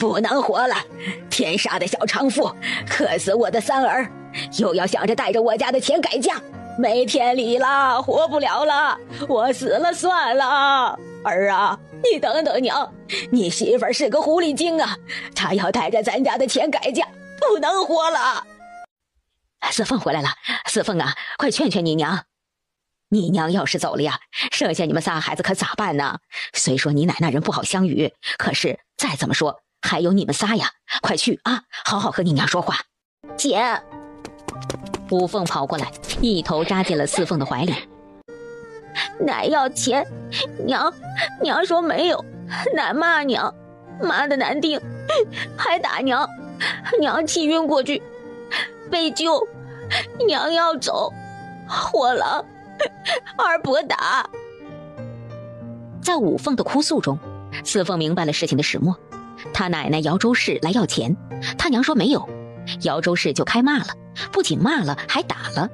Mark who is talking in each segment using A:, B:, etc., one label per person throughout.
A: 不能活了！天杀的小娼妇，克死我的三儿，又要想着带着我家的钱改嫁，没天理了，活不了了，我死了算了。儿啊，你等等娘，你媳妇儿是个狐狸精啊，她要带着咱家的钱改嫁，不能活了。四凤回来了，四凤啊，快劝劝你娘。你娘要是走了呀，剩下你们仨孩子可咋办呢？虽说你奶奶人不好相与，可是再怎么说还有你们仨呀，快去啊，好好和你娘说话。姐，五凤跑过来，一头扎进了四凤的怀里。奶要钱，娘说没有，奶骂娘，骂得难听，还打娘，娘气晕过去，被救，娘要走，火狼二伯打。在五凤的哭诉中，四凤明白了事情的始末。他奶奶姚周氏来要钱，他娘说没有，姚周氏就开骂了，不仅骂了还打了。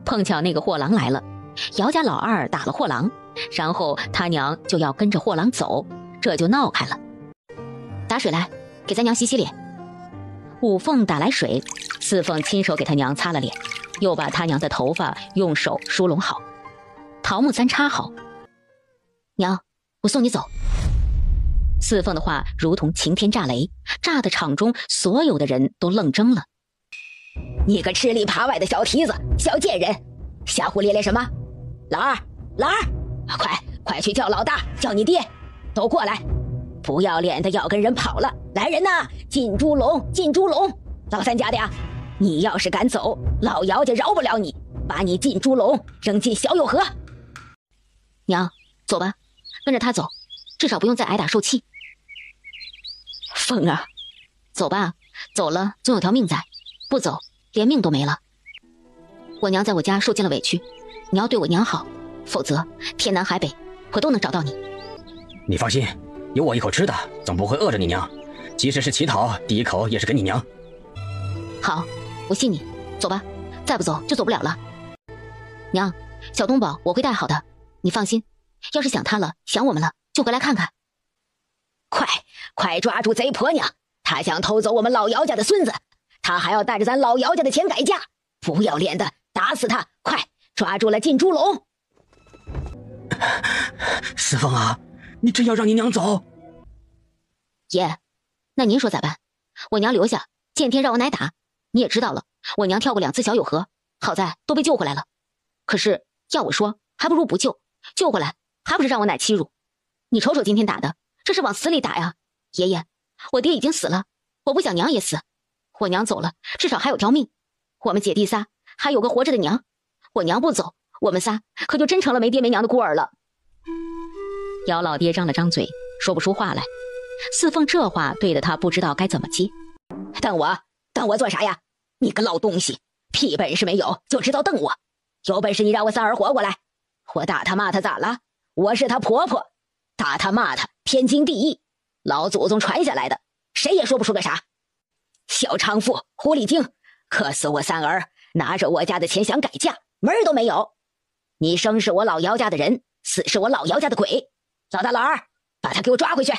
A: 碰巧那个货郎来了，姚家老二打了货郎，然后他娘就要跟着货郎走，这就闹开了。打水来，给咱娘洗洗脸。五凤打来水，四凤亲手给他娘擦了脸，又把他娘的头发用手梳拢好，桃木簪插好。娘，我送你走。四凤的话如同晴天炸雷，炸得场中所有的人都愣怔了。你个吃里扒外的小蹄子，小贱人，瞎胡咧咧什么？老二，快去叫老大，叫你爹，都过来！不要脸的要跟人跑了，来人呐，进猪笼，进猪笼！老三家的呀，你要是敢走，老姚家饶不了你，把你进猪笼，扔进小友河。娘，走吧，跟着他走，至少不用再挨打受气。凤儿，走吧，走了总有条命在，不走连命都没了。我娘在我家受尽了委屈，你要对我娘好，否则天南海北我都能找到你。
B: 你放心，有我一口吃的，总不会饿着你娘，即使是乞讨，第一口也是给你娘。
A: 好，我信你，走吧，再不走就走不了了。娘，小东宝我会带好的，你放心，要是想他了，想我们了，就回来看看。快抓住贼婆娘，她想偷走我们老姚家的孙子，她还要带着咱老姚家的钱改嫁，不要脸的，打死她！快抓住了，进猪笼！
B: 四凤啊，你真要让你娘走？
A: 爷，那您说咋办？我娘留下，见天让我奶打，你也知道了，我娘跳过2次小友河，好在都被救回来了。可是要我说，还不如不救，救回来还不是让我奶欺辱？你瞅瞅今天打的，这是往死里打呀！爷爷，我爹已经死了，我不想娘也死。我娘走了，至少还有条命。我们姐弟仨还有个活着的娘，我娘不走，我们仨可就真成了没爹没娘的孤儿了。姚老爹张了张嘴，说不出话来。四凤这话对得他不知道该怎么接。瞪我做啥呀？你个老东西，屁本事没有就知道瞪我，有本事你让我三儿活过来，我打他骂他咋了？我是他婆婆，打他骂他天经地义，老祖宗传下来的，谁也说不出个啥。小娼妇，狐狸精，克死我三儿，拿着我家的钱想改嫁，门儿都没有。你生是我老姚家的人，死是我老姚家的鬼。老大老二，把他给我抓回去。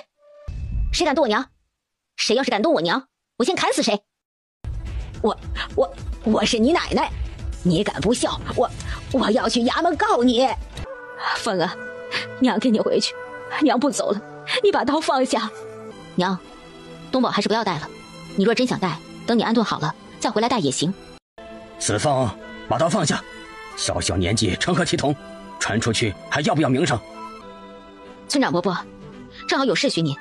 A: 谁敢动我娘？谁要是敢动我娘，我先砍死谁。我是你奶奶，你敢不孝，我要去衙门告你。凤啊，娘跟你回去，娘不走了，你把刀放下。娘，东宝还是不要带了，你若真想带，等你安顿好了再回来带也行。
B: 四凤，把刀放下，小小年纪成何体统，传出去还要不要名声？
A: 村长伯伯，正好有事寻您。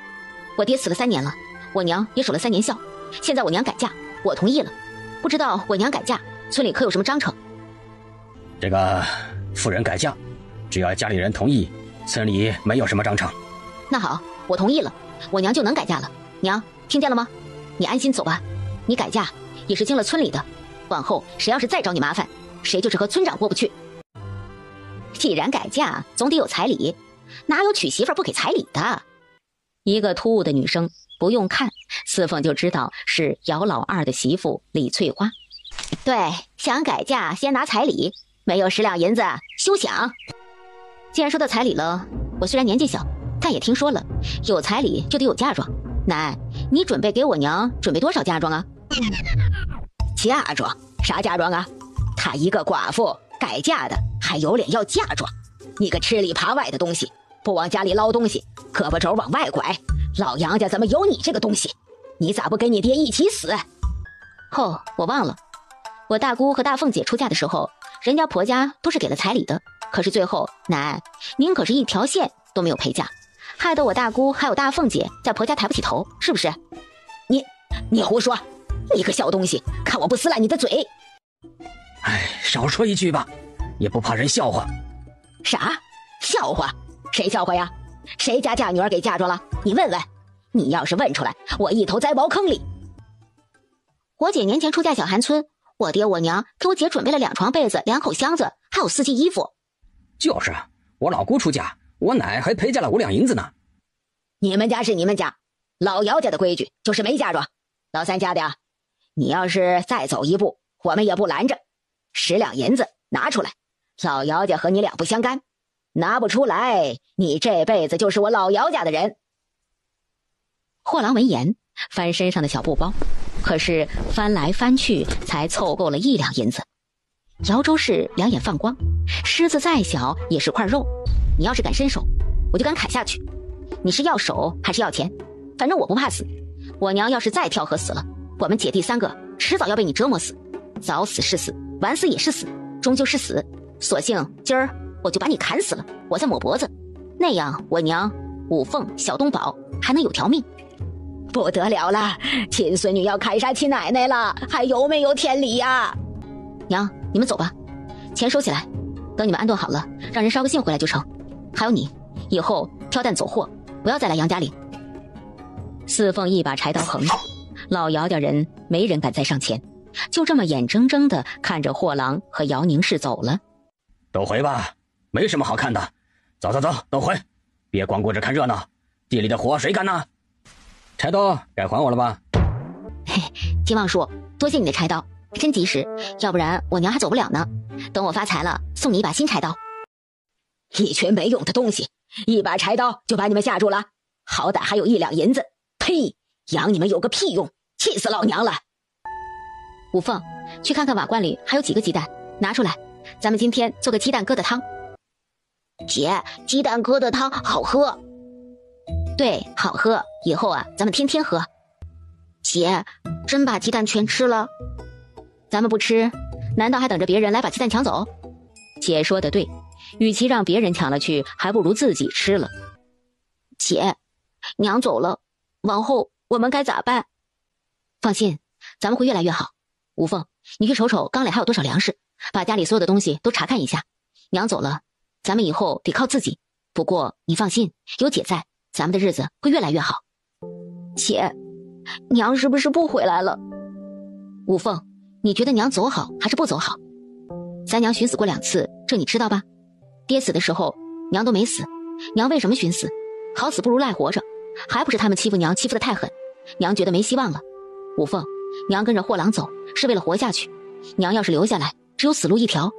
A: 我爹死了3年了，我娘也守了3年孝，现在我娘改嫁，我同意了，不知道我娘改嫁村里可有什么章程？
B: 这个妇人改嫁，只要家里人同意，村里没有什么章程。
A: 那好，我同意了，我娘就能改嫁了。娘，听见了吗？你安心走吧，你改嫁也是经了村里的，往后谁要是再找你麻烦，谁就是和村长过不去。既然改嫁，总得有彩礼，哪有娶媳妇不给彩礼的？一个突兀的女声，不用看，四凤就知道是姚老二的媳妇李翠花。对，想改嫁先拿彩礼，没有10两银子休想。既然说到彩礼了，我虽然年纪小，但也听说了，有彩礼就得有嫁妆。奶，你准备给我娘准备多少嫁妆啊？嫁妆？啥嫁妆啊？她一个寡妇，改嫁的还有脸要嫁妆？你个吃里扒外的东西，不往家里捞东西，胳膊肘往外拐，老杨家怎么有你这个东西？你咋不跟你爹一起死？
C: 哦，我忘了，我大姑和大凤姐出嫁的时候，人家婆家都是给了彩礼的，可是最后奶，您可是一条线都没有陪嫁，害得我大姑还有大凤姐在婆家抬不起头，是不是？
A: 你胡说！你个小东西，看我不撕烂你的嘴！
B: 哎，少说一句吧，也不怕人笑话。
A: 啥？笑话？谁笑话呀？谁家嫁女儿给嫁妆了？你问问。你要是问出来，我一头栽茅坑里。
C: 我姐年前出嫁小韩村，我爹我娘给我姐准备了2床被子、2口箱子，还有4季衣服。
B: 就是我老姑出嫁，我奶还陪嫁了5两银子呢。
A: 你们家是你们家，老姚家的规矩就是没嫁妆。老三家的呀，你要是再走一步，我们也不拦着。10两银子拿出来，老姚家和你两不相干。拿不出来，你这辈子就是我老姚家的人。
C: 货郎闻言，翻身上的小布包，可是翻来翻去，才凑够了1两银子。姚周氏两眼放光，狮子再小也是块肉，你要是敢伸手，我就敢砍下去。你是要手还是要钱？反正我不怕死。我娘要是再跳河死了，我们姐弟3个迟早要被你折磨死，早死是死，晚死也是死，终究是死。索性今儿我就把你砍死了，我再抹脖子，那样我娘五凤、小东宝还能有条命。
A: 不得了了，亲孙女要砍杀亲奶奶了，还有没有天理呀？
C: 娘，你们走吧，钱收起来，等你们安顿好了，让人捎个信回来就成。还有你，以后挑担走货，不要再来杨家里。四凤一把柴刀横，老姚家人没人敢再上前，就这么眼睁睁地看着货郎和姚宁氏走了。
B: 都回吧，没什么好看的。走走走，都回，别光顾着看热闹，地里的活谁干呢？柴刀该还我了吧？
C: 嘿，金旺叔，多谢你的柴刀，真及时，要不然我娘还走不了呢。等我发财了，送你一把新柴刀。
A: 一群没用的东西，一把柴刀就把你们吓住了，好歹还有1两银子。呸！养你们有个屁用，气死老娘了。
C: 五凤，去看看瓦罐里还有几个鸡蛋，拿出来，咱们今天做个鸡蛋疙瘩汤。
D: 姐，鸡蛋疙瘩汤好喝。
C: 对，好喝，以后啊，咱们天天喝。
D: 姐，真把鸡蛋全吃了？
C: 咱们不吃，难道还等着别人来把鸡蛋抢走？姐说的对，与其让别人抢了去，还不如自己吃了。
D: 姐，娘走了，往后我们该咋办？
C: 放心，咱们会越来越好。吴凤，你去瞅瞅缸里还有多少粮食，把家里所有的东西都查看一下。娘走了，咱们以后得靠自己。不过你放心，有姐在，咱们的日子会越来越好。
D: 姐，娘是不是不回来了？
C: 吴凤，你觉得娘走好还是不走好？咱娘寻死过2次，这你知道吧？爹死的时候，娘都没死。娘为什么寻死？好死不如赖活着，还不是他们欺负娘欺负得太狠，娘觉得没希望了。吴凤，娘跟着货郎走是为了活下去，娘要是留下来，只有死路一条。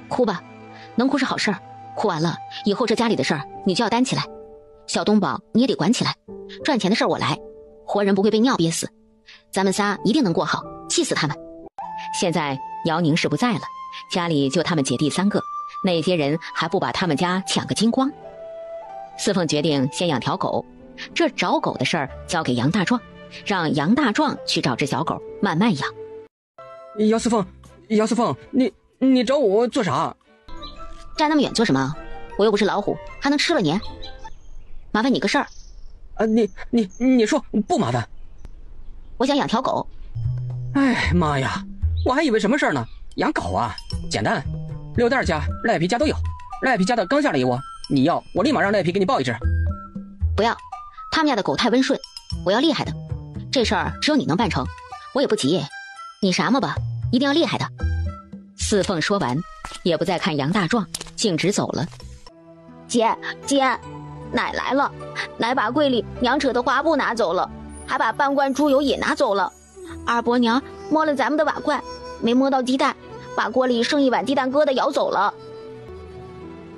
C: 哭吧，能哭是好事儿，哭完了以后这家里的事儿你就要担起来。小东宝你也得管起来，赚钱的事儿我来，活人不会被尿憋死，咱们仨一定能过好，气死他们。现在姚宁氏不在了，家里就他们姐弟3个，那些人还不把他们家抢个精光。四凤决定先养条狗，这找狗的事儿交给杨大壮，让杨大壮去找只小狗慢慢养。
B: 姚四凤，你找我做啥？
C: 站那么远做什么？我又不是老虎，还能吃了你？麻烦你个事儿。
B: 你说不麻烦。
C: 我想养条狗。
B: 哎妈呀，我还以为什么事儿呢？养狗啊，简单，刘蛋家、赖皮家都有，赖皮家的刚下了一窝，你要我立马让赖皮给你抱一只。
C: 不要，他们家的狗太温顺，我要厉害的。这事儿只有你能办成，我也不急。你啥么吧，一定要厉害的。四凤说完，也不再看杨大壮，径直走了。
D: 姐，奶来了，奶把柜里娘扯的花布拿走了，还把半罐猪油也拿走了。二伯娘摸了咱们的瓦罐，没摸到鸡蛋，把锅里剩1碗鸡蛋疙瘩舀走了。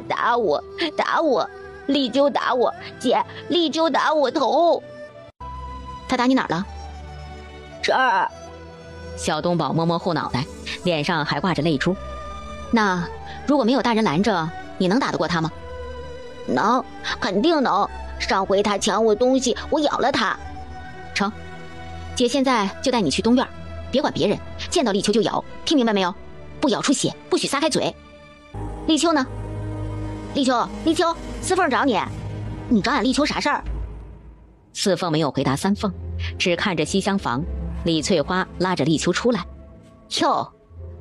D: 打我，力就打我，姐，力就打我头。
C: 他打你哪儿了？
D: 这儿。
C: 小东宝摸摸后脑袋，脸上还挂着泪珠。那如果没有大人拦着，你能打得过他吗？
D: 能，肯定能。上回他抢我东西，我咬了他。
C: 成，姐现在就带你去东院，别管别人，见到立秋就咬，听明白没有？不咬出血，不许撒开嘴。立秋呢？
D: 立秋，四凤找你。你找俺立秋啥事儿？
C: 四凤没有回答三凤，只看着西厢房。李翠花拉着立秋出来。哟，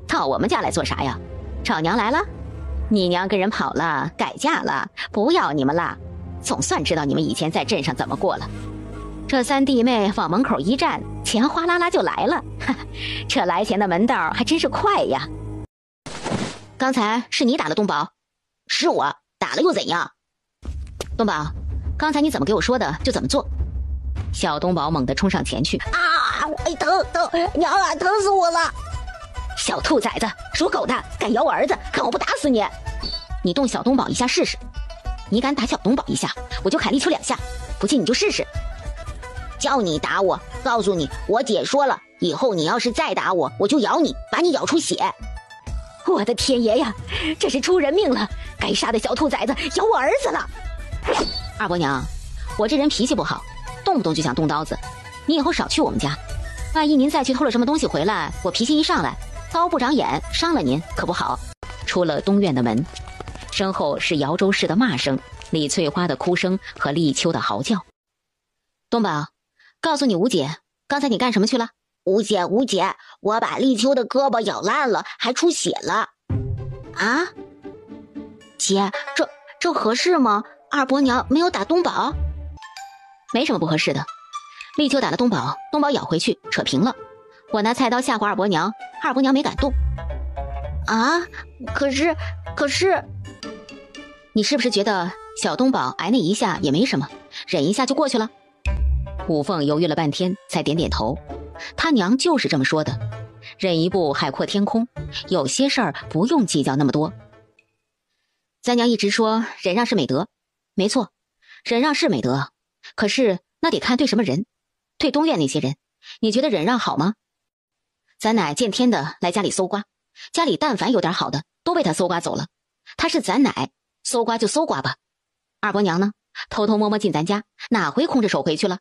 C: 到我们家来做啥呀？找娘来了？你娘跟人跑了，改嫁了，不要你们了。总算知道你们以前在镇上怎么过了。这三弟妹往门口一站，钱哗啦啦就来了。这来钱的门道还真是快呀。刚才是你打了东宝？
D: 是我打了又怎样？
C: 东宝，刚才你怎么给我说的就怎么做。小东宝猛地冲上前去。
D: 啊！疼！娘啊，疼死我了！
C: 小兔崽子，属狗的，敢咬我儿子，看我不打死你！你动小东宝一下试试。你敢打小东宝一下，我就砍立秋2下。不信你就试试。
D: 叫你打我，告诉你，我姐说了，以后你要是再打我，我就咬你，把你咬出血。
C: 我的天爷呀，这是出人命了！该杀的小兔崽子咬我儿子了！二伯娘，我这人脾气不好，动不动就想动刀子，你以后少去我们家。万一您再去偷了什么东西回来，我脾气一上来，刀不长眼，伤了您可不好。出了东院的门，身后是姚州市的骂声、李翠花的哭声和立秋的嚎叫。东宝，告诉你吴姐，刚才你干什么去了？
D: 吴姐，我把立秋的胳膊咬烂了，还出血了。
C: 啊？
D: 姐，这合适吗？二伯娘没有打东宝。
C: 没什么不合适的。立秋打了东宝，东宝咬回去，扯平了。我拿菜刀吓唬二伯娘，二伯娘没敢动。
D: 啊？可是，
C: 你是不是觉得小东宝挨那一下也没什么，忍一下就过去了？五凤犹豫了半天，才点点头。他娘就是这么说的，忍一步海阔天空，有些事儿不用计较那么多。咱娘一直说忍让是美德，没错，忍让是美德，可是那得看对什么人。对东院那些人，你觉得忍让好吗？咱奶见天的来家里搜刮，家里但凡有点好的都被他搜刮走了。他是咱奶，搜刮就搜刮吧。二伯娘呢，偷偷摸摸进咱家，哪回空着手回去了？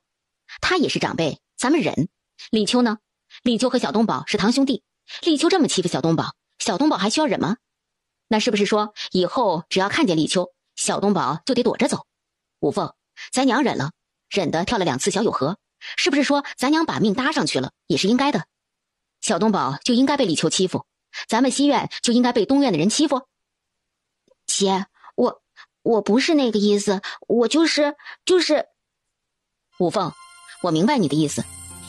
C: 他也是长辈，咱们忍。立秋呢？立秋和小东宝是堂兄弟，立秋这么欺负小东宝，小东宝还需要忍吗？那是不是说以后只要看见立秋，小东宝就得躲着走？五凤，咱娘忍了，忍得跳了2次小有河，是不是说咱娘把命搭上去了，也是应该的？小东宝就应该被立秋欺负，咱们西院就应该被东院的人欺负？
D: 姐，我不是那个意思，我就是
C: 五凤，我明白你的意思。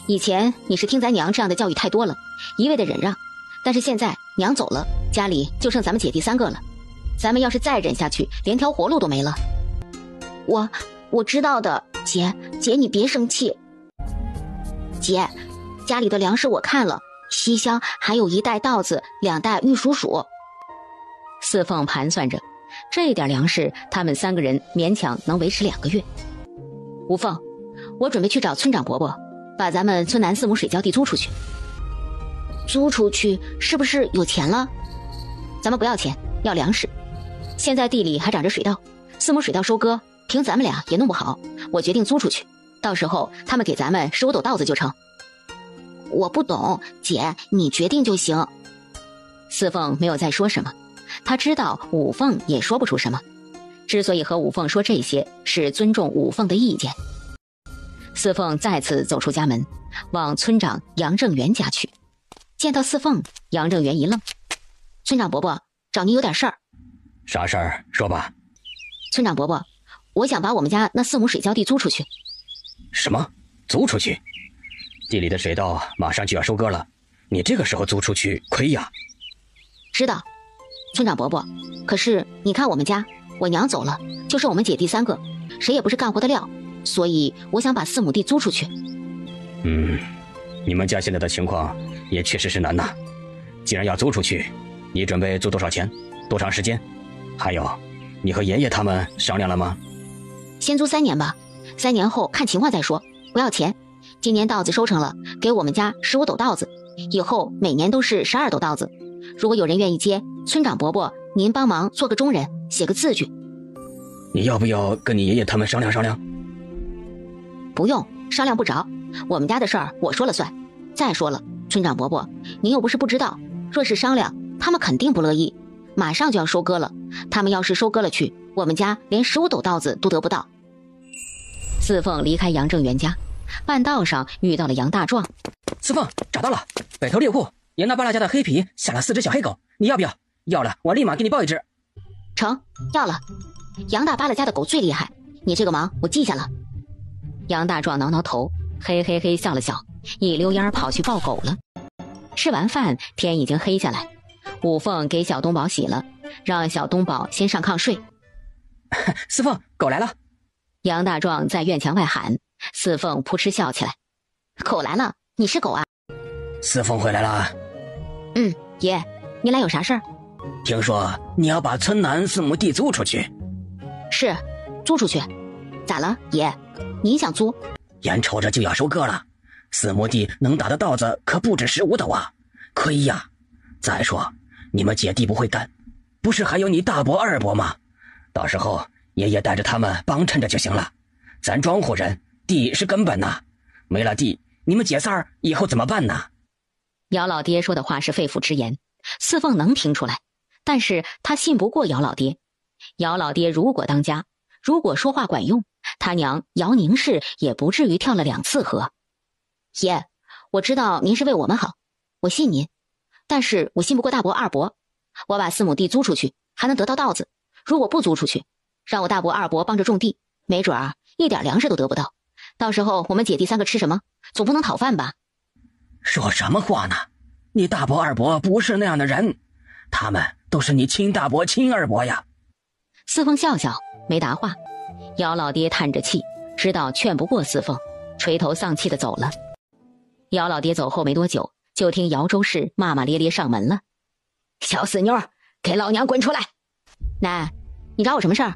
C: 以前你是听咱娘这样的教育太多了，一味的忍让，但是现在娘走了，家里就剩咱们姐弟3个了，咱们要是再忍下去，连条活路都没了。
D: 我知道的，姐你别生气。姐，家里的粮食我看了，西厢还有1袋稻子，2袋玉蜀黍。
C: 四凤盘算着，这点粮食他们3个人勉强能维持2个月。五凤，我准备去找村长伯伯，把咱们村南4亩水浇地租出去。
D: 租出去是不是有钱了？
C: 咱们不要钱，要粮食。现在地里还长着水稻，4亩水稻收割，凭咱们俩也弄不好。我决定租出去，到时候他们给咱们15斗稻子就成。
D: 我不懂，姐你决定就行。
C: 四凤没有再说什么，他知道五凤也说不出什么。之所以和五凤说这些，是尊重五凤的意见。四凤再次走出家门，往村长杨正元家去。见到四凤，杨正元一愣：“村长伯伯，找您有点事儿。”“
B: 啥事儿？说吧。”“
C: 村长伯伯，我想把我们家那4亩水浇地租出去。”“
B: 什么？租出去？地里的水稻马上就要收割了，你这个时候租出去亏呀。”“
C: 知道，村长伯伯，可是你看我们家，我娘走了，就剩我们姐弟3个，谁也不是干活的料，所以我想把4亩地租出去。”“
B: 你们家现在的情况也确实是难呐。既然要租出去，你准备租多少钱？多长时间？还有，你和爷爷他们商量了吗？”“
C: 先租3年吧，3年后看情况再说，不要钱。今年稻子收成了，给我们家15斗稻子，以后每年都是12斗稻子。如果有人愿意接，村长伯伯您帮忙做个中人，写个字据。
B: 你要不要跟你爷爷他们商量商量？
C: 不用，商量不着，我们家的事儿我说了算。再说了，村长伯伯，您又不是不知道，若是商量，他们肯定不乐意。马上就要收割了，他们要是收割了去，我们家连15斗稻子都得不到。四凤离开杨正元家，半道上遇到了杨大壮。
E: 四凤，找到了，北头猎户严大巴拉家的黑皮下了4只小黑狗，你要不要？要了，我立马给你报1只。
C: 成，要了。杨大巴拉家的狗最厉害，你这个忙我记下了。杨大壮挠挠头，嘿嘿嘿笑了笑，一溜烟跑去抱狗了。吃完饭，天已经黑下来，五凤给小东宝洗了，让小东宝先上炕睡。
E: 四凤，狗来了。
C: 杨大壮在院墙外喊，四凤扑哧笑起来。狗来了，你是狗啊？
B: 四凤回来了。
C: 爷，你来有啥事儿？
B: 听说你要把村南4亩地租出去。
C: 是，租出去。咋了，爷？你想租？
B: 眼瞅着就要收割了，4亩地能打的稻子可不止15斗啊，亏呀！再说你们姐弟不会干，不是还有你大伯二伯吗？到时候爷爷带着他们帮衬着就行了。咱庄户人地是根本呐，没了地，你们姐仨以后怎么办呢？
C: 姚老爹说的话是肺腑之言，四凤能听出来，但是他信不过姚老爹。姚老爹如果当家，如果说话管用，他娘姚宁氏也不至于跳了2次河。爷，我知道您是为我们好，我信您，但是我信不过大伯二伯。我把4亩地租出去，还能得到稻子，如果不租出去，让我大伯二伯帮着种地，没准儿一点粮食都得不到。到时候我们姐弟3个吃什么？总不能讨饭吧？
B: 说什么话呢？你大伯二伯不是那样的人，他们都是你亲大伯亲二伯呀。
C: 四凤笑笑没答话。姚老爹叹着气，知道劝不过四凤，垂头丧气的走了。姚老爹走后没多久，就听姚周氏骂骂咧咧上门了。
A: 小死妞，给老娘滚出来！
C: 奶，你找我什么事儿？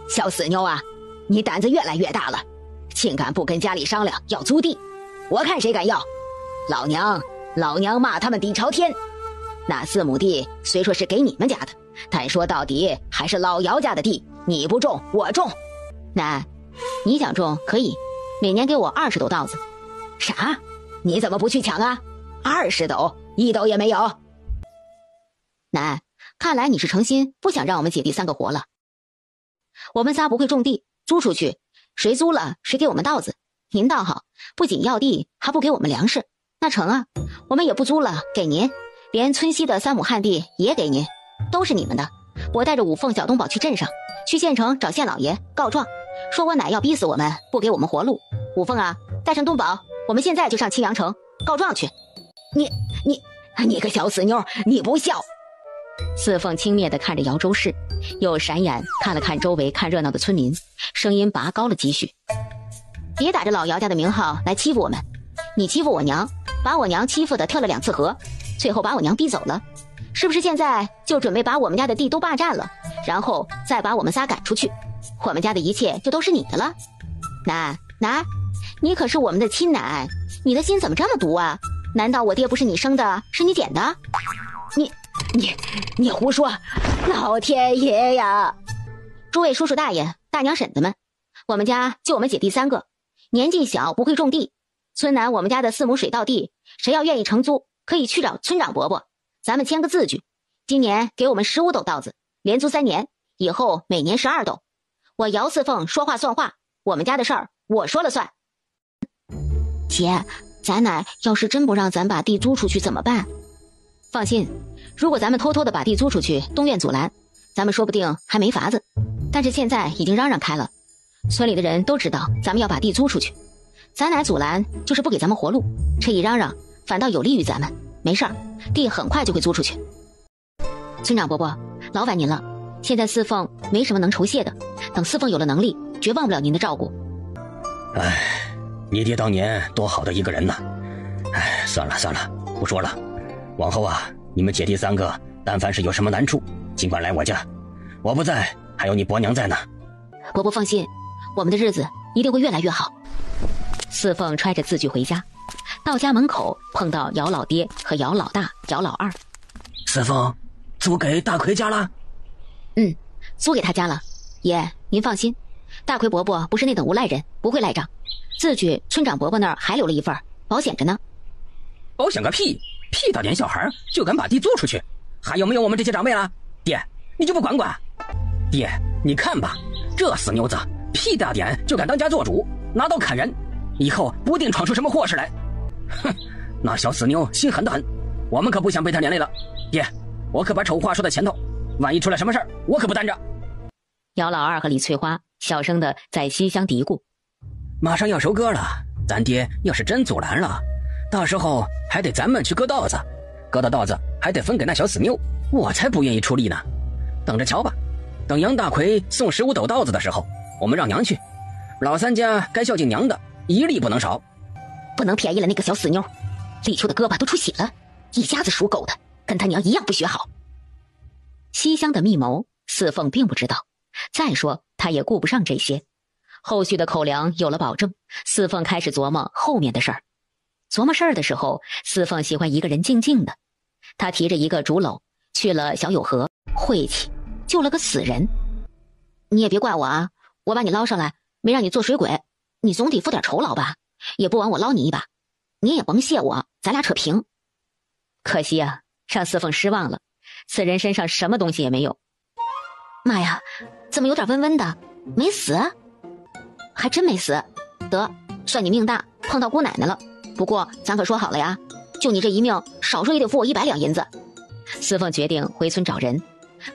A: 小死妞啊，你胆子越来越大了，竟敢不跟家里商量要租地，我看谁敢要！老娘骂他们底朝天。那4亩地虽说是给你们家的，但说到底还是老姚家的地，你不种我种。
C: 奶，你想种可以，每年给我20斗稻子。
A: 啥？你怎么不去抢啊？20斗，1斗也没有。
C: 奶，看来你是诚心不想让我们姐弟3个活了。我们仨不会种地，租出去，谁租了谁给我们稻子。您倒好，不仅要地，还不给我们粮食。那成啊，我们也不租了，给您，连村西的3亩旱地也给您，都是你们的。我带着五凤、小东宝去镇上，去县城找县老爷告状，说我奶要逼死我们，不给我们活路。五凤啊，带上东宝，我们现在就上青阳城告状去。
A: 你个小死妞，你不孝！
C: 四凤轻蔑地看着姚周氏，又闪眼看了看周围看热闹的村民，声音拔高了几许。别打着老姚家的名号来欺负我们，你欺负我娘，把我娘欺负的跳了2次河，最后把我娘逼走了，是不是现在就准备把我们家的地都霸占了，然后再把我们仨赶出去，我们家的一切就都是你的了？奶，你可是我们的亲奶，你的心怎么这么毒啊？难道我爹不是你生的，是你捡的？
A: 你胡说！老天爷呀！
C: 诸位叔叔大爷、大娘婶子们，我们家就我们姐弟3个，年纪小，不会种地。村南我们家的4亩水稻地，谁要愿意承租，可以去找村长伯伯，咱们签个字据。今年给我们15斗稻子，连租3年，以后每年12斗。我姚四凤说话算话，我们家的事儿我说了算。姐，咱奶要是真不让咱把地租出去怎么办？放心，如果咱们偷偷的把地租出去，东院阻拦，咱们说不定还没法子。但是现在已经嚷嚷开了，村里的人都知道咱们要把地租出去，咱奶阻拦就是不给咱们活路，这一嚷嚷反倒有利于咱们。没事儿，地很快就会租出去。村长伯伯，劳烦您了，现在四凤没什么能酬谢的，等四凤有了能力，绝忘不了您的照顾。
B: 哎，你爹当年多好的一个人呐！哎，算了，不说了。往后啊，你们姐弟3个，但凡是有什么难处，尽管来我家，我不在，还有你伯娘在呢。
C: 伯伯放心，我们的日子一定会越来越好。四凤揣着字据回家，到家门口碰到姚老爹和姚老大、姚老二。
B: 四凤，租给大奎家了？
C: 租给他家了。爷，您放心，大奎伯伯不是那等无赖人，不会赖账。字据村长伯伯那儿还留了一份，保险着呢。
B: 保险个屁！屁大点小孩就敢把地租出去，还有没有我们这些长辈了？爹，你就不管管？爹，你看吧，这死妞子屁大点就敢当家做主，拿刀砍人，以后不定闯出什么祸事来。哼，那小死妞心狠得很，我们可不想被她连累了。爹，我可把丑话说在前头，万一出了什么事儿，我可不担着。
C: 姚老二和李翠花小声的在西厢嘀咕：
B: 马上要收割了，咱爹要是真阻拦了，到时候还得咱们去割稻子，割的稻子还得分给那小死妞，我才不愿意出力呢。等着瞧吧，等杨大奎送15斗稻子的时候，我们让娘去，老三家该孝敬娘的一粒不能少。
C: 不能便宜了那个小死妞，立秋的胳膊都出血了，一家子属狗的，跟他娘一样不学好。西厢的密谋，四凤并不知道，再说他也顾不上这些。后续的口粮有了保证，四凤开始琢磨后面的事儿。琢磨事儿的时候，四凤喜欢一个人静静的。他提着一个竹篓去了小友河，晦气，救了个死人。你也别怪我啊，我把你捞上来，没让你做水鬼，你总得付点酬劳吧，也不枉我捞你一把。你也甭谢我，咱俩扯平。可惜啊，让四凤失望了，此人身上什么东西也没有。妈呀，怎么有点温温的？没死？还真没死。得，算你命大，碰到姑奶奶了。不过咱可说好了呀，就你这一命，少说也得付我100两银子。四凤决定回村找人，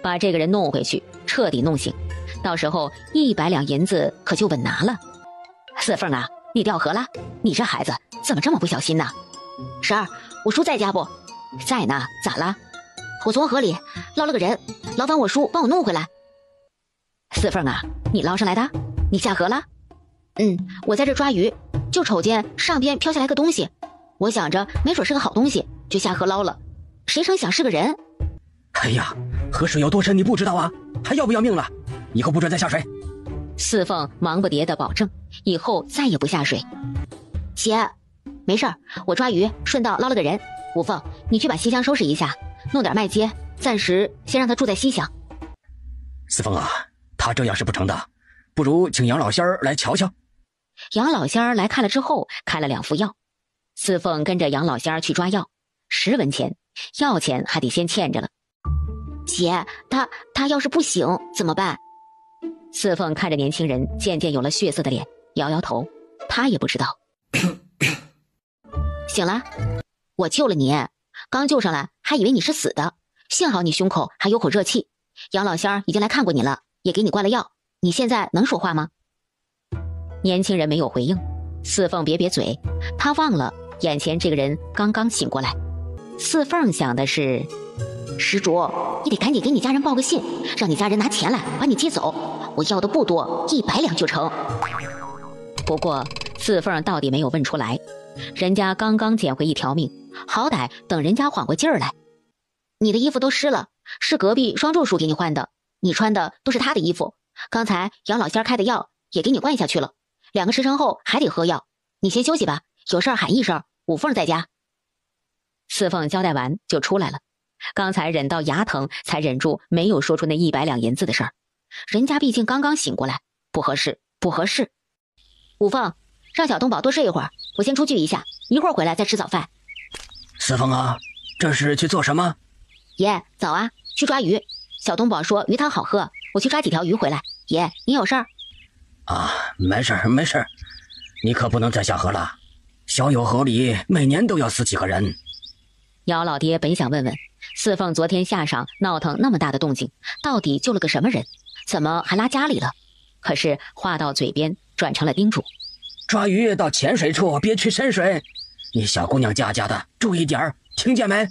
C: 把这个人弄回去，彻底弄醒。到时候100两银子可就稳拿了。四凤啊，你掉河了？你这孩子怎么这么不小心呢？婶儿，我叔在家不？在呢，咋了？我从河里捞了个人，劳烦我叔帮我弄回来。四凤啊，你捞上来的？你下河了？我在这抓鱼，就瞅见上边飘下来个东西，我想着没准是个好东西，就下河捞了，谁成想是个人。
B: 哎呀，河水有多深你不知道啊？还要不要命了？以后不准再下水。
C: 四凤忙不迭的保证，以后再也不下水。姐，没事儿，我抓鱼顺道捞了个人。五凤，你去把西厢收拾一下，弄点麦秸，暂时先让他住在西厢。
B: 四凤啊，他这样是不成的，不如请杨老仙儿来瞧瞧。
C: 杨老仙儿来看了之后，开了2副药。四凤跟着杨老仙儿去抓药，10文钱，药钱还得先欠着了。姐，他要是不醒怎么办？四凤看着年轻人渐渐有了血色的脸，摇摇头，他也不知道。醒了，我救了你，刚救上来还以为你是死的，幸好你胸口还有口热气。杨老仙儿已经来看过你了，也给你灌了药，你现在能说话吗？年轻人没有回应。四凤瘪瘪嘴，他忘了眼前这个人刚刚醒过来。四凤想的是，施主，你得赶紧给你家人报个信，让你家人拿钱来把你接走，我要的不多，100两就成。不过四凤到底没有问出来，人家刚刚捡回一条命，好歹等人家缓过劲儿来。你的衣服都湿了，是隔壁双柱叔给你换的，你穿的都是他的衣服，刚才杨老仙开的药也给你灌下去了，2个时辰后还得喝药，你先休息吧，有事儿喊一声，五凤在家。四凤交代完就出来了，刚才忍到牙疼才忍住没有说出那100两银子的事儿，人家毕竟刚刚醒过来，不合适，不合适。五凤，让小东宝多睡一会儿，我先出去一下，一会儿回来再吃早饭。
B: 四凤啊，这是去做什么？
C: 爷，早啊，去抓鱼。小东宝说鱼汤好喝，我去抓几条鱼回来。爷，你有事儿？
B: 啊，没事儿没事儿，你可不能再下河了，小友河里每年都要死几个人。
C: 姚老爹本想问问四凤昨天下晌闹腾那么大的动静，到底救了个什么人，怎么还拉家里了？可是话到嘴边转成了叮嘱：
B: 抓鱼到浅水处，别去深水。你小姑娘家的，注意点儿，听见没？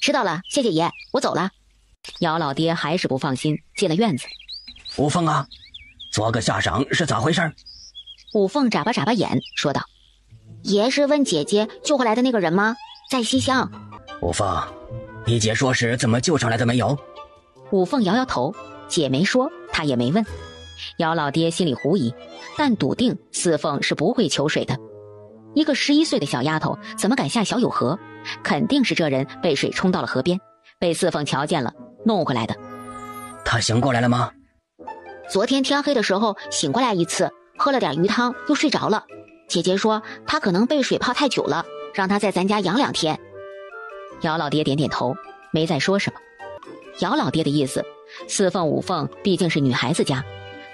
C: 知道了，谢谢爷，我走了。姚老爹还是不放心，进了院子。
B: 五凤啊，昨个下晌是咋回事？
C: 五凤眨巴眨巴眼，说道：
D: 爷是问姐姐救回来的那个人吗？在西厢。
B: 五凤，你姐说是怎么救上来的没有？
C: 五凤摇摇头，姐没说，他也没问。姚老爹心里狐疑，但笃定四凤是不会求水的，一个11岁的小丫头怎么敢下小友河？肯定是这人被水冲到了河边，被四凤瞧见了，弄回来的。
B: 他醒过来了吗？
D: 昨天天黑的时候醒过来一次，喝了点鱼汤又睡着了。姐姐说他可能被水泡太久了，让他在咱家养2天。
C: 姚老爹点点头，没再说什么。姚老爹的意思，四凤五凤毕竟是女孩子家，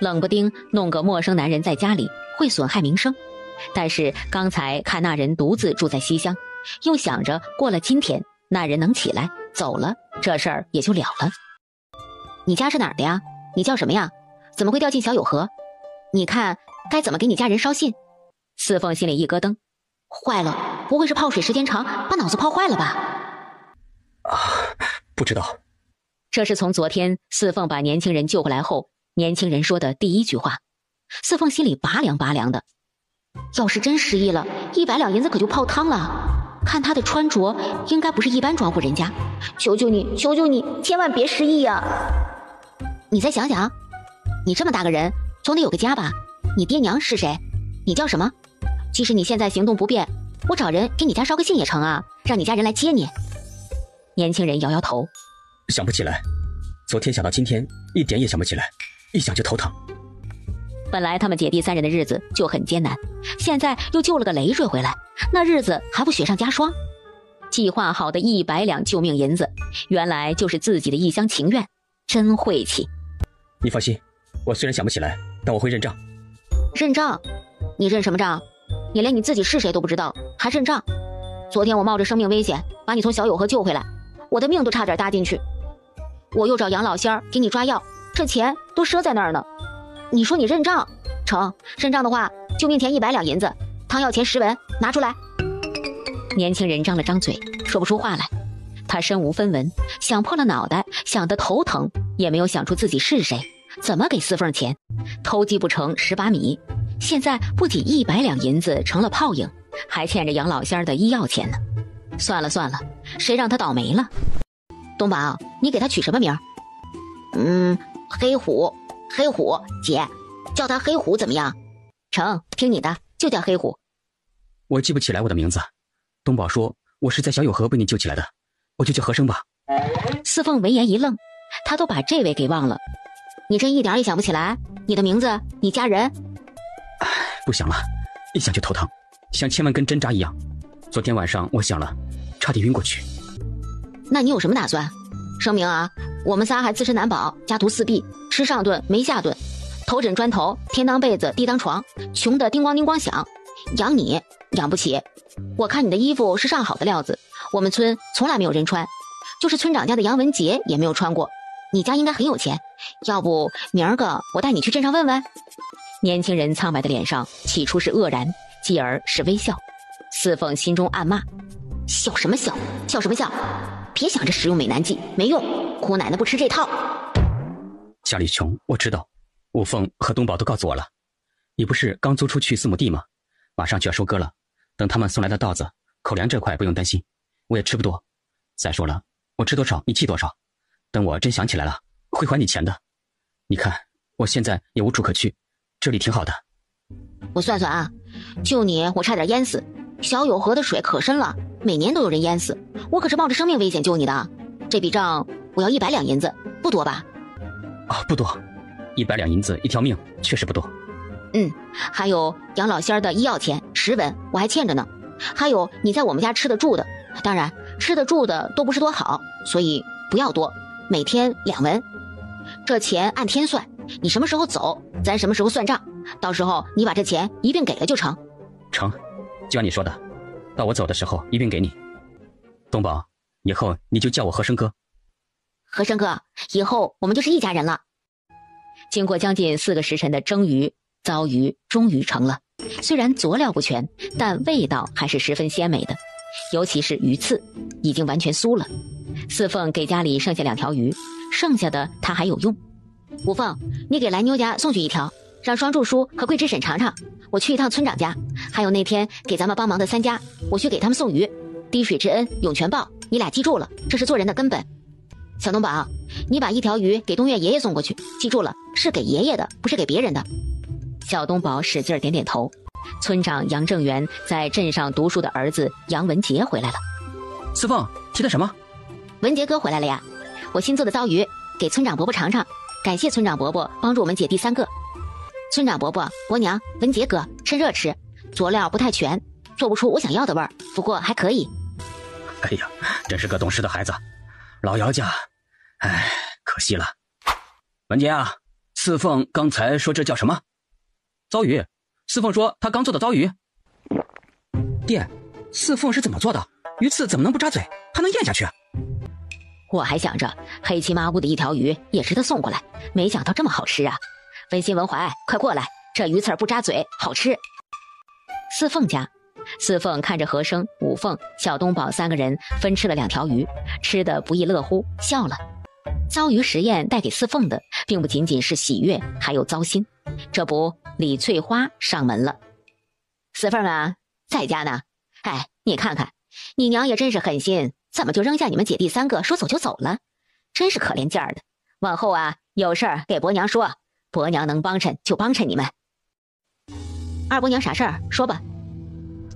C: 冷不丁弄个陌生男人在家里会损害名声。但是刚才看那人独自住在西厢，又想着过了今天那人能起来走了，这事儿也就了了。你家是哪儿的呀？你叫什么呀？怎么会掉进小友河？你看该怎么给你家人捎信？四凤心里一咯噔，
D: 坏了，不会是泡水时间长把脑子泡坏了吧？
B: 不知道。
C: 这是从昨天四凤把年轻人救回来后，年轻人说的第一句话。四凤心里拔凉拔凉的。
D: 要是真失忆了，100两银子可就泡汤了。看他的穿着，应该不是一般庄户人家。求求你，求求你，千万别失忆啊！
C: 你再想想，你这么大个人，总得有个家吧？你爹娘是谁？你叫什么？即使你现在行动不便，我找人给你家捎个信也成啊，让你家人来接你。年轻人摇摇头，
B: 想不起来。昨天想到今天，一点也想不起来，一想就头疼。
C: 本来他们姐弟3人的日子就很艰难，现在又救了个累赘回来，那日子还不雪上加霜。计划好的100两救命银子，原来就是自己的一厢情愿，真晦气。
B: 你放心，我虽然想不起来，但我会认账。
D: 认账？你认什么账？你连你自己是谁都不知道，还认账？昨天我冒着生命危险把你从小友河救回来，我的命都差点搭进去。我又找杨老仙儿给你抓药，这钱都赊在那儿呢。你说你认账？成，认账的话，救命钱100两银子，汤药钱10文，拿出来。
C: 年轻人张了张嘴，说不出话来。他身无分文，想破了脑袋，想得头疼，也没有想出自己是谁，怎么给四凤钱。偷鸡不成蚀把米，现在不仅100两银子成了泡影，还欠着杨老仙儿的医药钱呢。算了算了，谁让他倒霉了？
D: 东宝，你给他取什么名儿？黑虎。黑虎，姐，叫他黑虎怎么样？
C: 成，听你的，就叫黑虎。
B: 我记不起来我的名字。东宝说我是在小友河被你救起来的，我就叫和生吧。
C: 四凤闻言一愣，他都把这位给忘了。
D: 你真一点也想不起来？你的名字，你家人？
B: 不想了，一想就头疼，像千万根针扎一样。昨天晚上我想了，差点晕过去。
D: 那你有什么打算？声明啊，我们仨还自身难保，家徒4壁，吃上顿没下顿，头枕砖头，天当被子，地当床，穷得叮咣叮咣响。养你养不起，我看你的衣服是上好的料子，我们村从来没有人穿，就是村长家的杨文杰也没有穿过。你家应该很有钱，要不明儿个我带你去镇上问问。
C: 年轻人苍白的脸上起初是愕然，继而是微笑。四凤心中暗骂：
D: 笑什么笑，笑什么笑，别想着使用美男计，没用，姑奶奶不吃这套。
B: 家里穷，我知道，五凤和东宝都告诉我了。你不是刚租出去4亩地吗？马上就要收割了，等他们送来的稻子，口粮这块不用担心，我也吃不多。再说了，我吃多少你记多少，等我真想起来了，会还你钱的。你看，我现在也无处可去，这里挺好的。
D: 我算算啊，就你我差点淹死，小友河的水可深了，每年都有人淹死，我可是冒着生命危险救你的。这笔账我要100两银子，不多吧？
B: 不多，100两银子一条命确实不多。
D: 还有杨老仙儿的医药钱10文，我还欠着呢。还有你在我们家吃的住的，当然吃的住的都不是多好，所以不要多，每天2文。这钱按天算，你什么时候走，咱什么时候算账，到时候你把这钱一并给了就成。
B: 成，就按你说的，到我走的时候一并给你。东宝，以后你就叫我和生哥。
D: 和生哥，以后我们就是一家人了。
C: 经过将近4个时辰的蒸鱼、糟鱼，终于成了。虽然佐料不全，但味道还是十分鲜美的，尤其是鱼刺，已经完全酥了。四凤给家里剩下2条鱼，剩下的他还有用。
D: 五凤，你给蓝妞家送去1条，让双柱叔和桂枝婶尝尝。我去一趟村长家，还有那天给咱们帮忙的3家，我去给他们送鱼。滴水之恩，涌泉报，你俩记住了，这是做人的根本。小东宝，你把1条鱼给东岳爷爷送过去，记住了，是给爷爷的，不是给别人的。
C: 小东宝使劲点点头。村长杨正元在镇上读书的儿子杨文杰回来了。
E: 四凤提的什么？
C: 文杰哥回来了呀，我新做的糟鱼给村长伯伯尝尝，感谢村长伯伯帮助我们姐弟3个。村长伯伯、伯娘、文杰哥，趁热吃，佐料不太全，做不出我想要的味儿，不过还可以。
B: 哎呀，真是个懂事的孩子，老姚家，哎，可惜了。
E: 文杰啊，四凤刚才说这叫什么？糟鱼。四凤说她刚做的糟鱼。爹，四凤是怎么做的？鱼刺怎么能不扎嘴，还能咽下去？
C: 我还想着黑漆麻乌的一条鱼也值得送过来，没想到这么好吃啊！文心文怀，快过来，这鱼刺不扎嘴，好吃。四凤家，四凤看着何生、五凤、小东宝3个人分吃了2条鱼，吃得不亦乐乎，笑了。糟鱼实验带给四凤的，并不仅仅是喜悦，还有糟心。这不，李翠花上门了。四凤啊，在家呢。哎，你看看，你娘也真是狠心，怎么就扔下你们姐弟3个说走就走了？真是可怜劲儿的。往后啊，有事儿给伯娘说，伯娘能帮衬就帮衬你们。二伯娘啥事儿说吧。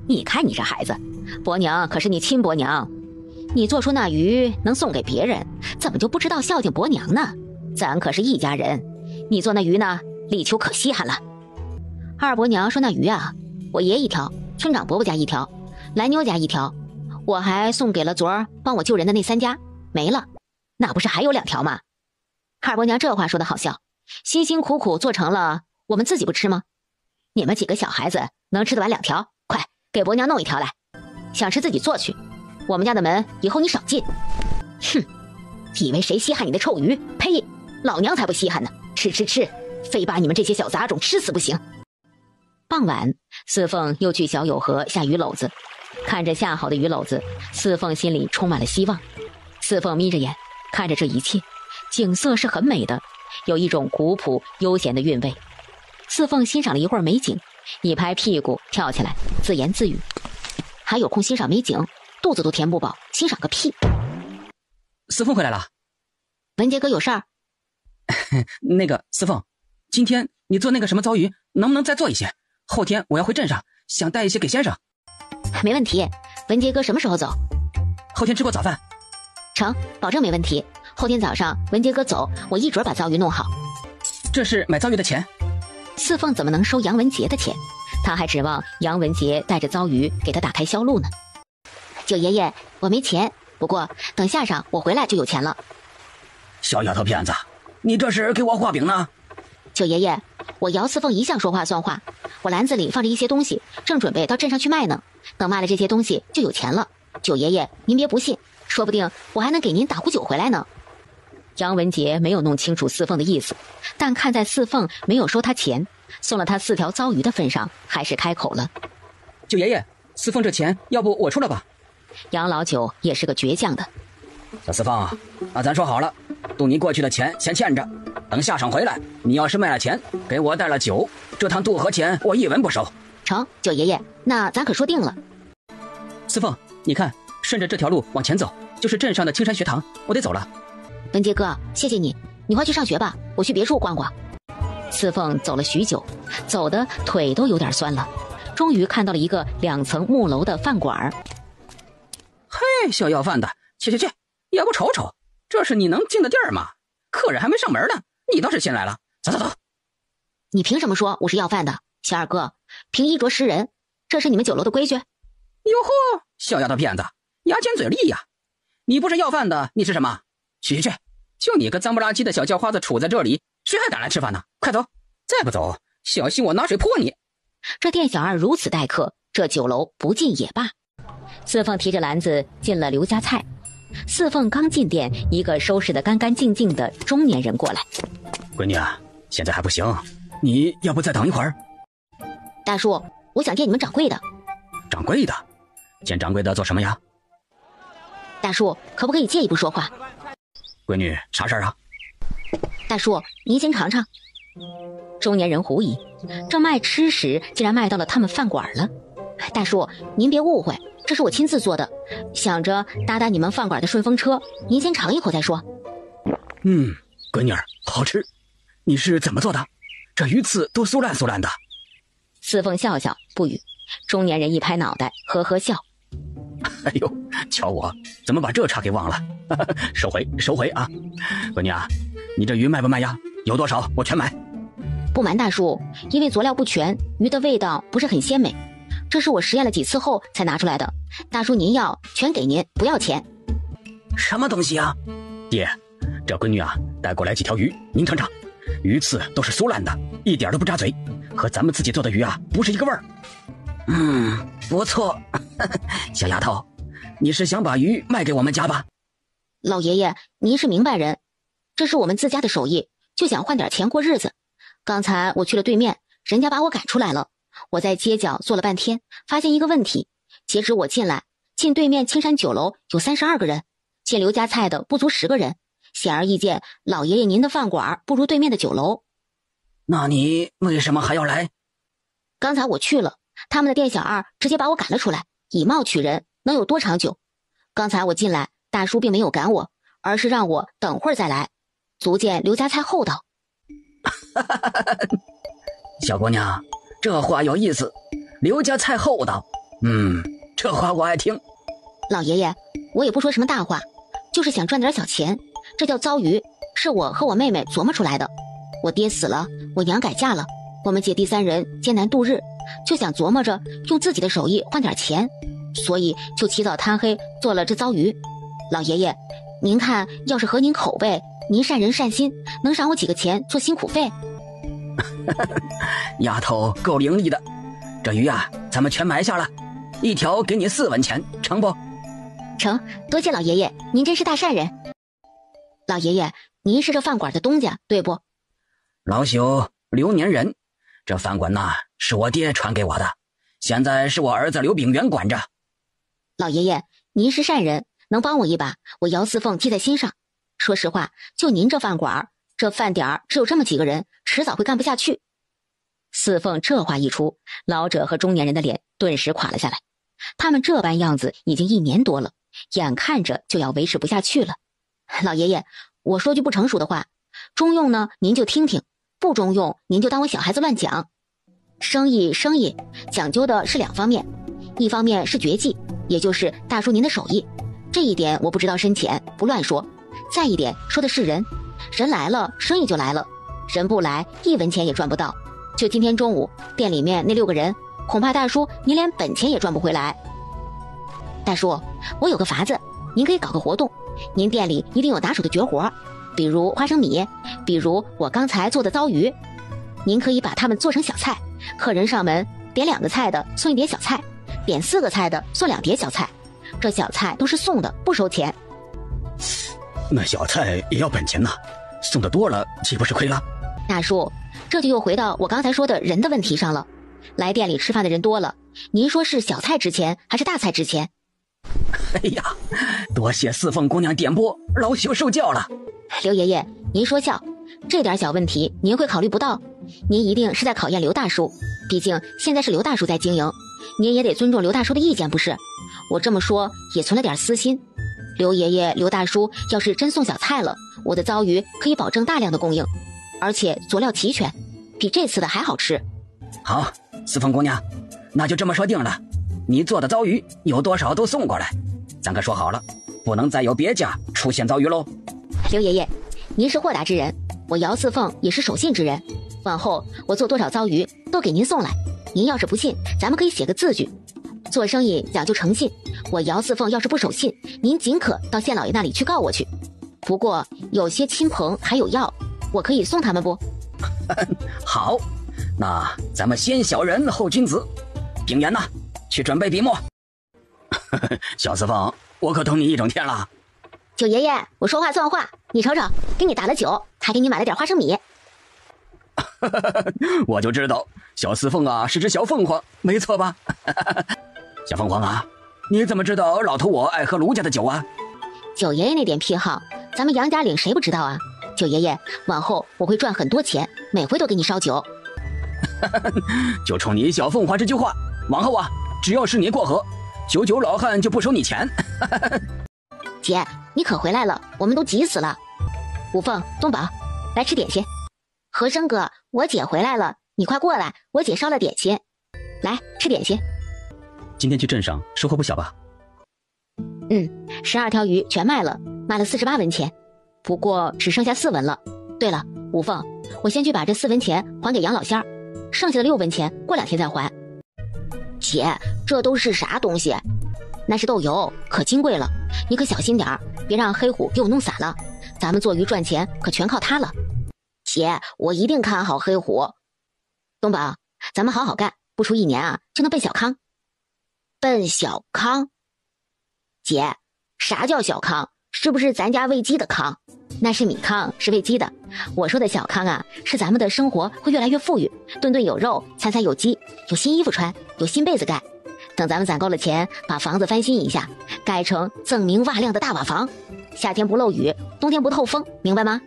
C: 你看你这孩子，伯娘可是你亲伯娘，你做出那鱼能送给别人，怎么就不知道孝敬伯娘呢？咱可是一家人，你做那鱼呢，力求可稀罕了。二伯娘说那鱼啊，我爷1条，村长伯伯家1条，蓝妞家1条，我还送给了昨儿帮我救人的那3家，没了，那不是还有2条吗？二伯娘这话说的好笑，辛辛苦苦做成了，我们自己不吃吗？你们几个小孩子能吃得完2条？快给伯娘弄1条来，想吃自己做去，我们家的门以后你少进。哼，以为谁稀罕你的臭鱼？呸，老娘才不稀罕呢，吃，非把你们这些小杂种吃死不行。傍晚，四凤又去小友河下鱼篓子，看着下好的鱼篓子，四凤心里充满了希望。四凤眯着眼看着这一切，景色是很美的，有一种古朴悠闲的韵味。四凤欣赏了一会儿美景，一拍屁股跳起来，自言自语：还有空欣赏美景，肚子都填不饱，欣赏个屁。
E: 四凤回来了。
C: 文杰哥有事儿？
E: 那个四凤，今天你做那个什么糟鱼，能不能再做一些？后天我要回镇上，想带一些给先生。
C: 没问题。文杰哥什么时候走？
E: 后天吃过早饭。
C: 成，保证没问题。后天早上文杰哥走，我一准把糟鱼弄好。
E: 这是买糟鱼的钱。
C: 四凤怎么能收杨文杰的钱？他还指望杨文杰带着糟鱼给他打开销路呢。九爷爷，我没钱，不过等下上我回来就有钱了。
B: 小丫头片子，你这是给我画饼呢？
C: 九爷爷，我姚四凤一向说话算话，我篮子里放着一些东西，正准备到镇上去卖呢。等卖了这些东西就有钱了。九爷爷，您别不信，说不定我还能给您打壶酒回来呢。杨文杰没有弄清楚四凤的意思，但看在四凤没有收他钱，送了他4条糟鱼的份上，还是开口了。
E: 九爷爷，四凤这钱要不我出了吧？
C: 杨老九也是个倔强的。
B: 小四凤，那咱说好了，渡你过去的钱先欠着，等下场回来，你要是卖了钱，给我带了酒，这趟渡河钱我一文不收。
C: 成，九爷爷，那咱可说定了。
E: 四凤，你看，顺着这条路往前走，就是镇上的青山学堂，我得走了。
C: 文杰哥，谢谢你，你快去上学吧，我去别处逛逛。四凤走了许久，走的腿都有点酸了，终于看到了一个2层木楼的饭馆。
E: 嘿，小要饭的，去，也不瞅瞅，这是你能进的地儿吗？客人还没上门呢，你倒是先来了。走。
C: 你凭什么说我是要饭的？小二哥，凭衣着识人，这是你们酒楼的规矩。
E: 哟呵，小丫头片子，牙尖嘴利呀！你不是要饭的，你是什么？去，就你个脏不拉几的小叫花子杵在这里，谁还敢来吃饭呢？快走，再不走，小心我拿水泼你！
C: 这店小二如此待客，这酒楼不进也罢。四凤提着篮子进了刘家菜。四凤刚进店，一个收拾得干干净净的中年人过来。
B: 闺女啊，现在还不行，你要不再等一会儿？
C: 大叔，我想见你们掌柜的。
B: 掌柜的？见掌柜的做什么呀？
C: 大叔，可不可以借一步说话？
B: 闺女，啥事儿啊？
C: 大叔，您先尝尝。中年人狐疑，这卖吃食竟然卖到了他们饭馆了。大叔，您别误会，这是我亲自做的，想着搭你们饭馆的顺风车，您先尝一口再说。
B: 闺女儿，好吃。你是怎么做的？这鱼刺都酥烂酥烂的。
C: 四凤笑笑不语，中年人一拍脑袋，呵呵笑。
B: 哎呦，瞧我怎么把这茬给忘了？收回啊！闺女啊，你这鱼卖不卖呀？有多少我全买。
C: 不瞒大叔，因为佐料不全，鱼的味道不是很鲜美，这是我实验了几次后才拿出来的。大叔您要，全给您，不要钱。
B: 什么东西啊？爹，这闺女啊带过来几条鱼，您尝尝，鱼刺都是酥烂的，一点都不扎嘴，和咱们自己做的鱼啊不是一个味儿。不错。小丫头，你是想把鱼卖给我们家吧？
C: 老爷爷，您是明白人，这是我们自家的手艺，就想换点钱过日子。刚才我去了对面，人家把我赶出来了。我在街角坐了半天，发现一个问题，截止我进来，进对面青山酒楼有32个人，进刘家菜的不足10个人，显而易见，老爷爷您的饭馆不如对面的酒楼。
B: 那你为什么还要来？
C: 刚才我去了，他们的店小二直接把我赶了出来，以貌取人，能有多长久？刚才我进来，大叔并没有赶我，而是让我等会儿再来，足见刘家菜厚道。
B: 小姑娘，这话有意思，刘家菜厚道。这话我爱听。
C: 老爷爷，我也不说什么大话，就是想赚点小钱，这叫遭遇，是我和我妹妹琢磨出来的。我爹死了，我娘改嫁了，我们姐弟3人艰难度日，就想琢磨着用自己的手艺换点钱，所以就起早贪黑做了这遭遇。老爷爷，您看要是合您口味，您善人善心，能赏我几个钱做辛苦费？
B: 丫头够伶俐的，这鱼啊咱们全埋下了，一条给你4文钱，成不？
C: 成，多谢老爷爷，您真是大善人。老爷爷，您是这饭馆的东家对不？
B: 老朽刘年仁，这饭馆呐是我爹传给我的，现在是我儿子刘炳元管着。
C: 老爷爷，您是善人，能帮我一把，我姚四凤记在心上。说实话，就您这饭馆，这饭点只有这么几个人，迟早会干不下去。四凤这话一出，老者和中年人的脸顿时垮了下来。他们这般样子已经1年多了，眼看着就要维持不下去了。老爷爷，我说句不成熟的话，中用呢您就听听，不中用您就当我小孩子乱讲。生意讲究的是2方面，一方面是绝技，也就是大叔您的手艺，这一点我不知道深浅，不乱说。再一点说的是人，人来了生意就来了，人不来1文钱也赚不到。就今天中午店里面那6个人，恐怕大叔您连本钱也赚不回来。大叔，我有个法子，您可以搞个活动，您店里一定有拿手的绝活，比如花生米，比如我刚才做的糟鱼，您可以把它们做成小菜，客人上门点2个菜的送1碟小菜，点4个菜的送2碟小菜，这小菜都是送的，不收钱。
B: 那小菜也要本钱呐，送的多了岂不是亏了？
C: 大叔，这就又回到我刚才说的人的问题上了。来店里吃饭的人多了，您说是小菜值钱还是大菜值钱？
B: 哎呀，多谢四凤姑娘点拨，老朽受教了。
C: 刘爷爷，您说笑，这点小问题您会考虑不到，您一定是在考验刘大叔，毕竟现在是刘大叔在经营，您也得尊重刘大叔的意见不是？我这么说也存了点私心。刘爷爷、刘大叔要是真送小菜了，我的糟鱼可以保证大量的供应，而且佐料齐全，比这次的还好吃。
B: 好，四凤姑娘，那就这么说定了，你做的糟鱼有多少都送过来，咱可说好了，不能再有别家出现糟鱼喽。
C: 刘爷爷，您是豁达之人，我姚四凤也是守信之人，往后我做多少糟鱼都给您送来，您要是不信，咱们可以写个字据。做生意讲究诚信，我姚四凤要是不守信，您尽可到县老爷那里去告我去。不过有些亲朋还有药，我可以送他们不？
B: 好，那咱们先小人后君子。炳元呐，去准备笔墨。小四凤，我可等你一整天了。
C: 九爷爷，我说话算话，你瞅瞅，给你打了酒，还给你买了点花生米。
B: 我就知道小四凤啊是只小凤凰，没错吧？小凤凰啊，你怎么知道老头我爱喝卢家的酒啊？
C: 九爷爷那点癖好，咱们杨家岭谁不知道啊？九爷爷，往后我会赚很多钱，每回都给你烧酒。
B: 就冲你小凤凰这句话，往后啊，只要是你过河，九九老汉就不收你钱。
C: 姐，你可回来了，我们都急死了。五凤、东宝，来吃点心。和珅哥，我姐回来了，你快过来，我姐烧了点心，来吃点心。
E: 今天去镇上收获不小吧
C: ？12条鱼全卖了48文钱，不过只剩下4文了。对了，五凤，我先去把这4文钱还给杨老仙儿，剩下的6文钱过2天再还。
D: 姐，这都是啥东西？
C: 那是豆油，可金贵了，你可小心点儿，别让黑虎给我弄散了。咱们做鱼赚钱可全靠它了。
D: 姐，我一定看好黑虎。
C: 东宝，咱们好好干，不出1年啊，就能奔小康。
D: 奔小康？姐，啥叫小康？是不是咱家喂鸡的康？
C: 那是米糠，是喂鸡的。我说的小康啊，是咱们的生活会越来越富裕，顿顿有肉，餐餐有鸡，有新衣服穿，有新被子盖。等咱们攒够了钱，把房子翻新一下，盖成锃明瓦亮的大瓦房，夏天不漏雨，冬天不透风，明白吗？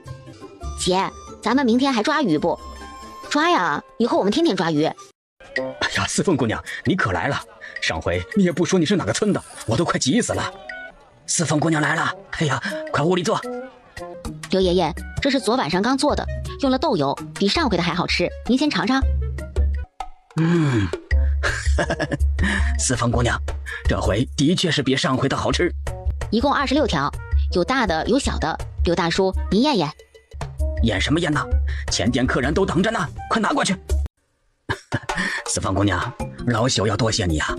D: 姐，咱们明天还抓鱼不？
C: 抓呀，以后我们天天抓鱼。
B: 哎呀，四凤姑娘，你可来了！上回你也不说你是哪个村的，我都快急死了。四凤姑娘来了，哎呀，快屋里坐。
C: 刘爷爷，这是昨晚上刚做的，用了豆油，比上回的还好吃，您先尝尝。
B: 四凤姑娘，这回的确是比上回的好吃。
C: 一共26条，有大的有小的，刘大叔您验验。
B: 验什么验呢？前店客人都等着呢，快拿过去。四凤姑娘，老朽要多谢你啊！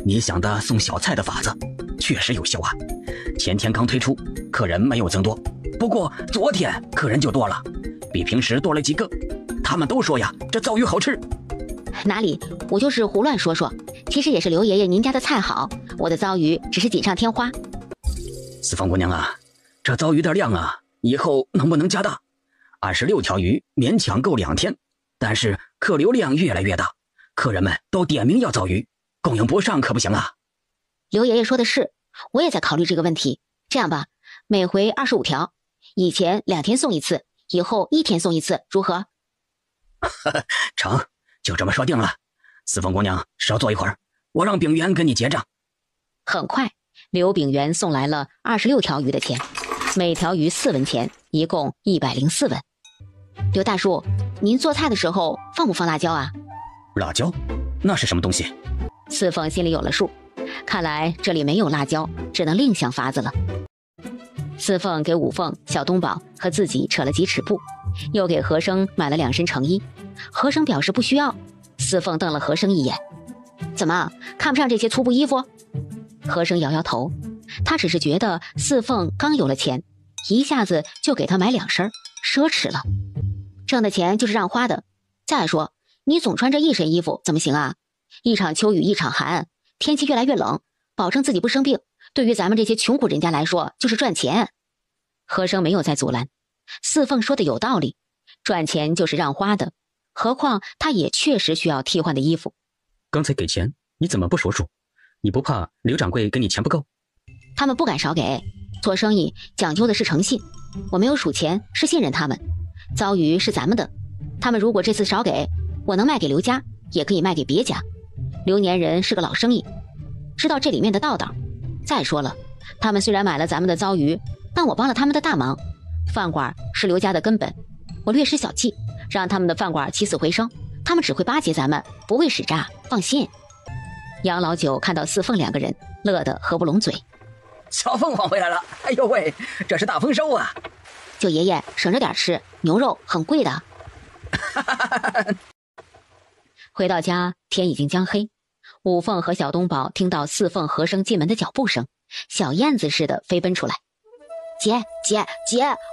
B: 你想的送小菜的法子确实有效啊。前天刚推出，客人没有增多，不过昨天客人就多了，比平时多了几个。他们都说呀，这糟鱼好吃。
C: 哪里，我就是胡乱说说，其实也是刘爷爷您家的菜好，我的糟鱼只是锦上添花。
B: 四凤姑娘啊，这糟鱼的量啊，以后能不能加大？26条鱼勉强够2天，但是客流量越来越大，客人们都点名要糟鱼，供应不上可不行啊。
C: 刘爷爷说的是，我也在考虑这个问题。这样吧，每回25条，以前2天送一次，以后1天送一次，如何？
B: 成，就这么说定了。四凤姑娘少坐一会儿，我让秉元跟你结账。
C: 很快，刘秉元送来了26条鱼的钱，每条鱼4文钱，一共104文。刘大叔，您做菜的时候放不放辣椒啊？
B: 辣椒？那是什么东西？
C: 四凤心里有了数，看来这里没有辣椒，只能另想法子了。四凤给五凤、小东宝和自己扯了几尺布，又给和生买了2身成衣。和生表示不需要，四凤瞪了和生一眼：“怎么看不上这些粗布衣服？”和生摇摇头，他只是觉得四凤刚有了钱，一下子就给他买2身，奢侈了。挣的钱就是让花的。再说，你总穿这一身衣服怎么行啊？一场秋雨一场寒，天气越来越冷，保证自己不生病，对于咱们这些穷苦人家来说就是赚钱。和生没有再阻拦，四凤说的有道理，赚钱就是让花的，何况他也确实需要替换的衣服。
E: 刚才给钱你怎么不数数？你不怕刘掌柜给你钱不够？
C: 他们不敢少给，做生意讲究的是诚信，我没有数钱是信任他们。糟鱼是咱们的，他们如果这次少给，我能卖给刘家，也可以卖给别家。刘年人是个老生意，知道这里面的道道。再说了，他们虽然买了咱们的糟鱼，但我帮了他们的大忙。饭馆是刘家的根本，我略施小计，让他们的饭馆起死回生，他们只会巴结咱们，不会使诈，放心。杨老九看到四凤2个人，乐得合不拢嘴。
B: 小凤凰回来了，哎呦喂，这是大丰收啊！
C: 舅爷爷省着点吃，牛肉很贵的。回到家，天已经将黑。五凤和小东宝听到四凤和生进门的脚步声，小燕子似的飞奔出来。
D: 姐，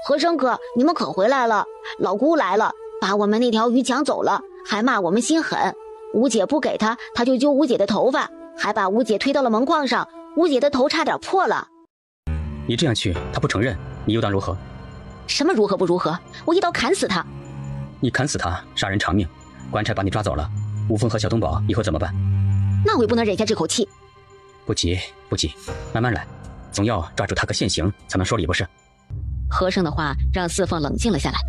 D: 和生哥，你们可回来了！老姑来了，把我们那条鱼抢走了，还骂我们心狠。吴姐不给他，他就揪吴姐的头发，还把吴姐推到了门框上，吴姐的头差点破了。
E: 你这样去，他不承认，你又当如何？
C: 什么如何不如何？我一刀砍死他！
E: 你砍死他，杀人偿命，官差把你抓走了，五凤和小东宝以后怎么办？
C: 那我也不能忍下这口气。
E: 不急，慢慢来，总要抓住他个现行，才能说理不是？
C: 和生的话让四凤冷静了下来。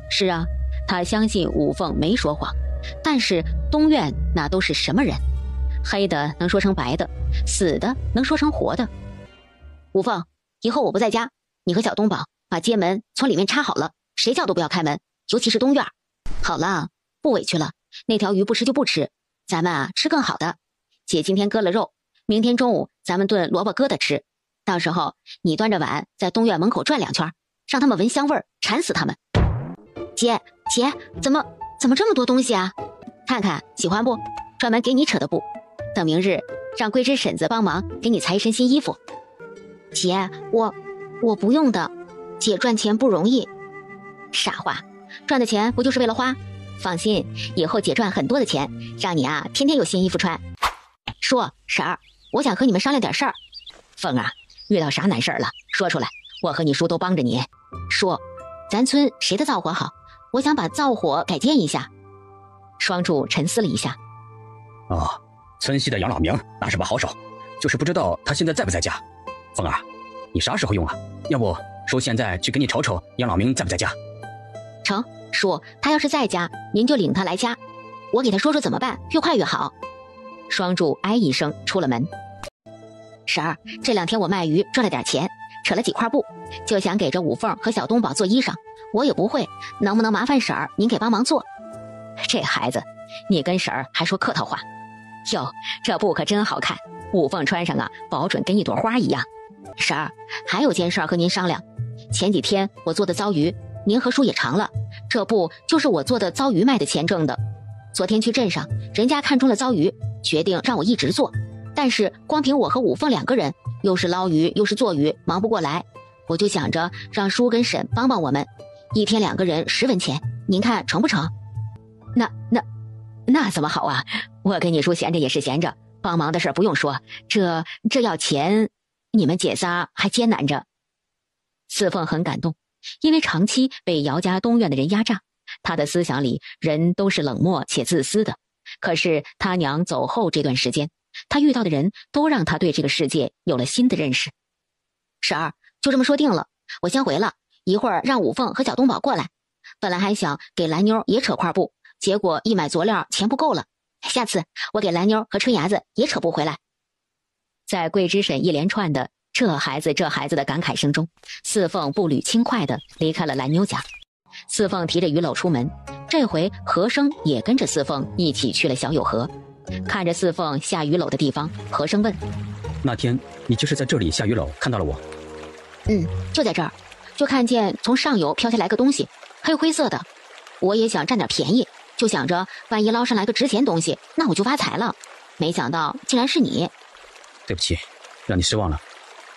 C: 是啊，他相信五凤没说谎，但是东院那都是什么人？黑的能说成白的，死的能说成活的。五凤，以后我不在家，你和小东宝把街门从里面插好了，谁叫都不要开门，尤其是东院。好了，不委屈了，那条鱼不吃就不吃，咱们啊吃更好的。姐今天割了肉，明天中午咱们炖萝卜疙瘩吃。到时候你端着碗在东院门口转2圈，让他们闻香味儿，馋死他们。姐，怎么这么多东西啊？看看喜欢不？专门给你扯的布。等明日让桂枝婶子帮忙给你裁一身新衣服。
D: 姐，我不用的，姐赚钱不容易。
C: 傻话，赚的钱不就是为了花？放心，以后姐赚很多的钱，让你啊天天有新衣服穿。叔婶儿，我想和你们商量点事儿。凤啊，遇到啥难事儿了？说出来，我和你叔都帮着你。叔，咱村谁的灶火好？我想把灶火改建一下。双柱沉思了一下。
B: 哦，村西的杨老明那是把好手，就是不知道他现在在不在家。凤儿，你啥时候用啊？要不叔现在去给你瞅瞅杨老明在不在家？
C: 成，叔，他要是在家，您就领他来家，我给他说说怎么办，越快越好。双柱哎一声出了门。婶儿，这2天我卖鱼赚了点钱，扯了几块布，就想给这五凤和小东宝做衣裳，我也不会，能不能麻烦婶儿您给帮忙做？这孩子，你跟婶儿还说客套话。哟，这布可真好看，五凤穿上啊，保准跟一朵花一样。婶儿，还有件事儿和您商量。前几天我做的糟鱼，您和叔也尝了，这布就是我做的糟鱼卖的钱挣的。昨天去镇上，人家看中了糟鱼，决定让我一直做。但是光凭我和五凤2个人，又是捞鱼又是做鱼，忙不过来。我就想着让叔跟婶帮帮我们，1天2个人10文钱，您看成不成？那怎么好啊？我跟你叔闲着也是闲着，帮忙的事不用说，这要钱，你们姐仨还艰难着。四凤很感动，因为长期被姚家东院的人压榨，他的思想里人都是冷漠且自私的。可是他娘走后这段时间，他遇到的人都让他对这个世界有了新的认识。婶儿，就这么说定了，我先回了，一会儿让五凤和小东宝过来。本来还想给蓝妞也扯块布，结果一买佐料钱不够了，下次我给蓝妞和春芽子也扯布回来。在桂枝婶一连串的这孩子的感慨声中，四凤步履轻快地离开了蓝妞家。四凤提着鱼篓出门，这回和生也跟着四凤一起去了小友河。看着四凤下鱼篓的地方，和生问：
B: 那天你就是在这里下鱼篓看到了我？
C: 就在这儿，就看见从上游飘下来个东西，黑灰色的。我也想占点便宜，就想着万一捞上来个值钱东西，那我就发财了。没想到竟然是你。
B: 对不起，让你失望了，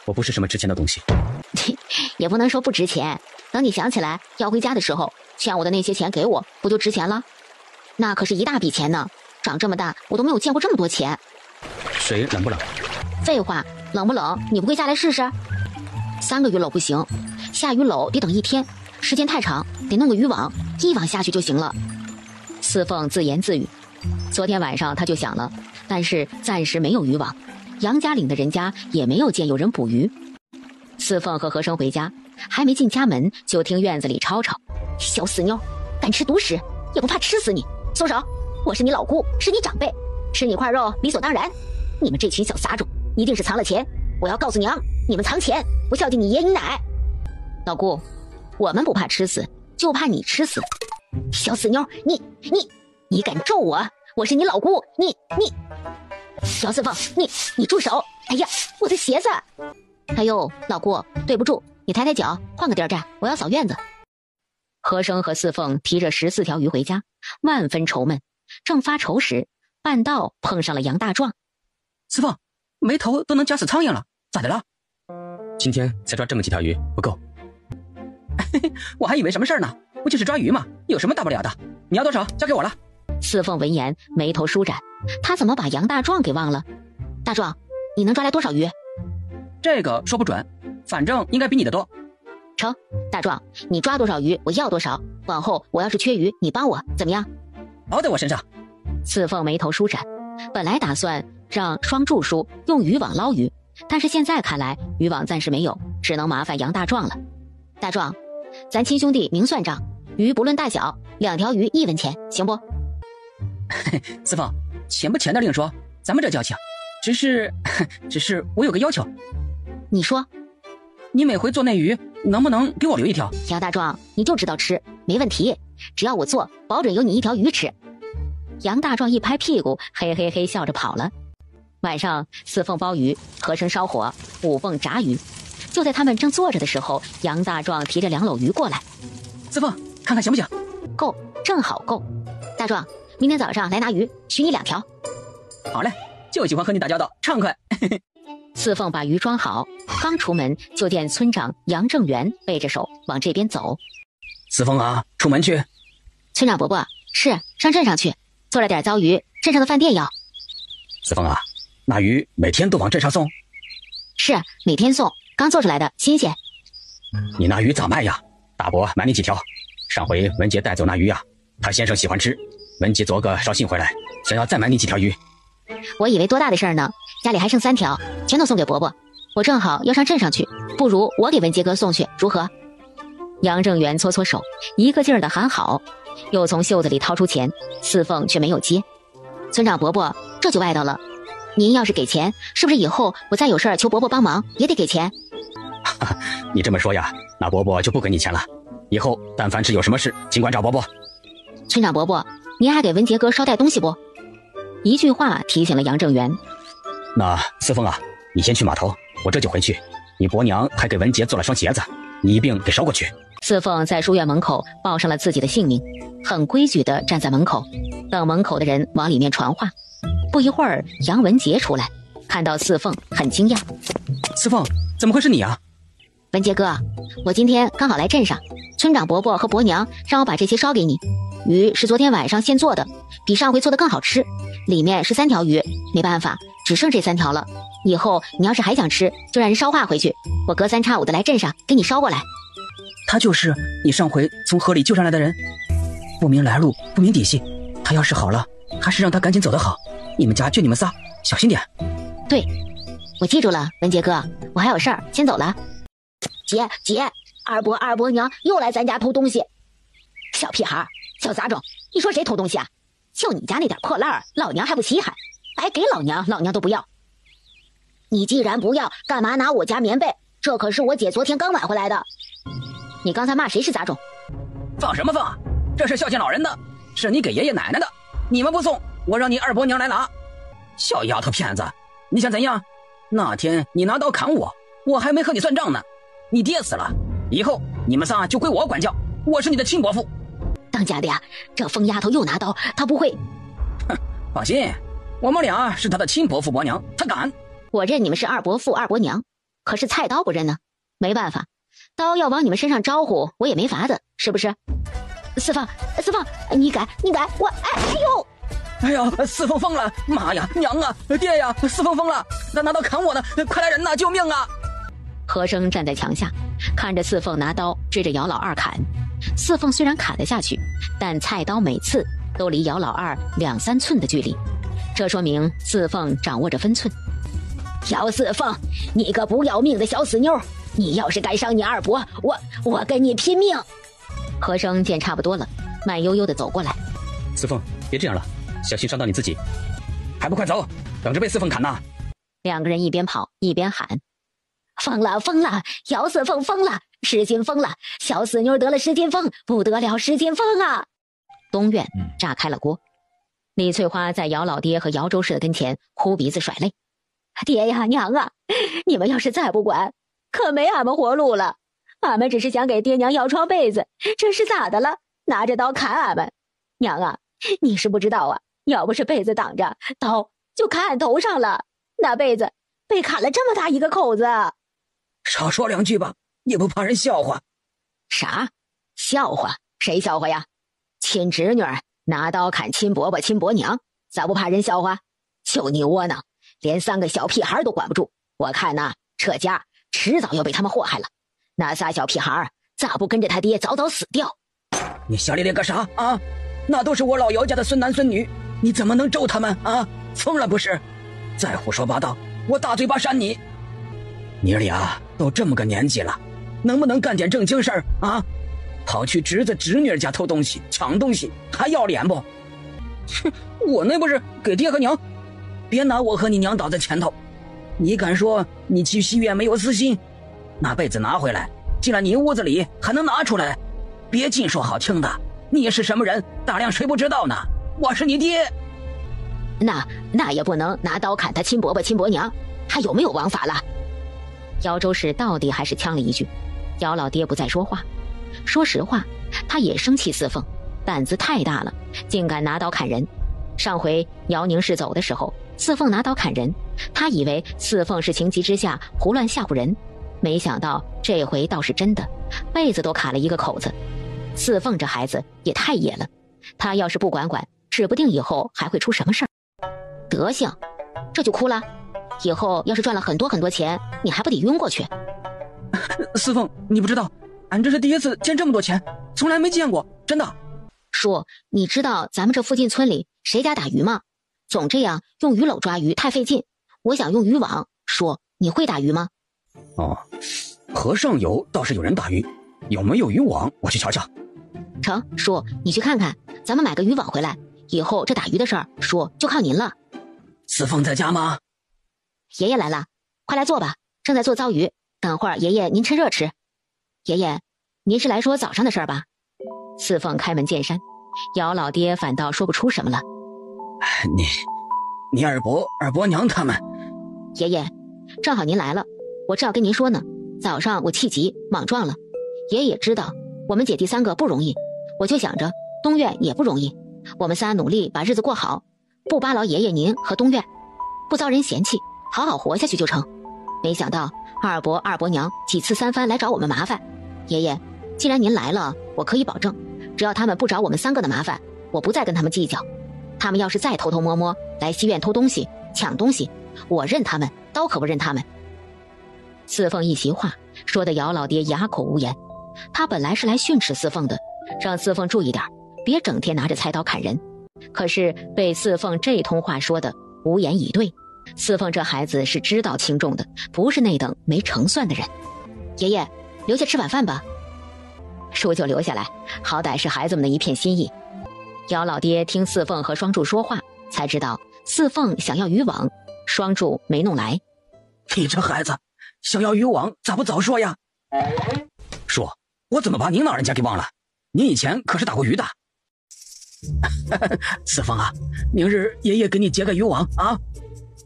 B: 我不是什么值钱的东西。
C: 也不能说不值钱，等你想起来要回家的时候，欠我的那些钱给我，不就值钱了？那可是一大笔钱呢，长这么大我都没有见过这么多钱。
B: 水冷不冷？
C: 废话，冷不冷你不会下来试试？3个鱼篓不行，下鱼篓得等1天，时间太长，得弄个渔网，一网下去就行了。四凤自言自语，昨天晚上他就想了，但是暂时没有渔网，杨家岭的人家也没有见有人捕鱼。四凤和和生回家，还没进家门，就听院子里吵吵：小死妞，敢吃独食，也不怕吃死你！松手！我是你老姑，是你长辈，吃你块肉理所当然。你们这群小杂种，一定是藏了钱！我要告诉娘，你们藏钱，不孝敬你爷你奶。老姑，我们不怕吃死，就怕你吃死。小死妞，你敢咒我？我是你老姑，你小四凤，你住手！哎呀，我的鞋子！哎呦，老姑，对不住，你抬抬脚，换个地儿站，我要扫院子。和生和四凤提着14条鱼回家，万分愁闷。正发愁时，半道碰上了杨大壮。
E: 四凤，没头都能夹死苍蝇了，咋的了？
B: 今天才抓这么几条鱼不够。
E: 我还以为什么事儿呢，不就是抓鱼吗？有什么大不了的？你要多少？交给我了。
C: 四凤闻言眉头舒展，他怎么把杨大壮给忘了？大壮，你能抓来多少鱼？
E: 这个说不准，反正应该比你的多。
C: 成，大壮，你抓多少鱼我要多少，往后我要是缺鱼你帮我，怎么样？
E: 包在我身上。
C: 四凤眉头舒展，本来打算让双柱叔用渔网捞鱼，但是现在看来渔网暂时没有，只能麻烦杨大壮了。大壮，咱亲兄弟明算账，鱼不论大小，2条鱼1文钱，行不？
E: 四凤，钱不钱的另说，咱们这交情。只是我有个要求。
C: 你说。
E: 你每回做那鱼，能不能给我留1条？
C: 杨大壮，你就知道吃，没问题，只要我做，保准有你1条鱼吃。杨大壮一拍屁股，嘿嘿嘿笑着跑了。晚上，四凤煲鱼，和珅烧火，五凤炸鱼。就在他们正坐着的时候，杨大壮提着2篓鱼过来。
E: 四凤，看看行不行？
C: 够，正好够。大壮，明天早上来拿鱼，许你2条。
E: 好嘞，就喜欢和你打交道，畅快。
C: 四凤把鱼装好，刚出门就见村长杨正元背着手往这边走。
B: 四凤啊，出门去。
C: 村长伯伯，是上镇上去，做了点糟鱼，镇上的饭店要。
B: 四凤啊，那鱼每天都往镇上送？
C: 是，每天送，刚做出来的，新鲜。
B: 你那鱼咋卖呀？大伯买你几条。上回文杰带走那鱼呀，他先生喜欢吃，文杰昨个捎信回来，想要再买你几条鱼。
C: 我以为多大的事儿呢，家里还剩3条，全都送给伯伯。我正好要上镇上去，不如我给文杰哥送去，如何？杨正元搓搓手，一个劲儿的喊好，又从袖子里掏出钱，四凤却没有接。村长伯伯，这就外道了。您要是给钱，是不是以后我再有事儿求伯伯帮忙也得给钱？
B: 你这么说呀，那伯伯就不给你钱了。以后但凡是有什么事，尽管找伯伯。
C: 村长伯伯，您还给文杰哥捎带东西不？一句话提醒了杨正元。
B: 那四凤啊，你先去码头，我这就回去。你伯娘还给文杰做了双鞋子，你一并给捎过去。
C: 四凤在书院门口报上了自己的姓名，很规矩地站在门口，等门口的人往里面传话。不一会儿，杨文杰出来，看到四凤很惊讶。
E: 四凤，怎么会是你啊？
C: 文杰哥，我今天刚好来镇上，村长伯伯和伯娘让我把这些捎给你。鱼是昨天晚上现做的，比上回做的更好吃，里面是3条鱼，没办法，只剩这3条了。以后你要是还想吃，就让人捎话回去，我隔3差5的来镇上给你捎过来。
E: 他就是你上回从河里救上来的人，不明来路，不明底细。他要是好了，还是让他赶紧走得好。你们家就你们仨，小心点。
C: 对，我记住了，文杰哥，我还有事儿，先走了。
A: 姐，二伯娘又来咱家偷东西。小屁孩，小杂种，你说谁偷东西啊？就你家那点破烂儿，老娘还不稀罕，白给老娘都不要。你既然不要，干嘛拿我家棉被？这可是我姐昨天刚买回来的。你刚才骂谁是杂种？
E: 放什么放？这是孝敬老人的，是你给爷爷奶奶的，你们不送，我让你二伯娘来拿。小丫头片子，你想怎样？那天你拿刀砍我，我还没和你算账呢。你爹死了，以后你们仨就归我管教，我是你的亲伯父。
A: 当家的呀，这疯丫头又拿刀，她不会。
E: 哼，放心，我们俩是他的亲伯父伯娘，他敢。
C: 我认你们是二伯父二伯娘，可是菜刀不认呢，没办法，刀要往你们身上招呼，我也没法子，是不是？四凤，你改，我
E: 哎呦，四凤疯了！妈呀，娘啊，爹呀，四凤疯了！他拿刀砍我呢，快来人呐，救命啊！
C: 和珅站在墙下，看着四凤拿刀追着姚老二砍。四凤虽然砍得下去，但菜刀每次都离姚老二2、3寸的距离，这说明四凤掌握着分寸。
A: 姚四凤，你个不要命的小死妞，你要是敢伤你二伯，我跟你拼命！
C: 和珅见差不多了，慢悠悠地走过来。
B: 四凤，别这样了，小心伤到你自己。
E: 还不快走，等着被四凤砍呐
C: ！2个人一边跑一边喊。
A: 疯了，姚四凤疯了，失心疯了，小死妞得了失心疯，不得了，失心疯啊！
C: 东院炸开了锅，李翠花在姚老爹和姚周氏的跟前哭鼻子甩泪。
A: 爹呀娘啊，你们要是再不管，可没俺们活路了。俺们只是想给爹娘要床被子，这是咋的了？拿着刀砍俺们！娘啊，你是不知道啊，要不是被子挡着，刀就砍俺头上了，那被子被砍了这么大一个口子。
E: 少说2句吧，也不怕人笑话。
A: 啥？笑话？谁笑话呀？亲侄女拿刀砍亲伯伯亲伯娘，咋不怕人笑话？就你窝囊，连3个小屁孩都管不住，我看呐，这家迟早要被他们祸害了。那仨小屁孩咋不跟着他爹早早死掉？
E: 你瞎咧咧个啥啊？那都是我老姚家的孙男孙女，你怎么能咒他们啊？疯了不是？再胡说八道，我大嘴巴扇你！你俩都这么个年纪了，能不能干点正经事儿啊？跑去侄子侄女家偷东西抢东西，还要脸不？哼，我那不是给爹和娘，别拿我和你娘挡在前头。你敢说你去西院没有私心？那被子拿回来，进了你屋子里还能拿出来？别净说好听的，你是什么人，大量谁不知道呢？
B: 我是你爹。
C: 那也不能拿刀砍他亲伯伯亲伯娘，还有没有王法了？姚周氏到底还是呛了一句。姚老爹不再说话。说实话，他也生气四凤，胆子太大了，竟敢拿刀砍人。上回姚宁氏走的时候，四凤拿刀砍人，他以为四凤是情急之下胡乱吓唬人，没想到这回倒是真的，被子都卡了一个口子。四凤这孩子也太野了，他要是不管，指不定以后还会出什么事儿。德行，这就哭了？以后要是赚了很多钱，你还不得晕过去？
B: 四凤，你不知道，俺这是第一次见这么多钱，从来没见过，真的。
C: 叔，你知道咱们这附近村里谁家打鱼吗？总这样用鱼篓抓鱼太费劲，我想用渔网。叔，你会打鱼吗？
B: 哦，河上游倒是有人打鱼，有没有渔网我去瞧瞧。
C: 成，叔，你去看看，咱们买个渔网回来，以后这打鱼的事儿，叔就靠您了。
B: 四凤在家吗？
C: 爷爷来了，快来坐吧，正在做糟鱼，等会儿爷爷您趁热吃。爷爷，您是来说早上的事儿吧？四凤开门见山，姚老爹反倒说不出什么了。
B: 你二伯娘他们。
C: 爷爷，正好您来了，我正要跟您说呢。早上我气急莽撞了，爷爷也知道我们姐弟三个不容易，我就想着东院也不容易，我们仨努力把日子过好，不巴劳爷爷您和东院，不遭人嫌弃，好好活下去就成。没想到二伯娘几次三番来找我们麻烦。爷爷，既然您来了，我可以保证，只要他们不找我们三个的麻烦，我不再跟他们计较。他们要是再偷偷摸摸来西院偷东西抢东西，我认他们，刀可不认他们。四凤一席话说得姚老爹哑口无言。他本来是来训斥四凤的，让四凤注意点，别整天拿着菜刀砍人。可是被四凤这通话说的无言以对。四凤这孩子是知道轻重的，不是那等没成算的人。爷爷，留下吃晚饭吧。叔就留下来，好歹是孩子们的一片心意。姚老爹听四凤和双柱说话，才知道四凤想要渔网，双柱没弄来。
B: 你这孩子想要渔网咋不早说呀？叔，我怎么把您老人家给忘了？您以前可是打过鱼的。四凤啊，明日爷爷给你结个渔网啊。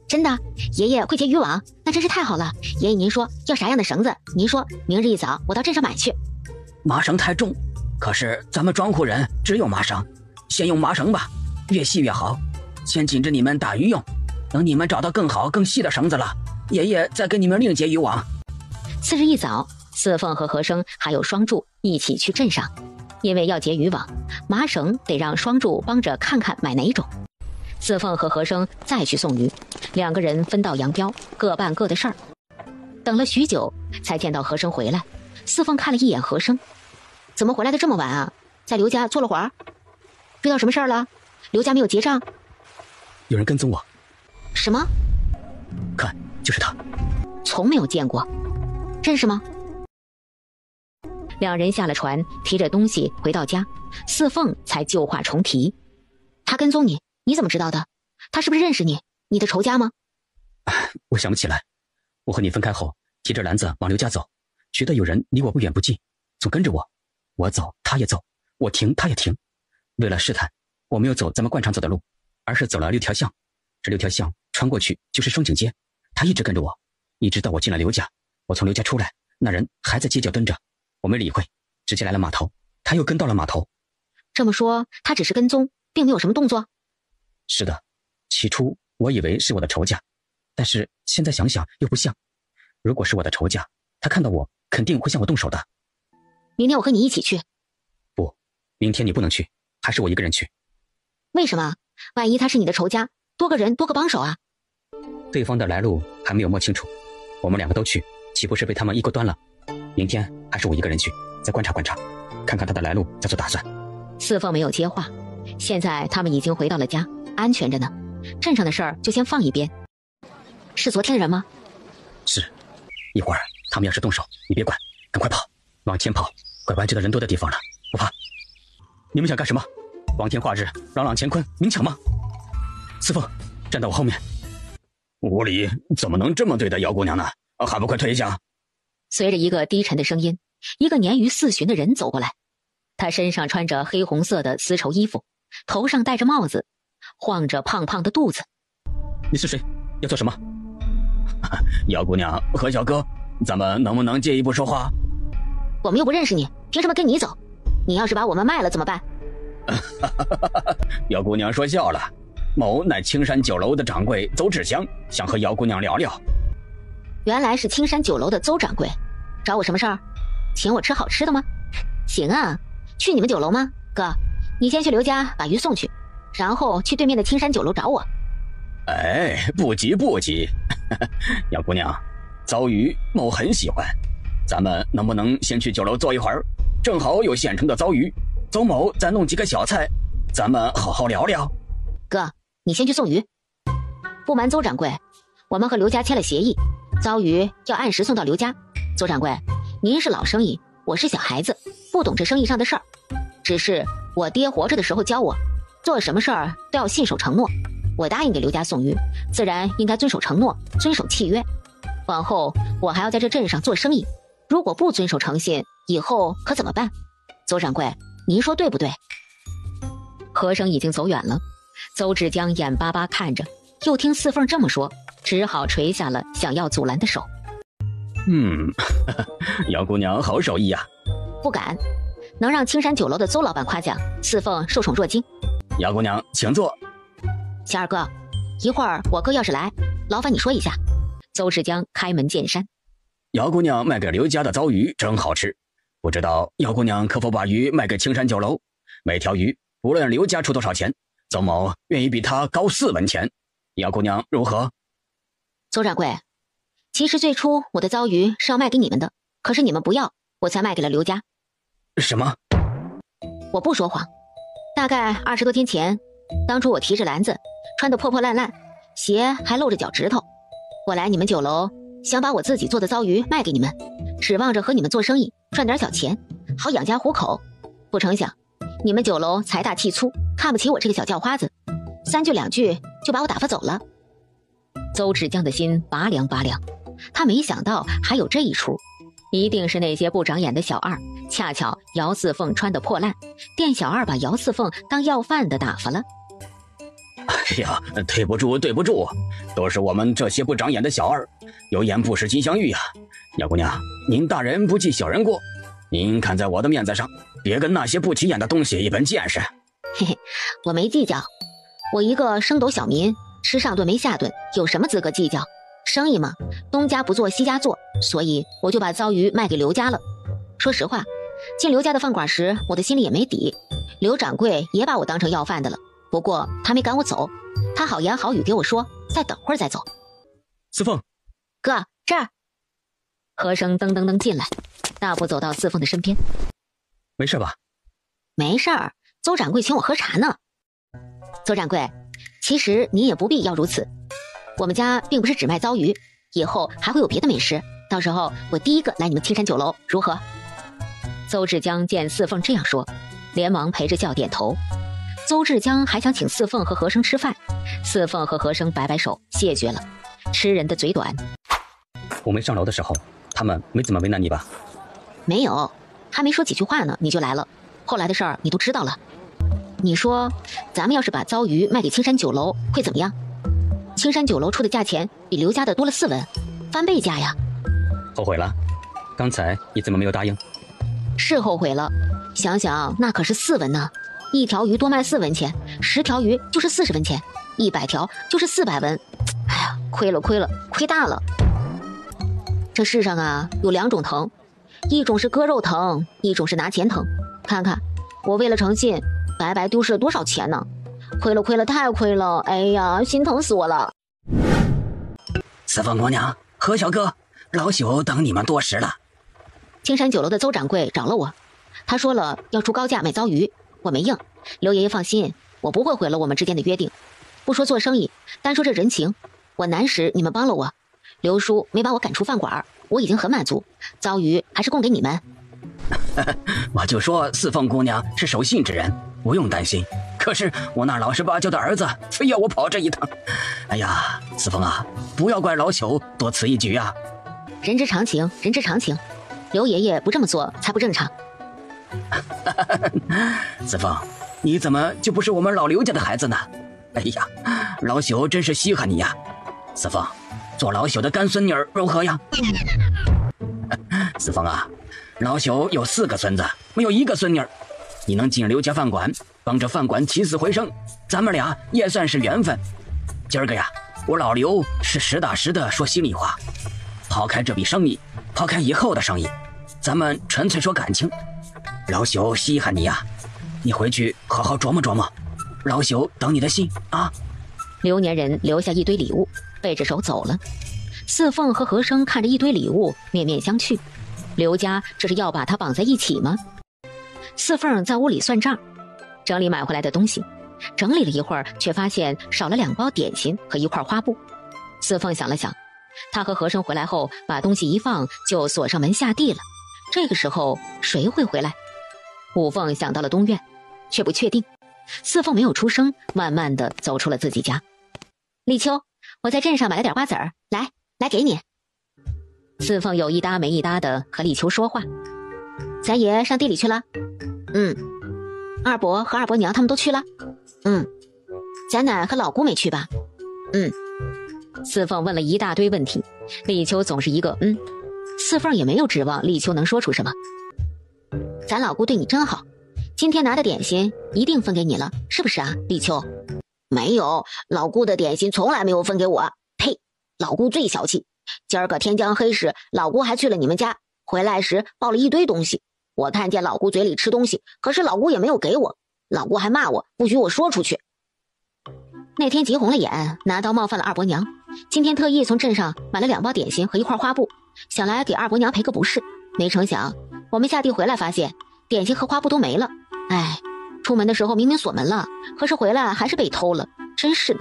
C: 真的？爷爷会结渔网？那真是太好了。爷爷您说要啥样的绳子，您说明日一早我到镇上买去。
B: 麻绳太重，可是咱们庄户人只有麻绳，先用麻绳吧，越细越好，先紧着你们打鱼用，等你们找到更好更细的绳子了，爷爷再给你们另结渔网。
C: 次日一早，四凤和和生还有双柱一起去镇上，因为要结渔网，麻绳得让双柱帮着看看买哪种。四凤和和生再去送鱼，两个人分道扬镳，各办各的事儿。等了许久，才见到和生回来。四凤看了一眼和生，怎么回来的这么晚啊？在刘家坐了会儿？遇到什么事儿了？刘家没有结账？
B: 有人跟踪我。
C: 什么？
B: 看，就是他。
C: 从没有见过，认识吗？两人下了船，提着东西回到家，四凤才旧话重提。他跟踪你，你怎么知道的？他是不是认识你？你的仇家吗？
B: 我想不起来。我和你分开后，提着篮子往刘家走，觉得有人离我不远不近，总跟着我。我走，他也走；我停，他也停。为了试探，我没有走咱们惯常走的路，而是走了6条巷。这6条巷穿过去就是双井街。他一直跟着我，一直到我进了刘家。我从刘家出来，那人还在街角蹲着，我没理会，直接来了码头。他又跟到了码头。
C: 这么说，他只是跟踪，并没有什么动作？
B: 是的，起初我以为是我的仇家，但是现在想想又不像。如果是我的仇家，他看到我肯定会向我动手的。
C: 明天我和你一起去。
B: 不，明天你不能去，还是我一个人去。
C: 为什么？万一他是你的仇家，多个人多个帮手啊。
B: 对方的来路还没有摸清楚，我们2个都去，岂不是被他们一锅端了？明天还是我一个人去，再观察观察，看看他的来路，再做打算。
C: 四凤没有接话。现在他们已经回到了家，安全着呢。镇上的事儿就先放一边。是昨天的人吗？
B: 是。一会儿他们要是动手，你别管，赶快跑，往前跑，拐弯知道人多的地方了，不怕。你们想干什么？光天化日，朗朗乾坤，明抢吗？四凤，站到我后面。无礼，怎么能这么对待姚姑娘呢？还不快退下！
C: 随着一个低沉的声音，一个年逾40的人走过来。他身上穿着黑红色的丝绸衣服，头上戴着帽子，晃着胖胖的肚子。
E: 你是谁？要做什么？
B: 姚姑娘和小哥，咱们能不能借一步说话？
C: 我们又不认识你，凭什么跟你走？你要是把我们卖了怎么办？
B: 姚姑娘说笑了，某乃青山酒楼的掌柜邹志香，想和姚姑娘聊聊。
C: 原来是青山酒楼的邹掌柜，找我什么事儿？请我吃好吃的吗？行啊，去你们酒楼吗？哥，你先去刘家把鱼送去，然后去对面的青山酒楼找我。
B: 哎，不急不急，姚姑娘，糟鱼某很喜欢，咱们能不能先去酒楼坐一会儿？正好有现成的糟鱼，邹某再弄几个小菜，咱们好好聊聊。
C: 哥，你先去送鱼。不瞒邹掌柜，我们和刘家签了协议，糟鱼要按时送到刘家。邹掌柜，您是老生意，我是小孩子，不懂这生意上的事儿。只是我爹活着的时候教我，做什么事儿都要信守承诺。我答应给刘家送鱼，自然应该遵守承诺，遵守契约。往后我还要在这镇上做生意，如果不遵守诚信，以后可怎么办？邹掌柜，您说对不对？和珅已经走远了，邹志江眼巴巴看着，又听四凤这么说，只好垂下了想要阻拦的手。
B: 姚姑娘好手艺啊！
C: 不敢，能让青山酒楼的邹老板夸奖，四凤受宠若惊。
B: 姚姑娘请坐。
C: 小二哥，一会儿我哥要是来，劳烦你说一下。邹志江开门见山。
B: 姚姑娘卖给刘家的糟鱼真好吃，不知道姚姑娘可否把鱼卖给青山酒楼？每条鱼无论刘家出多少钱，邹某愿意比他高4文钱。姚姑娘如何？
C: 邹掌柜，其实最初我的糟鱼是要卖给你们的，可是你们不要，我才卖给了刘家。
B: 什么？
C: 我不说谎，大概20多天前，当初我提着篮子，穿得破破烂烂，鞋还露着脚趾头，我来你们酒楼，想把我自己做的糟鱼卖给你们，指望着和你们做生意赚点小钱，好养家糊口。不成想，你们酒楼财大气粗，看不起我这个小叫花子，3句2句就把我打发走了。邹志江的心拔凉拔凉，他没想到还有这一出，一定是那些不长眼的小二，恰巧姚四凤穿得破烂，店小二把姚四凤当要饭的打发了。
B: 哎呀，对不住，都是我们这些不长眼的小二，有眼不识金镶玉啊！姚姑娘，您大人不计小人过，您看在我的面子上，别跟那些不起眼的东西一本见识。
C: 嘿嘿，我没计较，我一个升斗小民，吃上顿没下顿，有什么资格计较？生意嘛，东家不做西家做，所以我就把糟鱼卖给刘家了。说实话，进刘家的饭馆时，我的心里也没底，刘掌柜也把我当成要饭的了。不过他没赶我走，他好言好语给我说再等会儿再走。
B: 四凤，
C: 哥，这儿。和珅噔噔噔进来，大步走到四凤的身边。
B: 没事吧？
C: 没事儿，邹掌柜请我喝茶呢。邹掌柜，其实您也不必要如此，我们家并不是只卖糟鱼，以后还会有别的美食，到时候我第一个来你们青山酒楼，如何？邹志江见四凤这样说，连忙陪着笑点头。邹志江还想请四凤和和珅吃饭，四凤和和珅摆摆手谢绝了，吃人的嘴短。
E: 我没上楼的时候，他们没怎么为难你吧？
C: 没有，还没说几句话呢，你就来了，后来的事儿你都知道了。你说咱们要是把糟鱼卖给青山酒楼会怎么样？青山酒楼出的价钱比刘家的多了4文，翻倍价呀。
E: 后悔了？刚才你怎么没有答应？
C: 是后悔了，想想那可是4文呢，一条鱼多卖4文钱，10条鱼就是40文钱，100条就是400文。哎呀，亏了，亏大了。这世上啊，有2种疼，一种是割肉疼，一种是拿钱疼。看看我为了诚信，白白丢失了多少钱呢？亏了，太亏了！哎呀，心疼死我了。
B: 四凤姑娘，何小哥，老朽等你们多时了。
C: 青山酒楼的邹掌柜找了我，他说了要出高价买糟鱼，我没应。刘爷爷放心，我不会毁了我们之间的约定。不说做生意，单说这人情，我难时你们帮了我，刘叔没把我赶出饭馆，我已经很满足。糟鱼还是供给你们。
B: 我就说四凤姑娘是守信之人，不用担心。可是我那老实巴交的儿子非要我跑这一趟。哎呀，四凤啊，不要怪老朽多此一举啊。
C: 人之常情，人之常情。刘爷爷不这么做才不正常。
B: 四凤，你怎么就不是我们老刘家的孩子呢？哎呀，老朽真是稀罕你呀！四凤，做老朽的干孙女儿如何呀？四凤啊，老朽有4个孙子，没有1个孙女儿。你能进刘家饭馆，帮着饭馆起死回生，咱们俩也算是缘分。今儿个呀，我老刘是实打实的说心里话，抛开这笔生意，抛开以后的生意，咱们纯粹说感情。老朽稀罕你呀，你回去好好琢磨琢磨，老朽等你的信啊。
C: 刘年人留下一堆礼物，背着手走了。四凤和和生看着一堆礼物，面面相觑。刘家这是要把他绑在一起吗？四凤在屋里算账，整理买回来的东西，整理了一会儿，却发现少了2包点心和1块花布。四凤想了想，他和和生回来后，把东西一放就锁上门下地了。这个时候谁会回来？五凤想到了东院，却不确定。四凤没有出声，慢慢的走出了自己家。立秋，我在镇上买了点瓜子儿，来给你。四凤有一搭没一搭的和立秋说话。咱爷上地里去了？二伯和二伯娘他们都去了？咱奶和老姑没去吧？四凤问了一大堆问题，立秋总是一个四凤也没有指望立秋能说出什么。咱老姑对你真好，今天拿的点心一定分给你了，是不是啊，立秋？
D: 没有，老姑的点心从来没有分给我。呸，老姑最小气。今儿个天将黑时，老姑还去了你们家，回来时抱了一堆东西。我看见老姑嘴里吃东西，可是老姑也没有给我，老姑还骂我，不许我说出去。
C: 那天急红了眼，拿刀冒犯了二伯娘，今天特意从镇上买了2包点心和1块花布，想来给二伯娘赔个不是。没成想我们下地回来发现点心和花布都没了。出门的时候明明锁门了，可是回来还是被偷了，真是的。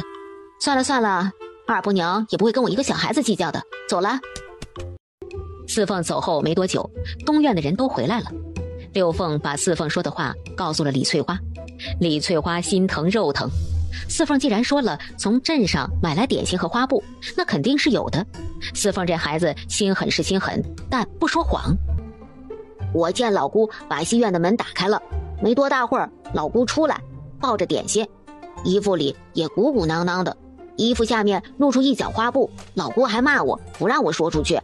C: 算了，二伯娘也不会跟我一个小孩子计较的，走了。四凤走后没多久，东院的人都回来了。六凤把四凤说的话告诉了李翠花，李翠花心疼肉疼。四凤既然说了从镇上买来点心和花布，那肯定是有的。四凤这孩子心狠是心狠，但不说谎。
D: 我见老姑把西院的门打开了，没多大会儿，老姑出来，抱着点心，衣服里也鼓鼓囊囊的，衣服下面露出一角花布，老姑还骂我，不让我说出去。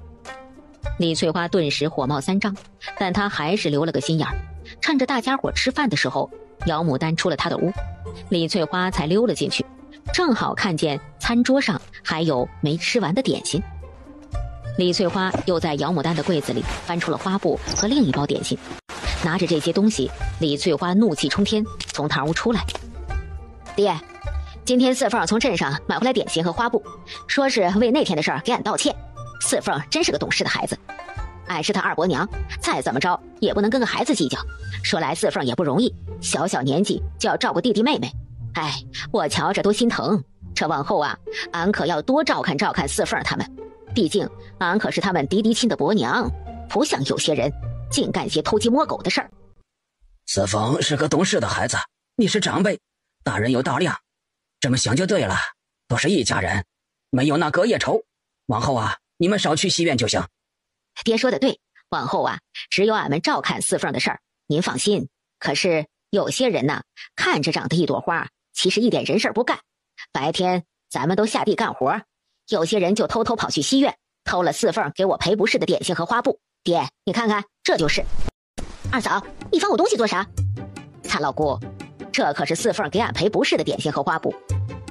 C: 李翠花顿时火冒三丈，但她还是留了个心眼儿，趁着大家伙吃饭的时候，姚牡丹出了她的屋，李翠花才溜了进去，正好看见餐桌上还有没吃完的点心。李翠花又在姚牡丹的柜子里翻出了花布和另一包点心，拿着这些东西，李翠花怒气冲天，从堂屋出来。爹，今天四凤从镇上买回来点心和花布，说是为那天的事儿给俺道歉。四凤真是个懂事的孩子，俺是他二伯娘，再怎么着也不能跟个孩子计较。说来四凤也不容易，小小年纪就要照顾弟弟妹妹，我瞧着都心疼。这往后啊，俺可要多照看照看四凤他们，毕竟俺可是他们嫡亲的伯娘，不像有些人净干些偷鸡摸狗的事儿。
B: 四凤是个懂事的孩子，你是长辈，大人有大量，这么想就对了，都是一家人，没有那隔夜仇。往后啊，你们少去西院就行。
C: 爹说的对，往后啊，只有俺们照看四凤的事儿，您放心。可是有些人呢，看着长得一朵花，其实一点人事不干。白天咱们都下地干活，有些人就偷偷跑去西院，偷了四凤给我赔不是的点心和花布。爹，你看看，这就是。二嫂，你翻我东西做啥？蔡老姑，这可是四凤给俺赔不是的点心和花布。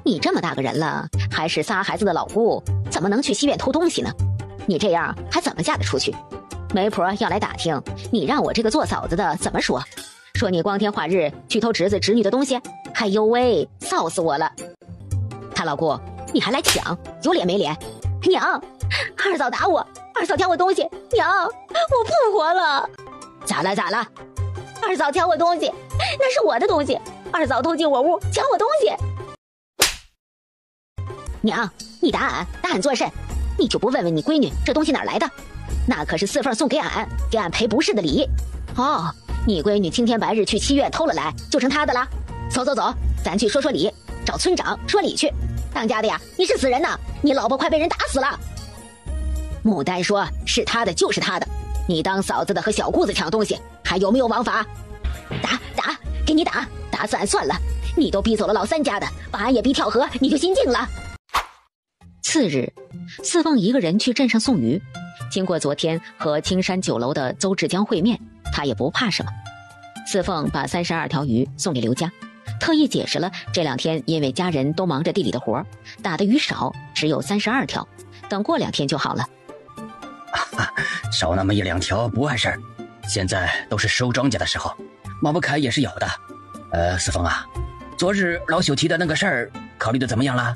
C: 你这么大个人了，还是仨孩子的老姑，怎么能去西院偷东西呢？你这样还怎么嫁得出去？媒婆要来打听，你让我这个做嫂子的怎么说？说你光天化日去偷侄子侄女的东西？哎呦喂，臊死我了！他老姑，你还来抢，有脸没脸？娘，二嫂打我，二嫂抢我东西，娘，我不活了！咋了？二嫂抢我东西，那是我的东西，二嫂偷进我屋抢我东西。娘，你打俺做甚？你就不问问你闺女这东西哪来的？那可是四凤送给俺赔不是的礼。哦，你闺女青天白日去西院偷了来，就成她的了。走，咱去说理，找村长说理去。当家的呀，你是死人呐！你老婆快被人打死了。牡丹说是她的就是她的，你当嫂子的和小姑子抢东西，还有没有王法？打，给你打
A: 打算了，你都逼走了老三家的，把俺也逼跳河，你就心静了。
C: 次日，四凤一个人去镇上送鱼，经过昨天和青山酒楼的邹志江会面，他也不怕什么。四凤把32条鱼送给刘家，特意解释了这2天因为家人都忙着地里的活，打的鱼少，只有32条，等过2天就好了。
B: 少那么1-2条不碍事儿，现在都是收庄稼的时候，抹不开也是有的。四凤啊，昨日老朽提的那个事儿考虑的怎么样了？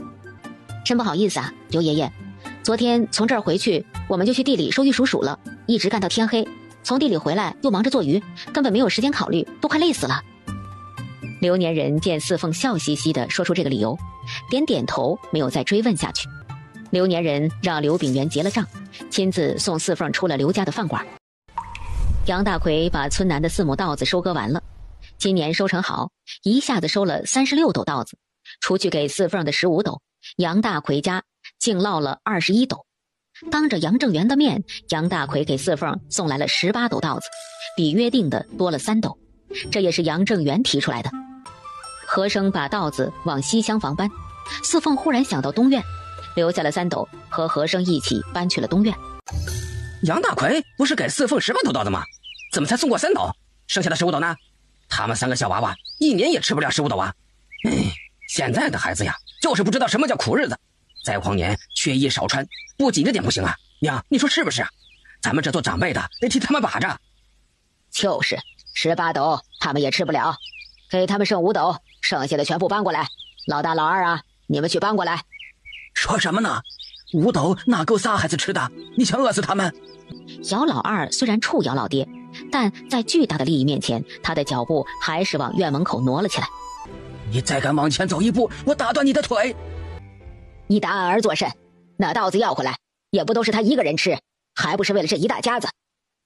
C: 真不好意思啊，刘爷爷，昨天从这儿回去，我们就去地里收玉蜀黍了，一直干到天黑，从地里回来又忙着做鱼，根本没有时间考虑，都快累死了。刘年人见四凤笑嘻嘻地说出这个理由，点点头，没有再追问下去。刘年人让刘秉元结了账，亲自送四凤出了刘家的饭馆。杨大奎把村南的4亩稻子收割完了，今年收成好，一下子收了36斗稻子，除去给四凤的15斗，杨大奎家竟落了21斗。当着杨正元的面，杨大奎给四凤送来了18斗稻子，比约定的多了3斗，这也是杨正元提出来的。和生把稻子往西厢房搬，四凤忽然想到东院，留下了3斗，和和生一起搬去了东院。
E: 杨大奎不是给四凤18斗稻子吗？怎么才送过3斗？剩下的15斗呢？他们3个小娃娃1年也吃不了15斗啊！现在的孩子呀，就是不知道什么叫苦日子。再往年缺衣少穿，不紧着点不行啊！娘，你说是不是啊？咱们这做长辈的得替他们把着。
A: 就是18斗他们也吃不了，给他们剩5斗，剩下的全部搬过来。老大老二啊，你们去搬过来。
B: 说什么呢？5斗哪够仨孩子吃的？你想饿死他们？
C: 姚老二虽然怵姚老爹，但在巨大的利益面前，他的脚步还是往院门口挪了起来。
B: 你再敢往前走一步，我打断你的腿！
A: 你打俺儿做甚？那稻子要回来，也不都是他一个人吃，还不是为了这一大家子？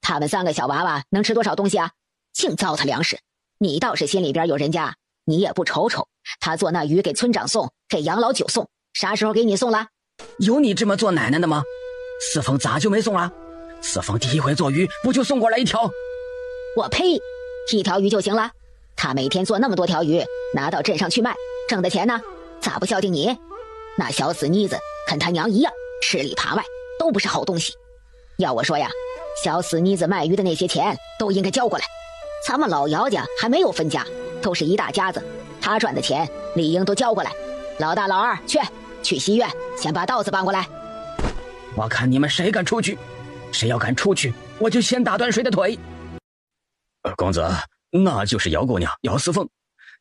A: 他们3个小娃娃能吃多少东西啊？净糟蹋粮食！你倒是心里边有人家，你也不瞅瞅，他做那鱼给村长送，给杨老九送，啥时候给你送了？
B: 有你这么做奶奶的吗？四凤咋就没送了？四凤第一回做鱼，不就送过来1条？
A: 我呸！1条鱼就行了？他每天做那么多条鱼，拿到镇上去卖，挣的钱呢？咋不孝敬你？那小死妮子跟他娘一样，吃里扒外，都不是好东西。要我说呀，小死妮子卖鱼的那些钱都应该交过来。咱们老姚家还没有分家，都是一大家子，他赚的钱理应都交过来。老大老二去西院，先把稻子搬过来。
B: 我看你们谁敢出去，谁要敢出去，我就先打断谁的腿。公子，那就是姚姑娘姚四凤。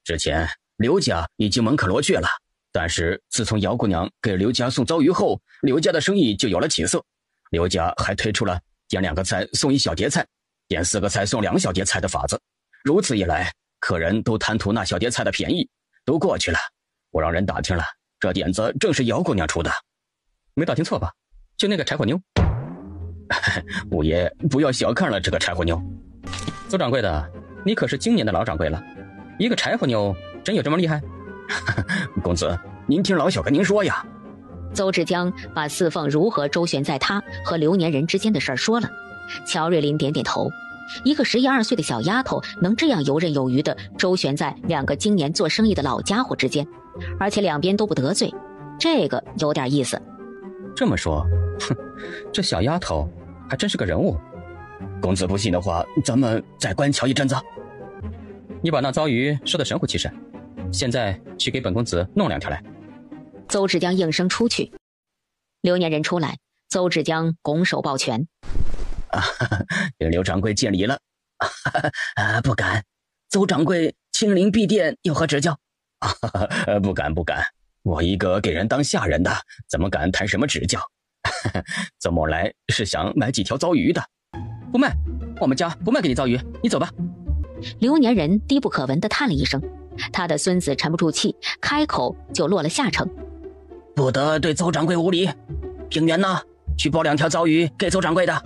B: 之前刘家已经门可罗雀了，但是自从姚姑娘给刘家送糟鱼后，刘家的生意就有了起色。刘家还推出了点2个菜送1小碟菜，点4个菜送2小碟菜的法子。如此一来，客人都贪图那小碟菜的便宜，都过去了。我让人打听了，这点子正是姚姑娘出的。
E: 没打听错吧？就那个柴火妞。
B: 五爷不要小看了这个柴火妞。
E: 邹掌柜的，你可是今年的老掌柜了，一个柴火妞真有这么厉害？
B: 公子，您听老小跟您说呀。
C: 邹志江把四凤如何周旋在他和刘年人之间的事儿说了。乔瑞林点点头，一个11、12岁的小丫头能这样游刃有余地周旋在2个今年做生意的老家伙之间，而且两边都不得罪，这个有点意思。
E: 这么说，这小丫头还真是个人物。
B: 公子不信的话，咱们再观瞧一阵子。
E: 你把那糟鱼收得神乎其神，现在去给本公子弄2条来。
C: 邹志江应声出去。刘年人出来，邹志江拱手抱拳。
B: 刘掌柜见礼了。不敢，邹掌柜亲临敝店，有何指教？不敢，我一个给人当下人的，怎么敢谈什么指教？邹某来是想买几条糟鱼的。
E: 不卖，我们家不卖给你糟鱼，你走吧。
C: 刘年人低不可闻地叹了一声，他的孙子沉不住气，开口就落了下乘。
B: 不得对邹掌柜无礼。平原呢，去包2条糟鱼给邹掌柜的。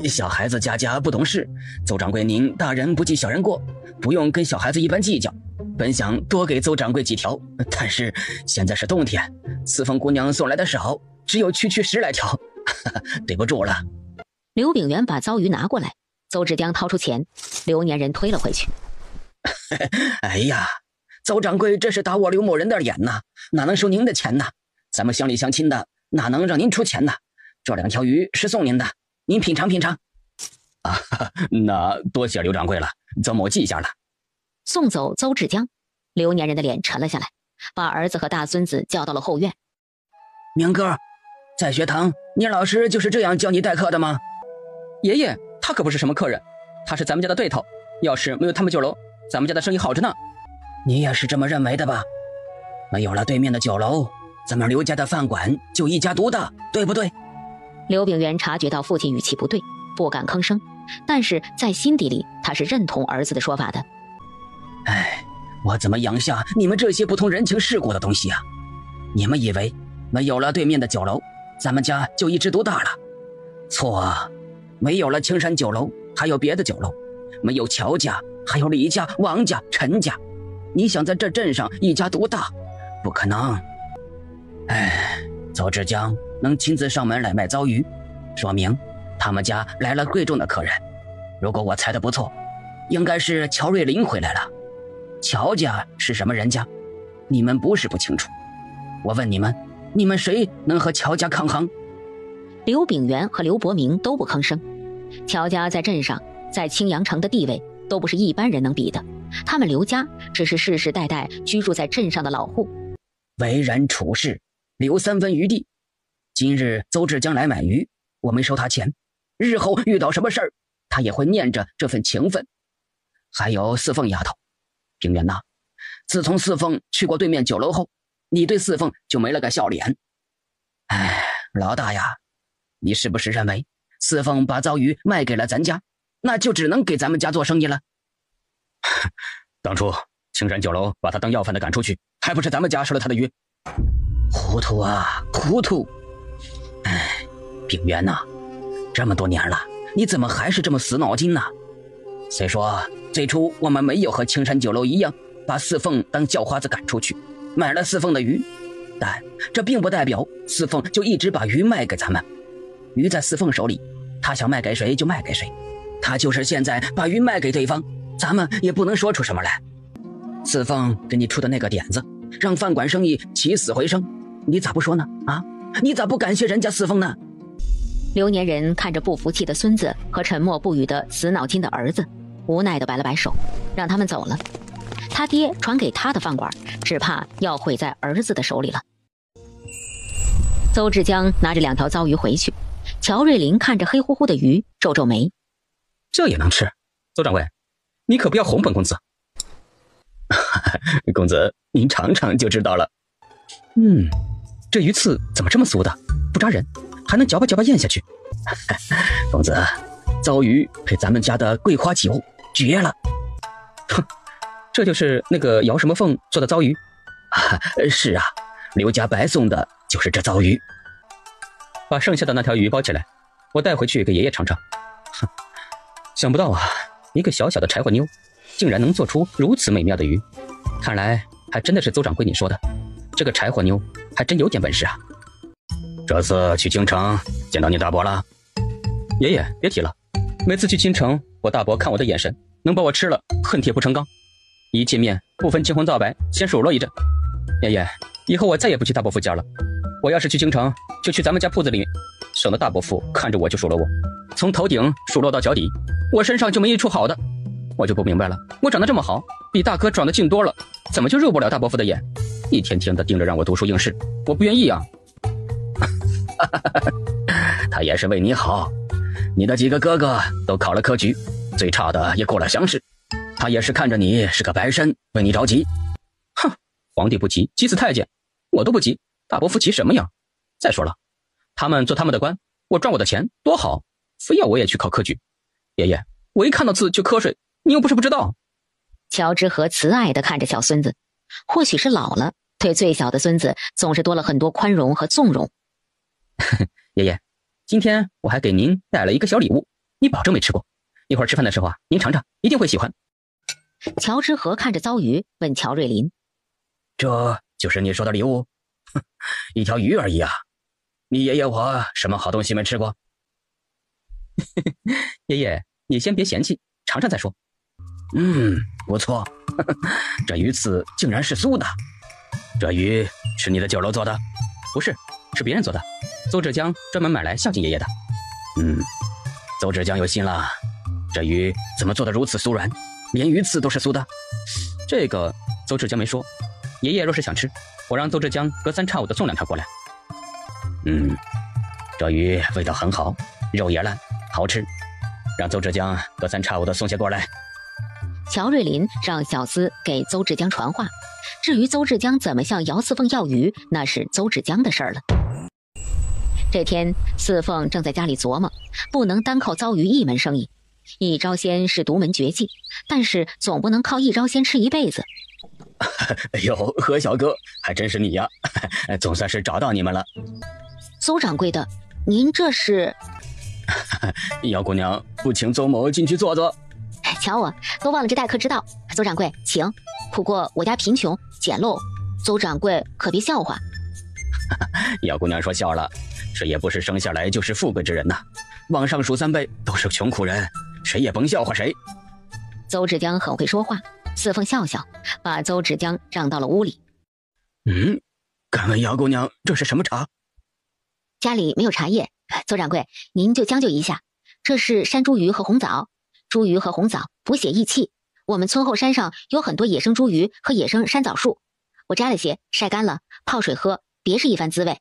B: 小孩子家不懂事，邹掌柜您大人不计小人过，不用跟小孩子一般计较。本想多给邹掌柜几条，但是现在是冬天，四凤姑娘送来的少，只有区10来条，对不住了。
C: 刘秉元把糟鱼拿过来，邹志江掏出钱，刘年人推了回去。
B: 哎呀，邹掌柜这是打我刘某人的脸呐，哪能收您的钱呢？咱们乡里乡亲的，哪能让您出钱呢？这2条鱼是送您的，您品尝品尝。
E: 啊，那多谢刘掌柜了，邹某记下了。
C: 送走邹志江，刘年人的脸沉了下来，把儿子和大孙子叫到了后院。
B: 明哥，在学堂，你老师就是这样教你待客的吗？
E: 爷爷，他可不是什么客人，他是咱们家的对头。要是没有他们酒楼，咱们家的生意好着呢。
B: 你也是这么认为的吧？没有了对面的酒楼，咱们刘家的饭馆就一家独大，对不对？
C: 刘炳元察觉到父亲语气不对，不敢吭声，但是在心底里他是认同儿子的说法的。
B: 哎，我怎么养下你们这些不通人情世故的东西啊？你们以为没有了对面的酒楼，咱们家就一枝独大了？错啊！没有了青山酒楼，还有别的酒楼；没有乔家，还有李家、王家、陈家。你想在这镇上一家独大，不可能。哎，邹志江能亲自上门来卖糟鱼，说明他们家来了贵重的客人。如果我猜的不错，应该是乔瑞林回来了。乔家是什么人家？你们不是不清楚。我问你们，你们谁能和乔家抗衡？
C: 刘炳元和刘伯明都不吭声。乔家在镇上，在青阳城的地位都不是一般人能比的。他们刘家只是世世代代居住在镇上的老户，
B: 为人处事留3分余地。今日邹志江来买鱼，我没收他钱，日后遇到什么事儿，他也会念着这份情分。还有四凤丫头，平原呐，自从四凤去过对面酒楼后，你对四凤就没了个笑脸。哎，老大呀，你是不是认为四凤把糟鱼卖给了咱家，那就只能给咱们家做生意了？
E: 当初青山酒楼把他当要饭的赶出去，还不是咱们家收了他的鱼？
B: 糊涂啊，糊涂！哎，炳元呐，这么多年了，你怎么还是这么死脑筋呢？虽说最初我们没有和青山酒楼一样把四凤当叫花子赶出去，买了四凤的鱼，但这并不代表四凤就一直把鱼卖给咱们。鱼在四凤手里，他想卖给谁就卖给谁，他就是现在把鱼卖给对方，咱们也不能说出什么来。四凤给你出的那个点子，让饭馆生意起死回生，你咋不说呢？啊，你咋不感谢人家四凤呢？
C: 刘年人看着不服气的孙子和沉默不语的死脑筋的儿子，无奈地摆了摆手，让他们走了。他爹传给他的饭馆，只怕要毁在儿子的手里了。邹志江拿着2条糟鱼回去，乔瑞林看着黑乎乎的鱼，皱皱眉。
E: 这也能吃？邹掌柜，你可不要哄本公子。公子，您尝尝就知道了。这鱼刺怎么这么酥的，不扎人，还能嚼吧嚼吧咽下去。
B: 公子，糟鱼配咱们家的桂花酒，绝了！
E: 哼，这就是那个姚什么凤做的糟鱼？
B: 是啊，刘家白送的就是这糟鱼。
E: 把剩下的那条鱼包起来，我带回去给爷爷尝尝。哼，想不到啊，一个小小的柴火妞，竟然能做出如此美妙的鱼。看来还真的是邹掌柜你说的，这个柴火妞还真有点本事啊。
B: 这次去京城见到你大伯了？
E: 爷爷别提了，每次去京城，我大伯看我的眼神能把我吃了恨铁不成钢，一见面不分青红皂白，先数落一阵。爷爷，以后我再也不去大伯父家了，我要是去京城，就去咱们家铺子里面，省得大伯父看着我就数落我，从头顶数落到脚底，我身上就没一处好的。我就不明白了，我长得这么好，比大哥长得劲多了，怎么就入不了大伯父的眼？一天天的盯着让我读书应试，我不愿意啊。
B: 他也是为你好，你的几个哥哥都考了科举，最差的也过了乡试，他也是看着你是个白身，为你着急。
E: 哼，皇帝不急，急死太监，我都不急，大伯父急什么呀？再说了，他们做他们的官，我赚我的钱，多好，非要我也去考科举。爷爷，我一看到字就瞌睡，你又不是不知道。
C: 乔之和慈爱地看着小孙子，或许是老了，对最小的孙子总是多了很多宽容和纵容。
E: 爷爷，今天我还给您带了一个小礼物，你保证没吃过，一会儿吃饭的时候啊，您尝尝，一定会喜欢。
C: 乔之和看着糟鱼，问乔瑞林：
B: 这就是你说的礼物？一条鱼而已啊，你爷爷我什么好东西没吃过？
E: 爷爷，你先别嫌弃，尝尝再说。
B: 不错，这鱼刺竟然是酥的，这鱼是你的酒楼做的？
E: 不是，是别人做的，邹志江专门买来孝敬爷爷的。
B: 邹志江有心了，这鱼怎么做得如此酥软，连鱼刺都是酥的？
E: 这个邹志江没说，爷爷若是想吃，我让邹志江隔三差五的送2条过来。
B: 这鱼味道很好，肉也烂，好吃，让邹志江隔三差五的送些过来。
C: 乔瑞林让小厮给邹志江传话，至于邹志江怎么向姚四凤要鱼，那是邹志江的事儿了。这天，四凤正在家里琢磨，不能单靠糟鱼一门生意，一招鲜是独门绝技，但是总不能靠一招鲜吃一辈子。
B: 哎呦，何小哥，还真是你呀！总算是找到你们了。
C: 邹掌柜的，您这是？
B: 姚姑娘，不请邹某进去坐坐？
C: 瞧我都忘了这待客之道，邹掌柜请。不过我家贫穷简陋，邹掌柜可别笑话。
B: 姚姑娘说笑了，谁也不是生下来就是富贵之人呐，往上数3辈都是穷苦人，谁也甭笑话谁。
C: 邹志江很会说话，四凤笑笑，把邹志江让到了屋里。
B: 敢问姚姑娘这是什么茶？
C: 家里没有茶叶，邹掌柜您就将就一下，这是山茱萸和红枣，茱萸和红枣补血益气，我们村后山上有很多野生茱萸和野生山枣树，我摘了些晒干了泡水喝，别是一番滋味。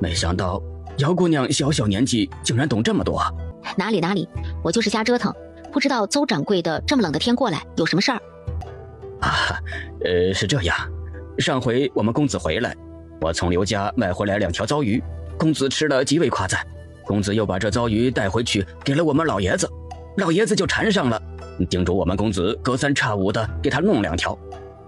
B: 没想到姚姑娘小小年纪竟然懂这么多。
C: 哪里，我就是瞎折腾，不知道邹掌柜的这么冷的天过来有什么事儿？
B: 是这样，上回我们公子回来，我从刘家买回来2条糟鱼，公子吃了极为夸赞，公子又把这糟鱼带回去给了我们老爷子，老爷子就缠上了，叮嘱我们公子隔三差五的给他弄2条。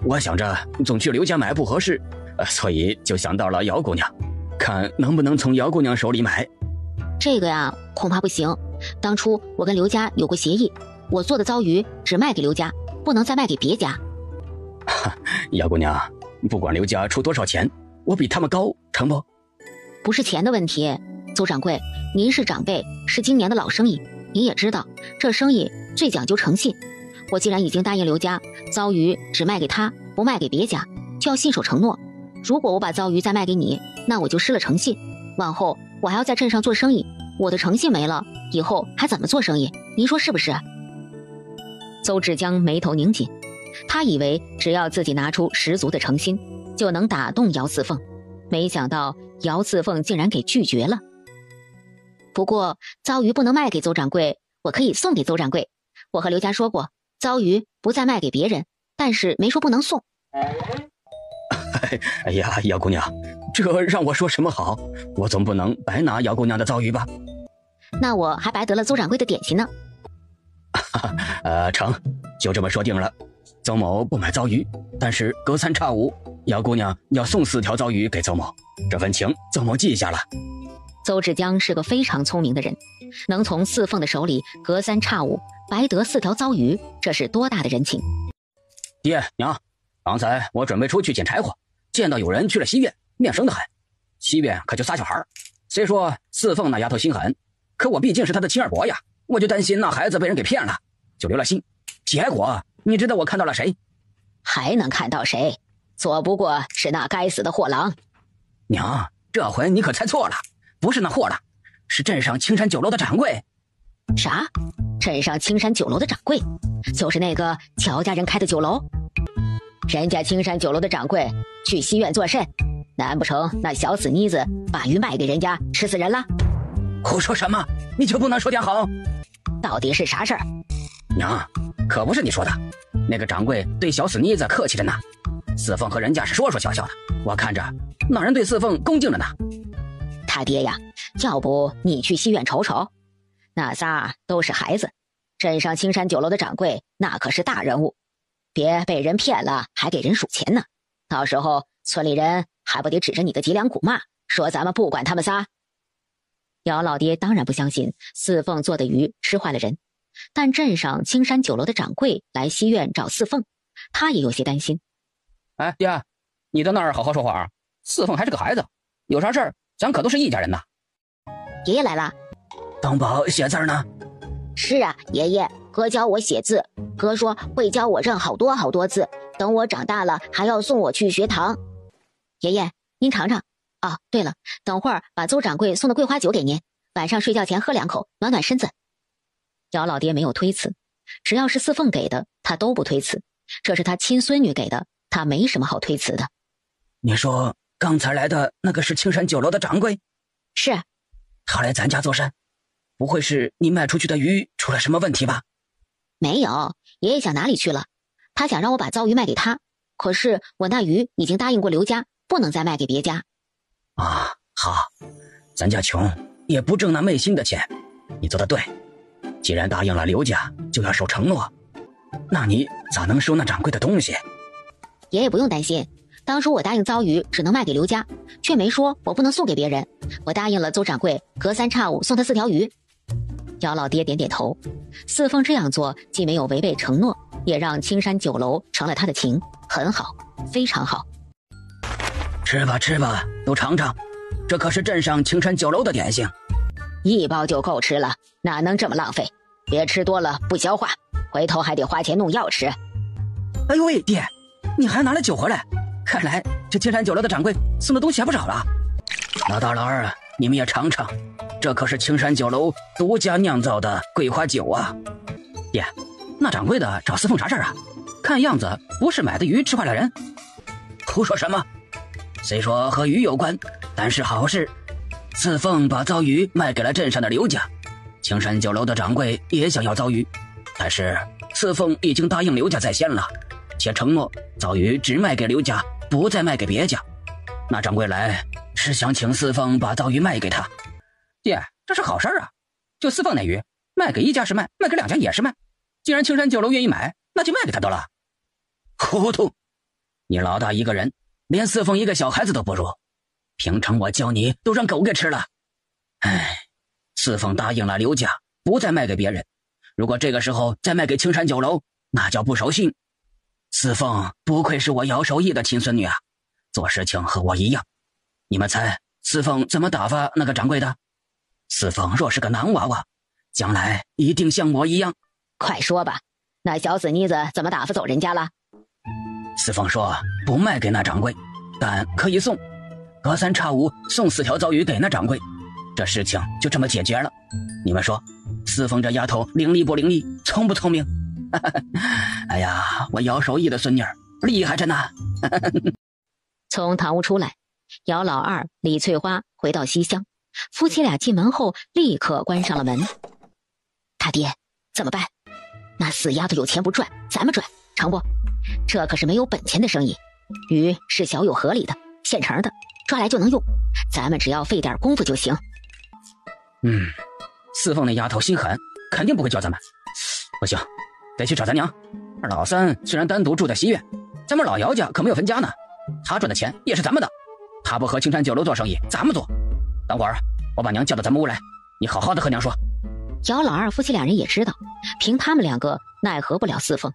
B: 我想着总去刘家买不合适，所以就想到了姚姑娘，看能不能从姚姑娘手里买。
C: 这个呀，恐怕不行。当初我跟刘家有过协议，我做的糟鱼只卖给刘家，不能再卖给别家。
B: 姚姑娘，不管刘家出多少钱，我比他们高，成不？
C: 不是钱的问题，邹掌柜，您是长辈，是今年的老生意，您也知道，这生意最讲究诚信。我既然已经答应刘家，糟鱼只卖给他，不卖给别家，就要信守承诺。如果我把糟鱼再卖给你，那我就失了诚信，往后我还要在镇上做生意，我的诚信没了，以后还怎么做生意？您说是不是？邹志江眉头拧紧，他以为只要自己拿出十足的诚心，就能打动姚四凤，没想到姚四凤竟然给拒绝了。不过糟鱼不能卖给邹掌柜，我可以送给邹掌柜。我和刘家说过，糟鱼不再卖给别人，但是没说不能送。
B: 哎呀，姚姑娘，这让我说什么好？我总不能白拿姚姑娘的糟鱼吧？
C: 那我还白得了邹掌柜的点心呢。
B: 成，就这么说定了。邹某不买糟鱼，但是隔三差五，姚姑娘要送4条糟鱼给邹某，这份情邹某记下了。
C: 邹志江是个非常聪明的人，能从四凤的手里隔三差五白得4条糟鱼，这是多大的人情？
B: 爹娘，刚才我准备出去捡柴火，见到有人去了西院，面生得很。西院可就仨小孩，虽说四凤那丫头心狠，可我毕竟是她的亲二伯呀，我就担心那孩子被人给骗了，就留了心。结果你知道我看到了谁？
A: 还能看到谁？左不过是那该死的货郎。
B: 娘，这回你可猜错了，不是那货郎，是镇上青山酒楼的掌柜。
A: 啥？镇上青山酒楼的掌柜？就是那个乔家人开的酒楼？人家青山酒楼的掌柜去西院做甚？难不成那小死妮子把鱼卖给人家，吃死人了？
B: 胡说什么？你就不能说点好？
A: 到底是啥事儿？
B: 娘，可不是你说的，那个掌柜对小死妮子客气着呢，四凤和人家是说说笑笑的，我看着那人对四凤恭敬着呢。
A: 他爹呀，要不你去西院瞅瞅，那仨都是孩子，镇上青山酒楼的掌柜那可是大人物，别被人骗了还给人数钱呢，到时候村里人还不得指着你的脊梁骨骂，说咱们不管他们仨。姚老爹当然不相信四凤做的鱼吃坏了人，但镇上青山酒楼的掌柜来西院找四凤，他也有些担心。
E: 哎，爹，你到那儿好好说话啊，四凤还是个孩子，有啥事儿咱可都是一家人呐。
A: 爷爷来了。
B: 东宝写字呢？
A: 是啊，爷爷，
D: 哥教我写字，哥说会教我认好多好多字，等我长大了还要送我去学堂。
C: 爷爷，您尝尝。哦，对了，等会儿把邹掌柜送的桂花酒给您，晚上睡觉前喝2口，暖暖身子。姚老爹没有推辞，只要是四凤给的，他都不推辞。这是他亲孙女给的，他没什么好推辞的。
B: 你说刚才来的那个是青山酒楼的掌柜？
C: 是。
B: 他来咱家做甚？不会是你卖出去的鱼出了什么问题吧？
C: 没有，爷爷想哪里去了？他想让我把糟鱼卖给他，可是我那鱼已经答应过刘家，不能再卖给别家。
B: 啊，好，咱家穷，也不挣那昧心的钱，你做得对。既然答应了刘家，就要守承诺。那你咋能收那掌柜的东西？
C: 爷爷不用担心，当初我答应糟鱼只能卖给刘家，却没说我不能送给别人。我答应了邹掌柜，隔3差5送他4条鱼。姚老爹点点头，四凤这样做既没有违背承诺，也让青山酒楼成了他的情，很好，非常好。
B: 吃吧吃吧，都尝尝，这可是镇上青山酒楼的点心。
A: 1包就够吃了，哪能这么浪费？别吃多了不消化，回头还得花钱弄药吃。
E: 哎呦喂，爹，你还拿了酒回来，看来这青山酒楼的掌柜送的东西还不少了。
B: 老大老二，你们也尝尝，这可是青山酒楼独家酿造的桂花酒啊。
E: 爹，那掌柜的找四凤啥事儿啊？看样子不是买的鱼吃坏了人。
B: 胡说什么？虽说和鱼有关，但是好事。四凤把糟鱼卖给了镇上的刘家，青山酒楼的掌柜也想要糟鱼，但是四凤已经答应刘家在先了，且承诺糟鱼只卖给刘家，不再卖给别家。那掌柜来是想请四凤把糟鱼卖给他。
E: 爹，这是好事啊！就四凤那鱼，卖给1家是卖，卖给2家也是卖。既然青山酒楼愿意买，那就卖给他得了。
B: 糊涂！你老大一个人，连四凤一个小孩子都不如。平常我教你都让狗给吃了。唉，四凤答应了刘家，不再卖给别人。如果这个时候再卖给青山酒楼，那叫不守信。四凤不愧是我姚守义的亲孙女啊，做事情和我一样。你们猜四凤怎么打发那个掌柜的？四凤若是个男娃娃，将来一定像我一样。
A: 快说吧，那小死妮子怎么打发走人家了？
B: 四凤说不卖给那掌柜，但可以送，隔3差5送4条糟鱼给那掌柜，这事情就这么解决了。你们说四凤这丫头伶俐不伶俐，聪不聪明？哎呀，我姚守义的孙女厉害着呢。
C: 从堂屋出来，姚老二、李翠花回到西厢，夫妻俩进门后立刻关上了门。他爹怎么办？那死丫头有钱不赚，咱们赚成不？这可是没有本钱的生意，鱼是小有合理的，现成的，抓来就能用，咱们只要费点功夫就行。
E: 四凤那丫头心狠，肯定不会教咱们。不行，得去找咱娘。老三虽然单独住在西院，咱们老姚家可没有分家呢，他赚的钱也是咱们的。他不和青山酒楼做生意，咱们做。等会儿我把娘叫到咱们屋来，你好好的和娘说。
C: 姚老二夫妻2人也知道，凭他们2个奈何不了四凤，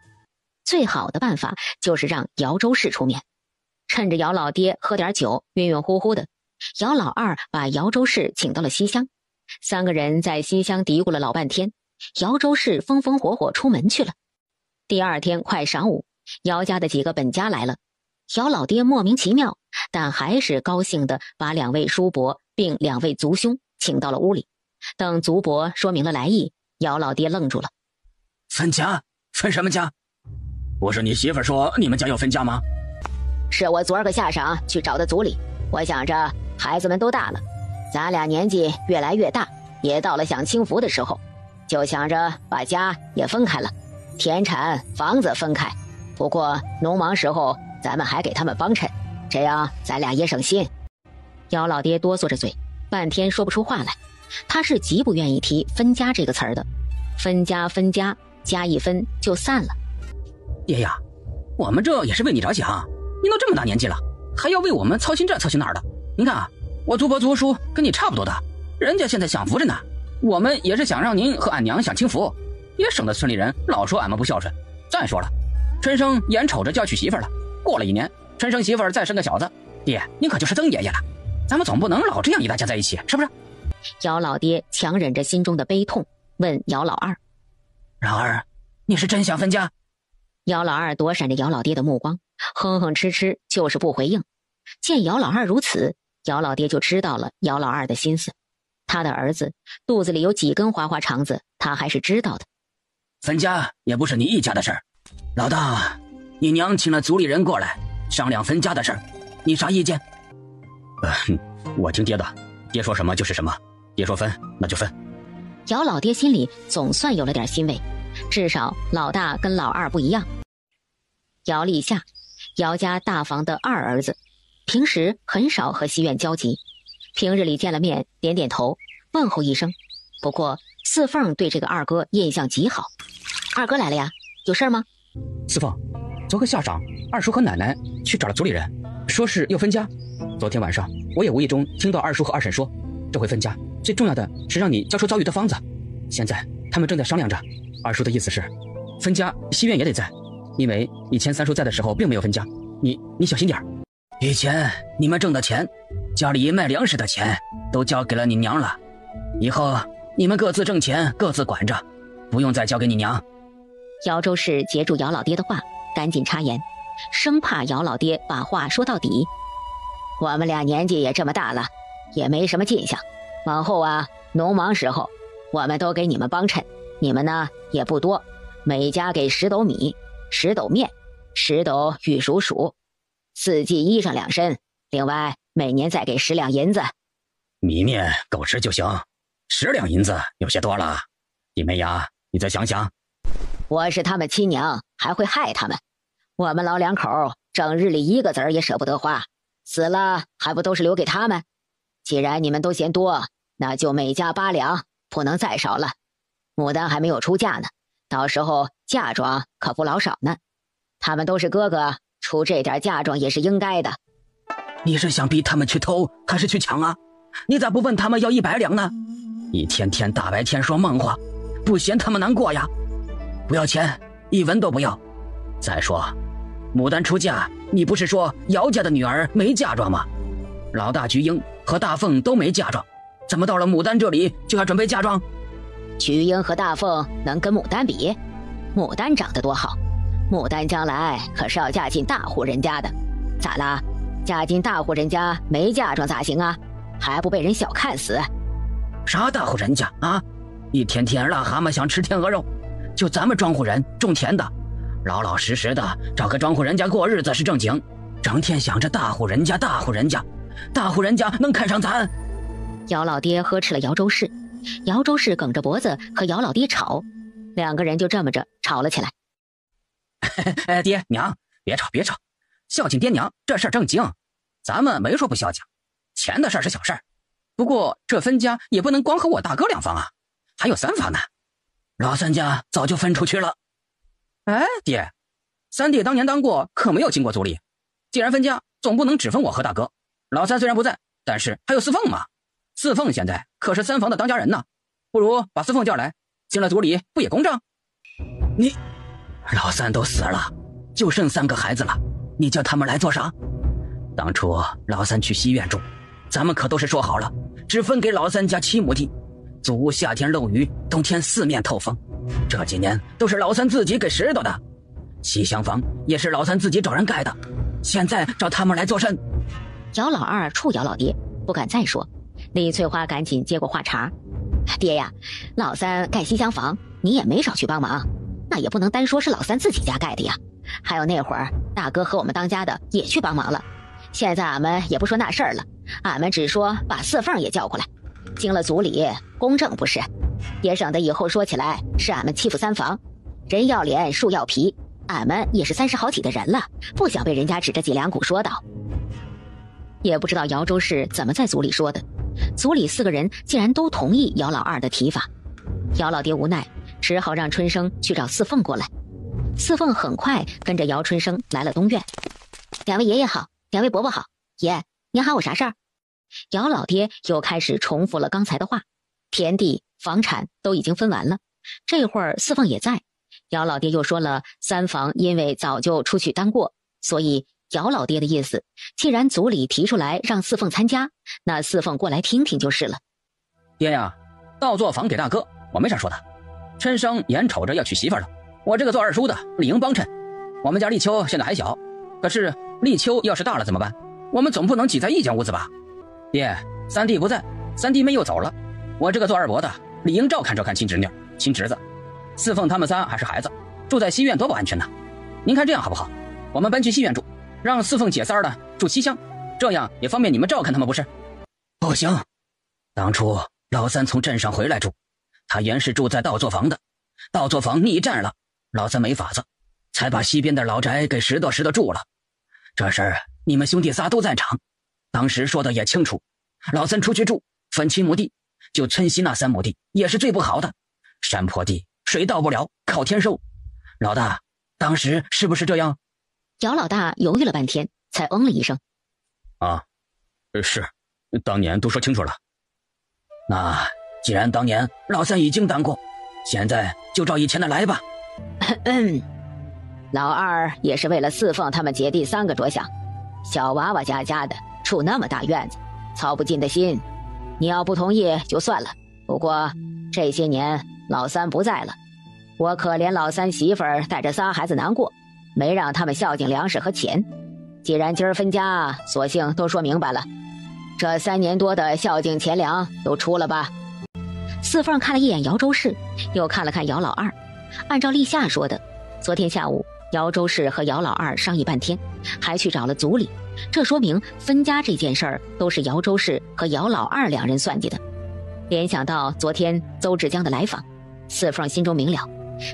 C: 最好的办法就是让姚周氏出面。趁着姚老爹喝点酒晕晕乎乎的，姚老二把姚周氏请到了西厢，3个人在西厢嘀咕了老半天，姚周氏风风火火出门去了。第2天快晌午，姚家的几个本家来了，姚老爹莫名其妙，但还是高兴地把2位叔伯并2位族兄请到了屋里。等族伯说明了来意，姚老爹愣住了。
B: 分家？分什么家？不是你媳妇说你们家要分家吗？
A: 是我昨儿个下晌去找的族里，我想着孩子们都大了，咱俩年纪越来越大，也到了享清福的时候，就想着把家也分开了，田产房子分开，不过农忙时候咱们还给他们帮衬，这样咱俩也省心。
C: 姚老爹哆嗦着嘴，半天说不出话来。他是极不愿意提分家这个词儿的，分家分家，家一分就散了。
E: 爹呀，我们这也是为你着想，您都这么大年纪了，还要为我们操心这操心那儿的。您看啊，我族伯族叔跟你差不多的，人家现在享福着呢，我们也是想让您和俺娘享清福，也省得村里人老说俺们不孝顺。再说了，春生眼瞅着就要娶媳妇了，过了1年，春生媳妇再生个小子，爹您可就是曾爷爷了，咱们总不能老这样一大家在一起，是不是？
C: 姚老爹强忍着心中的悲痛，问姚老二：
B: 老二，你是真想分家？
C: 姚老二躲闪着姚老爹的目光，哼哼哧哧，就是不回应。见姚老二如此，姚老爹就知道了姚老二的心思。他的儿子肚子里有几根花花肠子，他还是知道的。
B: 分家也不是你一家的事儿，老大，你娘请了族里人过来商量分家的事儿，你啥意见？
E: 我听爹的，爹说什么就是什么，爹说分那就分。
C: 姚老爹心里总算有了点欣慰，至少老大跟老二不一样。姚立夏，姚家大房的二儿子，平时很少和西院交集，平日里见了面点点头问候一声。不过四凤对这个二哥印象极好。二哥来了呀，有事吗？
E: 四凤，昨个下晌，二叔和奶奶去找了族里人，说是要分家。昨天晚上我也无意中听到二叔和二婶说，这回分家最重要的是让你交出遭遇的方子。现在他们正在商量着，二叔的意思是分家西院也得在，因为以前三叔在的时候并没有分家，你小心点。
B: 以前你们挣的钱，家里卖粮食的钱都交给了你娘了，以后你们各自挣钱各自管着，不用再交给你娘。
C: 姚周氏截住姚老爹的话，赶紧插言，生怕姚老爹把话说到底。
A: 我们俩年纪也这么大了，也没什么进项，往后啊，农忙时候我们都给你们帮衬，你们呢也不多，每家给10斗米、10斗面、10斗玉蜀黍，4季衣裳2身，另外每年再给10两银子。
E: 米面够吃就行，10两银子有些多了。弟妹呀，你再想想。
A: 我是他们亲娘，还会害他们？我们老两口整日里1个子儿也舍不得花，死了还不都是留给他们？既然你们都嫌多，那就每家8两，不能再少了。牡丹还没有出嫁呢，到时候嫁妆可不老少呢。他们都是哥哥，出这点嫁妆也是应该的。
B: 你是想逼他们去偷还是去抢啊？你咋不问他们要100两呢？一天天大白天说梦话，不嫌他们难过呀？不要钱，1文都不要。再说牡丹出嫁，你不是说姚家的女儿没嫁妆吗？老大菊英和大凤都没嫁妆，怎么到了牡丹这里就要准备嫁妆？
A: 菊英和大凤能跟牡丹比？牡丹长得多好，牡丹将来可是要嫁进大户人家的。咋啦？嫁进大户人家没嫁妆咋行啊？还不被人小看死？
B: 啥大户人家啊？一天天癞蛤蟆想吃天鹅肉，就咱们庄户人种田的，老老实实的找个庄户人家过日子是正经，整天想着大户人家大户人家，大户人家能看上咱？
C: 姚老爹呵斥了姚周氏，姚周氏梗着脖子和姚老爹吵，2个人就这么着吵了起来。
E: 爹娘别吵别吵，孝敬爹娘这事儿正经，咱们没说不孝敬，钱的事儿是小事儿。不过这分家也不能光和我大哥2房啊，还有3房呢。
B: 老三家早就分出去了。
E: 哎，爹，三弟当年当过，可没有进过族里。既然分家，总不能只分我和大哥。老三虽然不在，但是还有四凤嘛。四凤现在可是3房的当家人呢，不如把四凤叫来，进了族里不也公正？
B: 你，老三都死了，就剩3个孩子了，你叫他们来做啥？当初老三去西院住，咱们可都是说好了，只分给老三家7亩地，祖屋夏天漏雨，冬天4面透风。这几年都是老三自己给拾掇的，西厢房也是老三自己找人盖的，现在找他们来做甚？
C: 姚老二触姚老爹，不敢再说。李翠花赶紧接过话茬：
A: 爹呀，老三盖西厢房，你也没少去帮忙，那也不能单说是老三自己家盖的呀。还有那会儿大哥和我们当家的也去帮忙了，现在俺们也不说那事儿了，俺们只说把四凤也叫过来，经了族里公正不是，也省得以后说起来是俺们欺负3房，人要脸树要皮，俺们也是30好几的人了，不想被人家指着脊梁骨说道。
C: 也不知道姚州是怎么在族里说的，族里4个人竟然都同意姚老二的提法。姚老爹无奈，只好让春生去找四凤过来。四凤很快跟着姚春生来了东院。
D: 2位爷爷好，2位伯伯好，爷您喊我啥事儿？
C: 姚老爹又开始重复了刚才的话，田地房产都已经分完了，这会儿四凤也在。姚老爹又说了3房因为早就出去单过，所以姚老爹的意思，既然族里提出来让四凤参加，那四凤过来听听就是了。
E: 爹呀，倒座房给大哥，我没啥说的。春生眼瞅着要娶媳妇了，我这个做二叔的理应帮衬。我们家立秋现在还小，可是立秋要是大了怎么办？我们总不能挤在一间屋子吧？爹，三弟不在，3弟妹又走了，我这个做二伯的理应照看照看亲侄女亲侄子。四凤他们仨还是孩子，住在西院多不安全呢。您看这样好不好？我们搬去西院住，让四凤姐仨的住西厢，这样也方便你们照看他们不是？
B: 不行，当初老三从镇上回来住，他原是住在倒作坊的，倒作坊逆战了，老三没法子，才把西边的老宅给拾掇住了。这事儿你们兄弟仨都在场，当时说的也清楚，老三出去住分7亩地，就村西那3亩地也是最不好的，山坡地水到不了，靠天收。老大，当时是不是这样？
C: 姚老大犹豫了半天，才嗯了一声。
B: 啊，是，当年都说清楚了。那既然当年老三已经当过，现在就照以前的来吧。
A: 老二也是为了四凤他们姐弟3个着想，小娃娃家的住那么大院子，操不尽的心。你要不同意就算了，不过这些年老三不在了，我可怜老三媳妇儿带着仨孩子难过，没让他们孝敬粮食和钱。既然今儿分家，索性都说明白了，这3年多的孝敬钱粮都出了吧。
C: 四凤看了一眼姚周氏，又看了看姚老二，按照立夏说的，昨天下午姚周氏和姚老二商议半天，还去找了族里，这说明分家这件事儿都是姚周氏和姚老二2人算计的。联想到昨天邹志江的来访，四凤心中明了，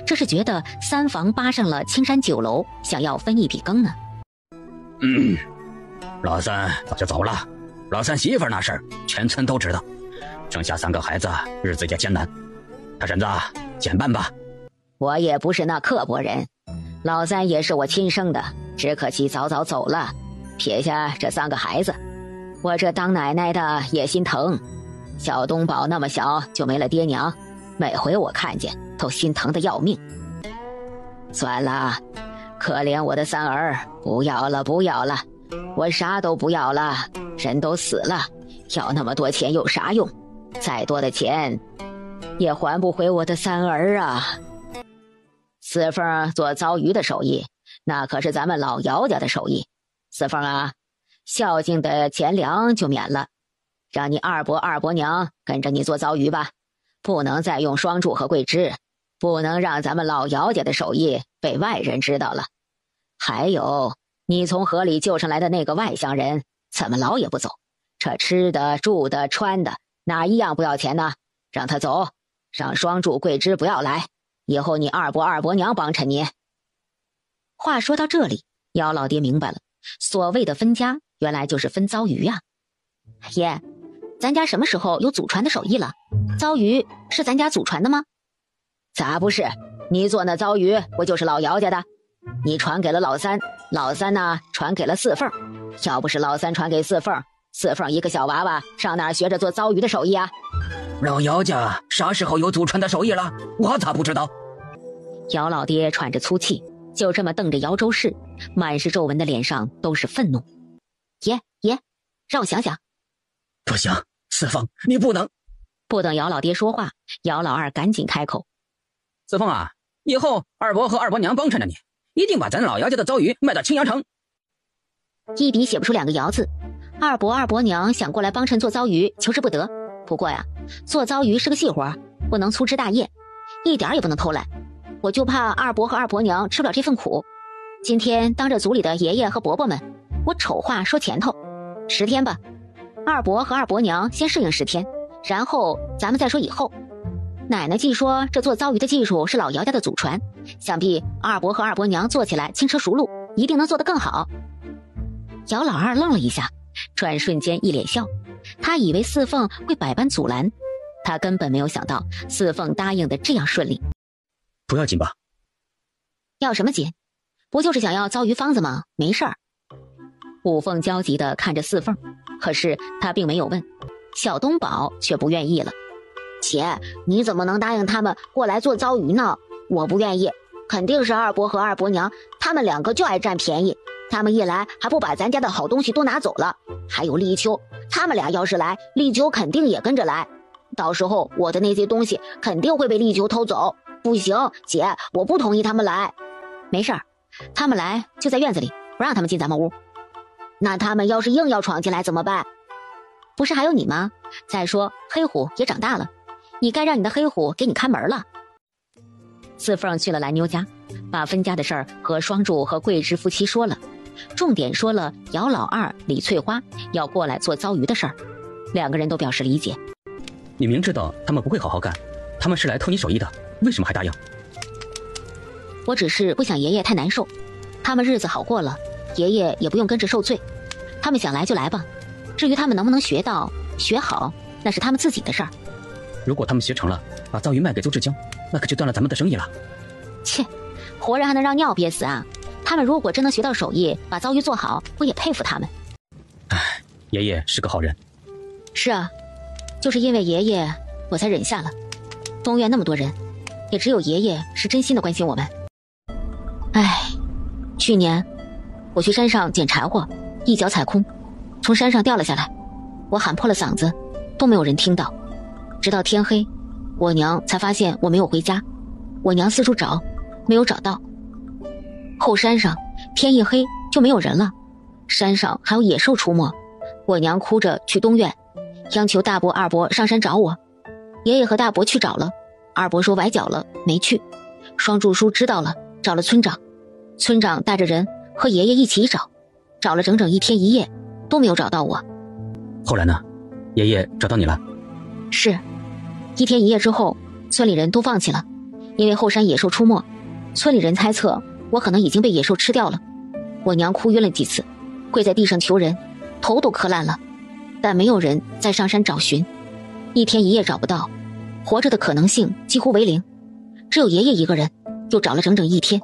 C: 这是觉得3房扒上了青山酒楼，想要分一笔羹呢。
B: 老三早就走了，老三媳妇那事儿全村都知道，剩下3个孩子日子也艰难，大婶子减半吧。
A: 我也不是那刻薄人，老三也是我亲生的，只可惜早早走了，撇下这3个孩子，我这当奶奶的也心疼。小东宝那么小就没了爹娘，每回我看见都心疼的要命。算了，可怜我的三儿，不要了不要了，我啥都不要了，人都死了，要那么多钱有啥用？再多的钱也还不回我的三儿啊。四凤做糟鱼的手艺，那可是咱们老姚家的手艺。四凤啊，孝敬的钱粮就免了，让你二伯二伯娘跟着你做糟鱼吧，不能再用双柱和桂枝，不能让咱们老姚家的手艺被外人知道了。还有，你从河里救上来的那个外乡人，怎么老也不走？这吃的住的穿的哪一样不要钱呢？让他走，让双柱桂枝不要来，以后你二伯二伯娘帮衬你。
C: 话说到这里，姚老爹明白了，所谓的分家原来就是分糟鱼啊。
D: 爷，咱家什么时候有祖传的手艺了？糟鱼是咱家祖传的吗？
A: 咋不是？你做那糟鱼不就是老姚家的？你传给了老三，老三呢传给了四凤。要不是老三传给四凤，四凤一个小娃娃上哪儿学着做糟鱼的手艺啊？
B: 老姚家啥时候有祖传的手艺了？我咋不知道？
C: 姚老爹喘着粗气，就这么瞪着姚周氏，满是皱纹的脸上都是愤怒。
D: 爷，让我想想。
B: 不行，四凤，你不能。
C: 不等姚老爹说话，姚老二赶紧开口：
E: 四凤啊，以后二伯和二伯娘帮衬着你，一定把咱老姚家的糟鱼卖到青阳城。
D: 一笔写不出2个窑字，二伯二伯娘想过来帮衬做糟鱼，求之不得。不过呀，做糟鱼是个细活，不能粗枝大叶，一点也不能偷懒。我就怕二伯和二伯娘吃不了这份苦。今天当着族里的爷爷和伯伯们，我丑话说前头，10天吧。二伯和二伯娘先适应10天，然后咱们再说以后。奶奶既说这做糟鱼的技术是老姚家的祖传，想必二伯和二伯娘做起来轻车熟路，一定能做得更好。
C: 姚老二愣了一下，转瞬间一脸笑。他以为四凤会百般阻拦，他根本没有想到四凤答应的这样顺利。
B: 不要紧吧？
D: 要什么紧？不就是想要糟鱼方子吗？没事儿。
C: 五凤焦急地看着四凤，可是他并没有问。小东宝却不愿意了。
D: 姐，你怎么能答应他们过来做糟鱼呢？我不愿意，肯定是二伯和二伯娘，他们2个就爱占便宜。他们一来还不把咱家的好东西都拿走了。还有立秋，他们俩要是来，立秋肯定也跟着来。到时候我的那些东西肯定会被立秋偷走，不行，姐，我不同意他们来。
C: 没事儿，他们来就在院子里，不让他们进咱们屋。
D: 那他们要是硬要闯进来怎么办？
C: 不是还有你吗？再说黑虎也长大了，你该让你的黑虎给你看门了。四凤去了蓝妞家，把分家的事儿和双柱和桂枝夫妻说了，重点说了姚老二、李翠花要过来做糟鱼的事儿，两个人都表示理解。
B: 你明知道他们不会好好干，他们是来偷你手艺的，为什么还答应？
C: 我只是不想爷爷太难受，他们日子好过了，爷爷也不用跟着受罪。他们想来就来吧，至于他们能不能学到学好，那是他们自己的事儿。
B: 如果他们学成了，把糟鱼卖给邹志江，那可就断了咱们的生意了。
C: 切，活人还能让尿憋死啊！他们如果真能学到手艺，把糟鱼做好，我也佩服他们。
B: 唉，爷爷是个好人。
C: 是啊，就是因为爷爷，我才忍下了。东院那么多人，也只有爷爷是真心的关心我们。唉，去年我去山上捡柴火，一脚踩空，从山上掉了下来，我喊破了嗓子，都没有人听到。直到天黑，我娘才发现我没有回家。我娘四处找，没有找到。后山上天一黑就没有人了，山上还有野兽出没。我娘哭着去东院，央求大伯、二伯上山找我。爷爷和大伯去找了，二伯说崴脚了，没去。双柱叔知道了，找了村长，村长带着人和爷爷一起找，找了整整一天一夜，都没有找到我。
B: 后来呢？爷爷找到你了？
C: 是，一天一夜之后，村里人都放弃了，因为后山野兽出没，村里人猜测我可能已经被野兽吃掉了。我娘哭晕了几次，跪在地上求人，头都磕烂了，但没有人再上山找寻，一天一夜找不到，活着的可能性几乎为零。只有爷爷一个人，又找了整整一天，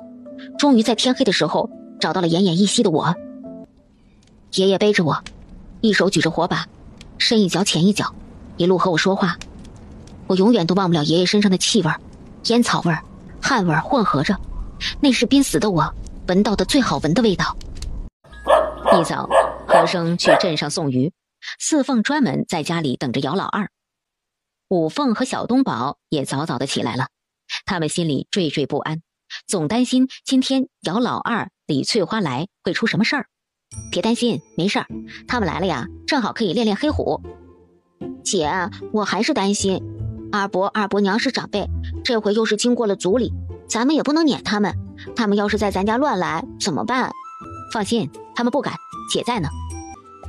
C: 终于在天黑的时候找到了奄奄一息的我。爷爷背着我，一手举着火把，深一脚浅一脚，一路和我说话。我永远都忘不了爷爷身上的气味，烟草味、汗味混合着，那是濒死的我闻到的最好闻的味道。一早，和生去镇上送鱼，四凤专门在家里等着姚老二。五凤和小东宝也早早的起来了，他们心里惴惴不安，总担心今天姚老二、李翠花来会出什么事儿。别担心，没事儿，他们来了呀，正好可以练练黑虎。
D: 姐，我还是担心，二伯、二伯娘是长辈，这回又是经过了族里，咱们也不能撵他们，他们要是在咱家乱来怎么办？
C: 放心，他们不敢，姐在呢。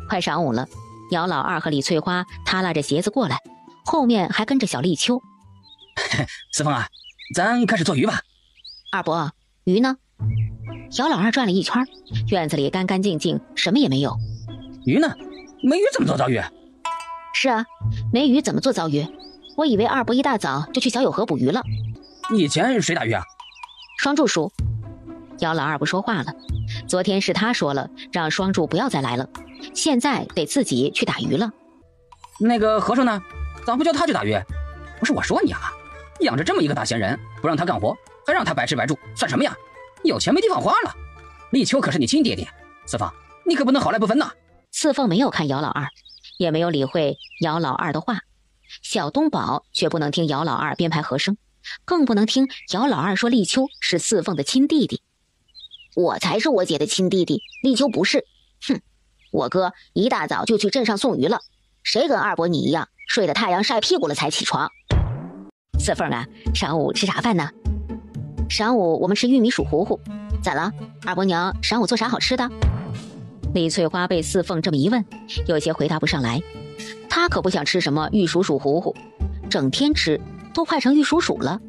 C: 快晌午了，姚老二和李翠花踏拉着鞋子过来，后面还跟着小立秋。
B: 四凤啊，咱开始做鱼吧。
C: 二伯，鱼呢？姚老二转了一圈，院子里干干净净，什么也没有。
B: 鱼呢？没鱼怎么做糟鱼？
C: 是啊，没鱼怎么做糟鱼？我以为二伯一大早就去小友河捕鱼了。
B: 以前谁打鱼啊？
C: 双柱叔。姚老二不说话了，昨天是他说了让双柱不要再来了，现在得自己去打鱼了。
E: 那个和尚呢？咋不叫他去打鱼？不是我说你啊，养着这么一个大闲人，不让他干活，还让他白吃白住，算什么呀？有钱没地方花了。立秋可是你亲爹爹，四凤，你可不能好赖不分呐。
C: 四凤没有看姚老二，也没有理会姚老二的话。小东宝却不能听姚老二编排和声，更不能听姚老二说立秋是四凤的亲弟弟。
D: 我才是我姐的亲弟弟，立秋不是。哼，我哥一大早就去镇上送鱼了，谁跟二伯你一样，睡得太阳晒屁股了才起床？
C: 四凤啊，晌午吃啥饭呢？晌午我们吃玉米薯糊糊。咋了？二伯娘晌午做啥好吃的？李翠花被四凤这么一问，有些回答不上来。她可不想吃什么玉薯薯糊糊，整天吃都快成玉薯薯了。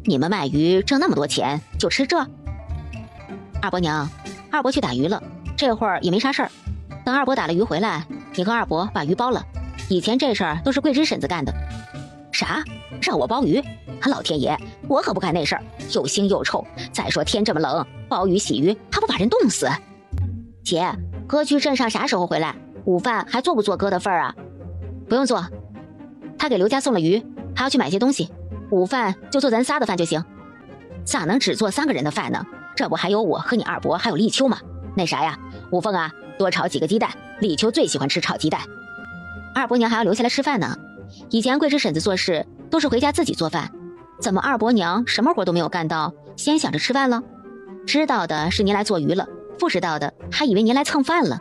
C: 你们卖鱼挣那么多钱，就吃这？二伯娘，二伯去打鱼了，这会儿也没啥事儿。等二伯打了鱼回来，你和二伯把鱼包了。以前这事儿都是桂枝婶子干的。啥？让我包鱼？老天爷，我可不干那事儿，又腥又臭。再说天这么冷，包鱼洗鱼还不把人冻死？
D: 姐，哥去镇上啥时候回来？午饭还做不做哥的份儿啊？
C: 不用做，他给刘家送了鱼，还要去买些东西。午饭就做咱仨的饭就行。咋能只做3个人的饭呢？这不还有我和你二伯还有立秋吗？那啥呀，五凤啊，多炒几个鸡蛋，立秋最喜欢吃炒鸡蛋。二伯娘还要留下来吃饭呢。以前桂枝婶子做事都是回家自己做饭，怎么二伯娘什么活都没有干到，先想着吃饭了？知道的是您来做鱼了，不知道的还以为您来蹭饭了。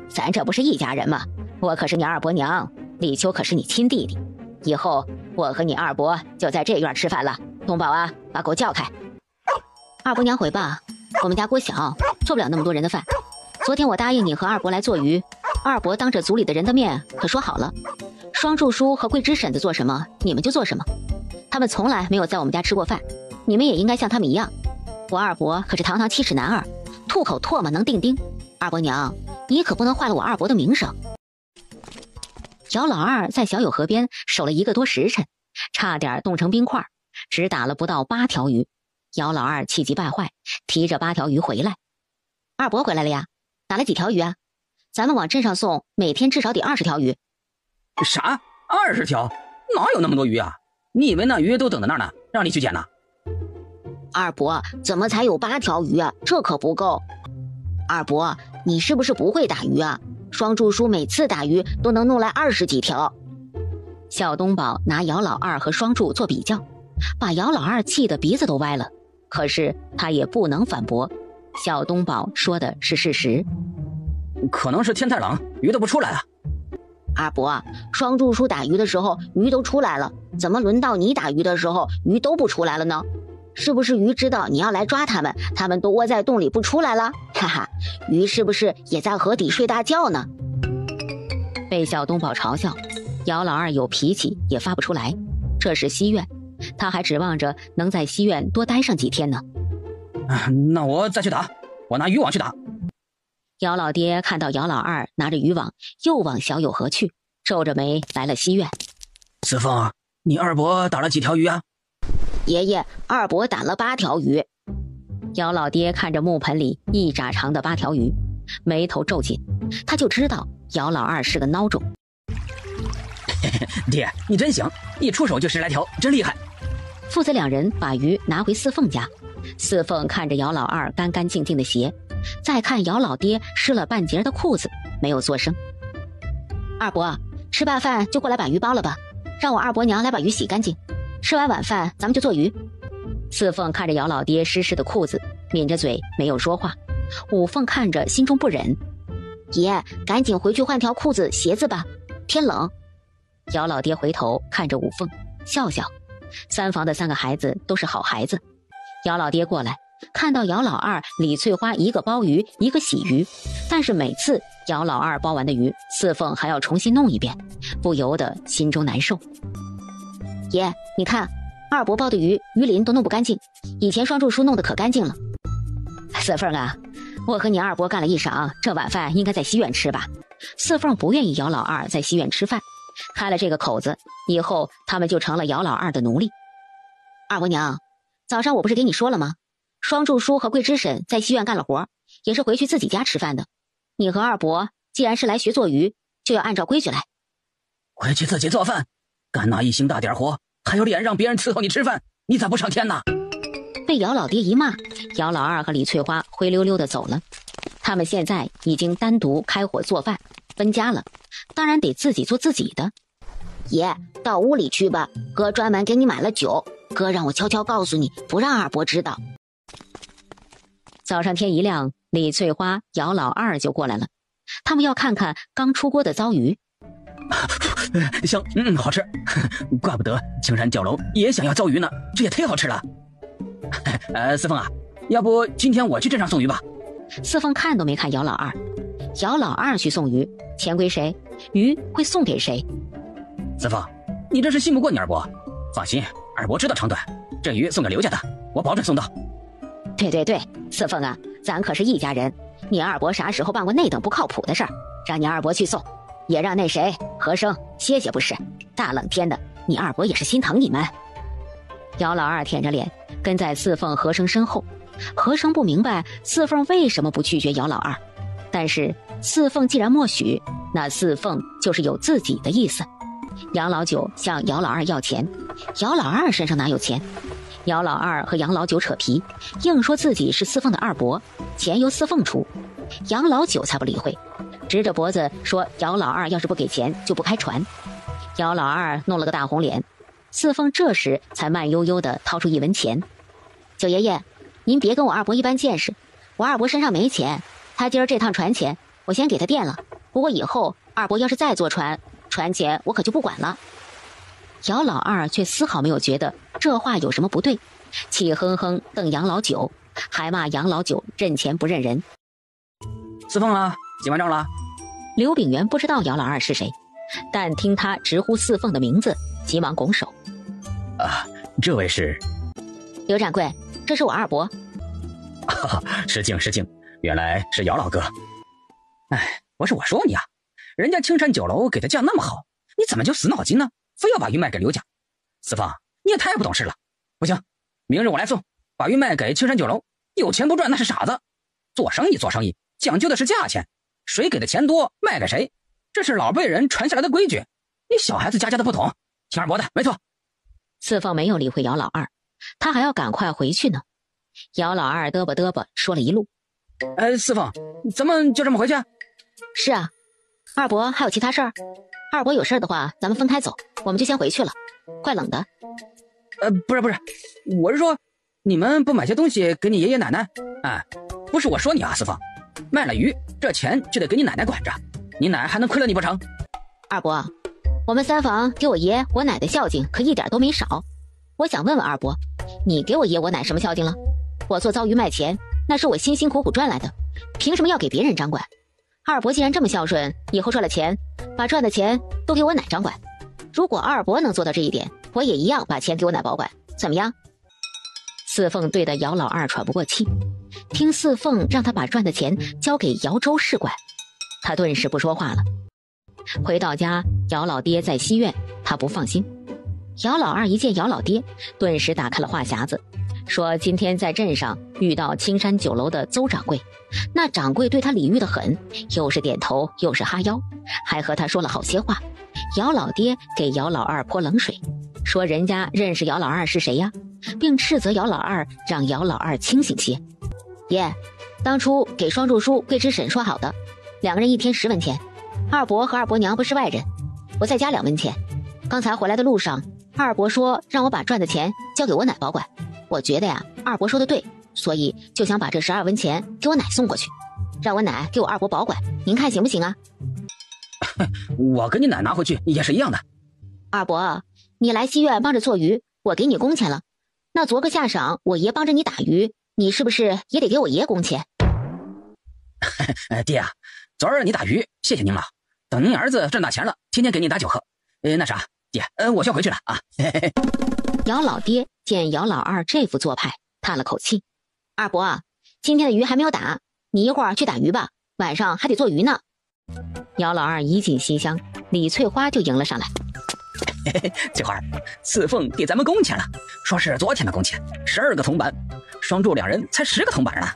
A: 咱这不是一家人吗？我可是你二伯娘，立秋可是你亲弟弟。以后我和你二伯就在这院吃饭了。东宝啊，把狗叫开。
C: 二伯娘回吧，我们家锅小，做不了那么多人的饭。昨天我答应你和二伯来做鱼，二伯当着族里的人的面可说好了，双柱叔和桂枝婶子做什么，你们就做什么。他们从来没有在我们家吃过饭，你们也应该像他们一样。我二伯可是堂堂7尺男儿，吐口唾沫能定丁。二伯娘，你可不能坏了我二伯的名声。姚老二在小友河边守了1个多时辰，差点冻成冰块，只打了不到8条鱼。姚老二气急败坏，提着8条鱼回来。二伯回来了呀？打了几条鱼啊？咱们往镇上送，每天至少得20条鱼。
E: 啥？20条？哪有那么多鱼啊？你以为那鱼都等在那儿呢，让你去捡呢？
D: 二伯，怎么才有8条鱼啊？这可不够。二伯，你是不是不会打鱼啊？双柱叔每次打鱼都能弄来20几条。
C: 小东宝拿姚老二和双柱做比较，把姚老二气得鼻子都歪了。可是他也不能反驳，小东宝说的是事实。
E: 可能是天太冷，鱼都不出来了。
D: 二伯，双柱叔打鱼的时候鱼都出来了，怎么轮到你打鱼的时候鱼都不出来了呢？是不是鱼知道你要来抓它们，它们都窝在洞里不出来了？哈哈，鱼是不是也在河底睡大觉呢？
C: 被小东宝嘲笑，姚老二有脾气也发不出来。这是西院，他还指望着能在西院多待上几天呢。
E: 那我再去打，我拿渔网去打。
C: 姚老爹看到姚老二拿着渔网又往小友河去，皱着眉来了西院。
B: 四凤，你二伯打了几条鱼啊？
D: 爷爷，二伯打了8条鱼。
C: 姚老爹看着木盆里1拃长的8条鱼，眉头皱紧，他就知道姚老二是个孬种。
E: 爹，你真行，一出手就10来条，真厉害。
C: 父子2人把鱼拿回四凤家，四凤看着姚老二干干净净的鞋，再看姚老爹湿了半截的裤子，没有作声。二伯，吃罢饭就过来把鱼包了吧，让我二伯娘来把鱼洗干净。吃完晚饭咱们就做鱼。四凤看着姚老爹湿湿的裤子，抿着嘴没有说话。五凤看着心中不忍，
D: 爷，赶紧回去换条裤子鞋子吧，天冷。
C: 姚老爹回头看着五凤笑笑，三房的3个孩子都是好孩子。姚老爹过来看到姚老二、李翠花一个包鱼一个洗鱼，但是每次姚老二包完的鱼，四凤还要重新弄一遍，不由得心中难受。
D: 爷，你看二伯包的鱼鳞都弄不干净，以前双柱叔弄得可干净了。
C: 四凤啊，我和你二伯干了一晌，这晚饭应该在西院吃吧。四凤不愿意姚老二在西院吃饭，开了这个口子，以后他们就成了姚老二的奴隶。
D: 二伯娘，早上我不是给你说了吗？双柱叔和桂枝婶在西院干了活，也是回去自己家吃饭的。你和二伯既然是来学做鱼，就要按照规矩来。
B: 回去自己做饭，干那一星大点活，还有脸让别人伺候你吃饭，你咋不上天呢？
C: 被姚老爹一骂，姚老二和李翠花灰溜溜的走了。他们现在已经单独开火做饭，分家了，当然得自己做自己的。
D: 爷，到屋里去吧，哥专门给你买了酒，哥让我悄悄告诉你，不让二伯知道。
C: 早上天一亮，李翠花、姚老二就过来了，他们要看看刚出锅的糟鱼。
B: 香，好吃，怪不得青山蛟龙也想要糟鱼呢，这也忒好吃了。四凤啊，要不今天我去镇上送鱼吧？
C: 四凤看都没看姚老二，姚老二去送鱼，钱归谁？鱼会送给谁？
B: 四凤，你这是信不过你二伯。放心，二伯知道长短，这鱼送给刘家的，我保准送到。
C: 对，四凤啊，咱可是一家人，你二伯啥时候办过那等不靠谱的事儿？让你二伯去送，也让那谁和生歇歇不是？大冷天的，你二伯也是心疼你们。姚老二舔着脸跟在四凤和生身后，和生不明白四凤为什么不拒绝姚老二，但是四凤既然默许，那四凤就是有自己的意思。杨老九向姚老二要钱，姚老二身上哪有钱？姚老二和杨老九扯皮，硬说自己是四凤的二伯，钱由四凤出。杨老九才不理会，直着脖子说姚老二要是不给钱就不开船。姚老二弄了个大红脸，四凤这时才慢悠悠地掏出1文钱。九爷爷，您别跟我二伯一般见识，我二伯身上没钱，他今儿这趟船钱我先给他垫了，不过以后二伯要是再坐船钱我可就不管了。姚老二却丝毫没有觉得这话有什么不对，气哼哼瞪杨老九，还骂杨老九认钱不认人。
E: 四凤啊，结完账了？
C: 刘炳元不知道姚老二是谁，但听他直呼四凤的名字，急忙拱手。
B: 这位是？
C: 刘掌柜，这是我二伯。
B: 失敬失敬，原来是姚老哥。
E: 不是我说你啊，人家青山酒楼给的价那么好，你怎么就死脑筋呢？非要把鱼卖给刘家？四凤，你也太不懂事了。不行，明日我来送，把鱼卖给青山酒楼。有钱不赚那是傻子。做生意讲究的是价钱，谁给的钱多卖给谁，这是老辈人传下来的规矩。你小孩子家的不懂，听二伯的没错。
C: 四凤没有理会姚老二，他还要赶快回去呢。姚老二嘚啵说了一路。
E: 四凤，咱们就这么回去？
C: 是啊，二伯还有其他事儿？二伯有事儿的话，咱们分开走，我们就先回去了。怪冷的。
E: 不是，我是说，你们不买些东西给你爷爷奶奶？不是我说你啊，四凤，卖了鱼，这钱就得给你奶奶管着，你奶还能亏了你不成？
C: 二伯，我们三房给我爷我奶的孝敬可一点都没少。我想问问二伯，你给我爷我奶什么孝敬了？我做糟鱼卖钱，那是我辛辛苦苦赚来的，凭什么要给别人掌管？二伯既然这么孝顺，以后赚了钱，把赚的钱都给我奶掌管。如果二伯能做到这一点，我也一样把钱给我奶保管，怎么样？四凤对的姚老二喘不过气，听四凤让他把赚的钱交给姚周氏管，他顿时不说话了。回到家，姚老爹在西院，他不放心。姚老二一见姚老爹，顿时打开了话匣子，说今天在镇上遇到青山酒楼的邹掌柜，那掌柜对他礼遇得很，又是点头又是哈腰，还和他说了好些话。姚老爹给姚老二泼冷水，说人家认识姚老二是谁呀，并斥责姚老二让姚老二清醒些。爷，当初给双柱叔、桂枝婶说好的，2个人1天10文钱，二伯和二伯娘不是外人，我再加2文钱。刚才回来的路上，二伯说让我把赚的钱交给我奶保管，我觉得呀，二伯说的对，所以就想把这12文钱给我奶送过去，让我奶给我二伯保管，您看行不行啊？
E: 我跟你奶拿回去也是一样的。
C: 二伯，你来西院帮着做鱼，我给你工钱了，那昨个下晌我爷帮着你打鱼，你是不是也得给我爷工钱？
E: 爹啊，昨儿你打鱼，谢谢您了。等您儿子赚大钱了，天天给你打酒喝。那啥，爹，我先回去了啊。
C: 姚老爹见姚老二这副做派，叹了口气。二伯啊，今天的鱼还没有打，你一会儿去打鱼吧，晚上还得做鱼呢。姚老二一进西厢，李翠花就迎了上来。
B: 翠花，四凤给咱们工钱了，说是昨天的工钱，12个铜板，双柱2人才10个铜板了。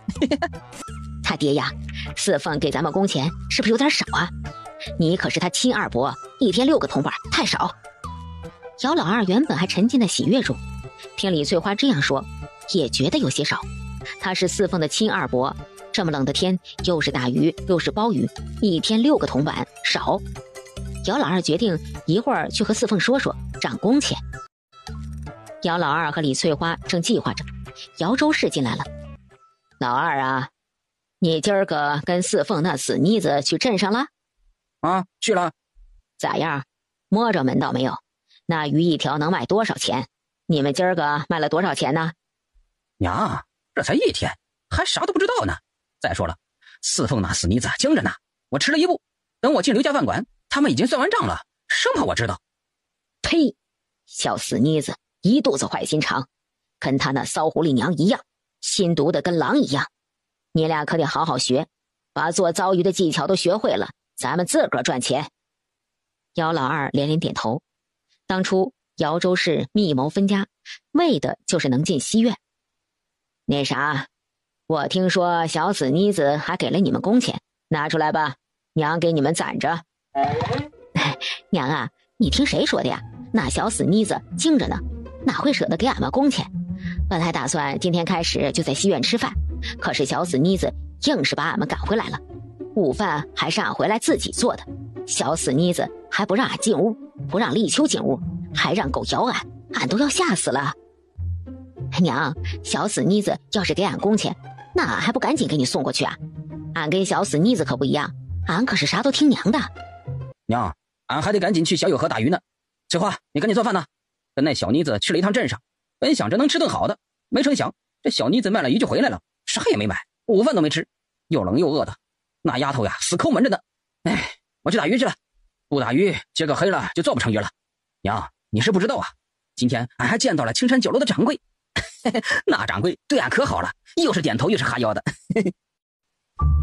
C: 他爹呀，四凤给咱们工钱是不是有点少啊？你可是他亲二伯，1天6个铜板太少。姚老二原本还沉浸在喜悦中，听李翠花这样说，也觉得有些少。他是四凤的亲二伯，这么冷的天，又是打鱼又是包鱼，1天6个铜板少。姚老二决定一会儿去和四凤说说涨工钱。姚老二和李翠花正计划着，姚周氏进来了。老二啊，你今儿个跟四凤那死妮子去镇上了？
E: 啊，去了。
C: 咋样？摸着门道没有？那鱼1条能卖多少钱？你们今儿个卖了多少钱呢？
E: 娘，这才1天，还啥都不知道呢。再说了，四凤那死妮子精着呢，我迟了一步，等我进刘家饭馆，他们已经算完账了，生怕我知道。
C: 呸！小死妮子一肚子坏心肠，跟他那骚狐狸娘一样，心毒的跟狼一样。你俩可得好好学，把做糟鱼的技巧都学会了，咱们自个儿赚钱。姚老二连连点头。当初姚周氏密谋分家，为的就是能进西院。那啥，我听说小死妮子还给了你们工钱，拿出来吧，娘给你们攒着。娘啊，你听谁说的呀？那小死妮子精着呢，哪会舍得给俺们工钱？本来打算今天开始就在西院吃饭，可是小死妮子硬是把俺们赶回来了，午饭还是俺回来自己做的。小死妮子还不让俺进屋，不让立秋进屋，还让狗咬俺，俺都要吓死了。娘，小死妮子要是给俺工钱，那俺还不赶紧给你送过去啊？俺跟小死妮子可不一样，俺可是啥都听娘的。
E: 娘，俺还得赶紧去小友河打鱼呢。翠花，你赶紧做饭呢。跟那小妮子去了一趟镇上，本想着能吃顿好的，没成想这小妮子卖了鱼就回来了，啥也没买，午饭都没吃，又冷又饿的。那丫头呀，死抠门着呢。哎，我去打鱼去了。不打鱼，今个黑了就做不成鱼了。娘，你是不知道啊，今天俺还见到了青山酒楼的掌柜。那掌柜对俺可好了，又是点头又是哈腰的。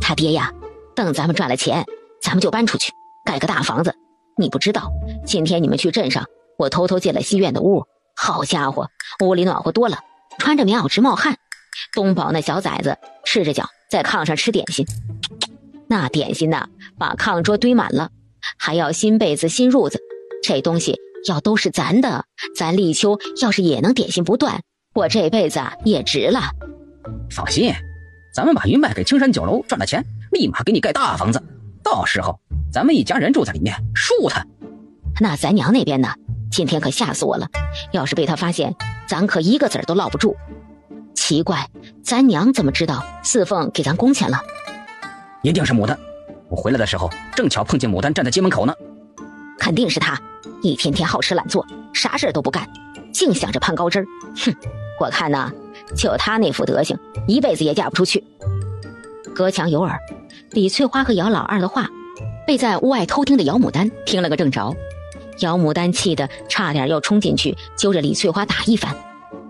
C: 他爹呀，等咱们赚了钱，咱们就搬出去盖个大房子。你不知道，今天你们去镇上，我偷偷进了西院的屋，好家伙，屋里暖和多了，穿着棉袄直冒汗。东宝那小崽子赤着脚在炕上吃点心，那点心呐，把炕桌堆满了，还要新被子新褥子，这东西要都是咱的，咱立秋要是也能点心不断，我这辈子也值了。
E: 放心，咱们把鱼卖给青山酒楼赚了钱，立马给你盖大房子，到时候咱们一家人住在里面，舒坦。
C: 那咱娘那边呢？今天可吓死我了，要是被他发现，咱可一个子儿都落不住。奇怪，咱娘怎么知道四凤给咱工钱了？
E: 一定是牡丹，我回来的时候正巧碰见牡丹站在街门口呢。
C: 肯定是他，一天天好吃懒做，啥事儿都不干，净想着攀高枝儿。哼，我看呐，就他那副德行，一辈子也嫁不出去。隔墙有耳，李翠花和姚老二的话被在屋外偷听的姚牡丹听了个正着。姚牡丹气得差点要冲进去揪着李翠花打一番，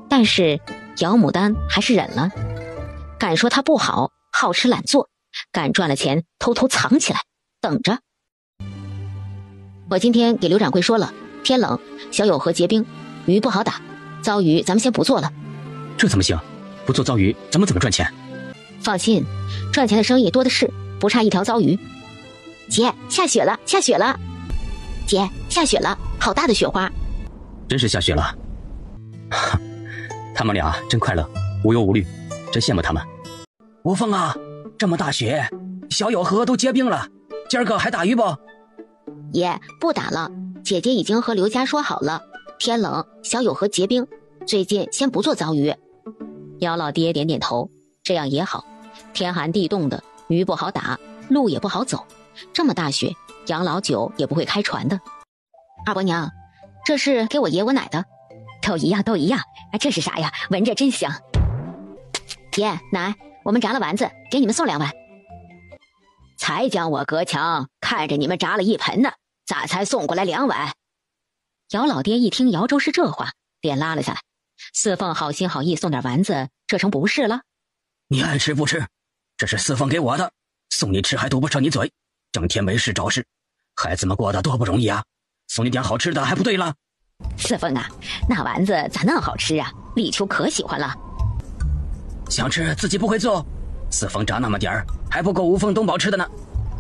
C: 但是姚牡丹还是忍了。敢说他不好，好吃懒做，敢赚了钱偷偷藏起来等着。我今天给刘掌柜说了，天冷小友河结冰，鱼不好打，糟鱼咱们先不做了。
E: 这怎么行？不做糟鱼咱们怎么赚钱？
C: 放心，赚钱的生意多的是，不差一条糟鱼。姐，下雪了，下雪了！姐，下雪了，好大的雪花！
E: 真是下雪了。他们俩真快乐，无忧无虑，真羡慕他们。
B: 吴凤啊，这么大雪，小友河都结冰了，今儿个还打鱼不？
C: 爷，不打了，姐姐已经和刘家说好了，天冷小友河结冰，最近先不做糟鱼。姚老爹点点头，这样也好，天寒地冻的，鱼不好打，路也不好走，这么大雪，杨老九也不会开船的。二伯娘，这是给我爷我奶的。都一样，都一样。这是啥呀？闻着真香。爷奶，我们炸了丸子，给你们送2碗。才将我隔墙，看着你们炸了1盆呢，咋才送过来2碗？姚老爹一听姚州是这话，脸拉了下来。四凤好心好意送点丸子，这成不是了？
B: 你爱吃不吃？这是四凤给我的，送你吃还堵不上你嘴，整天没事找事，孩子们过得多不容易啊！送你点好吃的还不对了？
C: 四凤啊，那丸子咋那好吃啊？立秋可喜欢了。
B: 想吃自己不会做，四凤炸那么点儿还不够吴凤东宝吃的呢。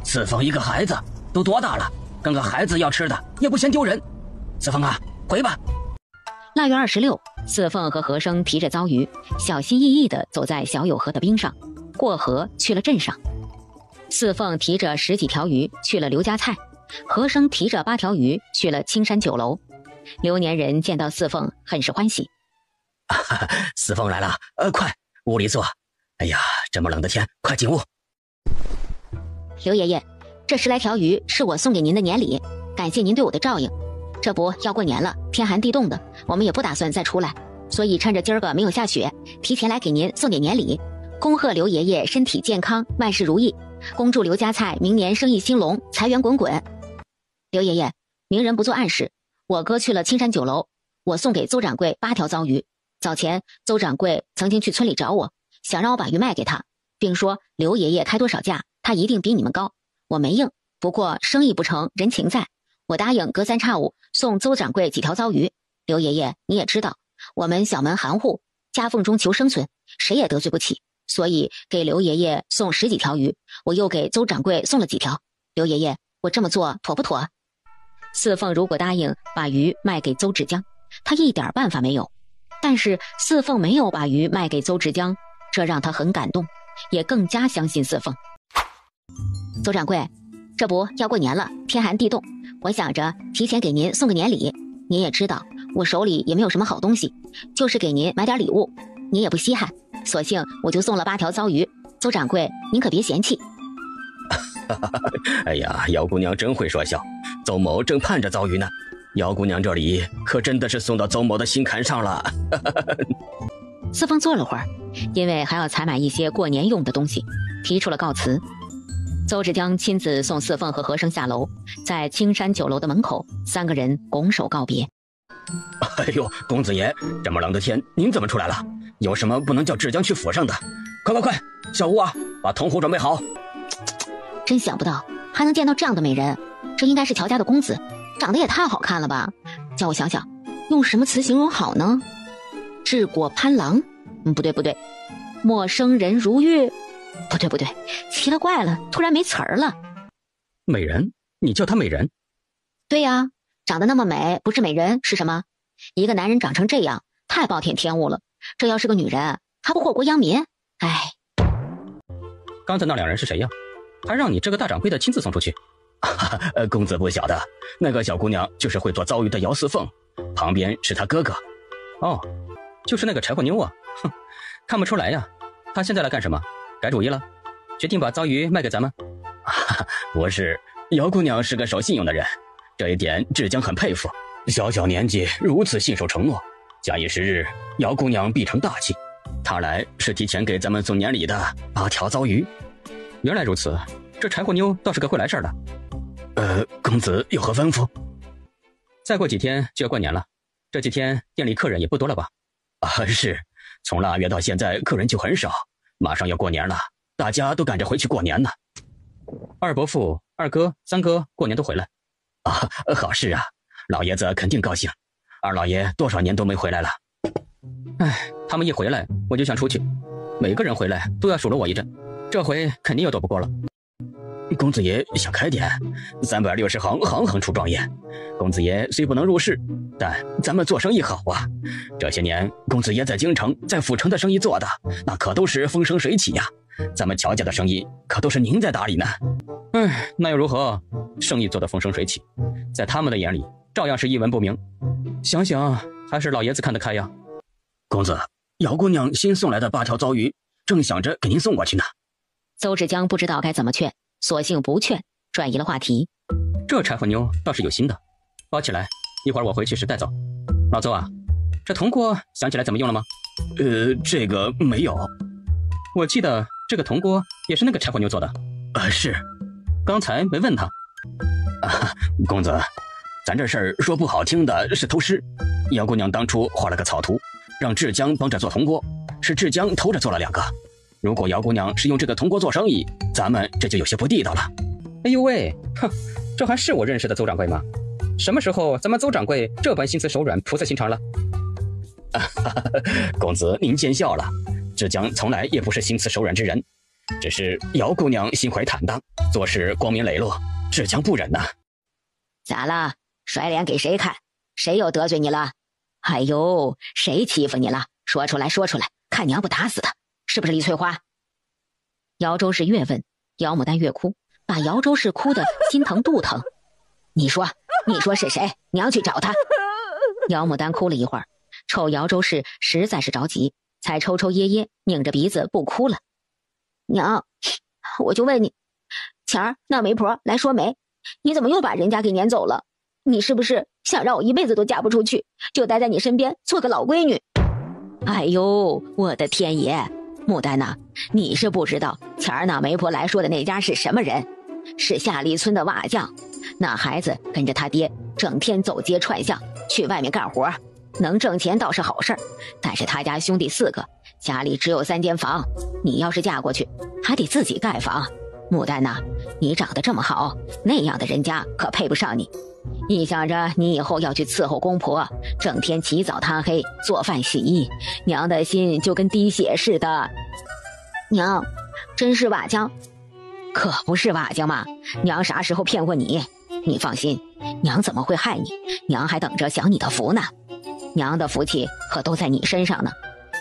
B: 四凤一个孩子都多大了，跟个孩子要吃的也不嫌丢人。四凤啊，回吧。
C: 腊月26，四凤和和生提着糟鱼，小心翼翼地走在小友河的冰上，过河去了镇上。四凤提着10几条鱼去了刘家菜，和生提着8条鱼去了青山酒楼。刘年人见到四凤很是欢喜。
B: 四凤来了，快屋里坐。哎呀，这么冷的天，快进屋。
C: 刘爷爷，这10来条鱼是我送给您的年礼，感谢您对我的照应。这不要过年了，天寒地冻的，我们也不打算再出来，所以趁着今儿个没有下雪，提前来给您送点年礼，恭贺刘爷爷身体健康，万事如意，恭祝刘家菜明年生意兴隆，财源滚滚。刘爷爷，明人不做暗事，我哥去了青山酒楼，我送给邹掌柜8条糟鱼。早前邹掌柜曾经去村里找我，想让我把鱼卖给他，并说刘爷爷开多少价，他一定比你们高。我没应，不过生意不成，人情在，我答应隔3差5送邹掌柜几条糟鱼。刘爷爷，你也知道，我们小门寒户，夹缝中求生存，谁也得罪不起，所以给刘爷爷送10几条鱼，我又给邹掌柜送了几条。刘爷爷，我这么做妥不妥？四凤如果答应把鱼卖给邹志江，他一点办法没有。但是四凤没有把鱼卖给邹志江，这让他很感动，也更加相信四凤。邹掌柜，这不要过年了，天寒地冻，我想着提前给您送个年礼。您也知道，我手里也没有什么好东西，就是给您买点礼物，您也不稀罕，索性我就送了8条糟鱼。邹掌柜，您可别嫌弃。
B: 哎呀，姚姑娘真会说笑，邹某正盼着遭遇呢。姚姑娘这里可真的是送到邹某的心坎上了。
C: 四凤坐了会儿，因为还要采买一些过年用的东西，提出了告辞。邹志江亲自送四凤和和珅下楼，在青山酒楼的门口，3个人拱手告别。
B: 哎呦，公子爷，这么冷的天，您怎么出来了？有什么不能叫志江去府上的？快，小吴啊，把铜壶准备好。
C: 真想不到还能见到这样的美人，这应该是乔家的公子，长得也太好看了吧！叫我想想，用什么词形容好呢？治国攀郎？不对，陌生人如玉？不对，奇了怪了，突然没词儿了。
E: 美人？你叫她美人？
C: 对呀，长得那么美，不是美人是什么？一个男人长成这样，太暴殄天物了。这要是个女人，还不祸国殃民？哎，
E: 刚才那2人是谁呀？还让你这个大掌柜的亲自送出去？
B: 公子不晓得，那个小姑娘就是会做遭遇的姚四凤，旁边是她哥哥。
E: 哦，就是那个柴火妞啊！哼，看不出来呀。她现在来干什么？改主意了，决定把遭遇卖给咱们？
B: 不是，姚姑娘是个守信用的人，这一点志江很佩服。小年纪如此信守承诺，假以时日，姚姑娘必成大器。她来是提前给咱们送年礼的8条糟鱼。
E: 原来如此，这柴火妞倒是个会来事儿的。
B: 公子有何吩咐？
E: 再过几天就要过年了，这几天店里客人也不多了吧？
B: 是，从腊月到现在客人就很少，马上要过年了，大家都赶着回去过年呢。
E: 二伯父、二哥、三哥过年都回来。
B: 好事啊，老爷子肯定高兴。二老爷多少年都没回来了。
E: 唉，他们一回来我就想出去，每个人回来都要数落我一阵，这回肯定又躲不过了。
B: 公子爷想开点，360行，行行出状元。公子爷虽不能入仕，但咱们做生意好啊。这些年公子爷在京城、在府城的生意做的，那可都是风生水起呀。咱们乔家的生意可都是您在打理呢。
E: 唉，那又如何？生意做得风生水起，在他们的眼里照样是一文不名。想想还是老爷子看得开呀。
B: 公子，姚姑娘新送来的8条糟鱼，正想着给您送过去呢。
C: 邹志江不知道该怎么劝，索性不劝，转移了话题。
E: 这柴火妞倒是有心的，包起来，一会儿我回去时带走。老邹啊，这铜锅想起来怎么用了吗？
B: 这个没有。
E: 我记得这个铜锅也是那个柴火妞做的。
B: 是。
E: 刚才没问他。
B: 公子，咱这事儿说不好听的是偷师。姚姑娘当初画了个草图，让志江帮着做铜锅，是志江偷着做了2个。如果姚姑娘是用这个铜锅做生意，咱们这就有些不地道了。
E: 哎呦喂，哼，这还是我认识的邹掌柜吗？什么时候咱们邹掌柜这般心慈手软、菩萨心肠了？
B: 公子您见笑了，志江从来也不是心慈手软之人，只是姚姑娘心怀坦荡，做事光明磊落，志江不忍呐。
A: 咋了？甩脸给谁看？谁又得罪你了？哎呦，谁欺负你了？说出来，看娘不打死他！是不是李翠花？
C: 姚周氏越问，姚牡丹越哭，把姚周氏哭得心疼肚疼。
A: 你说是谁？娘去找他。
C: 姚牡丹哭了一会儿，瞅姚周氏实在是着急，才抽抽噎噎，拧着鼻子不哭了。
D: 娘，我就问你，前儿那媒婆来说媒，你怎么又把人家给撵走了？你是不是想让我一辈子都嫁不出去，就待在你身边做个老闺女？
A: 哎呦，我的天爷！牡丹呐，你是不知道前儿那媒婆来说的那家是什么人，是下里村的瓦匠。那孩子跟着他爹整天走街串巷，去外面干活，能挣钱倒是好事儿，但是他家兄弟4个，家里只有3间房，你要是嫁过去还得自己盖房。牡丹呐，你长得这么好，那样的人家可配不上你。一想着你以后要去伺候公婆，整天起早贪黑做饭洗衣，娘的心就跟滴血似的。
D: 娘，真是瓦匠？
A: 可不是瓦匠嘛，娘啥时候骗过你？你放心，娘怎么会害你？娘还等着享你的福呢。娘的福气可都在你身上呢。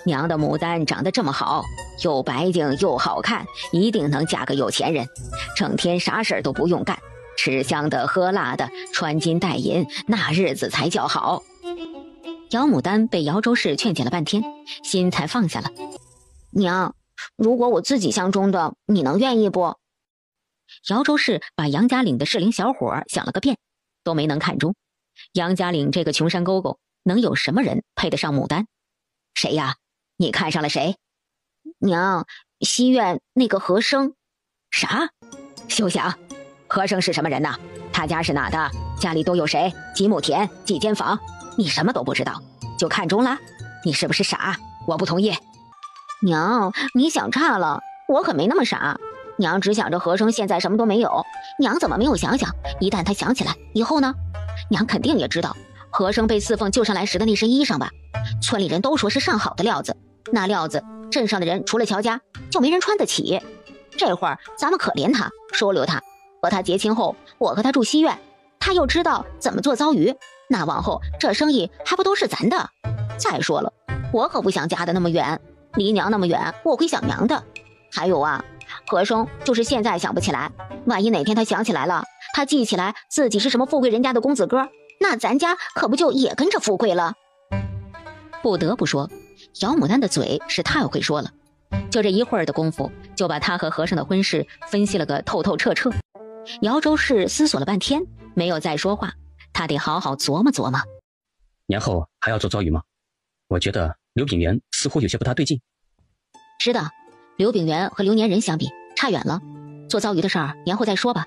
A: 娘的牡丹长得这么好，又白净又好看，一定能嫁个有钱人，整天啥事儿都不用干，吃香的喝辣的，穿金戴银，那日子才叫好。
C: 姚牡丹被姚周氏劝解了半天，心才放下了。
D: 娘，如果我自己相中的，你能愿意不？
C: 姚周氏把杨家岭的适龄小伙想了个遍，都没能看中。杨家岭这个穷山沟沟，能有什么人配得上牡丹？谁呀？你看上了谁？
D: 娘，西苑那个和生。
A: 啥？休想！和生是什么人呐？他家是哪的？家里都有谁？几亩田？几间房？你什么都不知道，就看中了？你是不是傻？我不同意。
D: 娘，你想差了，我可没那么傻。娘只想着和生现在什么都没有，娘怎么没有想想，一旦他想起来，以后呢？娘肯定也知道，和生被四凤救上来时的那身衣裳吧？村里人都说是上好的料子，那料子镇上的人除了乔家，就没人穿得起。这会儿咱们可怜他，收留他，和他结亲后，我和他住西苑，他又知道怎么做糟鱼，那往后这生意还不都是咱的？再说了，我可不想嫁得那么远，离娘那么远，我会想娘的。还有啊，和生就是现在想不起来，万一哪天他想起来了，他记起来自己是什么富贵人家的公子哥，那咱家可不就也跟着富贵了？
C: 不得不说，姚牡丹的嘴是太会说了，就这一会儿的功夫，就把他和和尚的婚事分析了个透透彻彻。姚周氏思索了半天，没有再说话，他得好好琢磨琢磨。
B: 年后还要做遭遇吗？我觉得刘炳元似乎有些不大对劲。
C: 知道，刘炳元和刘年仁相比差远了，做遭遇的事儿年后再说吧。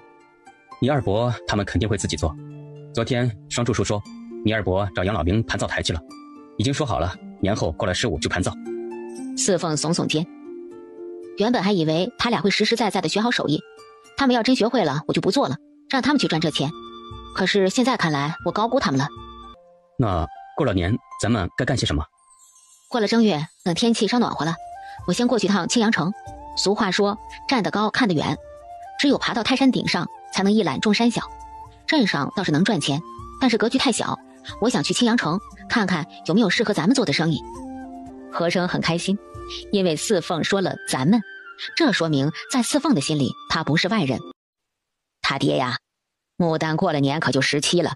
B: 你二伯他们肯定会自己做。昨天双柱叔说，你二伯找杨老兵盘灶台去了，已经说好了，年后过了15就盘灶。
C: 四凤耸耸肩，原本还以为他俩会实实在在的学好手艺，他们要真学会了，我就不做了，让他们去赚这钱。可是现在看来，我高估他们了。
B: 那过了年，咱们该干些什么？
C: 过了正月，等天气稍暖和了，我先过去趟青阳城。俗话说，站得高看得远，只有爬到泰山顶上，才能一览众山小。镇上倒是能赚钱，但是格局太小。我想去青阳城看看有没有适合咱们做的生意。和生很开心，因为四凤说了咱们，这说明在四凤的心里，他不是外人。他爹呀，牡丹过了年可就17了，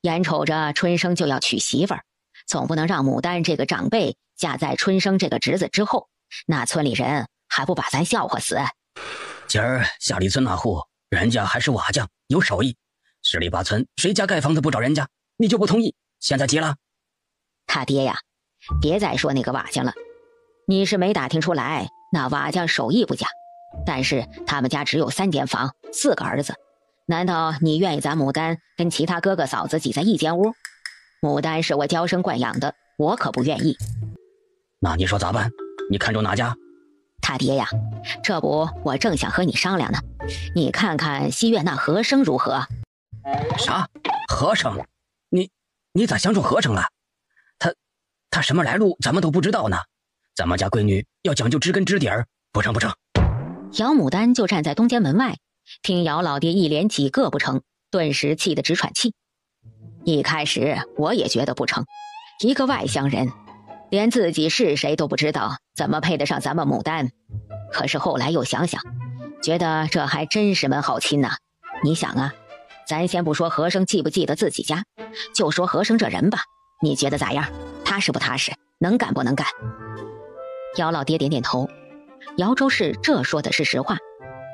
C: 眼瞅着春生就要娶媳妇儿，总不能让牡丹这个长辈嫁在春生这个侄子之后，那村里人还不把咱笑话死？
B: 今儿下里村那户，人家还是瓦匠，有手艺，十里八村谁家盖房子不找人家？你就不同意？现在急了？
C: 他爹呀，别再说那个瓦匠了，你是没打听出来，那瓦匠手艺不假，但是他们家只有3间房，4个儿子，难道你愿意咱牡丹跟其他哥哥嫂子挤在一间屋？牡丹是我娇生惯养的，我可不愿意。
B: 那你说咋办？你看中哪家？
C: 他爹呀，这不我正想和你商量呢，你看看西苑那和生如何？
B: 啥？和生？你咋相中和生了？他什么来路咱们都不知道呢，咱们家闺女要讲究知根知底儿，不成不成。
C: 姚牡丹就站在东间门外，听姚老爹一连几个不成，顿时气得直喘气。一开始我也觉得不成，一个外乡人连自己是谁都不知道，怎么配得上咱们牡丹？可是后来又想想，觉得这还真是门好亲呐。你想啊，咱先不说和生记不记得自己家，就说和生这人吧，你觉得咋样？踏实不踏实？能干不能干？姚老爹点点头。姚周氏这说的是实话，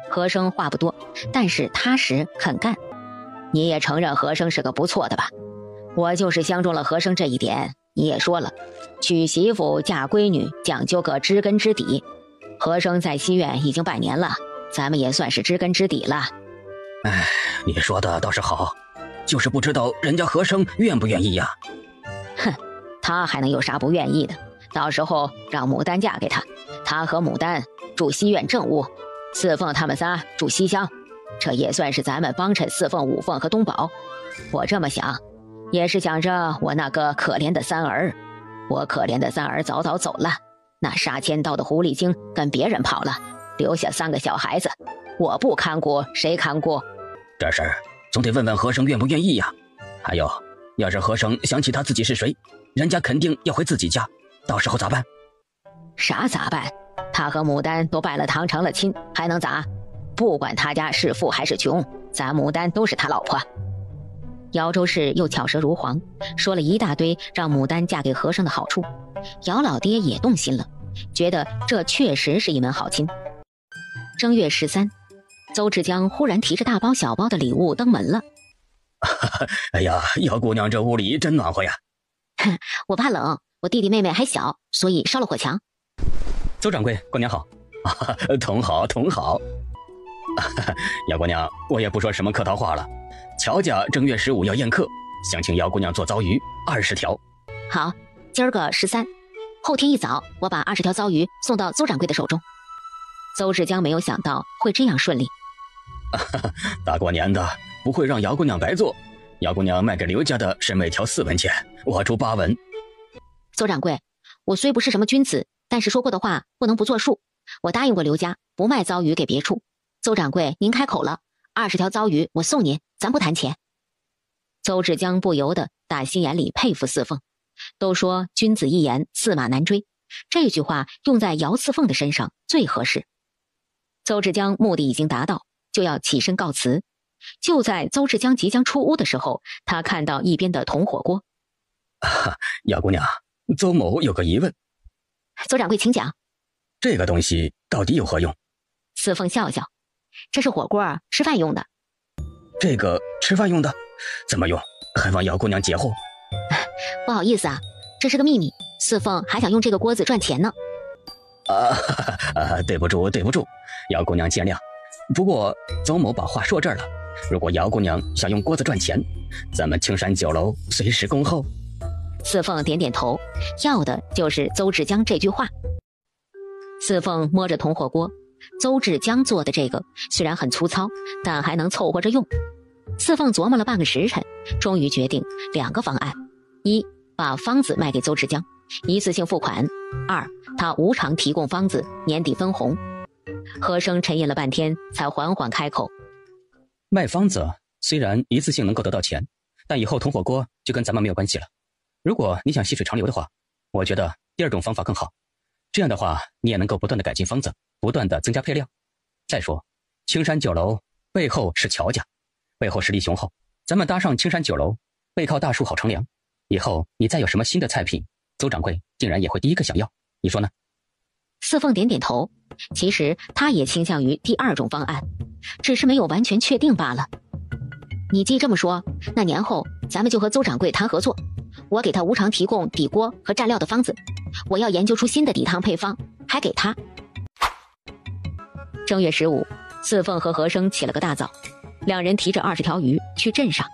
C: 和生话不多，但是踏实肯干。你也承认和生是个不错的吧？我就是相中了和生这一点。你也说了，娶媳妇嫁闺女讲究个知根知底，和生在西苑已经半年了，咱们也算是知根知底了。
B: 哎，你说的倒是好，就是不知道人家和生愿不愿意呀。
C: 哼，他还能有啥不愿意的？到时候让牡丹嫁给他，他和牡丹住西苑正屋，四凤他们仨住西厢，这也算是咱们帮衬四凤、五凤和东宝。我这么想，也是想着我那个可怜的三儿。我可怜的三儿早早走了，那杀千刀的狐狸精跟别人跑了，留下3个小孩子，我不看顾谁看顾？
B: 这事儿总得问问和生愿不愿意呀。还有，要是和生想起他自己是谁，人家肯定要回自己家，到时候咋办？
C: 啥咋办？他和牡丹都拜了堂成了亲，还能咋？不管他家是富还是穷，咱牡丹都是他老婆。姚州市又巧舌如簧，说了一大堆让牡丹嫁给和珅的好处。姚老爹也动心了，觉得这确实是一门好亲。正月13，邹志江忽然提着大包小包的礼物登门了。
B: 哎呀，姚姑娘这屋里真暖和呀。
C: 我怕冷，我弟弟妹妹还小，所以烧了火墙。
E: 邹掌柜，姑娘好。
B: 同好同好。姚姑娘，我也不说什么客套话了。乔家正月15要宴客，想请姚姑娘做糟鱼20条。
C: 好，今儿个13，后天一早我把20条糟鱼送到邹掌柜的手中。邹志江没有想到会这样顺利。
B: 大过年的，不会让姚姑娘白做。姚姑娘卖给刘家的是每条4文钱，我出8文。
C: 邹掌柜，我虽不是什么君子，但是说过的话不能不作数。我答应过刘家不卖糟鱼给别处。邹掌柜，您开口了，20条糟鱼我送您，咱不谈钱。邹志江不由得打心眼里佩服四凤。都说君子一言，驷马难追，这句话用在姚四凤的身上最合适。邹志江目的已经达到，就要起身告辞。就在邹志江即将出屋的时候，他看到一边的铜火锅。
B: 姚姑娘，邹某有个疑问。
C: 邹掌柜请讲。
B: 这个东西到底有何用？
C: 四凤笑笑，这是火锅，吃饭用的。
B: 这个吃饭用的？怎么用？还望姚姑娘解惑。
C: 不好意思啊，这是个秘密，四凤还想用这个锅子赚钱呢。
B: 对不住，姚姑娘见谅。不过邹某把话说这儿了，如果姚姑娘想用锅子赚钱，咱们青山酒楼随时恭候。
C: 四凤点点头，要的就是邹志江这句话。四凤摸着铜火锅，邹志江做的这个虽然很粗糙，但还能凑合着用。四凤琢磨了半个时辰，终于决定2个方案：一，把方子卖给邹志江，一次性付款；二，他无偿提供方子，年底分红。和珅沉吟了半天，才缓缓开口：
E: 卖方子虽然一次性能够得到钱，但以后铜火锅就跟咱们没有关系了。如果你想细水长流的话，我觉得第2种方法更好。这样的话，你也能够不断的改进方子，不断的增加配料。再说，青山酒楼背后是乔家，背后实力雄厚，咱们搭上青山酒楼，背靠大树好乘凉。以后你再有什么新的菜品，邹掌柜竟然也会第一个想要，你说呢？
C: 四凤点点头，其实他也倾向于第2种方案，只是没有完全确定罢了。你既这么说，那年后咱们就和邹掌柜谈合作，我给他无偿提供底锅和蘸料的方子，我要研究出新的底汤配方，还给他。正月15，四凤和和珅起了个大早，2人提着20条鱼去镇上。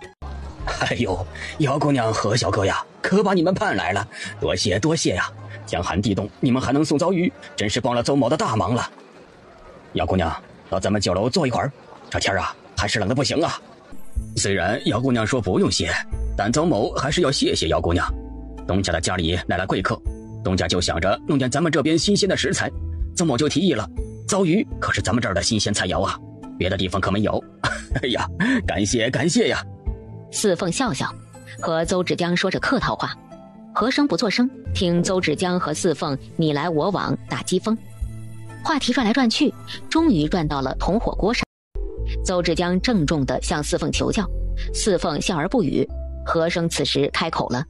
B: 哎呦，姚姑娘和小哥呀，可把你们盼来了，多谢呀！江寒地冻，你们还能送糟鱼，真是帮了邹某的大忙了。姚姑娘，到咱们酒楼坐一会儿，这天啊还是冷得不行啊。虽然姚姑娘说不用谢，但邹某还是要谢谢姚姑娘。东家的家里来了贵客，东家就想着弄点咱们这边新鲜的食材，邹某就提议了，糟鱼可是咱们这儿的新鲜菜肴啊，别的地方可没有。哎呀，感谢呀！
C: 四凤笑笑，和邹志江说着客套话。和珅不作声，听邹志江和四凤你来我往打机锋。话题转来转去，终于转到了铜火锅上。邹志江郑重地向四凤求教，四凤笑而不语。和珅此时开口了：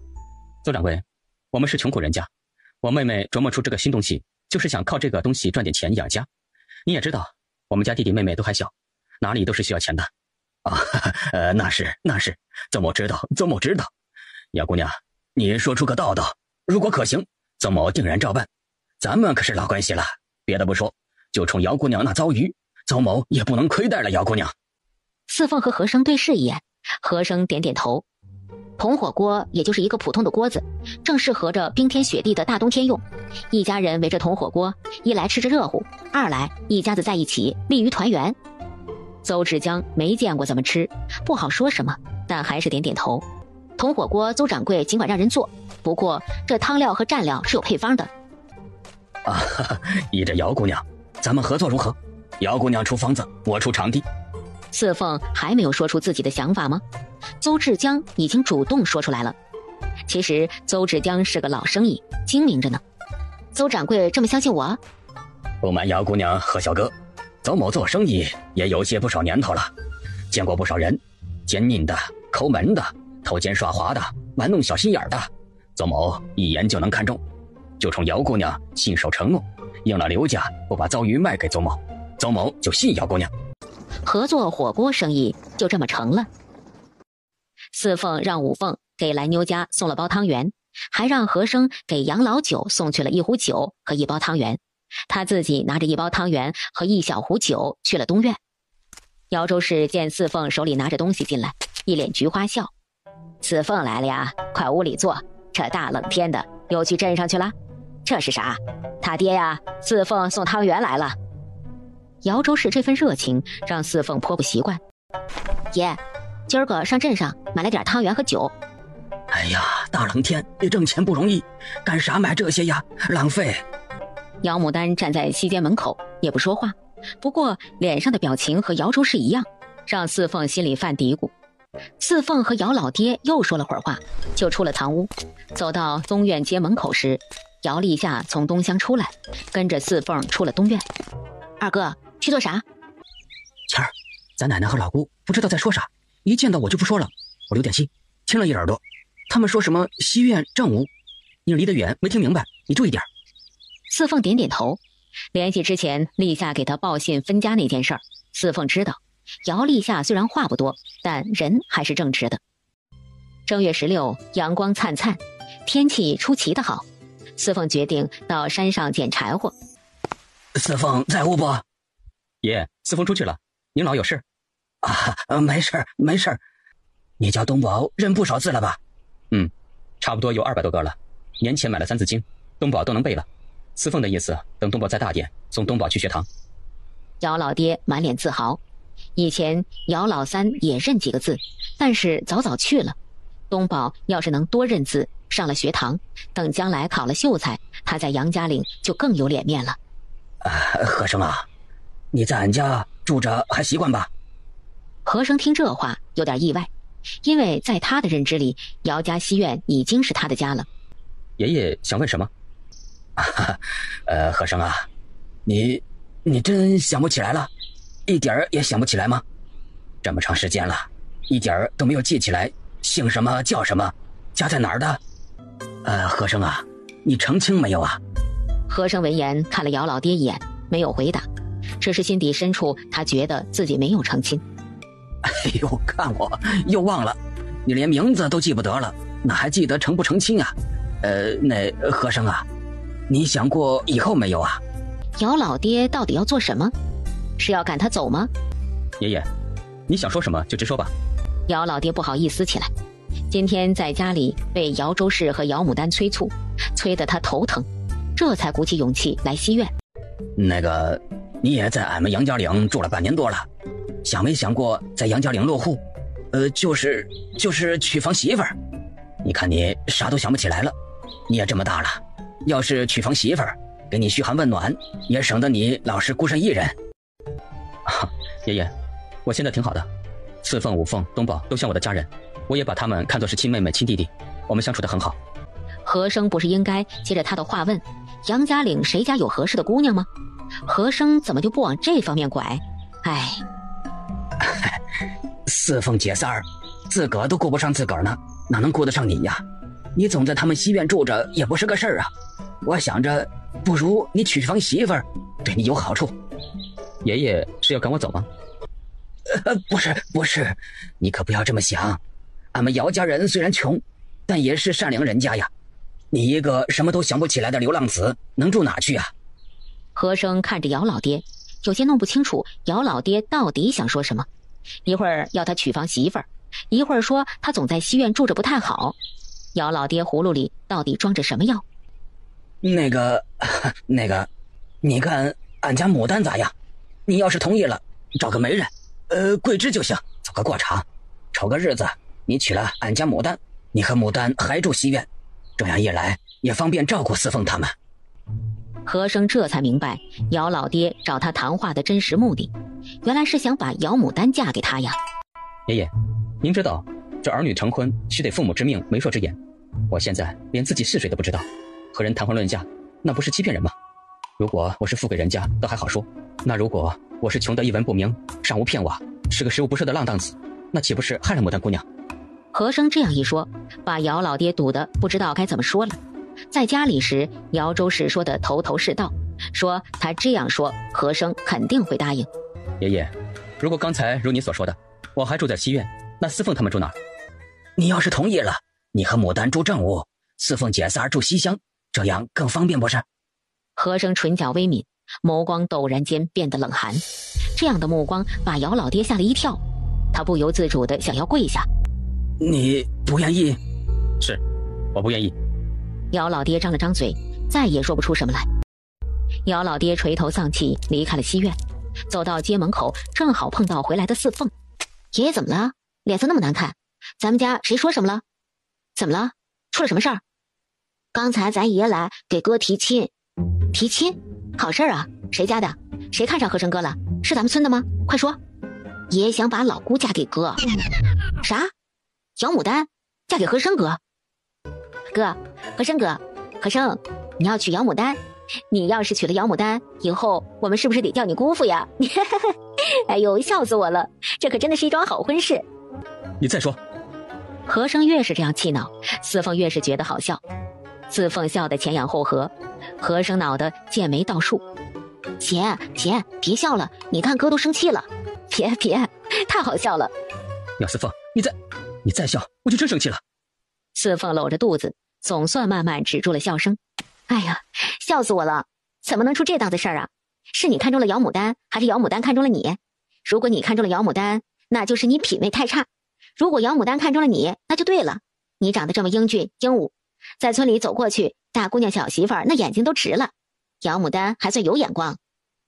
E: 邹掌柜，我们是穷苦人家，我妹妹琢磨出这个新东西，就是想靠这个东西赚点钱养家。你也知道，我们家弟弟妹妹都还小，哪里都是需要钱的。
B: 那是，邹某知道。姚姑娘，你说出个道道，如果可行，邹某定然照办。咱们可是老关系了，别的不说，就冲姚姑娘那糟鱼，邹某也不能亏待了姚姑娘。
C: 四凤和和珅对视一眼，和珅点点头。铜火锅也就是一个普通的锅子，正适合着冰天雪地的大冬天用。一家人围着铜火锅，一来吃着热乎，二来一家子在一起，利于团圆。邹志江没见过怎么吃，不好说什么，但还是点点头。铜火锅邹掌柜尽管让人做，不过这汤料和蘸料是有配方的。
B: 依着姚姑娘，咱们合作如何？姚姑娘出方子，我出场地。
C: 四凤还没有说出自己的想法吗？邹志江已经主动说出来了。其实邹志江是个老生意，精明着呢。邹掌柜这么相信我？
B: 不瞒姚姑娘和小哥，邹某做生意也有些不少年头了，见过不少人，奸佞的、抠门的、偷奸耍滑的，玩弄小心眼的，邹某一眼就能看中，就冲姚姑娘信守承诺，应了刘家不把邹鱼卖给邹某，邹某就信姚姑娘，
C: 合作火锅生意就这么成了。四凤让五凤给蓝妞家送了包汤圆，还让和生给杨老九送去了1壶酒和1包汤圆，他自己拿着1包汤圆和1小壶酒去了东院。姚州市见四凤手里拿着东西进来，一脸菊花笑：“四凤来了呀，快屋里坐。这大冷天的，又去镇上去了？这是啥？他爹呀，四凤送汤圆来了。”姚州市这份热情让四凤颇不习惯。爷，今儿个上镇上买了点汤圆和酒。
B: 哎呀，大冷天挣钱不容易，干啥买这些呀？浪费。
C: 姚牡丹站在西间门口也不说话，不过脸上的表情和姚州市一样，让四凤心里犯嘀咕。四凤和姚老爹又说了会儿话，就出了堂屋。走到东院街门口时，姚立夏从东厢出来，跟着四凤出了东院。二哥去做啥？
B: 谦儿，咱奶奶和老姑不知道在说啥，一见到我就不说了，我留点心，听了一耳朵。他们说什么西院正午，你离得远没听明白，你注意点。
C: 四凤点点头。联系之前立夏给他报信分家那件事儿，四凤知道姚立夏虽然话不多，但人还是正直的。正月16，阳光灿灿，天气出奇的好。四凤决定到山上捡柴火。
B: 四凤在屋不？
E: 爷，四凤出去了，您老有事？
B: 没事没事。你叫东宝认不少字了吧？
E: 差不多有200多个了，年前买了3字经，东宝都能背了。四凤的意思，等东宝再大点，送东宝去学堂。
C: 姚老爹满脸自豪，以前姚老三也认几个字，但是早早去了。东宝要是能多认字，上了学堂，等将来考了秀才，他在杨家岭就更有脸面了。
B: 和生啊，你在俺家住着还习惯吧？
C: 和生听这话有点意外，因为在他的认知里，姚家西院已经是他的家了。
E: 爷爷想问什么？
B: 和生啊，你真想不起来了？一点儿也想不起来吗？这么长时间了，一点儿都没有记起来姓什么叫什么，家在哪儿的？和生啊，你成亲没有啊？
C: 和生闻言看了姚老爹一眼，没有回答，只是心底深处他觉得自己没有成亲。
B: 哎呦，看我又忘了，你连名字都记不得了，哪还记得成不成亲啊？那和生啊，你想过以后没有啊？
C: 姚老爹到底要做什么？是要赶他走吗？
E: 爷爷，你想说什么就直说吧。
C: 姚老爹不好意思起来，今天在家里被姚州市和姚牡丹催促，催得他头疼，这才鼓起勇气来西院。
B: 那个，你也在俺们杨家岭住了半年多了，想没想过在杨家岭落户？就是娶房媳妇儿。你看你啥都想不起来了，你也这么大了，要是娶房媳妇儿，给你嘘寒问暖，也省得你老是孤身一人。
E: 爷爷，我现在挺好的，四凤、五凤、东宝都像我的家人，我也把他们看作是亲妹妹、亲弟弟，我们相处得很好。
C: 和生不是应该接着他的话问，杨家岭谁家有合适的姑娘吗？和生怎么就不往这方面拐？哎，
B: 四凤姐仨儿自个儿都顾不上自个儿呢，哪能顾得上你呀？你总在他们西院住着也不是个事儿啊。我想着不如你娶房媳妇儿，对你有好处。
E: 爷爷是要赶我走吗？
B: 不是，你可不要这么想。俺们姚家人虽然穷，但也是善良人家呀。你一个什么都想不起来的流浪子，能住哪去啊？
C: 和生看着姚老爹，有些弄不清楚姚老爹到底想说什么。一会儿要他娶房媳妇儿，一会儿说他总在西院住着不太好。姚老爹葫芦里到底装着什么药？
B: 那个，你看俺家牡丹咋样？你要是同意了，找个媒人，桂枝就行，走个过场，瞅个日子，你娶了俺家牡丹，你和牡丹还住西院，这样一来也方便照顾四凤他们。
C: 和生这才明白姚老爹找他谈话的真实目的，原来是想把姚牡丹嫁给他呀。
E: 爷爷，您知道这儿女成婚须得父母之命媒妁之言，我现在连自己是谁都不知道，和人谈婚论嫁，那不是欺骗人吗？如果我是富贵人家倒还好说，那如果我是穷得一文不名，上无片瓦，是个食物不赊的浪荡子，那岂不是害了牡丹姑娘？
C: 和珅这样一说，把姚老爹堵得不知道该怎么说了。在家里时，姚周氏说的头头是道，说他这样说，和珅肯定会答应。
E: 爷爷，如果刚才如你所说的，我还住在西院，那四凤他们住哪儿？
B: 你要是同意了，你和牡丹住正屋，四凤姐仨住西厢，这样更方便不是？
C: 和珅唇角微抿，眸光陡然间变得冷寒，这样的目光把姚老爹吓了一跳，他不由自主地想要跪下。
B: 你不愿意？
E: 是，我不愿意。
C: 姚老爹张了张嘴，再也说不出什么来。姚老爹垂头丧气离开了西院，走到街门口，正好碰到回来的四凤。爷爷怎么了？脸色那么难看，咱们家谁说什么了？怎么了？出了什么事儿？
D: 刚才咱爷来给哥提亲。
C: 提亲？好事儿啊！谁家的？谁看上和珅哥了？是咱们村的吗？快说！
D: 爷想把老姑嫁给哥。
C: 啥？姚牡丹嫁给和珅哥？
D: 哥，和珅哥，和珅，你要娶姚牡丹？你要是娶了姚牡丹，以后我们是不是得叫你姑父呀？哎呦，笑死我了！这可真的是一桩好婚事。
E: 你再说。
C: 和珅越是这样气恼，四凤越是觉得好笑。四凤笑得前仰后合，和珅恼得剑眉倒竖。
D: 姐，别笑了，你看哥都生气了。别，太好笑了。
E: 姚四凤，你再笑，我就真生气了。
C: 四凤搂着肚子，总算慢慢止住了笑声。
D: 哎呀，笑死我了！怎么能出这档子事儿啊？是你看中了姚牡丹，还是姚牡丹看中了你？如果你看中了姚牡丹，那就是你品味太差；如果姚牡丹看中了你，那就对了。你长得这么英俊英武，在村里走过去，大姑娘小媳妇儿那眼睛都直了。姚牡丹还算有眼光，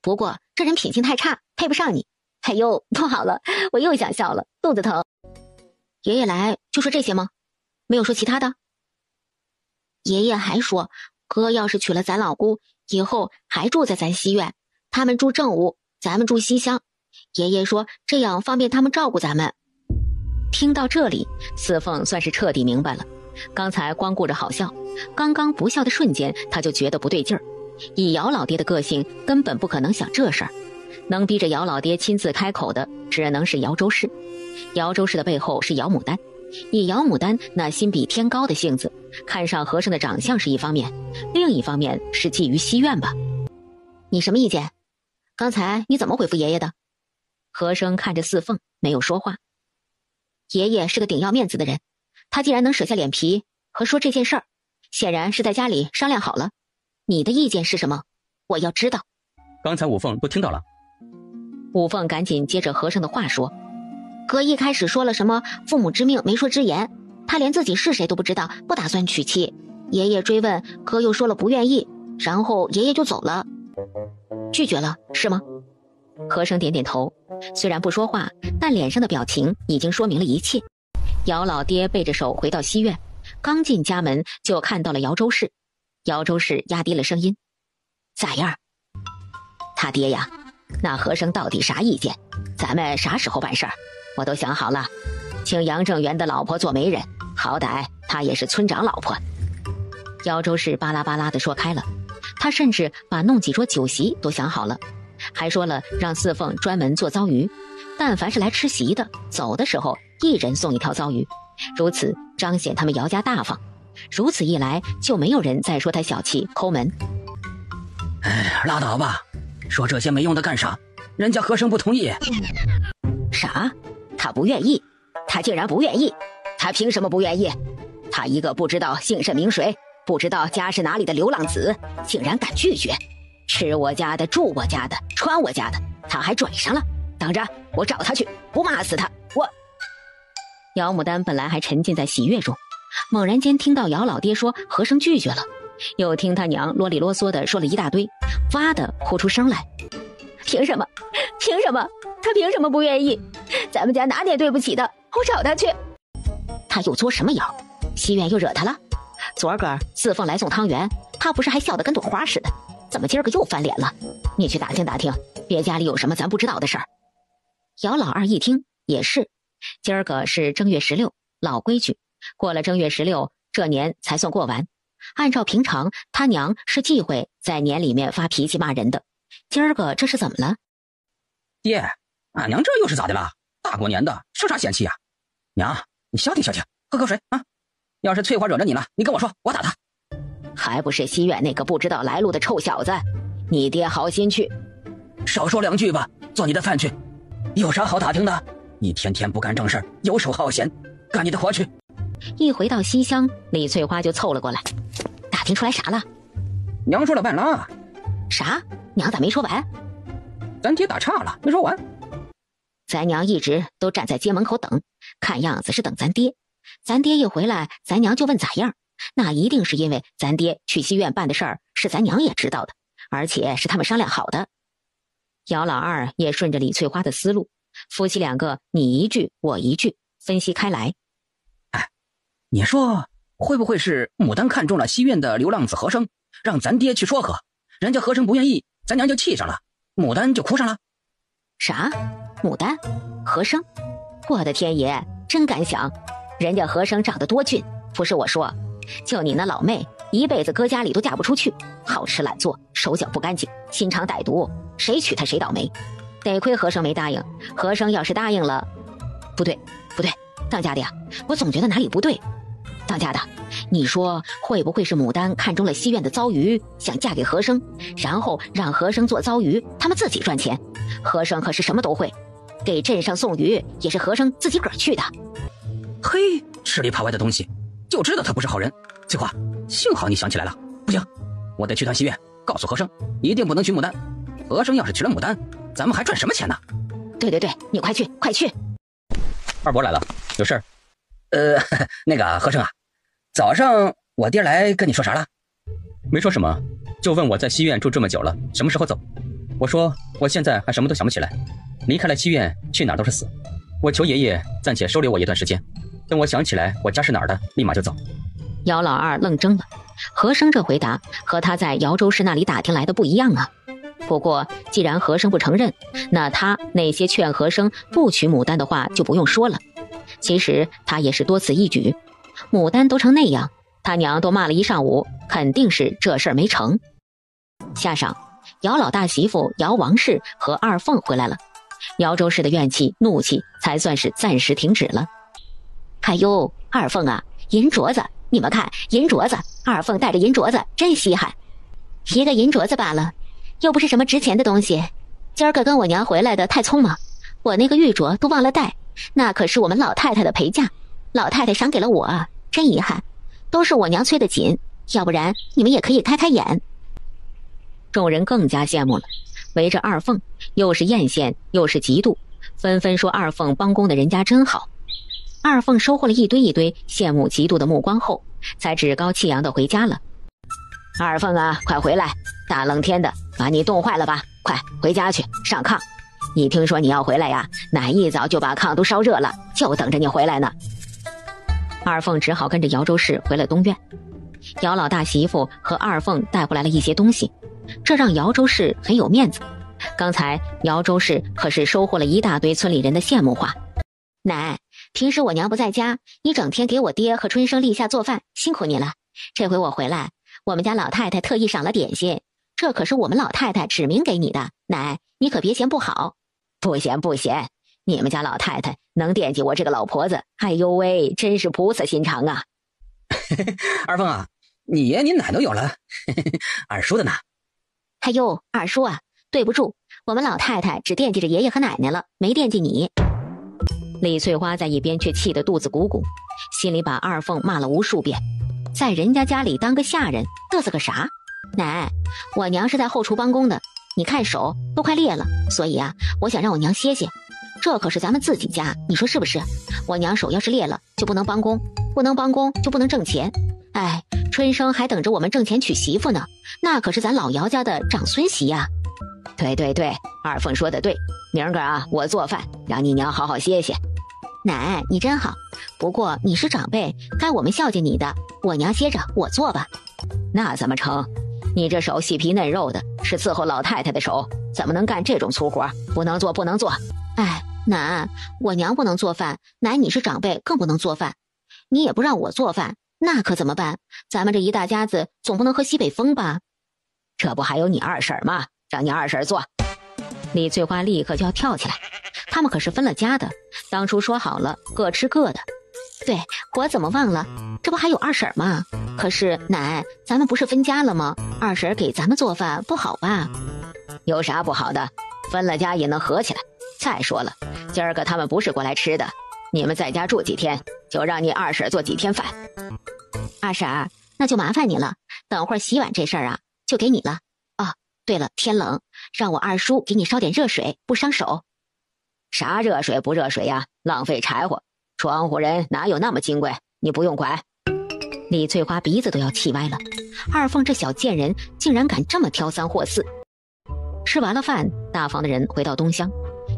D: 不过这人品性太差，配不上你。哎呦，不好了，我又想笑了，肚子疼。
C: 爷爷来就说这些吗？没有说其他的？
D: 爷爷还说，哥要是娶了咱老姑，以后还住在咱西院，他们住正屋，咱们住西厢。爷爷说这样方便他们照顾咱们。
C: 听到这里，四凤算是彻底明白了。刚才光顾着好笑，刚刚不笑的瞬间，他就觉得不对劲儿。以姚老爹的个性，根本不可能想这事儿。能逼着姚老爹亲自开口的，只能是姚周氏。姚周氏的背后是姚牡丹。以姚牡丹那心比天高的性子，看上和珅的长相是一方面，另一方面是觊觎西院吧。你什么意见？刚才你怎么回复爷爷的？和珅看着四凤，没有说话。爷爷是个顶要面子的人，他既然能舍下脸皮和说这件事儿，显然是在家里商量好了。你的意见是什么？我要知道。
E: 刚才五凤都听到了。
C: 五凤赶紧接着和珅的话说，
D: 哥一开始说了什么父母之命媒妁之言，他连自己是谁都不知道，不打算娶妻。爷爷追问，哥又说了不愿意，然后爷爷就走了。
C: 拒绝了是吗？和珅点点头，虽然不说话，但脸上的表情已经说明了一切。姚老爹背着手回到西院，刚进家门就看到了姚周氏。姚周氏压低了声音，咋样？他爹呀，那和珅到底啥意见？咱们啥时候办事儿？我都想好了，请杨正元的老婆做媒人，好歹她也是村长老婆。姚周氏巴拉巴拉地说开了，他甚至把弄几桌酒席都想好了，还说了让四凤专门做糟鱼，但凡是来吃席的，走的时候一人送一条糟鱼，如此彰显他们姚家大方。如此一来，就没有人再说他小气抠门。
B: 哎，拉倒吧，说这些没用的干啥？人家和珅不同意。
A: 啥？他不愿意？他竟然不愿意？他凭什么不愿意？他一个不知道姓甚名谁，不知道家是哪里的流浪子，竟然敢拒绝？吃我家的，住我家的，穿我家的，他还拽上了。等着，我找他去，不骂死他！我……
C: 姚牡丹本来还沉浸在喜悦中，猛然间听到姚老爹说和珅拒绝了，又听他娘啰里啰嗦的说了一大堆，哇的哭出声来。
D: 凭什么？凭什么？他凭什么不愿意？咱们家哪点对不起的？我找他去。
C: 他又作什么妖？西院又惹他了？昨儿个四凤来送汤圆，他不是还笑得跟朵花似的？怎么今儿个又翻脸了？你去打听打听，别家里有什么咱不知道的事儿。姚老二一听也是，今儿个是正月16，老规矩，过了正月16，这年才算过完。按照平常，他娘是忌讳在年里面发脾气骂人的。今儿个这是怎么了？
E: 爹，俺娘这又是咋的了？大过年的，生啥嫌弃啊？娘，你消停消停，喝口水啊！要是翠花惹着你了，你跟我说，我打他。
A: 还不是西院那个不知道来路的臭小子，你爹好心去。
B: 少说2句吧，做你的饭去。有啥好打听的？你天天不干正事，游手好闲，干你的活去。
C: 一回到西厢，李翠花就凑了过来，打听出来啥了？
E: 娘说了半拉。
C: 啥？娘咋没说完？
E: 咱爹打岔了，没说完。
C: 咱娘一直都站在街门口等，看样子是等咱爹。咱爹一回来，咱娘就问咋样。那一定是因为咱爹去西院办的事儿是咱娘也知道的，而且是他们商量好的。姚老二也顺着李翠花的思路，夫妻2个你一句我一句分析开来。
E: 哎，你说会不会是牡丹看中了西院的流浪子和生，让咱爹去说和，人家和生不愿意，咱娘就气上了，牡丹就哭上了？
C: 啥？牡丹？和生？我的天爷，真敢想！人家和生长得多俊，不是我说，就你那老妹，一辈子搁家里都嫁不出去，好吃懒做，手脚不干净，心肠歹毒，谁娶她谁倒霉。得亏和生没答应，和生要是答应了，不对，当家的呀，我总觉得哪里不对。当家的，你说会不会是牡丹看中了西院的糟鱼，想嫁给和生，然后让和生做糟鱼，他们自己赚钱？和生可是什么都会，给镇上送鱼也是和生自己个儿去的。
E: 嘿，吃里扒外的东西，就知道他不是好人。翠花，幸好你想起来了。不行，我得去趟西院，告诉和生，一定不能娶牡丹。和生要是娶了牡丹，咱们还赚什么钱呢？
C: 对，你快去！
E: 二伯来了，有事儿？那个和生啊，早上我爹来跟你说啥了？没说什么，就问我在西院住这么久了，什么时候走？我说我现在还什么都想不起来，离开了西院，去哪儿都是死。我求爷爷暂且收留我一段时间，等我想起来我家是哪儿的，立马就走。
C: 姚老二愣怔了，和生这回答和他在姚州市那里打听来的不一样啊。不过既然和生不承认，那他那些劝和生不娶牡丹的话就不用说了。其实他也是多此一举，牡丹都成那样，他娘都骂了一上午，肯定是这事儿没成。下晌，姚老大媳妇姚王氏和二凤回来了，姚州市的怨气怒气才算是暂时停止了。哎呦，二凤啊，银镯子，你们看，银镯子，二凤带着银镯子真稀罕。一个银镯子罢了，又不是什么值钱的东西。今儿个跟我娘回来的太匆忙，我那个玉镯都忘了带，那可是我们老太太的陪嫁，老太太赏给了我，真遗憾，都是我娘催得紧，要不然你们也可以开开眼。众人更加羡慕了，围着二凤，又是艳羡又是嫉妒，纷纷说二凤帮工的人家真好。二凤收获了一堆羡慕嫉妒的目光后，才趾高气扬地回家了。二凤啊，快回来，大冷天的把你冻坏了吧，快回家去上炕。一听说你要回来呀，奶一早就把炕都烧热了，就等着你回来呢。二凤只好跟着姚州市回了东院。姚老大媳妇和二凤带回来了一些东西，这让姚州市很有面子。刚才姚州市可是收获了一大堆村里人的羡慕话。奶，平时我娘不在家，你整天给我爹和春生立下做饭，辛苦你了。这回我回来，我们家老太太特意赏了点心，这可是我们老太太指明给你的，奶，你可别嫌不好。不嫌，你们家老太太能惦记我这个老婆子，哎呦喂，真是菩萨心肠啊。
E: 二凤啊，你爷你奶都有了，二叔的呢？
C: 哎呦，二叔啊，对不住，我们老太太只惦记着爷爷和奶奶了，没惦记你。李翠花在一边却气得肚子鼓鼓，心里把二凤骂了无数遍，在人家家里当个下人，嘚瑟个啥？奶，我娘是在后厨帮工的，你看手都快裂了，所以啊，我想让我娘歇歇。这可是咱们自己家，你说是不是？我娘手要是裂了，就不能帮工，不能帮工就不能挣钱。哎，春生还等着我们挣钱娶媳妇呢，那可是咱老姚家的长孙媳呀。对，二凤说的对，明儿个啊，我做饭，让你娘好好歇歇。奶，你真好，不过你是长辈，该我们孝敬你的，我娘歇着，我做吧。那怎么成？你这手细皮嫩肉的，是伺候老太太的手，怎么能干这种粗活？不能做。哎，奶，我娘不能做饭，奶你是长辈，更不能做饭。你也不让我做饭，那可怎么办？咱们这一大家子总不能喝西北风吧？这不还有你二婶吗？让你二婶做。李翠花立刻就要跳起来，他们可是分了家的，当初说好了各吃各的。对，我怎么忘了？这不还有二婶吗？可是奶，咱们不是分家了吗？二婶给咱们做饭不好吧？
A: 有啥不好的？分了家也能合起来。再说了，今儿个他们不是过来吃的，你们在家住几天，就让你二婶做几天饭。
C: 二婶，那就麻烦你了，等会儿洗碗这事儿啊，就给你了。哦，对了，天冷，让我二叔给你烧点热水，不伤手。
A: 啥热水不热水呀？浪费柴火。窗户人哪有那么金贵？你不用管。
C: 李翠花鼻子都要气歪了，二凤这小贱人竟然敢这么挑三货四。吃完了饭，大房的人回到东厢，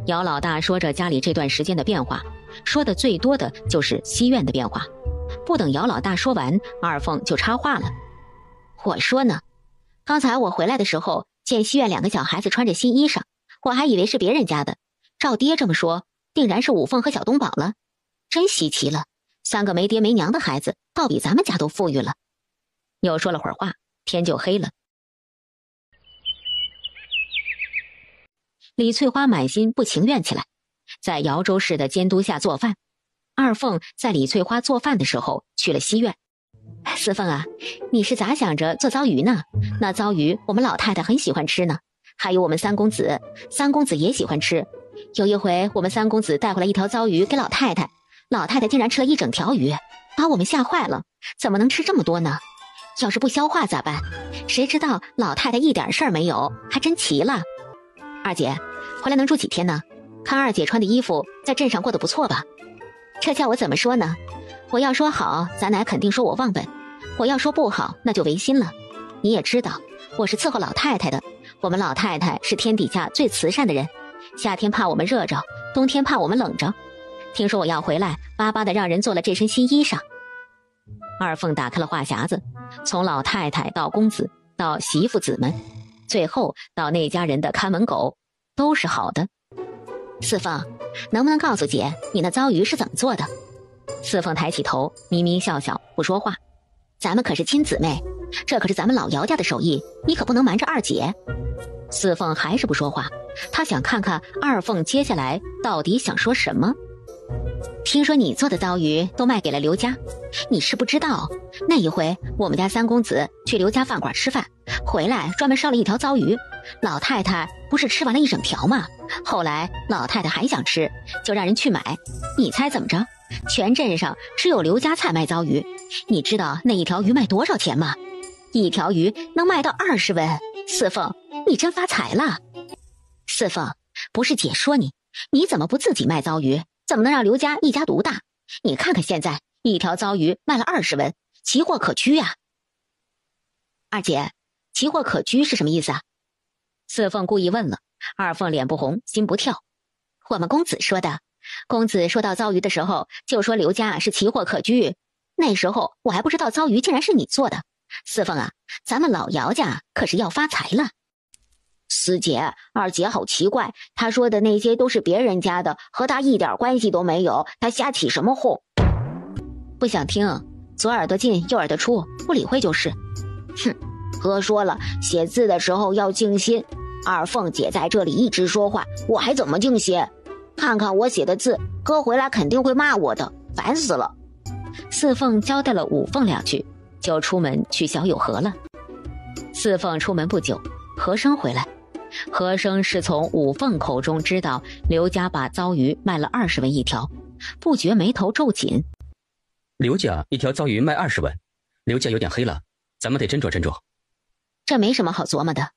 C: 姚老大说着家里这段时间的变化，说的最多的就是西院的变化。不等姚老大说完，二凤就插话了：我说呢，刚才我回来的时候见西院2个小孩子穿着新衣裳，我还以为是别人家的，照爹这么说，定然是五凤和小东宝了。真稀奇了，3个没爹没娘的孩子倒比咱们家都富裕了。又说了会儿话，天就黑了。李翠花满心不情愿起来，在姚州市的监督下做饭。二凤在李翠花做饭的时候去了西院。四凤啊，你是咋想着做糟鱼呢？那糟鱼我们老太太很喜欢吃呢，还有我们三公子也喜欢吃。有一回我们三公子带回来一条糟鱼给老太太，老太太竟然吃了一整条鱼，把我们吓坏了，怎么能吃这么多呢？要是不消化咋办？谁知道老太太一点事儿没有，还真奇了。二姐，回来能住几天呢？看二姐穿的衣服，在镇上过得不错吧？这叫我怎么说呢？我要说好，咱奶肯定说我忘本；我要说不好，那就违心了。你也知道，我是伺候老太太的，我们老太太是天底下最慈善的人，夏天怕我们热着，冬天怕我们冷着。听说我要回来，巴巴的让人做了这身新衣裳。二凤打开了话匣子，从老太太到公子，到媳妇子们，最后到那家人的看门狗，都是好的。四凤，能不能告诉姐，你那糟鱼是怎么做的？四凤抬起头，咪咪笑笑，不说话。咱们可是亲姊妹，这可是咱们老姚家的手艺，你可不能瞒着二姐。四凤还是不说话，她想看看二凤接下来到底想说什么。听说你做的糟鱼都卖给了刘家，你是不知道，那一回我们家三公子去刘家饭馆吃饭，回来专门烧了一条糟鱼，老太太不是吃完了一整条吗？后来老太太还想吃，就让人去买。你猜怎么着？全镇上只有刘家菜卖糟鱼，你知道那一条鱼卖多少钱吗？一条鱼能卖到20文。四凤，你真发财了。四凤，不是姐说你，你怎么不自己卖糟鱼？怎么能让刘家一家独大？你看看现在，一条糟鱼卖了20文，奇货可居呀。二姐，奇货可居是什么意思啊？四凤故意问了，二凤脸不红心不跳。我们公子说的，公子说到糟鱼的时候，就说刘家是奇货可居。那时候我还不知道糟鱼竟然是你做的。四凤啊，咱们老姚家可是要发财了。四姐，二姐好奇怪，她说的那些都是别人家的，和她一点关系都没有，她瞎起什么哄？不想听，左耳朵进右耳朵出，不理会就是。哼，哥说了，写字的时候要静心。二凤姐在这里一直说话，我还怎么静心？看看我写的字，哥回来肯定会骂我的，烦死了。四凤交代了五凤2句，就出门去小友河了。四凤出门不久，和生回来。和生是从五凤口中知道刘家把糟鱼卖了20文一条，不觉眉头皱紧。
E: 刘家一条糟鱼卖20文，刘家有点黑了，咱们得斟酌斟酌。
C: 这没什么好琢磨的，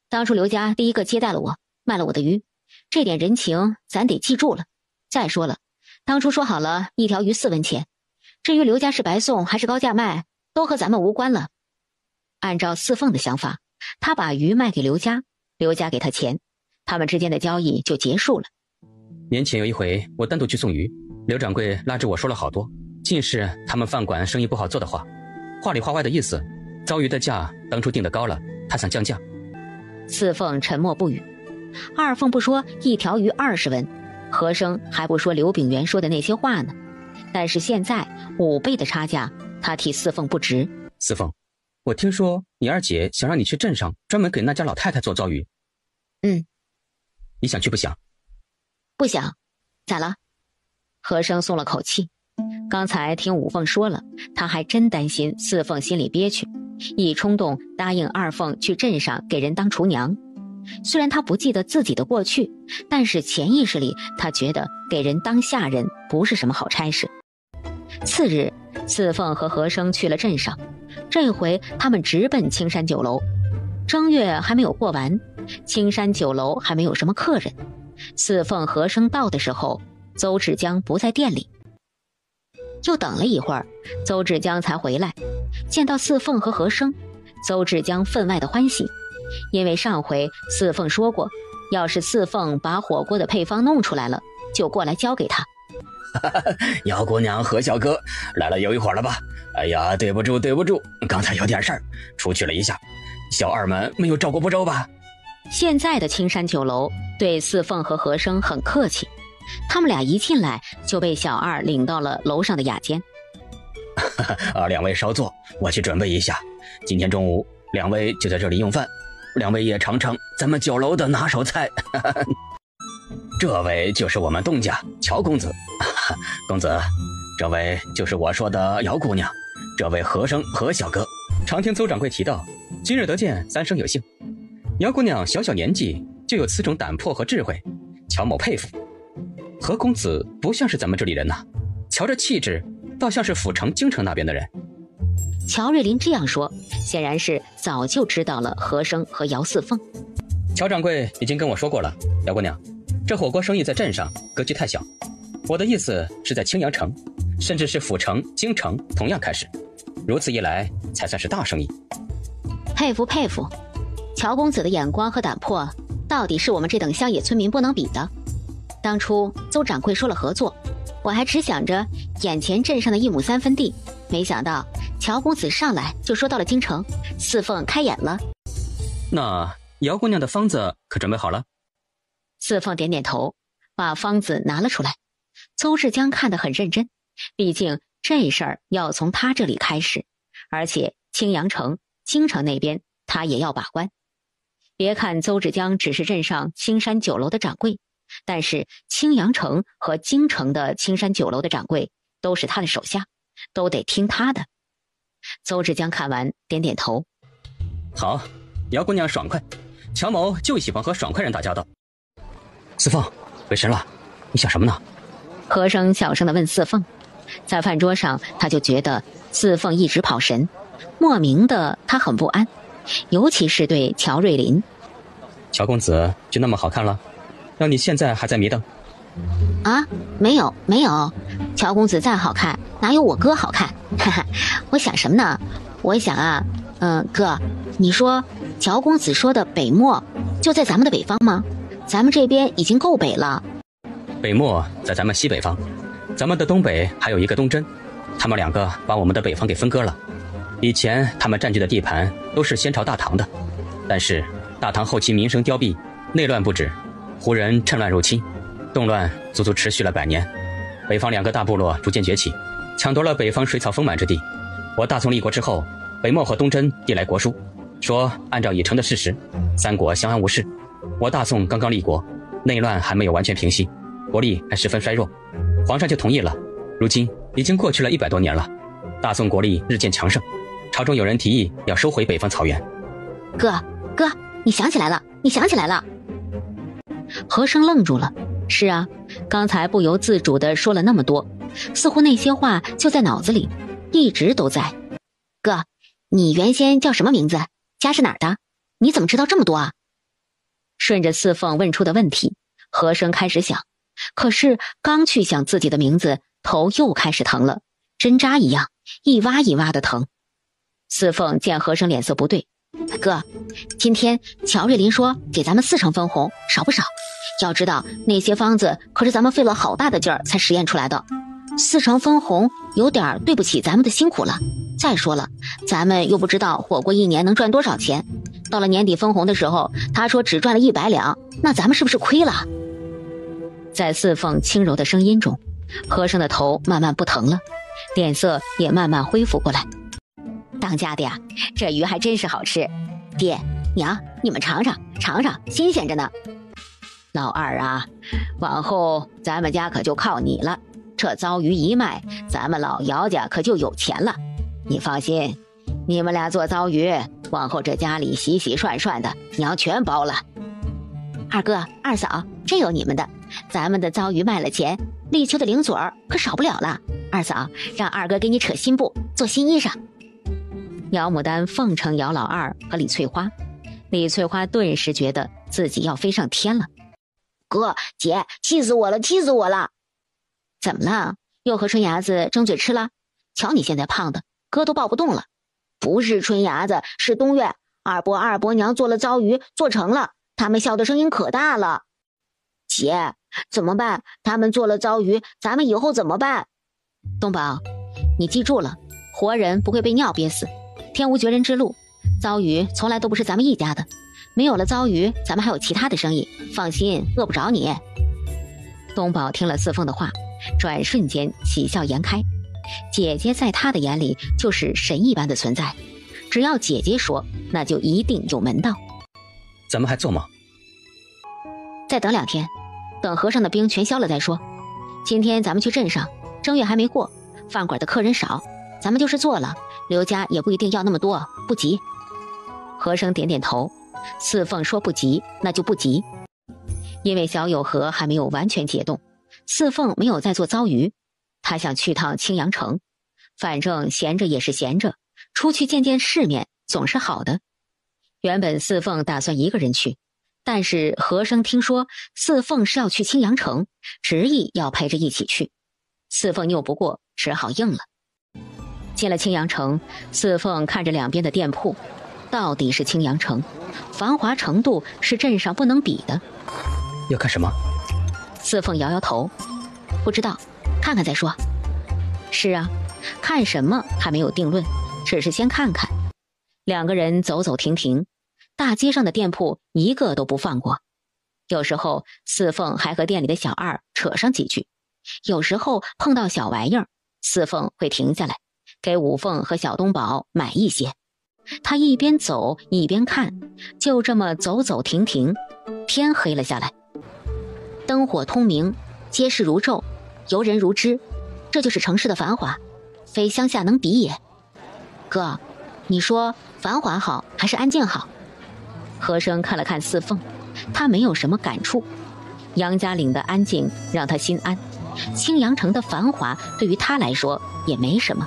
C: 当初刘家第一个接待了我，卖了我的鱼，这点人情咱得记住了。再说了，当初说好了一条鱼4文钱，至于刘家是白送还是高价卖，都和咱们无关了。按照四凤的想法，他把鱼卖给刘家，刘家给他钱，他们之间的交易就结束了。
E: 年前有一回我单独去送鱼，刘掌柜拉着我说了好多，尽是他们饭馆生意不好做的话，话里话外的意思，糟鱼的价当初定得高了，他想降价。
C: 四凤沉默不语。二凤不说一条鱼20文，和生还不说刘秉元说的那些话呢。但是现在5倍的差价，他替四凤不值。
E: 四凤，我听说你二姐想让你去镇上专门给那家老太太做糟鱼。你想去不想？
C: 不想。咋了？和生松了口气，刚才听五凤说了，他还真担心四凤心里憋屈，一冲动答应二凤去镇上给人当厨娘。虽然他不记得自己的过去，但是潜意识里他觉得给人当下人不是什么好差事。次日，四凤和和珅去了镇上，这回他们直奔青山酒楼。正月还没有过完，青山酒楼还没有什么客人。四凤和珅到的时候，邹志江不在店里。又等了一会儿，邹志江才回来，见到四凤和和珅，邹志江分外的欢喜，因为上回四凤说过，要是四凤把火锅的配方弄出来了，就过来交给他。
B: 姚姑娘和小哥来了有一会儿了吧？哎呀，对不住，刚才有点事儿，出去了一下，小二们没有照顾不周吧？
C: 现在的青山酒楼对四凤和和珅很客气，他们俩一进来就被小二领到了楼上的雅间。
B: 两位稍坐，我去准备一下。今天中午两位就在这里用饭，两位也尝尝咱们酒楼的拿手菜。这位就是我们东家乔公子，公子，这位就是我说的姚姑娘，这位和珅和小哥。
E: 常听邹掌柜提到，今日得见三生有幸。姚姑娘小小年纪就有此种胆魄和智慧，乔某佩服。何公子不像是咱们这里人呐，瞧这气质，倒像是府城京城那边的人。
C: 乔瑞林这样说，显然是早就知道了和珅和姚四凤。
E: 乔掌柜已经跟我说过了，姚姑娘，这火锅生意在镇上格局太小，我的意思是在青阳城，甚至是府城、京城同样开始，如此一来才算是大生意。
C: 佩服佩服，乔公子的眼光和胆魄，到底是我们这等乡野村民不能比的。当初邹掌柜说了合作，我还只想着眼前镇上的1亩3分地，没想到乔公子上来就说到了京城，四凤开眼了。
E: 那姚姑娘的方子可准备好了？
C: 四凤点点头，把方子拿了出来。邹志江看得很认真，毕竟这事儿要从他这里开始，而且青阳城、京城那边他也要把关。别看邹志江只是镇上青山酒楼的掌柜，但是青阳城和京城的青山酒楼的掌柜都是他的手下，都得听他的。邹志江看完点点头，
E: 好，姚姑娘爽快，乔某就喜欢和爽快人打交道。
B: 四凤，回神了，你想什么呢？
C: 和珅小声地问四凤。在饭桌上，他就觉得四凤一直跑神，莫名的他很不安，尤其是对乔瑞林。
E: 乔公子就那么好看了，让你现在还在迷瞪？
C: 啊，没有，乔公子再好看，哪有我哥好看？哈哈，我想什么呢？我想啊，哥，你说乔公子说的北漠就在咱们的北方吗？咱们这边已经够北了。
E: 北漠在咱们西北方，咱们的东北还有一个东真，他们两个把我们的北方给分割了。以前他们占据的地盘都是先朝大唐的，但是大唐后期民生凋敝，内乱不止，胡人趁乱入侵，动乱足足持续了100年。北方2个大部落逐渐崛起，抢夺了北方水草丰满之地。我大宋立国之后，北漠和东真递来国书，说按照已成的事实，三国相安无事。我大宋刚刚立国，内乱还没有完全平息，国力还十分衰弱，皇上就同意了。如今已经过去了100多年了，大宋国力日渐强盛，朝中有人提议要收回北方草原。
C: 哥，你想起来了。和珅愣住了。是啊，刚才不由自主地说了那么多，似乎那些话就在脑子里，一直都在。哥，你原先叫什么名字？家是哪儿的？你怎么知道这么多啊？顺着四凤问出的问题，和珅开始想，可是刚去想自己的名字，头又开始疼了，针扎一样，一挖一挖的疼。四凤见和珅脸色不对，哥，今天乔瑞林说给咱们4成分红，少不少？要知道那些方子可是咱们费了好大的劲儿才实验出来的，4成分红有点对不起咱们的辛苦了。再说了，咱们又不知道火锅1年能赚多少钱，到了年底分红的时候，他说只赚了100两，那咱们是不是亏了？在四凤轻柔的声音中，和珅的头慢慢不疼了，脸色也慢慢恢复过来。当家的呀，这鱼还真是好吃，爹娘你们尝尝，新鲜着呢。老二啊，往后咱们家可就靠你了，这糟鱼一卖，咱们老姚家可就有钱了。你放心，你们俩做糟鱼，往后这家里洗洗涮涮的，娘全包了。
D: 二哥、二嫂，真有你们的！咱们的糟鱼卖了钱，立秋的零嘴儿可少不了了。二嫂，让二哥给你扯新布，做新衣裳。
C: 姚牡丹奉承姚老二和李翠花，李翠花顿时觉得自己要飞上天了。
D: 哥姐，气死我了，气死我了！
C: 怎么了？又和春伢子争嘴吃了？瞧你现在胖的，哥都抱不动了。
D: 不是春伢子，是东岳。二伯娘做了糟鱼，做成了，他们笑的声音可大了。姐，怎么办？他们做了糟鱼，咱们以后怎么办？
C: 东宝，你记住了，活人不会被尿憋死，天无绝人之路。糟鱼从来都不是咱们一家的，没有了糟鱼，咱们还有其他的生意，放心，饿不着你。东宝听了四凤的话，转瞬间喜笑颜开。姐姐在他的眼里就是神一般的存在，只要姐姐说，那就一定有门道。
B: 咱们还做吗？
C: 再等2天，等河上的冰全消了再说。今天咱们去镇上，正月还没过，饭馆的客人少，咱们就是做了，刘家也不一定要那么多，不急。和生点点头，四凤说不急，那就不急。因为小有河还没有完全解冻，四凤没有再做糟鱼，他想去趟青阳城，反正闲着也是闲着，出去见见世面总是好的。原本四凤打算一个人去，但是和生听说四凤是要去青阳城，执意要陪着一起去，四凤拗不过，只好应了。进了青阳城，四凤看着两边的店铺，到底是青阳城，繁华程度是镇上不能比的。
B: 要看什么？
C: 四凤摇摇头，不知道，看看再说。是啊，看什么还没有定论，只是先看看。两个人走走停停，大街上的店铺一个都不放过。有时候四凤还和店里的小二扯上几句，有时候碰到小玩意儿，四凤会停下来给五凤和小东宝买一些。他一边走一边看，就这么走走停停，天黑了下来。灯火通明，街市如昼，游人如织，这就是城市的繁华，非乡下能比也。哥，你说繁华好还是安静好？和生看了看四凤，他没有什么感触。杨家岭的安静让他心安，青阳城的繁华对于他来说也没什么。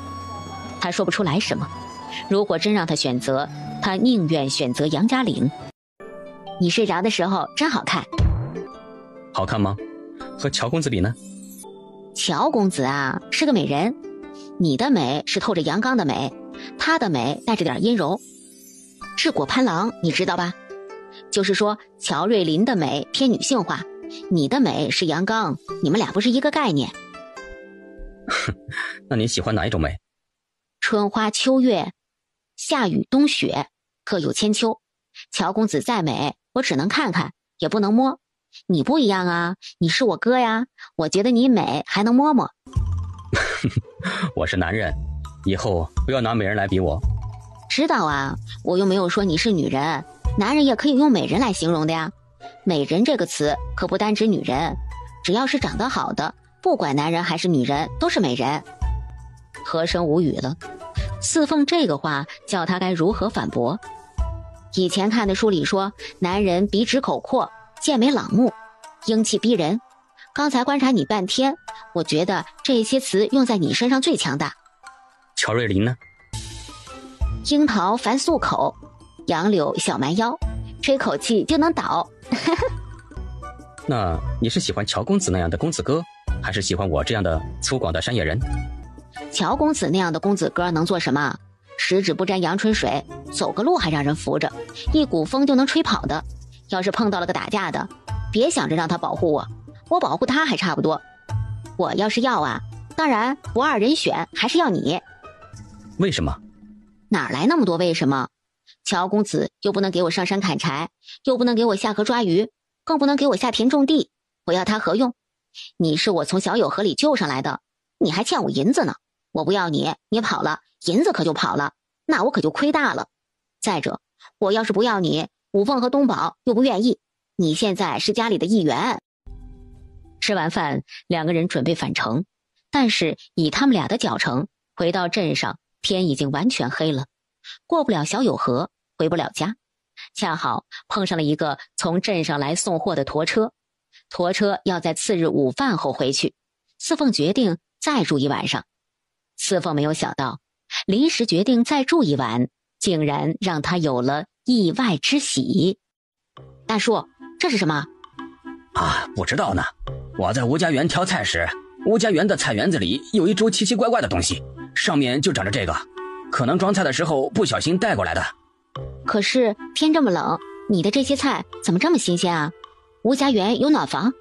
C: 他说不出来什么。如果真让他选择，他宁愿选择杨家岭。
D: 你睡着的时候真好看。
B: 好看吗？和乔公子比呢？
C: 乔公子啊，是个美人。你的美是透着阳刚的美，他的美带着点阴柔。治国攀郎你知道吧？就是说乔瑞麟的美偏女性化，你的美是阳刚，你们俩不是一个概念。
B: 那你喜欢哪一种美？
C: 春花秋月，夏雨冬雪，各有千秋。乔公子再美，我只能看看，也不能摸。你不一样啊，你是我哥呀，我觉得你美还能摸摸。
B: 我是男人，以后不要拿美人来比我。
C: 知道啊，我又没有说你是女人，男人也可以用美人来形容的呀。美人这个词可不单指女人，只要是长得好的，不管男人还是女人，都是美人。和生无语了，四凤这个话叫他该如何反驳？以前看的书里说，男人鼻直口阔，健美朗目，英气逼人。刚才观察你半天，我觉得这些词用在你身上最强大。
B: 乔瑞麟呢？
C: 樱桃繁素口，杨柳小蛮腰，吹口气就能倒。
B: 那你是喜欢乔公子那样的公子哥，还是喜欢我这样的粗犷的山野人？
C: 乔公子那样的公子哥能做什么？十指不沾阳春水，走个路还让人扶着，一股风就能吹跑的。要是碰到了个打架的，别想着让他保护我，我保护他还差不多。我要是要啊，当然不二人选还是要你。
B: 为什么？
C: 哪来那么多为什么？乔公子又不能给我上山砍柴，又不能给我下河抓鱼，更不能给我下田种地，我要他何用？你是我从小有河里救上来的，你还欠我银子呢。我不要你，你跑了，银子可就跑了，那我可就亏大了。再者，我要是不要你，五凤和东宝又不愿意，你现在是家里的一员。吃完饭，两个人准备返程。但是以他们俩的脚程，回到镇上，天已经完全黑了，过不了小友河，回不了家。恰好碰上了一个从镇上来送货的驮车，驮车要在次日午饭后回去。四凤决定再住一晚上。四凤没有想到，临时决定再住一晚，竟然让他有了意外之喜。大叔，这是什么？
B: 啊，不知道呢。我在吴家园挑菜时，吴家园的菜园子里有一株奇奇怪怪的东西，上面就长着这个，可能装菜的时候不小心带过来的。
C: 可是天这么冷，你的这些菜怎么这么新鲜啊？吴家园有暖房？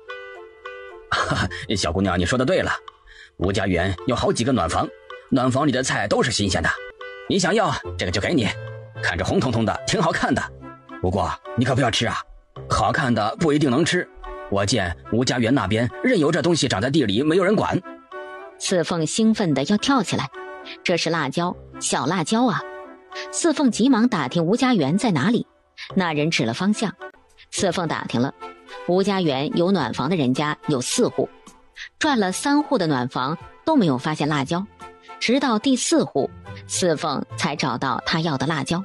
B: 小姑娘，你说的对了，吴家园有好几个暖房，暖房里的菜都是新鲜的。你想要这个就给你，看着红彤彤的，挺好看的。不过你可不要吃啊，好看的不一定能吃。我见吴家园那边任由这东西长在地里，没有人管。
C: 四凤兴奋的要跳起来，这是辣椒，小辣椒啊！四凤急忙打听吴家园在哪里，那人指了方向。四凤打听了，吴家园有暖房的人家有4户，转了3户的暖房都没有发现辣椒，直到第4户，四凤才找到他要的辣椒。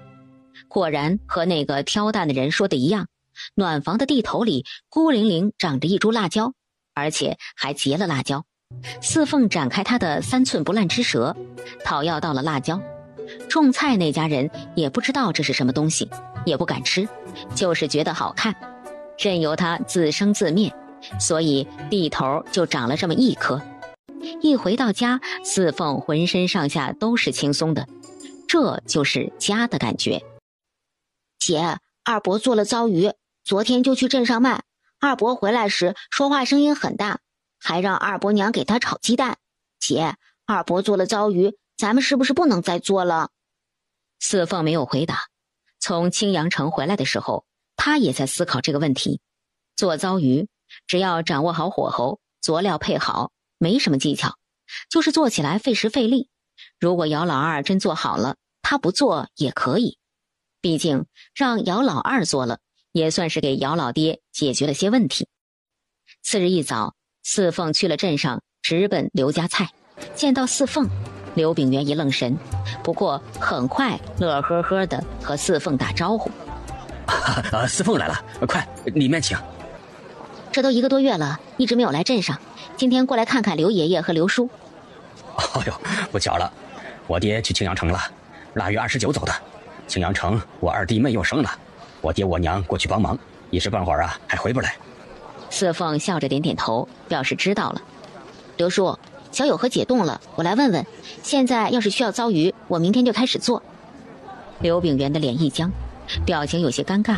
C: 果然和那个挑担的人说的一样，暖房的地头里孤零零长着一株辣椒，而且还结了辣椒。四凤展开他的3寸不烂之舌，讨要到了辣椒。种菜那家人也不知道这是什么东西，也不敢吃，就是觉得好看，任由它自生自灭，所以地头就长了这么一颗。一回到家，四凤浑身上下都是轻松的，这就是家的感觉。
D: 姐，二伯做了糟鱼，昨天就去镇上卖。二伯回来时说话声音很大，还让二伯娘给他炒鸡蛋。姐，二伯做了糟鱼，咱们是不是不能再做了？
C: 四凤没有回答。从青阳城回来的时候，他也在思考这个问题。做糟鱼，只要掌握好火候，佐料配好，没什么技巧，就是做起来费时费力。如果姚老二真做好了，他不做也可以。毕竟让姚老二做了，也算是给姚老爹解决了些问题。次日一早，四凤去了镇上，直奔刘家菜。见到四凤，刘炳元一愣神，不过很快乐呵呵的和四凤打招呼。
B: 四凤来了，快里面请。
C: 这都1个多月了，一直没有来镇上，今天过来看看刘爷爷和刘叔。
B: 哎呦，不巧了，我爹去青阳城了，腊月29走的。青阳城我2弟妹又生了，我爹我娘过去帮忙，一时半会儿还回不来。
C: 四凤笑着点点头，表示知道了。刘叔，小友和解冻了，我来问问，现在要是需要糟鱼，我明天就开始做。刘炳元的脸一僵，表情有些尴尬，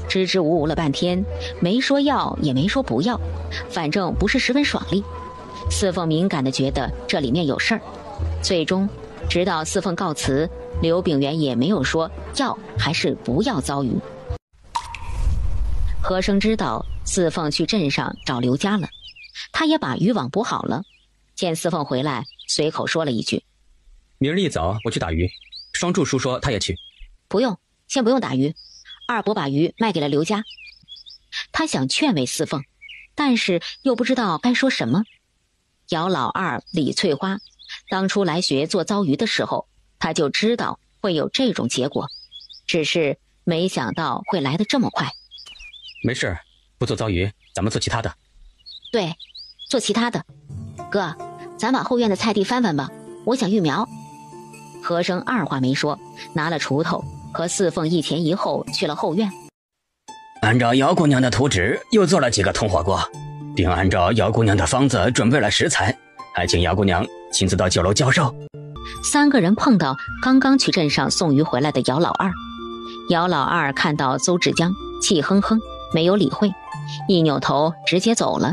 C: 支支吾吾了半天，没说要也没说不要，反正不是十分爽利。四凤敏感地觉得这里面有事儿，最终直到四凤告辞，刘炳元也没有说要还是不要糟鱼。何生知道四凤去镇上找刘家了，他也把渔网补好了。见四凤回来，随口说了一句：
B: 明日一早我去打鱼。双柱叔说他也去。
C: 不用，先不用打鱼，二伯把鱼卖给了刘家。他想劝慰四凤，但是又不知道该说什么。姚老二李翠花当初来学做糟鱼的时候，他就知道会有这种结果，只是没想到会来得这么快。
B: 没事，不做糟鱼，咱们做其他的。
C: 对，做其他的。哥，咱把后院的菜地翻翻吧，我想育苗。何生二话没说，拿了锄头，和四凤一前一后去了后院。
B: 按照姚姑娘的图纸，又做了几个铜火锅，并按照姚姑娘的方子准备了食材，还请姚姑娘亲自到酒楼教授。
C: 3个人碰到刚刚去镇上送鱼回来的姚老二。姚老二看到邹志江，气哼哼，没有理会，一扭头直接走了。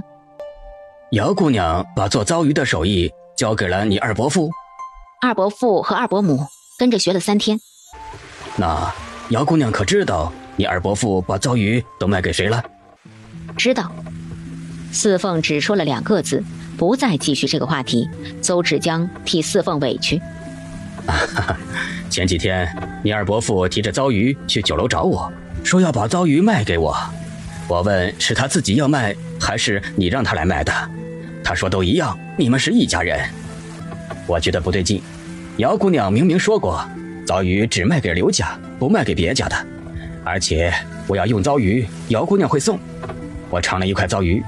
B: 姚姑娘把做糟鱼的手艺交给了你二伯父。
C: 二伯父和二伯母跟着学了3天。
B: 那姚姑娘可知道你二伯父把糟鱼都卖给谁了？
C: 知道。四凤只说了2个字，不再继续这个话题。邹志江替四凤委屈。
B: 前几天你二伯父提着糟鱼去酒楼找我，说要把糟鱼卖给我。我问是他自己要卖还是你让他来卖的，他说都一样，你们是一家人。我觉得不对劲。姚姑娘明明说过，糟鱼只卖给刘家，不卖给别家的。而且我要用糟鱼，姚姑娘会送。我尝了一块糟鱼，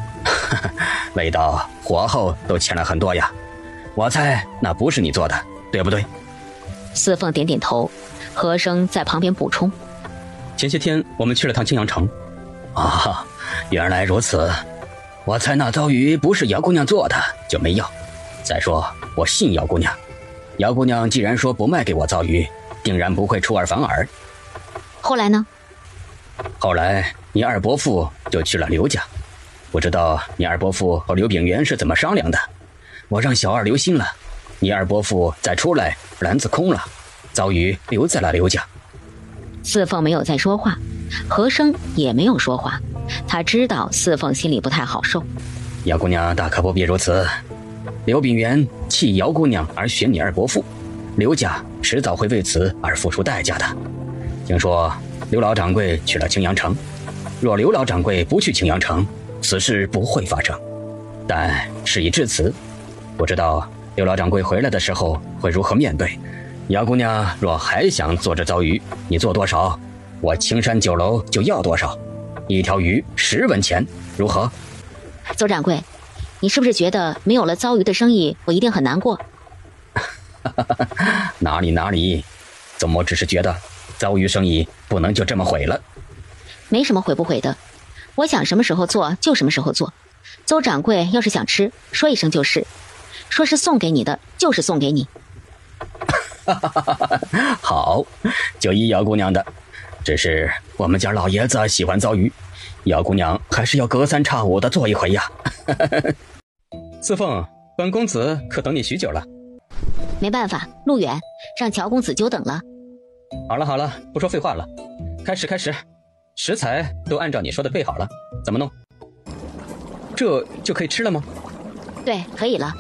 B: 味道火候都欠了很多呀。我猜那不是你做的，对不对？
C: 四凤点点头，和生在旁边补充：
E: 前些天我们去了趟青阳城。
B: 啊，原来如此。我猜那糟鱼不是姚姑娘做的，就没要。再说我信姚姑娘，姚姑娘既然说不卖给我糟鱼，定然不会出尔反尔。
C: 后来呢？
B: 后来你二伯父就去了刘家，不知道你二伯父和刘炳元是怎么商量的。我让小二留心了，你二伯父再出来，篮子空了，糟鱼留在了刘家。
C: 四凤没有再说话，和生也没有说话。他知道四凤心里不太好受。
B: 姚姑娘大可不必如此。刘炳元弃姚姑娘而选你二伯父，刘家迟早会为此而付出代价的。听说刘老掌柜去了青阳城，若刘老掌柜不去青阳城，此事不会发生。但事已至此，不知道刘老掌柜回来的时候会如何面对。姚姑娘若还想做这糟鱼，你做多少，我青山酒楼就要多少。一条鱼10文钱，如何？
C: 邹掌柜，你是不是觉得没有了糟鱼的生意，我一定很难过？
B: 哪里，怎么只是觉得糟鱼生意不能就这么毁了？
C: 没什么毁不毁的，我想什么时候做就什么时候做。邹掌柜要是想吃，说一声就是，说是送给你的就是送给你。
B: 好，就依姚姑娘的。只是我们家老爷子喜欢糟鱼，姚姑娘还是要隔三差五的做一回呀。
E: 四凤，本公子可等你许久了。
C: 没办法，路远，让乔公子久等了。
E: 好了，不说废话了，开始。食材都按照你说的备好了，怎么弄？这就可以吃了吗？
C: 对，可以了。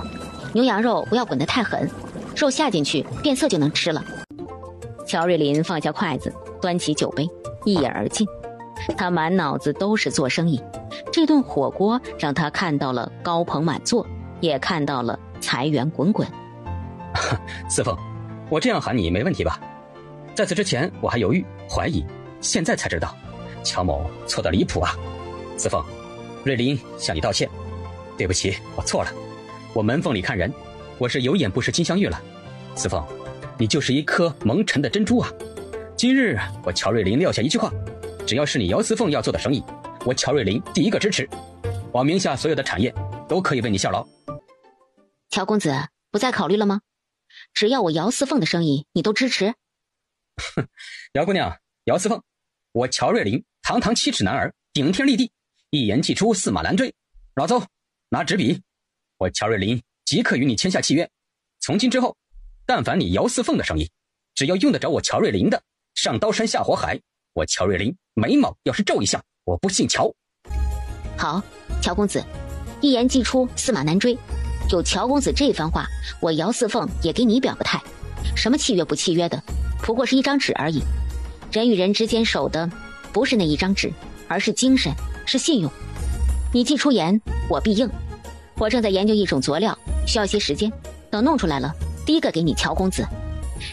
C: 牛羊肉不要滚得太狠，肉下进去变色就能吃了。乔瑞林放下筷子，端起酒杯，一饮而尽。他满脑子都是做生意，这顿火锅让他看到了高朋满座，也看到了财源滚滚。
E: 四凤，我这样喊你没问题吧？在此之前我还犹豫怀疑，现在才知道乔某错得离谱啊。四凤，瑞林向你道歉，对不起，我错了。我门缝里看人，我是有眼不识金镶玉了。四凤，你就是一颗蒙尘的珍珠啊！今日我乔瑞林撂下一句话，只要是你姚四凤要做的生意，我乔瑞林第一个支持，我名下所有的产业都可以为你效劳。
C: 乔公子不再考虑了吗？只要我姚四凤的生意你都支持？
E: 姚姑娘，姚四凤，我乔瑞林堂堂7尺男儿，顶天立地，一言既出，驷马难追。老邹，拿纸笔，我乔瑞林即刻与你签下契约。从今之后，但凡你姚四凤的生意，只要用得着我乔瑞林的，上刀山下火海，我乔瑞林眉毛要是皱一下，我不姓乔。
C: 好，乔公子，一言既出，驷马难追。有乔公子这番话，我姚四凤也给你表个态。什么契约不契约的，不过是一张纸而已。人与人之间守的不是那一张纸，而是精神，是信用。你既出言，我必应。我正在研究一种佐料，需要些时间，等弄出来了，第一个给你乔公子。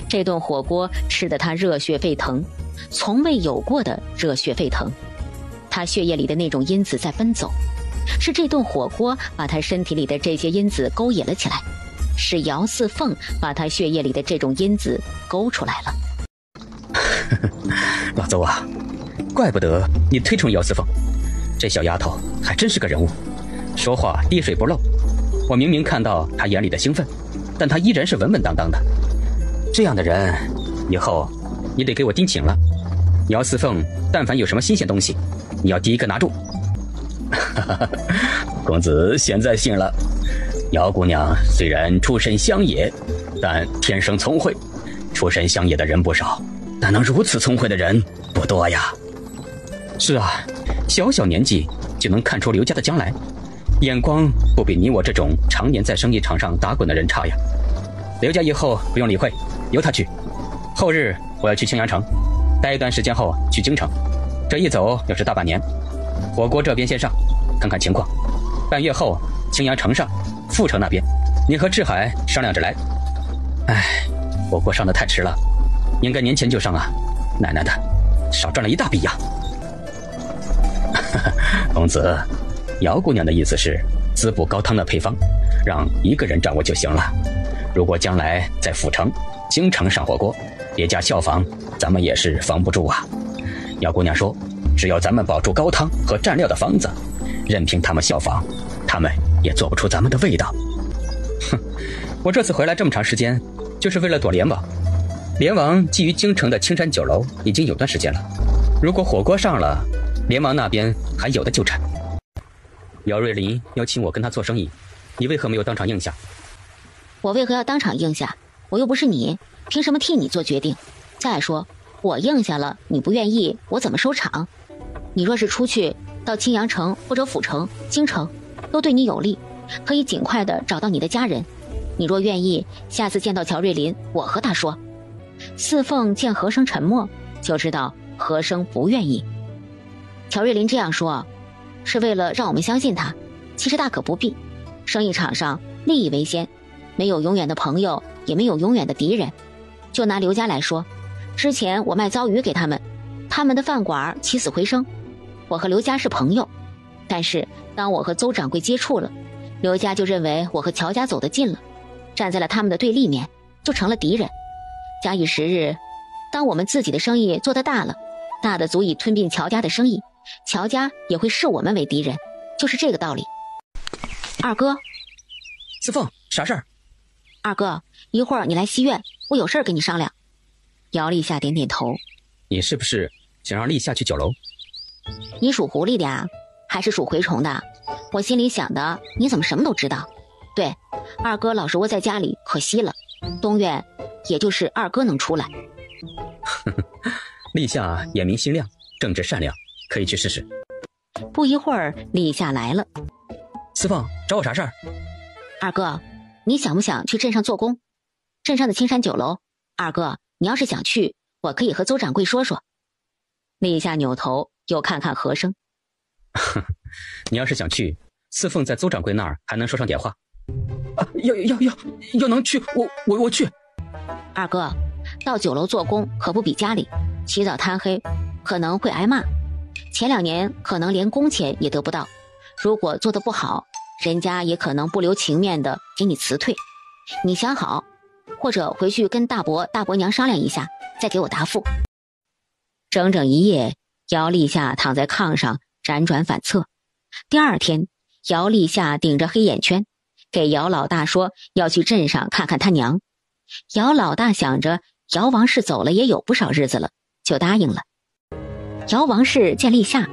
C: 这顿火锅吃得他热血沸腾，从未有过的热血沸腾。他血液里的那种因子在奔走，是这顿火锅把他身体里的这些因子勾引了起来，是姚四凤把他血液里的这种因子勾出来了。
E: 老邹啊，怪不得你推崇姚四凤，这小丫头还真是个人物，说话滴水不漏。我明明看到她眼里的兴奋，但她依然是稳稳当当的。这样的人，以后你得给我盯紧了。姚四凤但凡有什么新鲜东西，你要第一个拿住。
B: 公子现在信了。姚姑娘虽然出身乡野，但天生聪慧。出身乡野的人不少，但能如此聪慧的人不多呀。
E: 是啊，小小年纪就能看出刘家的将来，眼光不比你我这种常年在生意场上打滚的人差呀。刘家以后不用理会，由他去。后日我要去青阳城，待一段时间后去京城，这一走又是大半年。火锅这边先上，看看情况。半月后青阳城上，阜城那边，你和志海商量着来。唉，火锅上的太迟了，应该年前就上啊！奶奶的，少赚了一大笔呀！公子，姚姑娘的意思是滋补高汤的配方，让一个人掌握就行了。如果将来在府城经常上火锅，别家效仿，咱们也是防不住啊。姚姑娘说，只要咱们保住高汤和蘸料的方子，任凭他们效仿，他们也做不出咱们的味道。哼，我这次回来这么长时间，就是为了躲联王。联王觊觎京城的青山酒楼已经有段时间了，如果火锅上了，联王那边还有的纠缠。姚瑞林邀请我跟他做生意，你为何没有当场应下？
C: 我为何要当场应下？我又不是你，凭什么替你做决定？再说我应下了，你不愿意，我怎么收场？你若是出去到青阳城或者府城、京城，都对你有利，可以尽快的找到你的家人。你若愿意，下次见到乔瑞林，我和他说。四凤见和生沉默，就知道和生不愿意。乔瑞林这样说，是为了让我们相信他，其实大可不必。生意场上利益为先，没有永远的朋友，也没有永远的敌人。就拿刘家来说，之前我卖糟鱼给他们，他们的饭馆起死回生，我和刘家是朋友。但是当我和邹掌柜接触了，刘家就认为我和乔家走得近了，站在了他们的对立面，就成了敌人。假以时日，当我们自己的生意做得大了，大的足以吞并乔家的生意，乔家也会视我们为敌人，就是这个道理。二哥，
E: 四凤，啥事儿？
C: 二哥，一会儿你来西院，我有事儿跟你商量。姚立夏点点头。
E: 你是不是想让立夏去酒楼？
C: 你属狐狸的呀，还是属蛔虫的？我心里想的，你怎么什么都知道？对，二哥老是窝在家里，可惜了。东院也就是二哥能出来。
E: 立夏眼明心亮，正直善良，可以去试试。
C: 不一会儿，立夏来了。
E: 四凤，找我啥事儿？
C: 二哥，你想不想去镇上做工？镇上的青山酒楼。二哥，你要是想去，我可以和邹掌柜说说。立夏扭头又看看和生。
E: 你要是想去，四凤在邹掌柜那儿还能说上点话。要能去，我去。
C: 二哥，到酒楼做工可不比家里，起早贪黑，可能会挨骂。前2年可能连工钱也得不到，如果做得不好，人家也可能不留情面的给你辞退。你想好，或者回去跟大伯大伯娘商量一下，再给我答复。整整一夜，姚立夏躺在炕上辗转反侧。第二天，姚立夏顶着黑眼圈给姚老大说要去镇上看看他娘。姚老大想着姚王氏走了也有不少日子了，就答应了。姚王氏见立夏，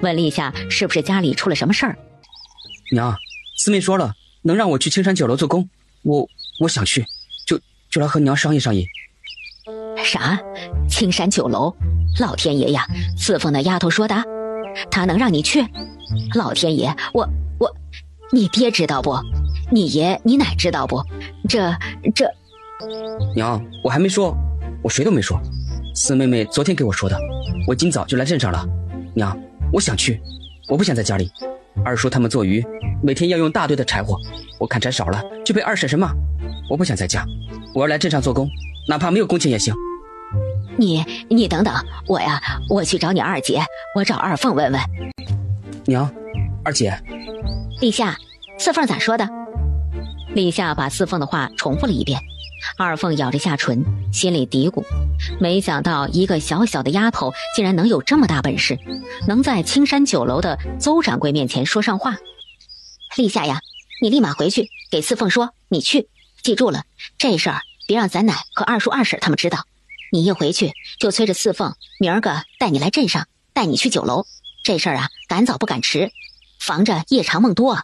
C: 问立夏是不是家里出了什么事儿。
B: 娘，四妹说了，能让我去青山酒楼做工，我想去，就来和娘商议商议。
C: 啥？青山酒楼？老天爷呀！四凤那丫头说的，她能让你去？老天爷，我，你爹知道不？你爷你奶知道不？这……
B: 娘，我还没说，我谁都没说，四妹妹昨天给我说的，我今早就来镇上了。娘，我想去，我不想在家里。二叔他们做鱼，每天要用大堆的柴火，我砍柴少了就被二婶婶骂。我不想在家，我要来镇上做工，哪怕没有工钱也行。
C: 你等等，我去找你二姐，我找二凤问问。
B: 娘，二姐。
C: 立夏，四凤咋说的？立夏把四凤的话重复了一遍。二凤咬着下唇，心里嘀咕，没想到一个小小的丫头竟然能有这么大本事，能在青山酒楼的邹掌柜面前说上话。立夏呀，你立马回去给四凤说你去，记住了，这事儿别让咱奶和二叔二婶他们知道。你一回去就催着四凤明儿个带你来镇上，带你去酒楼。这事儿啊，赶早不赶迟，防着夜长梦多啊。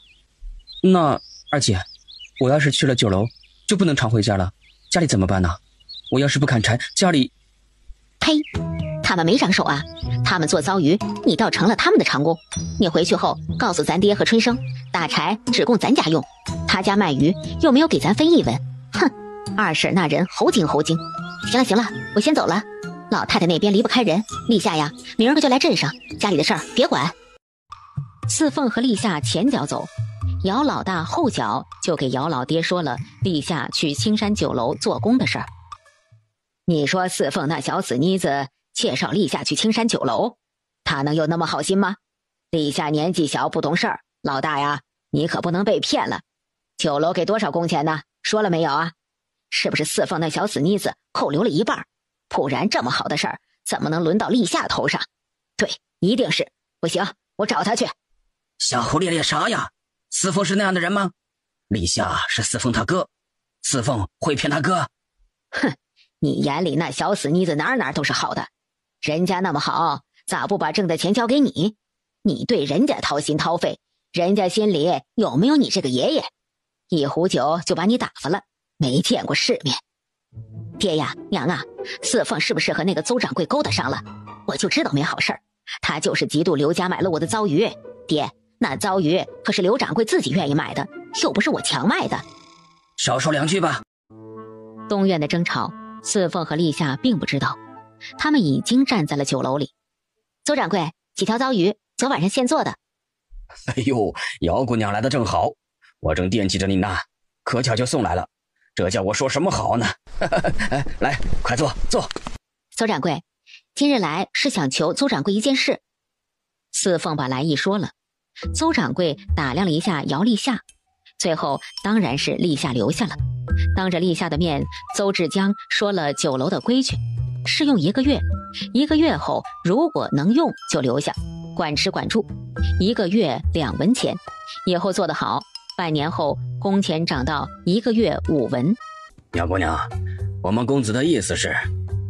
B: 那二姐，我要是去了酒楼就不能常回家了，家里怎么办呢？我要是不砍柴，家里……
C: 呸！他们没长手啊，他们做糟鱼，你倒成了他们的长工。你回去后告诉咱爹和春生，打柴只供咱家用，他家卖鱼又没有给咱分一文。哼，二婶那人猴精。行了，我先走了。老太太那边离不开人，立夏呀，明儿个就来镇上，家里的事儿别管。四凤和立夏前脚走，姚老大后脚就给姚老爹说了立夏去青山酒楼做工的事儿。
A: 你说四凤那小死妮子介绍立夏去青山酒楼，她能有那么好心吗？立夏年纪小不懂事儿，老大呀，你可不能被骗了。酒楼给多少工钱呢？说了没有啊？是不是四凤那小死妮子扣留了一半？不然这么好的事儿怎么能轮到立夏头上？对，一定是。不行，我找他去。
B: 瞎胡咧咧啥呀？四凤是那样的人吗？立夏是四凤他哥，四凤会骗他哥？
A: 哼，你眼里那小死妮子哪都是好的，人家那么好，咋不把挣的钱交给你？你对人家掏心掏肺，人家心里有没有你这个爷爷？一壶酒就把你打发了，没见过世面。爹呀，娘啊，四凤是不是和那个邹掌柜勾搭上了？我就知道没好事儿，他就是嫉妒刘家买了我的糟鱼。爹，那糟鱼可是刘掌柜自己愿意买的，又不是我强卖的。
B: 少说两句吧。
C: 东院的争吵，四凤和立夏并不知道，他们已经站在了酒楼里。
A: 邹掌柜，几条糟鱼，昨晚上现做的。
B: 哎呦，姚姑娘来的正好，我正惦记着你呢，可巧就送来了，这叫我说什么好呢？来，快坐。
A: 邹掌柜，今日来是想求邹掌柜一件事。
C: 四凤把来意说了，邹掌柜打量了一下姚立夏，最后当然是立夏留下了。当着立夏的面，邹志江说了酒楼的规矩，试用1个月，1个月后如果能用就留下，管吃管住，1个月2文钱，以后做得好，半年后工钱涨到1个月5文。
B: 姚姑娘，我们公子的意思是，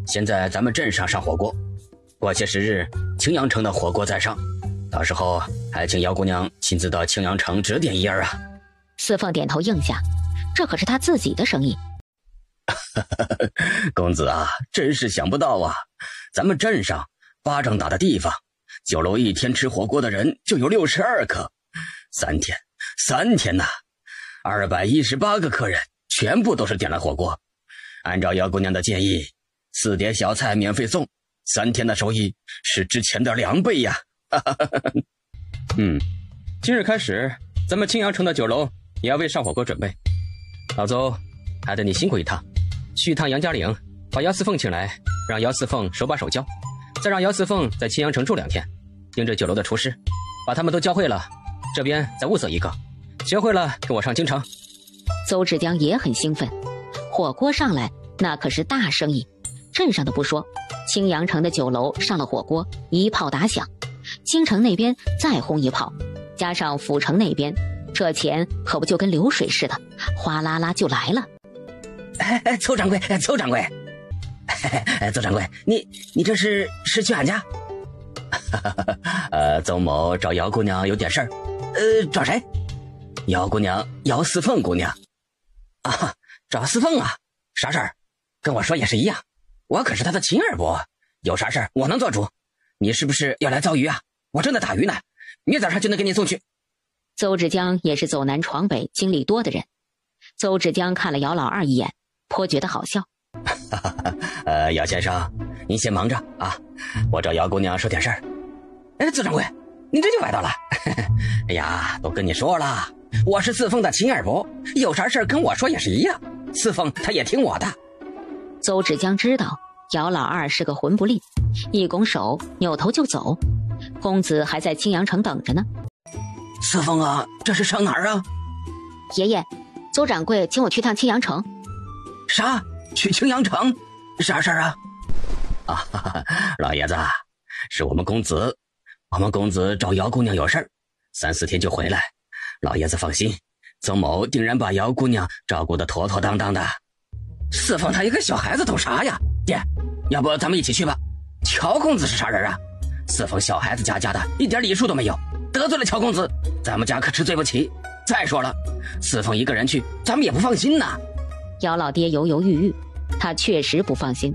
B: 现在咱们镇上上火锅，过些时日青阳城的火锅再上，到时候还请姚姑娘亲自到青阳城指点一二啊。
C: 四凤点头应下，这可是他自己的生意。
B: 公子啊，真是想不到啊，咱们镇上巴掌大的地方，酒楼一天吃火锅的人就有62个，3天呐，218个客人全部都是点了火锅。按照姚姑娘的建议，4碟小菜免费送，3天的收益是之前的2倍呀。
E: 今日开始，咱们青阳城的酒楼也要为上火锅准备。老邹，还得你辛苦一趟，去一趟杨家岭，把姚四凤请来，让姚四凤手把手教，再让姚四凤在青阳城住2天，盯着酒楼的厨师，把他们都教会了，这边再物色一个，学会了跟我上京城。
C: 邹志江也很兴奋，火锅上来那可是大生意，镇上的不说，青阳城的酒楼上了火锅，一炮打响，京城那边再轰一炮，加上府城那边，这钱可不就跟流水似的，哗啦啦就来了。
B: 邹掌柜，邹掌柜，你这是去俺家？邹某找姚姑娘有点事儿。找谁？姚姑娘，姚四凤姑娘。啊，找四凤啊？啥事儿？跟我说也是一样，我可是她的亲二伯，有啥事儿我能做主。你是不是要来遭鱼啊？我正在打鱼呢，明早上就能给你送去。
C: 邹志江也是走南闯北经历多的人，邹志江看了姚老二一眼，颇觉得好笑。
B: 姚先生，您先忙着啊，我找姚姑娘说点事儿。邹掌柜，您这就歪到了。哎呀，都跟你说了，我是四凤的亲二伯，有啥事跟我说也是一样，四凤他也听我的。
C: 邹志江知道姚老二是个魂不吝，一拱手扭头就走。公子还在青阳城等着呢。
B: 四凤啊，这是上哪儿啊？
A: 爷爷，邹掌柜请我去趟青阳城。
B: 啥？去青阳城？啥事儿啊？老爷子，是我们公子找姚姑娘有事儿，3、4天就回来。老爷子放心，邹某定然把姚姑娘照顾得妥妥当当的。四凤他一个小孩子懂啥呀？爹，要不咱们一起去吧？乔公子是啥人啊？四凤小孩子家的，一点礼数都没有，得罪了乔公子，咱们家可吃罪不起。再说了，四凤一个人去，咱们也不放心呐。
C: 姚老爹犹犹豫豫，他确实不放心，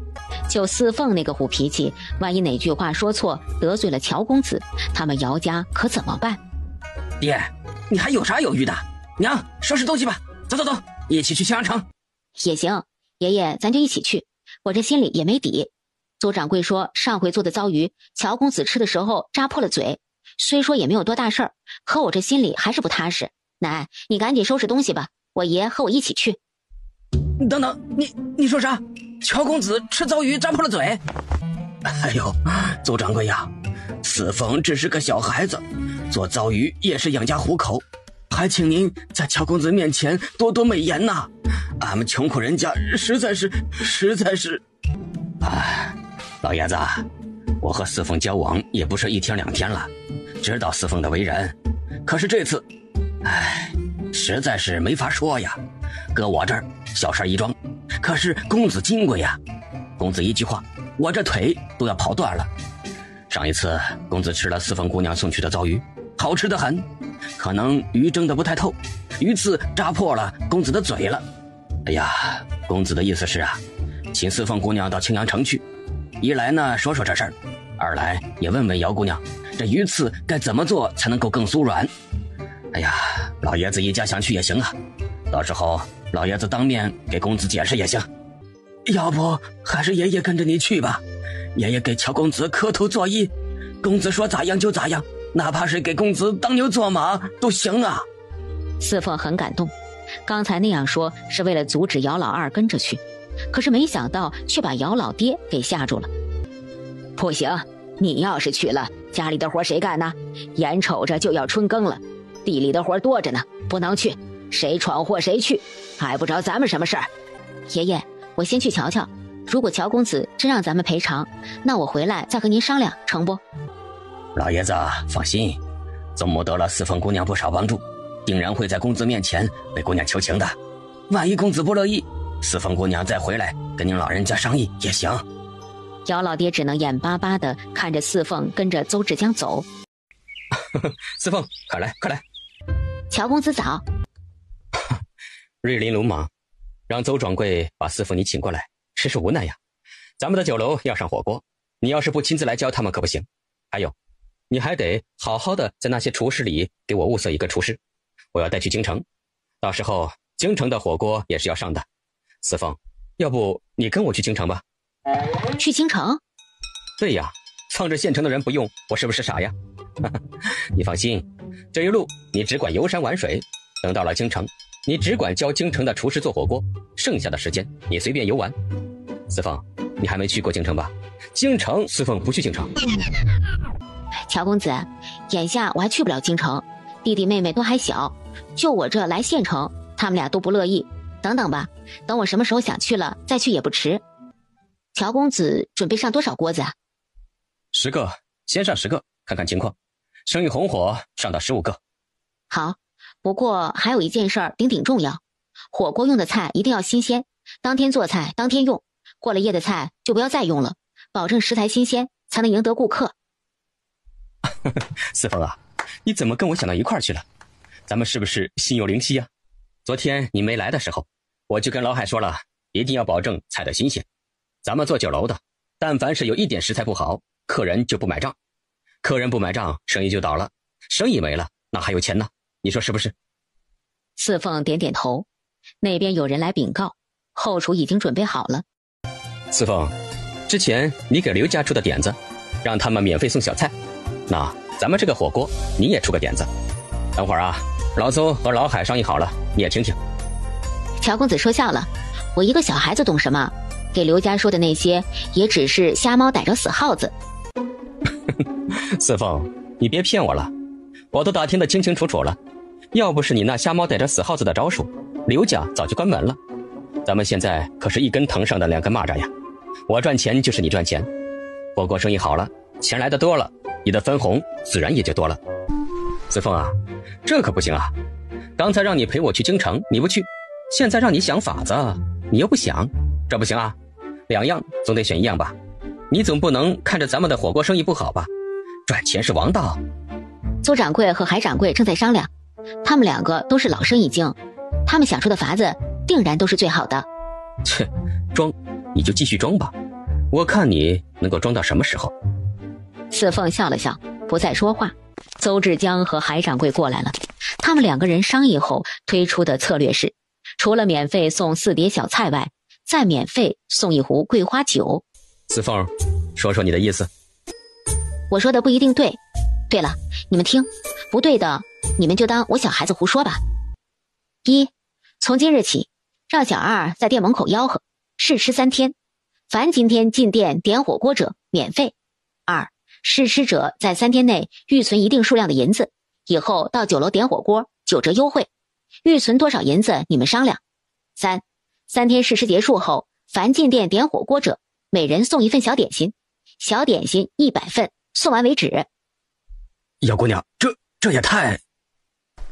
C: 就四凤那个虎脾气，万一哪句话说错得罪了乔公子，他们姚家可怎么办？
B: 爹，你还有啥犹豫的？娘，收拾东西吧，走，一起去青阳城。
A: 也行，爷爷咱就一起去，我这心里也没底。邹掌柜说上回做的糟鱼，乔公子吃的时候扎破了嘴，虽说也没有多大事儿，可我这心里还是不踏实。
C: 奶，你赶紧收拾东西吧，我爷和我一起去。
B: 等等，你说啥？乔公子吃糟鱼扎破了嘴？哎呦，邹掌柜呀，四凤只是个小孩子，做糟鱼也是养家糊口，还请您在乔公子面前多多美言呐。俺们穷苦人家实在是……哎，老爷子，我和四凤交往也不是1天2天了，知道四凤的为人，可是这次，实在是没法说呀。搁我这儿小事一桩，可是公子金贵呀，公子一句话，我这腿都要跑断了。上一次公子吃了四凤姑娘送去的糟鱼，好吃得很，可能鱼蒸得不太透，鱼刺扎破了公子的嘴了。哎呀，公子的意思是啊，请四凤姑娘到青阳城去，一来呢说说这事儿，二来也问问姚姑娘，这鱼刺该怎么做才能够更酥软。哎呀，老爷子一家想去也行啊，到时候老爷子当面给公子解释也行。要不还是爷爷跟着你去吧，爷爷给乔公子磕头作揖，公子说咋样就咋样，哪怕是给公子当牛做马都行啊。
C: 四凤很感动，刚才那样说是为了阻止姚老二跟着去，可是没想到却把姚老爹给吓住了。
A: 不行，你要是去了，家里的活谁干呢？眼瞅着就要春耕了，地里的活多着呢，不能去，谁闯祸谁去，碍不着咱们什么事儿。
C: 爷爷，我先去瞧瞧，如果乔公子真让咱们赔偿，那我回来再和您商量，成不？
B: 老爷子放心，宗母得了四凤姑娘不少帮助，定然会在公子面前为姑娘求情的。万一公子不乐意，四凤姑娘再回来跟您老人家商议也行。
C: 姚老爹只能眼巴巴地看着四凤跟着邹志江走。
B: 四凤，快来快来！
C: 乔公子早。
B: 瑞林鲁莽，让邹掌柜把四凤你请过来，实是无奈呀。咱们的酒楼要上火锅，你要是不亲自来教他们可不行。还有，你还得好好的在那些厨师里给我物色一个厨师，我要带去京城，到时候京城的火锅也是要上的。四凤，要不你跟我去京城吧？
C: 去京城？
B: 对呀，放着县城的人不用，我是不是傻呀？你放心，这一路你只管游山玩水，等到了京城，你只管教京城的厨师做火锅，剩下的时间你随便游玩。四凤，你还没去过京城吧？京城，四凤不去京城。
C: 乔公子，眼下我还去不了京城，弟弟妹妹都还小，就我这来县城，他们俩都不乐意。等等吧，等我什么时候想去了再去也不迟。乔公子准备上多少锅子啊
B: ？10个，先上10个，看看情况，生意红火上到15个。
C: 好，不过还有一件事儿顶重要，火锅用的菜一定要新鲜，当天做菜当天用，过了夜的菜就不要再用了，保证食材新鲜，才能赢得顾客。
B: 四凤啊，你怎么跟我想到一块儿去了？咱们是不是心有灵犀啊？昨天你没来的时候，我就跟老海说了，一定要保证菜的新鲜。咱们做酒楼的，但凡是有一点食材不好，客人就不买账，客人不买账，生意就倒了，生意没了，那还有钱呢？你说是不是？
C: 四凤点点头，那边有人来禀告，后厨已经准备好了。
B: 四凤，之前你给刘家出的点子，让他们免费送小菜，那咱们这个火锅你也出个点子。等会儿啊，老邹和老海商议好了，你也听听。
C: 乔公子说笑了，我一个小孩子懂什么？给刘家说的那些也只是瞎猫逮着死耗子。
B: 四凤，你别骗我了，我都打听得清清楚楚了，要不是你那瞎猫逮着死耗子的招数，刘家早就关门了。咱们现在可是一根藤上的2根蚂蚱呀，我赚钱就是你赚钱，火锅生意好了，钱来的多了，你的分红自然也就多了。四凤啊，这可不行啊，刚才让你陪我去京城你不去，现在让你想法子你又不想，这不行啊，两样总得选一样吧，你总不能看着咱们的火锅生意不好吧？赚钱是王道。
C: 邹掌柜和海掌柜正在商量，他们2个都是老生意经，他们想出的法子定然都是最好的。
B: 切，装你就继续装吧，我看你能够装到什么时候。
C: 四凤笑了笑，不再说话。邹志江和海掌柜过来了，他们2个人商议后推出的策略是，除了免费送4碟小菜外，再免费送1壶桂花酒。
B: 四凤，说说你的意思。
C: 我说的不一定对。对了，你们听，不对的你们就当我小孩子胡说吧。一，从今日起，让小二在店门口吆喝，试吃3天，凡今天进店点火锅者免费。二，试吃者在3天内预存一定数量的银子，以后到酒楼点火锅9折优惠，预存多少银子你们商量。3天试吃结束后，凡进店点火锅者，每人送一份小点心，小点心100份，送完为止。
B: 姚姑娘，这也太……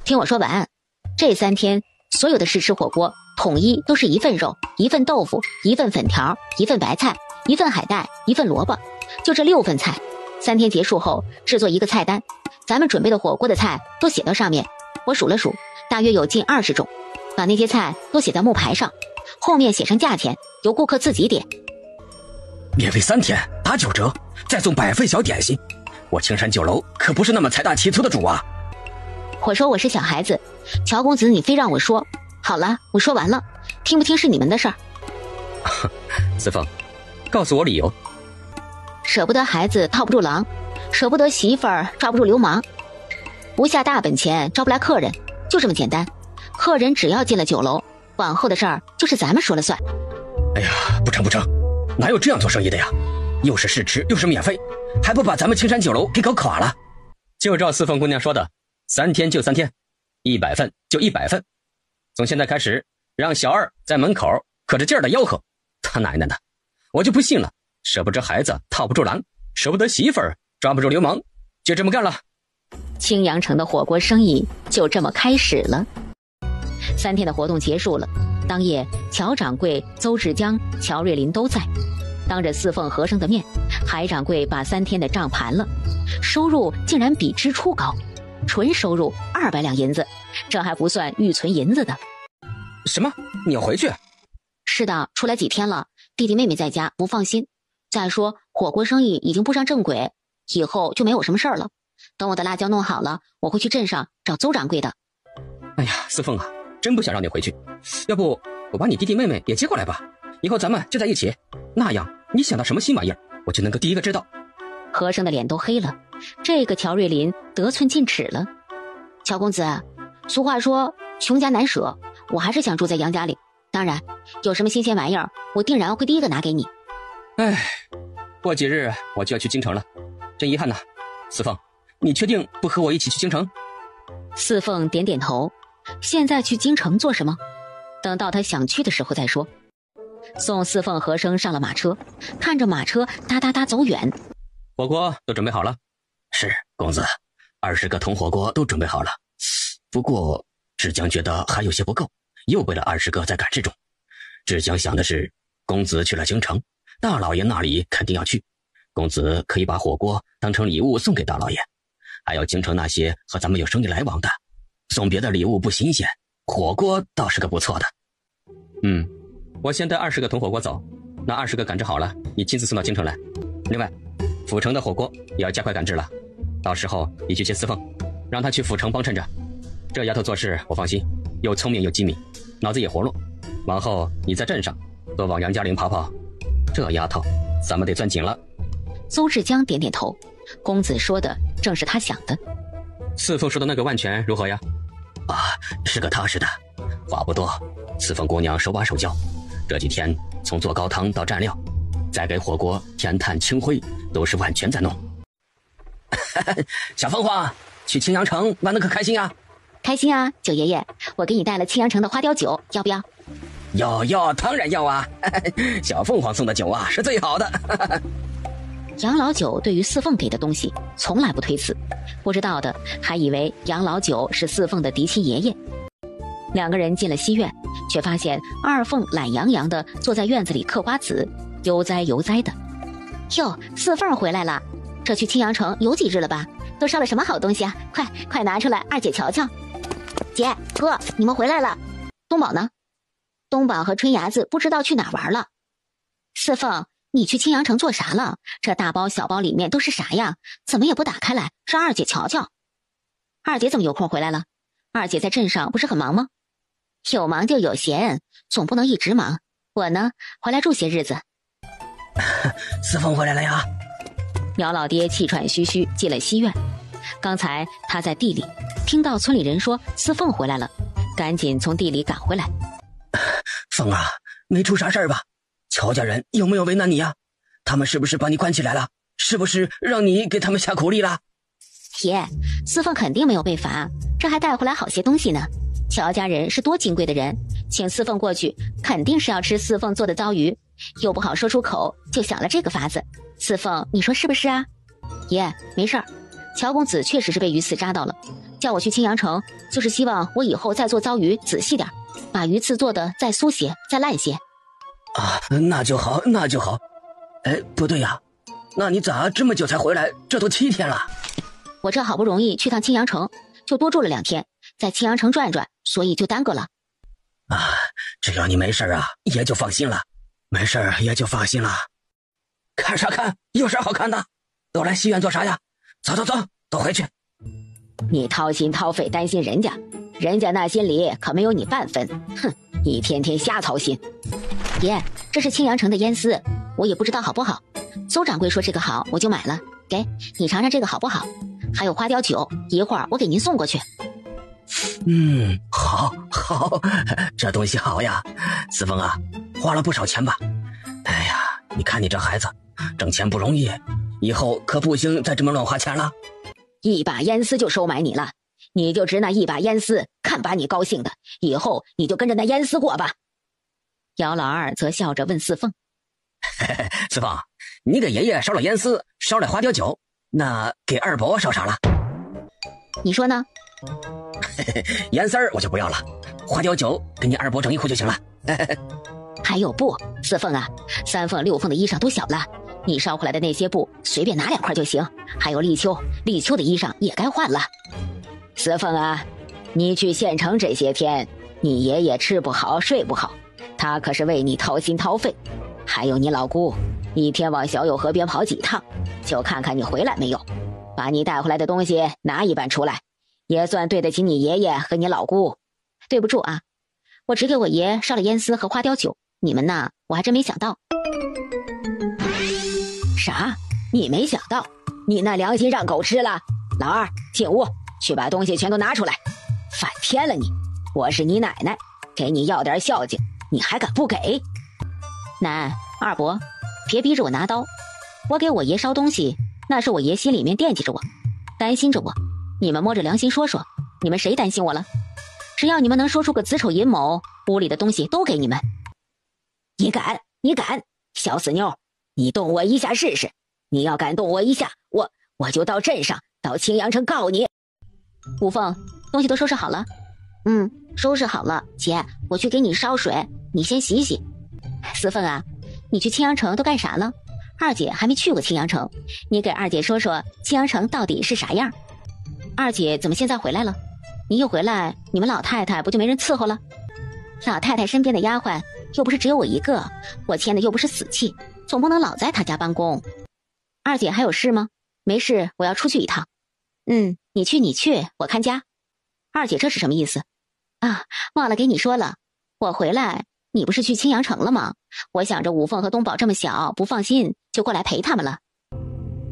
C: 听我说完，这3天所有的试吃火锅统一都是1份肉、1份豆腐、1份粉条、1份白菜、1份海带、1份萝卜，就这6份菜。3天结束后制作一个菜单，咱们准备的火锅的菜都写到上面，我数了数，大约有近20种，把那些菜都写在木牌上，后面写上价钱，由顾客自己点。
B: 免费3天，打9折，再送100份小点心。我青山酒楼可不是那么财大气粗的主啊！
C: 我说我是小孩子，乔公子你非让我说，好了，我说完了，听不听是你们的事儿。
E: 四凤，告诉我理由。
C: 舍不得孩子套不住狼，舍不得媳妇儿抓不住流氓，不下大本钱招不来客人，就这么简单。客人只要进了酒楼，往后的事儿就是咱们说了算。
B: 哎呀，不成，哪有这样做生意的呀？又是试吃又是免费，还不把咱们青山酒楼给搞垮了？
E: 就照四凤姑娘说的，3天就3天，100份就100份。从现在开始，让小二在门口可着劲儿的吆喝。他奶奶的，我就不信了，舍不得孩子套不住狼，舍不得媳妇儿抓不住流氓，就这么干了。
C: 青阳城的火锅生意就这么开始了。3天的活动结束了，当夜乔掌柜、邹志江、乔瑞林都在。当着四凤和尚的面，海掌柜把3天的账盘了，收入竟然比支出高，纯收入200两银子，这还不算预存银子的。
E: 什么？你要回去？
C: 是的，出来几天了，弟弟妹妹在家不放心。再说火锅生意已经步上正轨，以后就没有什么事儿了。等我的辣椒弄好了，我会去镇上找邹掌柜的。
E: 哎呀，四凤啊，真不想让你回去，要不我把你弟弟妹妹也接过来吧，以后咱们就在一起，那样你想到什么新玩意儿，我就能够第一个知道。
C: 和尚的脸都黑了，这个乔瑞林得寸进尺了。乔公子，俗话说穷家难舍，我还是想住在杨家里，当然有什么新鲜玩意儿，我定然会第一个拿给你。
E: 哎，过几日我就要去京城了，真遗憾呐。四凤，你确定不和我一起去京城？
C: 四凤点点头，现在去京城做什么？等到他想去的时候再说。送四凤和声上了马车，看着马车哒哒哒走远。
E: 火锅都准备好了？
B: 是，公子，20个铜火锅都准备好了。不过志江觉得还有些不够，又备了20个在赶制中。志江想的是，公子去了京城，大老爷那里肯定要去，公子可以把火锅当成礼物送给大老爷。还有京城那些和咱们有生意来往的，送别的礼物不新鲜，火锅倒是个不错的。
E: 我先带20个铜火锅走，那20个赶制好了，你亲自送到京城来。另外，府城的火锅也要加快赶制了，到时候你去接四凤，让她去府城帮衬着。这丫头做事我放心，又聪明又机敏，脑子也活络。往后你在镇上多往杨家岭跑跑，这丫头咱们得攥紧了。
C: 邹志江点点头，公子说的正是他想的。
E: 四凤说的那个万全如何呀？
B: 是个踏实的，话不多，四凤姑娘手把手教。这几天从做高汤到蘸料，再给火锅添炭清灰，都是万全在弄。小凤凰，去青阳城玩得可开心啊？
C: 开心啊，九爷爷，我给你带了青阳城的花雕酒，要不要？
B: 要，当然要啊！小凤凰送的酒啊，是最好的。
C: 杨老九对于四凤给的东西从来不推辞，不知道的还以为杨老九是四凤的嫡亲爷爷。2个人进了西院，却发现二凤懒洋洋的坐在院子里嗑瓜子，悠哉悠哉的。哟，四凤回来了，这去青阳城有几日了吧？都烧了什么好东西啊？快拿出来，二姐瞧瞧。姐哥，你们回来了。东宝呢？东宝和春芽子不知道去哪玩了。四凤，你去青阳城做啥了？这大包小包里面都是啥呀？怎么也不打开来，让二姐瞧瞧。二姐怎么有空回来了？二姐在镇上不是很忙吗？有忙就有闲，总不能一直忙。我呢，回来住些日子。
B: 四凤回来了呀！
C: 苗老爹气喘吁吁进了西院，刚才他在地里听到村里人说四凤回来了，赶紧从地里赶回来。
B: 凤啊，没出啥事儿吧？乔家人有没有为难你呀？他们是不是把你关起来了？是不是让你给他们下苦力了？
C: 爷，四凤肯定没有被罚，这还带回来好些东西呢。乔家人是多金贵的人，请四凤过去肯定是要吃四凤做的糟鱼，又不好说出口，就想了这个法子。四凤，你说是不是啊？爷，没事儿，乔公子确实是被鱼刺扎到了，叫我去青阳城，就是希望我以后再做糟鱼仔细点，把鱼刺做的再酥些，再烂些。
B: 啊，那就好，那就好。哎，不对呀，那你咋这么久才回来？这都7天了。
C: 我这好不容易去趟青阳城，就多住了2天，在青阳城转转，所以就耽搁了。
B: 啊，只要你没事啊，爷就放心了。没事爷就放心了。看啥看？有啥好看的？都来西院做啥呀？走走走，都回去。
A: 你掏心掏肺担心人家，人家那心里可没有你半分。哼，一天天瞎操心。
C: 爷，这是青阳城的烟丝，我也不知道好不好。邹掌柜说这个好，我就买了。给你尝尝这个好不好？还有花雕酒，一会儿我给您送过去。
B: 好，这东西好呀。四凤啊，花了不少钱吧？哎呀，你看你这孩子，挣钱不容易，以后可不行再这么乱花钱了。
A: 一把烟丝就收买你了，你就值那一把烟丝，看把你高兴的，以后你就跟着那烟丝过吧。
C: 姚老二则笑着问四凤：
B: 四凤，你给爷爷烧了烟丝，烧了花雕酒，那给二伯烧啥了？
C: 你说呢？
B: 烟丝我就不要了，花雕酒给你二伯整一壶就行了。
C: 还有布，四凤啊，3凤6凤的衣裳都小了，你烧回来的那些布随便拿2块就行。还有立秋的衣裳也该换了。
A: 四凤啊，你去县城这些天，你爷爷吃不好睡不好，他可是为你掏心掏肺。还有你老姑，一天往小友河边跑几趟，就看看你回来没有，把你带回来的东西拿一半出来，也算对得起你爷爷和你老姑。
C: 对不住啊，我只给我爷烧了烟丝和花雕酒，你们呢，我还真没想到。
A: 啥？你没想到？你那良心让狗吃了？老二，进屋去把东西全都拿出来。反天了你！我是你奶奶，给你要点孝敬，你还敢不给？
C: 奶，二伯，别逼着我拿刀，我给我爷烧东西，那是我爷心里面惦记着我，担心着我。你们摸着良心说说，你们谁担心我了？只要你们能说出个子丑寅卯，屋里的东西都给你们。
A: 你敢？小死妞，你动我一下试试！你要敢动我一下，我就到镇上，到青阳城告你。
C: 五凤，东西都收拾好了？收拾好了。姐，我去给你烧水，你先洗洗。四凤啊，你去青阳城都干啥了？二姐还没去过青阳城，你给二姐说说青阳城到底是啥样。二姐怎么现在回来了？你一回来，你们老太太不就没人伺候了？老太太身边的丫鬟又不是只有我一个，我签的又不是死契，总不能老在她家办公。二姐还有事吗？没事，我要出去一趟。你去，我看家。二姐这是什么意思？啊，忘了给你说了，我回来，你不是去青阳城了吗？我想着五凤和东宝这么小，不放心，就过来陪他们了。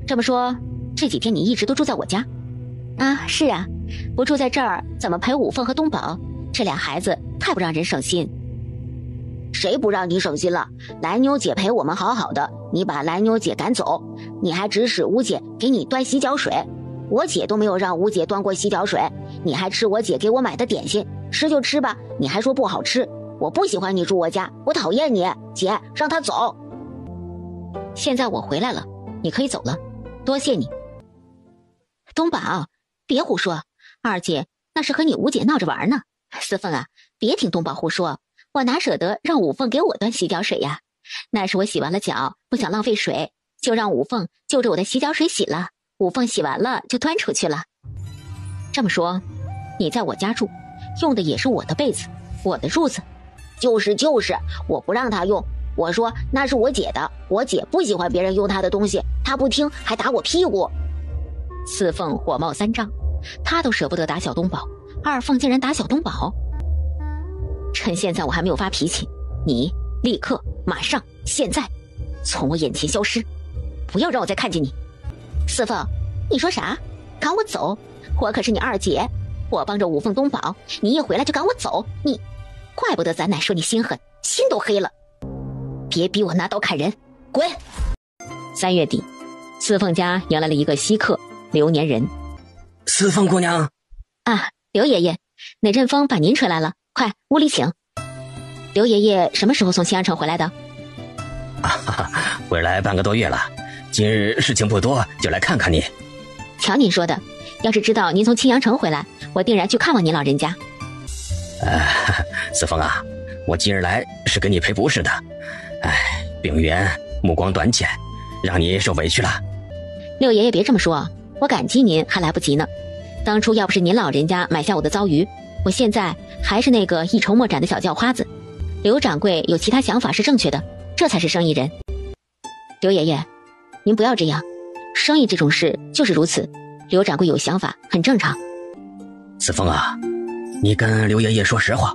C: 这么说，这几天你一直都住在我家？啊，是啊，不住在这儿，怎么陪五凤和东宝？这俩孩子太不让人省心。
D: 谁不让你省心了？蓝妞姐陪我们好好的，你把蓝妞姐赶走，你还指使吴姐给你端洗脚水。我姐都没有让吴姐端过洗脚水，你还吃我姐给我买的点心，吃就吃吧，你还说不好吃。我不喜欢你住我家，我讨厌你。姐，让她走。
C: 现在我回来了，你可以走了，多谢你。东宝，别胡说，二姐那是和你吴姐闹着玩呢。四凤啊，别听东宝胡说，我哪舍得让五凤给我端洗脚水呀？那是我洗完了脚，不想浪费水，就让五凤就着我的洗脚水洗了。五凤洗完了就端出去了。这么说，你在我家住，用的也是我的被子，我的褥子。
D: 就是，我不让她用，我说那是我姐的，我姐不喜欢别人用她的东西，她不听还打我屁股。
C: 四凤火冒三丈，她都舍不得打小东宝，二凤竟然打小东宝。趁现在我还没有发脾气，你立刻马上现在从我眼前消失，不要让我再看见你。四凤，你说啥？赶我走！我可是你二姐，我帮着五凤东宝，你一回来就赶我走，你，怪不得咱奶说你心狠，心都黑了。别逼我拿刀砍人，滚！3月底，四凤家迎来了一个稀客刘年仁。
B: 四凤姑娘
C: 啊，刘爷爷，那阵风把您吹来了，快屋里请。刘爷爷什么时候从青阳城回来的？
B: 回来半个多月了，今日事情不多，就来看看你。
C: 瞧您说的，要是知道您从青阳城回来，我定然去看望您老人家。
B: 四凤啊，我今日来是给你赔不是的。病源目光短浅，让你受委屈了。
C: 六爷爷别这么说，我感激您还来不及呢。当初要不是您老人家买下我的糟鱼，我现在还是那个一筹莫展的小叫花子。刘掌柜有其他想法是正确的，这才是生意人。刘爷爷，您不要这样，生意这种事就是如此，刘掌柜有想法很正常。
B: 四凤啊，你跟刘爷爷说实话，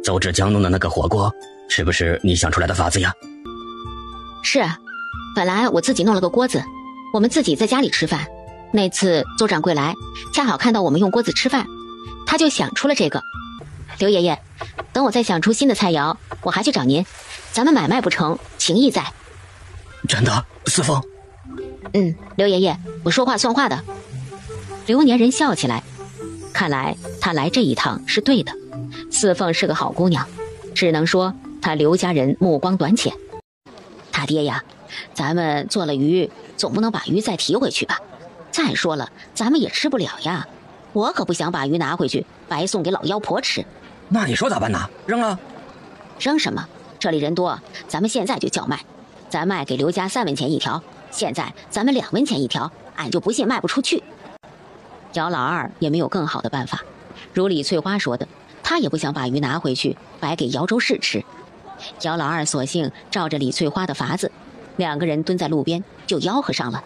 B: 走至江东的那个火锅是不是你想出来的法子呀？
C: 是啊，本来我自己弄了个锅子，我们自己在家里吃饭。那次邹掌柜来，恰好看到我们用锅子吃饭，他就想出了这个。刘爷爷，等我再想出新的菜肴，我还去找您，咱们买卖不成，情谊在。
B: 真的，四凤？
C: 刘爷爷，我说话算话的。刘年人笑起来，看来他来这一趟是对的。四凤是个好姑娘，只能说他刘家人目光短浅。他爹呀，咱们做了鱼，总不能把鱼再提回去吧？再说了，咱们也吃不了呀。我可不想把鱼拿回去，白送给老妖婆吃。
B: 那你说咋办呢？扔了？
C: 扔什么？这里人多，咱们现在就叫卖。咱卖给刘家3文钱一条，现在咱们2文钱一条，俺就不信卖不出去。姚老二也没有更好的办法，如李翠花说的，他也不想把鱼拿回去白给姚州市吃。姚老二索性照着李翠花的法子，2个人蹲在路边就吆喝上了。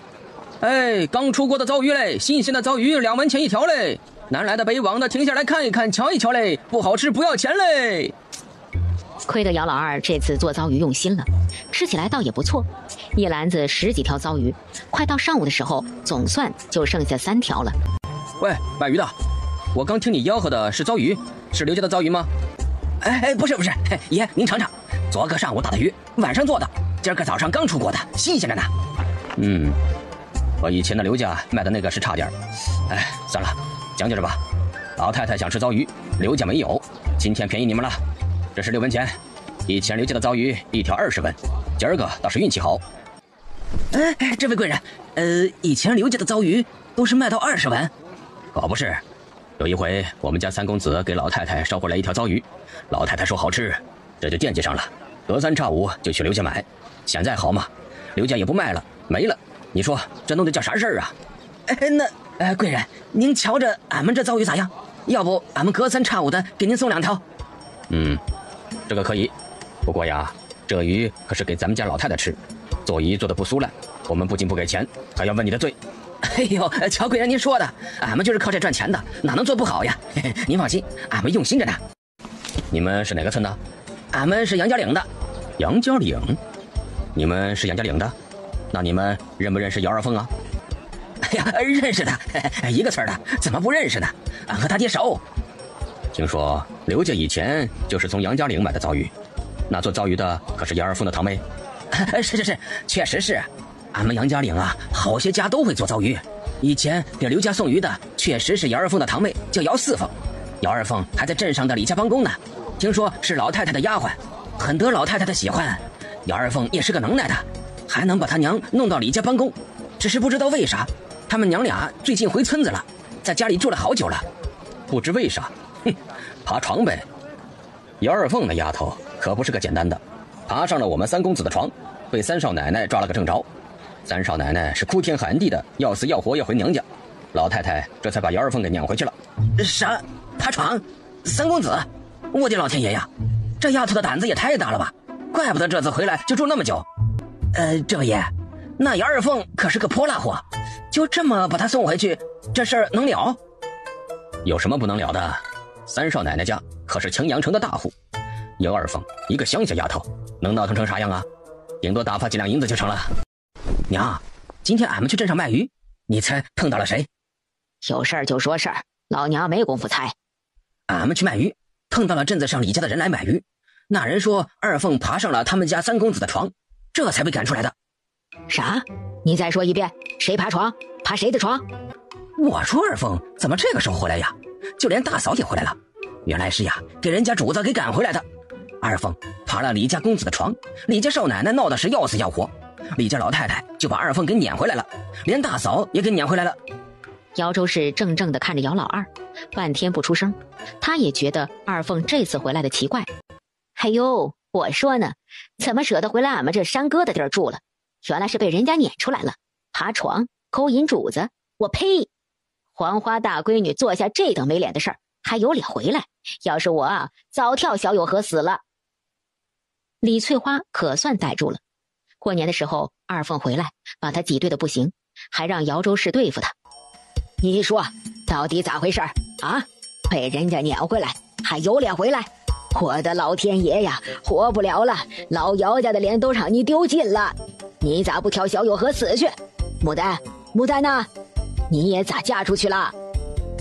E: 刚出锅的糟鱼嘞，新鲜的糟鱼2文钱一条嘞，南来的北往的停下来看一看，瞧一瞧嘞，不好吃不要钱嘞。
C: 亏得姚老二这次做糟鱼用心了，吃起来倒也不错，一篮子10几条糟鱼，快到上午的时候，总算就剩下3条了。
E: 喂，卖鱼的，我刚听你吆喝的是糟鱼，是刘家的糟鱼吗？
B: 不是，爷您尝尝，昨个上午打的鱼，晚上做的，今儿个早上刚出锅的，新鲜着呢。
E: 和以前的刘家卖的那个是差点。算了，将就着吧。老太太想吃糟鱼，刘家没有，今天便宜你们了。这是6文钱，以前刘家的糟鱼一条20文，今儿个倒是运气好。
B: 这位贵人，以前刘家的糟鱼都是卖到20文。
E: 可不是，有一回我们家3公子给老太太捎回来一条糟鱼，老太太说好吃，这就惦记上了，隔三差五就去刘家买。现在好嘛，刘家也不卖了，没了，你说这弄得叫啥事儿啊？
B: 那贵人，您瞧着俺们这糟鱼咋样？要不俺们隔三差五的给您送2条。
E: 这个可以，不过呀，这鱼可是给咱们家老太太吃，做鱼做的不酥烂，我们不仅不给钱，还要问你的罪。
B: 乔贵人您说的，俺们就是靠这赚钱的，哪能做不好呀？您放心，俺们用心着呢。
E: 你们是哪个村的？
B: 俺们是杨家岭的。
E: 杨家岭？你们是杨家岭的？那你们认不认识姚二凤啊？
B: 认识的，一个村的，怎么不认识呢？俺和他爹熟。
E: 听说刘家以前就是从杨家岭买的糟鱼，那做糟鱼的可是姚二凤的堂妹？
B: 是，确实是。俺们杨家岭啊，好些家都会做糟鱼。以前给刘家送鱼的，确实是姚二凤的堂妹，叫姚四凤。姚二凤还在镇上的李家帮工呢，听说是老太太的丫鬟，很得老太太的喜欢。姚二凤也是个能耐的，还能把他娘弄到李家帮工。只是不知道为啥，他们娘俩最近回村子了，在家里住了好久了。
E: 不知为啥，爬床呗。姚二凤那丫头可不是个简单的，爬上了我们3公子的床，被3少奶奶抓了个正着。3少奶奶是哭天喊地的，要死要活要回娘家，老太太这才把姚二凤给撵回去了。
B: 啥？爬床？3公子？我的老天爷呀，这丫头的胆子也太大了吧，怪不得这次回来就住那么久。这位爷，那姚二凤可是个泼辣货，就这么把她送回去，这事儿能了？
E: 有什么不能了的？3少奶奶家可是青阳城的大户，姚二凤一个乡下丫头，能闹成啥样啊？顶多打发几两银子就成了。
B: 娘，今天俺们去镇上卖鱼，你猜碰到了谁？
C: 有事儿就说事儿，老娘没工夫猜。
B: 俺们去卖鱼，碰到了镇子上李家的人来买鱼，那人说二凤爬上了他们家三公子的床，这才被赶出来的。
C: 啥？你再说一遍，谁爬床？爬谁的床？
B: 我说二凤怎么这个时候回来呀？就连大嫂也回来了，原来是呀，给人家主子给赶回来的。二凤爬了李家公子的床，李家少奶奶闹的是要死要活，李家老太太就把二凤给撵回来了，连大嫂也给撵回来了。
C: 姚州市怔怔地看着姚老二，半天不出声。他也觉得二凤这次回来的奇怪。哎呦，我说呢，怎么舍得回来俺们这山歌的地儿住了？原来是被人家撵出来了，爬床勾引主子，我呸！黄花大闺女做下这等没脸的事儿，还有脸回来？要是我啊，早跳小友河死了。李翠花可算逮住了。过年的时候，二凤回来，把他挤兑的不行，还让姚州市对付他。你说到底咋回事啊？被人家撵回来，还有脸回来？我的老天爷呀，活不了了，老姚家的脸都让你丢尽了，你咋不跳小友河死去？牡丹呢？你也咋嫁出去了？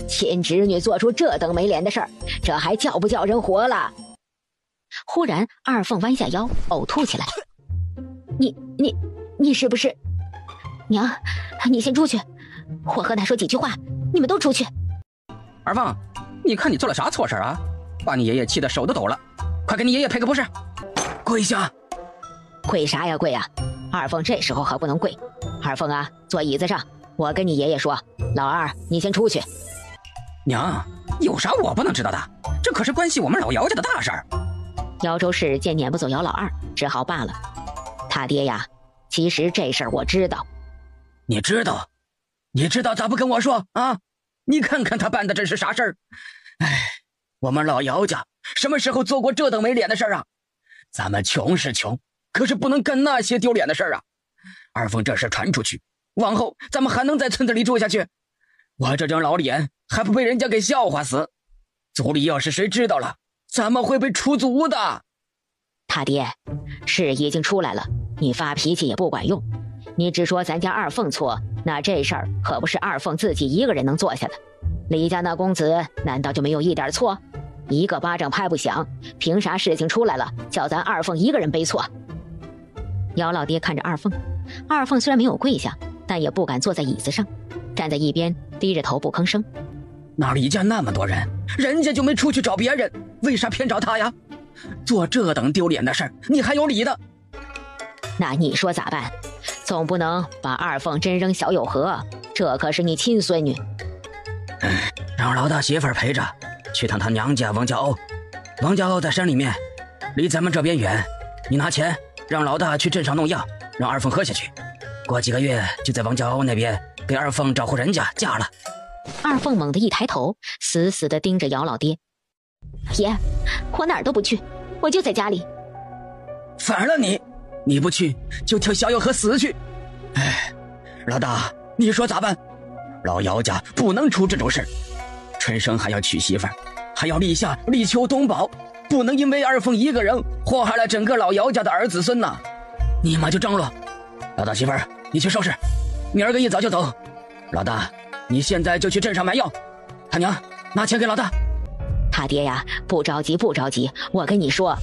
C: 亲侄女做出这等没脸的事儿，这还叫不叫人活了？忽然二凤弯下腰呕吐起来。你是不是？娘，你先出去，我和奶说几句话，你们都出去。
E: 二凤，你看你做了啥错事啊？把你爷爷气得手都抖了，快给你爷爷赔个不是。
B: 跪下！
C: 跪啥呀跪呀？二凤这时候可不能跪。二凤啊，坐椅子上，我跟你爷爷说。老二，你先出去。
E: 娘，有啥我不能知道的？这可是关系我们老姚家的大事儿。
C: 姚州市见撵不走姚老二，只好罢了。他爹呀，其实这事儿我知道。
B: 你知道？你知道咋不跟我说啊？你看看他办的这是啥事儿？哎，我们老姚家什么时候做过这等没脸的事儿啊？咱们穷是穷，可是不能干那些丢脸的事儿啊！二凤这事传出去，往后咱们还能在村子里住下去？我这张老脸还不被人家给笑话死？族里要是谁知道了，咱们会被出族的。
C: 他爹，事已经出来了，你发脾气也不管用。你只说咱家二凤错，那这事儿可不是二凤自己一个人能做下的。李家那公子难道就没有一点错？一个巴掌拍不响，凭啥事情出来了叫咱二凤一个人背错？姚老爹看着二凤，二凤虽然没有跪下，但也不敢坐在椅子上，站在一边低着头不吭声。
B: 那李家那么多人，人家就没出去找别人，为啥偏找他呀？做这等丢脸的事儿，你还有理的？
C: 那你说咋办？总不能把二凤真扔小友河，这可是你亲孙女。
B: 让老大媳妇儿陪着去趟他娘家王家坳。王家坳在山里面，离咱们这边远，你拿钱让老大去镇上弄药，让二凤喝下去，过几个月就在王家坳那边给二凤找户人家嫁了。
C: 二凤猛地一抬头，死死地盯着姚老爹。爷，我哪儿都不去，我就在家里。
B: 反了你不去就跳小友河死去。哎，老大，你说咋办？老姚家不能出这种事，春生还要娶媳妇儿，还要立下立秋东宝，不能因为二凤一个人祸害了整个老姚家的儿子孙呐。你妈就张罗，老大媳妇儿，你去收拾，明儿个一早就走。老大，你现在就去镇上买药。他娘，拿钱给老大。
C: 他爹呀，不着急，我跟你说。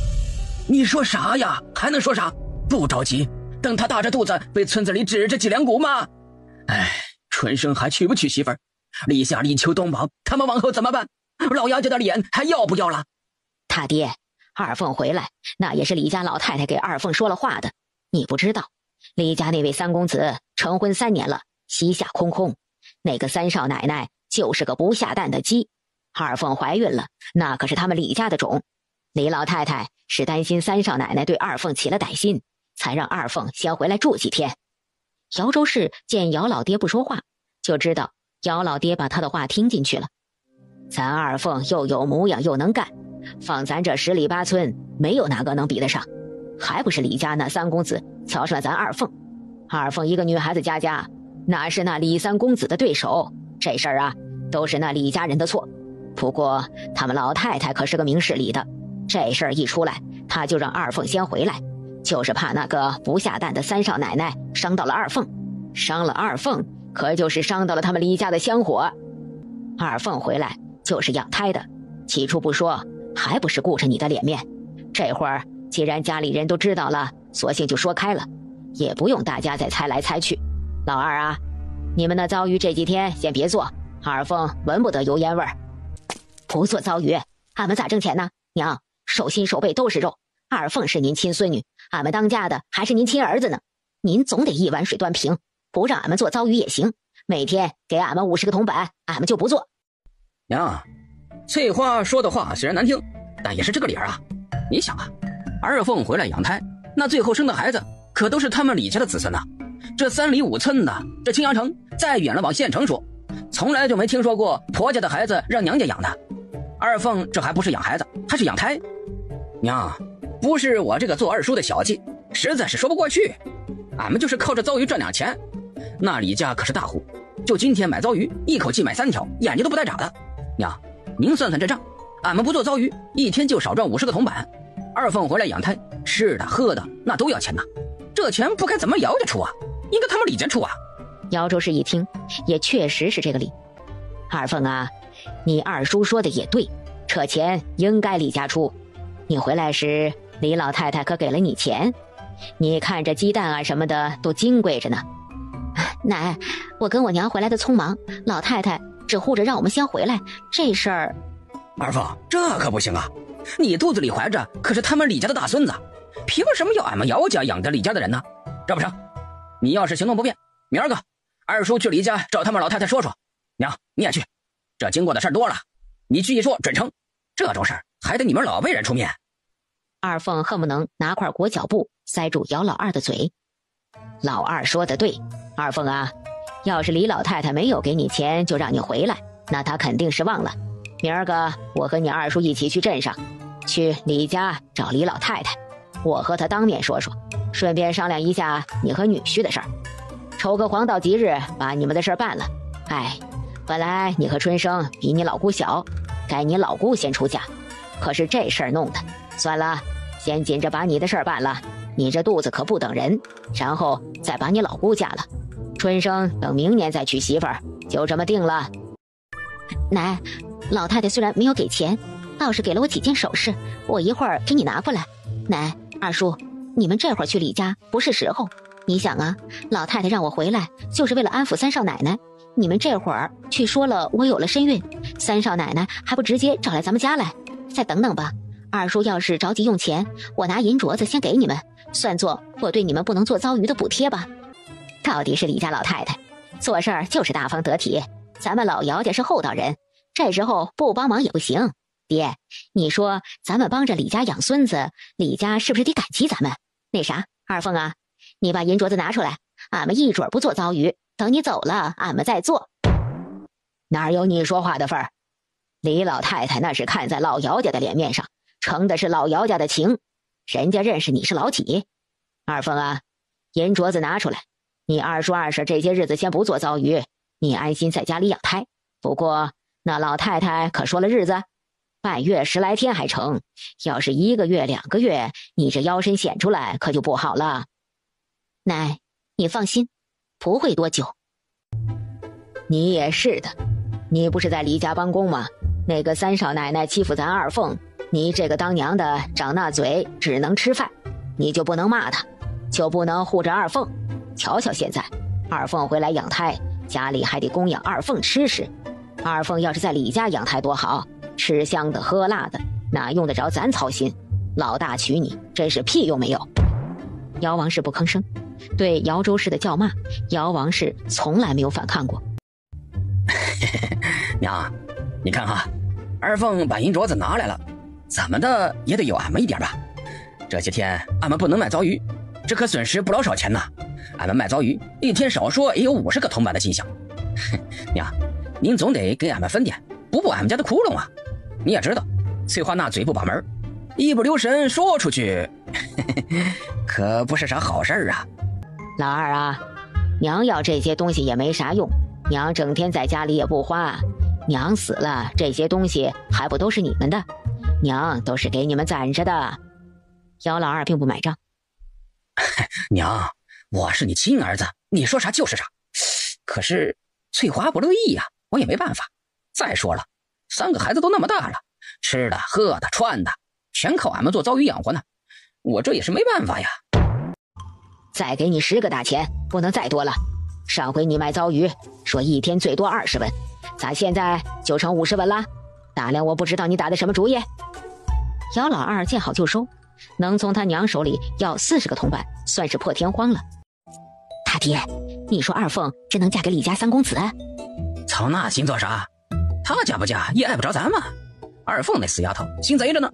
B: 你说啥呀？还能说啥？不着急，等他大着肚子被村子里指着脊梁骨吗？哎，春生还娶不娶媳妇儿？立夏立秋冬宝，他们往后怎么办？老姚家的脸还要不要了？
C: 他爹，二凤回来，那也是李家老太太给二凤说了话的。你不知道，李家那位三公子成婚3年了，膝下空空，那个三少奶奶就是个不下蛋的鸡。二凤怀孕了，那可是他们李家的种。李老太太是担心三少奶奶对二凤起了歹心，才让二凤先回来住几天。姚州市见姚老爹不说话，就知道姚老爹把他的话听进去了。咱二凤又有模样又能干，放咱这10里8村没有哪个能比得上，还不是李家那三公子瞧上了咱二凤。二凤一个女孩子家，哪是那李三公子的对手？这事儿啊，都是那李家人的错。不过他们老太太可是个明事理的，这事儿一出来，他就让二凤先回来，就是怕那个不下蛋的三少奶奶伤到了二凤，伤了二凤，可就是伤到了他们李家的香火。二凤回来就是养胎的，起初不说，还不是顾着你的脸面。这会儿既然家里人都知道了，索性就说开了，也不用大家再猜来猜去。老二啊，你们的糟鱼这几天先别做，二凤闻不得油烟味儿。不做糟鱼，俺们咋挣钱呢？娘，手心手背都是肉，二凤是您亲孙女，俺们当家的还是您亲儿子呢。您总得一碗水端平，不让俺们做糟鱼也行，每天给俺们50个铜板，俺们就不做。
E: 娘，翠花说的话虽然难听，但也是这个理儿啊。你想啊，二凤回来养胎，那最后生的孩子可都是他们李家的子孙呐。这3里5村的，这青阳城再远了往县城说，从来就没听说过婆家的孩子让娘家养的。二凤这还不是养孩子，还是养胎。娘，不是我这个做二叔的小气，实在是说不过去。俺们就是靠着糟鱼赚点钱，那李家可是大户，就今天买糟鱼，一口气买3条，眼睛都不带眨的。娘，您算算这账，俺们不做糟鱼，一天就少赚50个铜板。二凤回来养胎，吃的喝的那都要钱呐，这钱不该怎么姚家出啊，应该他们李家出啊。
C: 姚周氏一听，也确实是这个理。二凤啊，你二叔说的也对，这钱应该李家出。你回来时，李老太太可给了你钱，你看这鸡蛋啊什么的都金贵着呢。
D: 奶，我跟我娘回来的匆忙，老太太只护着让我们先回来，这事儿……
E: 二凤，这可不行啊！你肚子里怀着可是他们李家的大孙子，凭什么要俺们姚家养着李家的人呢？这不成，你要是行动不便，明儿个二叔去李家找他们老太太说说。娘，你也去，这经过的事儿多了，你去一说准成，这种事儿还得你们老辈人出面。
C: 二凤恨不能拿块裹脚布塞住姚老二的嘴。老二说的对，二凤啊，要是李老太太没有给你钱就让你回来，那她肯定是忘了。明儿个我和你二叔一起去镇上，去李家找李老太太，我和她当面说说，顺便商量一下你和女婿的事儿，瞅个黄道吉日把你们的事儿办了。哎，本来你和春生比你老姑小，该你老姑先出嫁，可是这事儿弄的，算了，先紧着把你的事儿办了，你这肚子可不等人，然后再把你老姑嫁了，春生等明年再娶媳妇儿，就这么定了。
D: 奶，老太太虽然没有给钱，倒是给了我几件首饰，我一会儿给你拿过来。奶，二叔，你们这会儿去李家不是时候，你想啊，老太太让我回来就是为了安抚三少奶奶，你们这会儿去说了我有了身孕，三少奶奶还不直接找来咱们家来？再等等吧，二叔要是着急用钱，我拿银镯子先给你们，算作我对你们不能做糟鱼的补贴吧。
C: 到底是李家老太太，做事儿就是大方得体，咱们老姚家是厚道人，这时候不帮忙也不行。爹，你说咱们帮着李家养孙子，李家是不是得感激咱们？那啥，二凤啊，你把银镯子拿出来，俺们一准不做糟鱼，等你走了俺们再做。哪有你说话的份儿？李老太太那是看在老姚家的脸面上，承的是老姚家的情，人家认识你是老几。二凤啊，银镯子拿出来，你二叔二婶这些日子先不做糟鱼，你安心在家里养胎。不过那老太太可说了日子，半月10来天还成，要是1个月2个月，你这腰身显出来可就不好了。
D: 奶，你放心，不会多久。
C: 你也是的，你不是在李家帮工吗？那个三少奶奶欺负咱二凤，你这个当娘的长那嘴只能吃饭，你就不能骂她，就不能护着二凤。瞧瞧现在，二凤回来养胎，家里还得供养二凤吃食。二凤要是在李家养胎多好，吃香的喝辣的，哪用得着咱操心？老大娶你真是屁用没有。姚王氏不吭声，对姚周氏的叫骂，姚王氏从来没有反抗过。
E: 娘，你看哈，二凤把银镯子拿来了，怎么的也得有俺们一点吧。这些天俺们不能卖糟鱼，这可损失不老少钱呐。俺们卖糟鱼一天少说也有50个铜板的进项。娘，您总得给俺们分点，补补俺们家的窟窿啊。你也知道，翠花那嘴不把门，一不留神说出去，可不是啥好事儿啊。
C: 老二啊，娘要这些东西也没啥用，娘整天在家里也不花，娘死了这些东西还不都是你们的？娘都是给你们攒着的。姚老二并不买账。
E: 娘，我是你亲儿子，你说啥就是啥。可是翠花不乐意呀，我也没办法。再说了，3个孩子都那么大了，吃的喝的穿的全靠俺们做糟鱼养活呢，我这也是没办法呀。
A: 再给你10个大钱，不能再多了。上回你卖糟鱼说1天最多20文，咋现在就成50文了？大梁我不知道你打的什么主意。
C: 姚老二见好就收，能从他娘手里要40个铜板，算是破天荒了。大爹，你说二凤真能嫁给李家3公子？
E: 操那心做啥？她嫁不嫁也碍不着咱们。二凤那死丫头心贼着呢，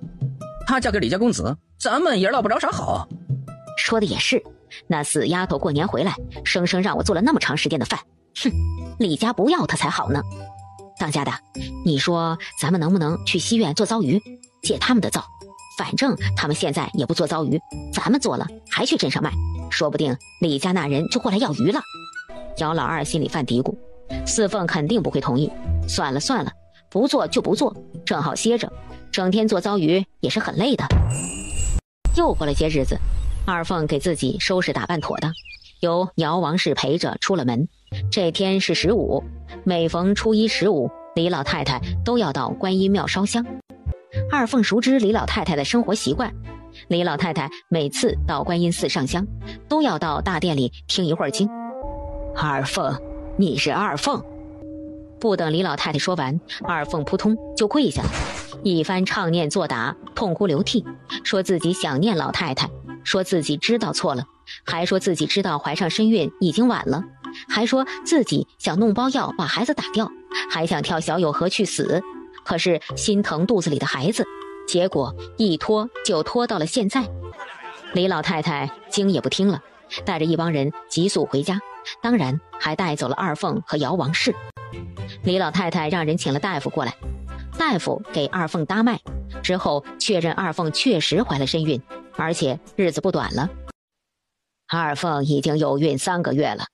E: 她嫁给李家公子，咱们也捞不着啥好。
C: 说的也是，那死丫头过年回来，生生让我做了那么长时间的饭，哼，李家不要她才好呢。当家的，你说咱们能不能去西苑做糟鱼，借他们的灶？反正他们现在也不做糟鱼，咱们做了还去镇上卖，说不定李家那人就过来要鱼了。姚老二心里犯嘀咕，四凤肯定不会同意。算了算了，不做就不做，正好歇着，整天做糟鱼也是很累的。又过了些日子，二凤给自己收拾打扮妥当，由姚王氏陪着出了门。这天是15，每逢初一、15，李老太太都要到观音庙烧香。二凤熟知李老太太的生活习惯，李老太太每次到观音寺上香，都要到大殿里听一会儿经。
A: 二凤，你是二凤。
C: 不等李老太太说完，二凤扑通就跪下了，一番唱念作答，痛哭流涕，说自己想念老太太，说自己知道错了，还说自己知道怀上身孕已经晚了，还说自己想弄包药把孩子打掉，还想跳小友河去死，可是心疼肚子里的孩子，结果一拖就拖到了现在。李老太太经也不听了，带着一帮人急速回家，当然还带走了二凤和姚王氏。李老太太让人请了大夫过来，大夫给二凤搭脉之后，确认二凤确实怀了身孕，而且日子不短了。
A: 二凤已经有孕3个月了，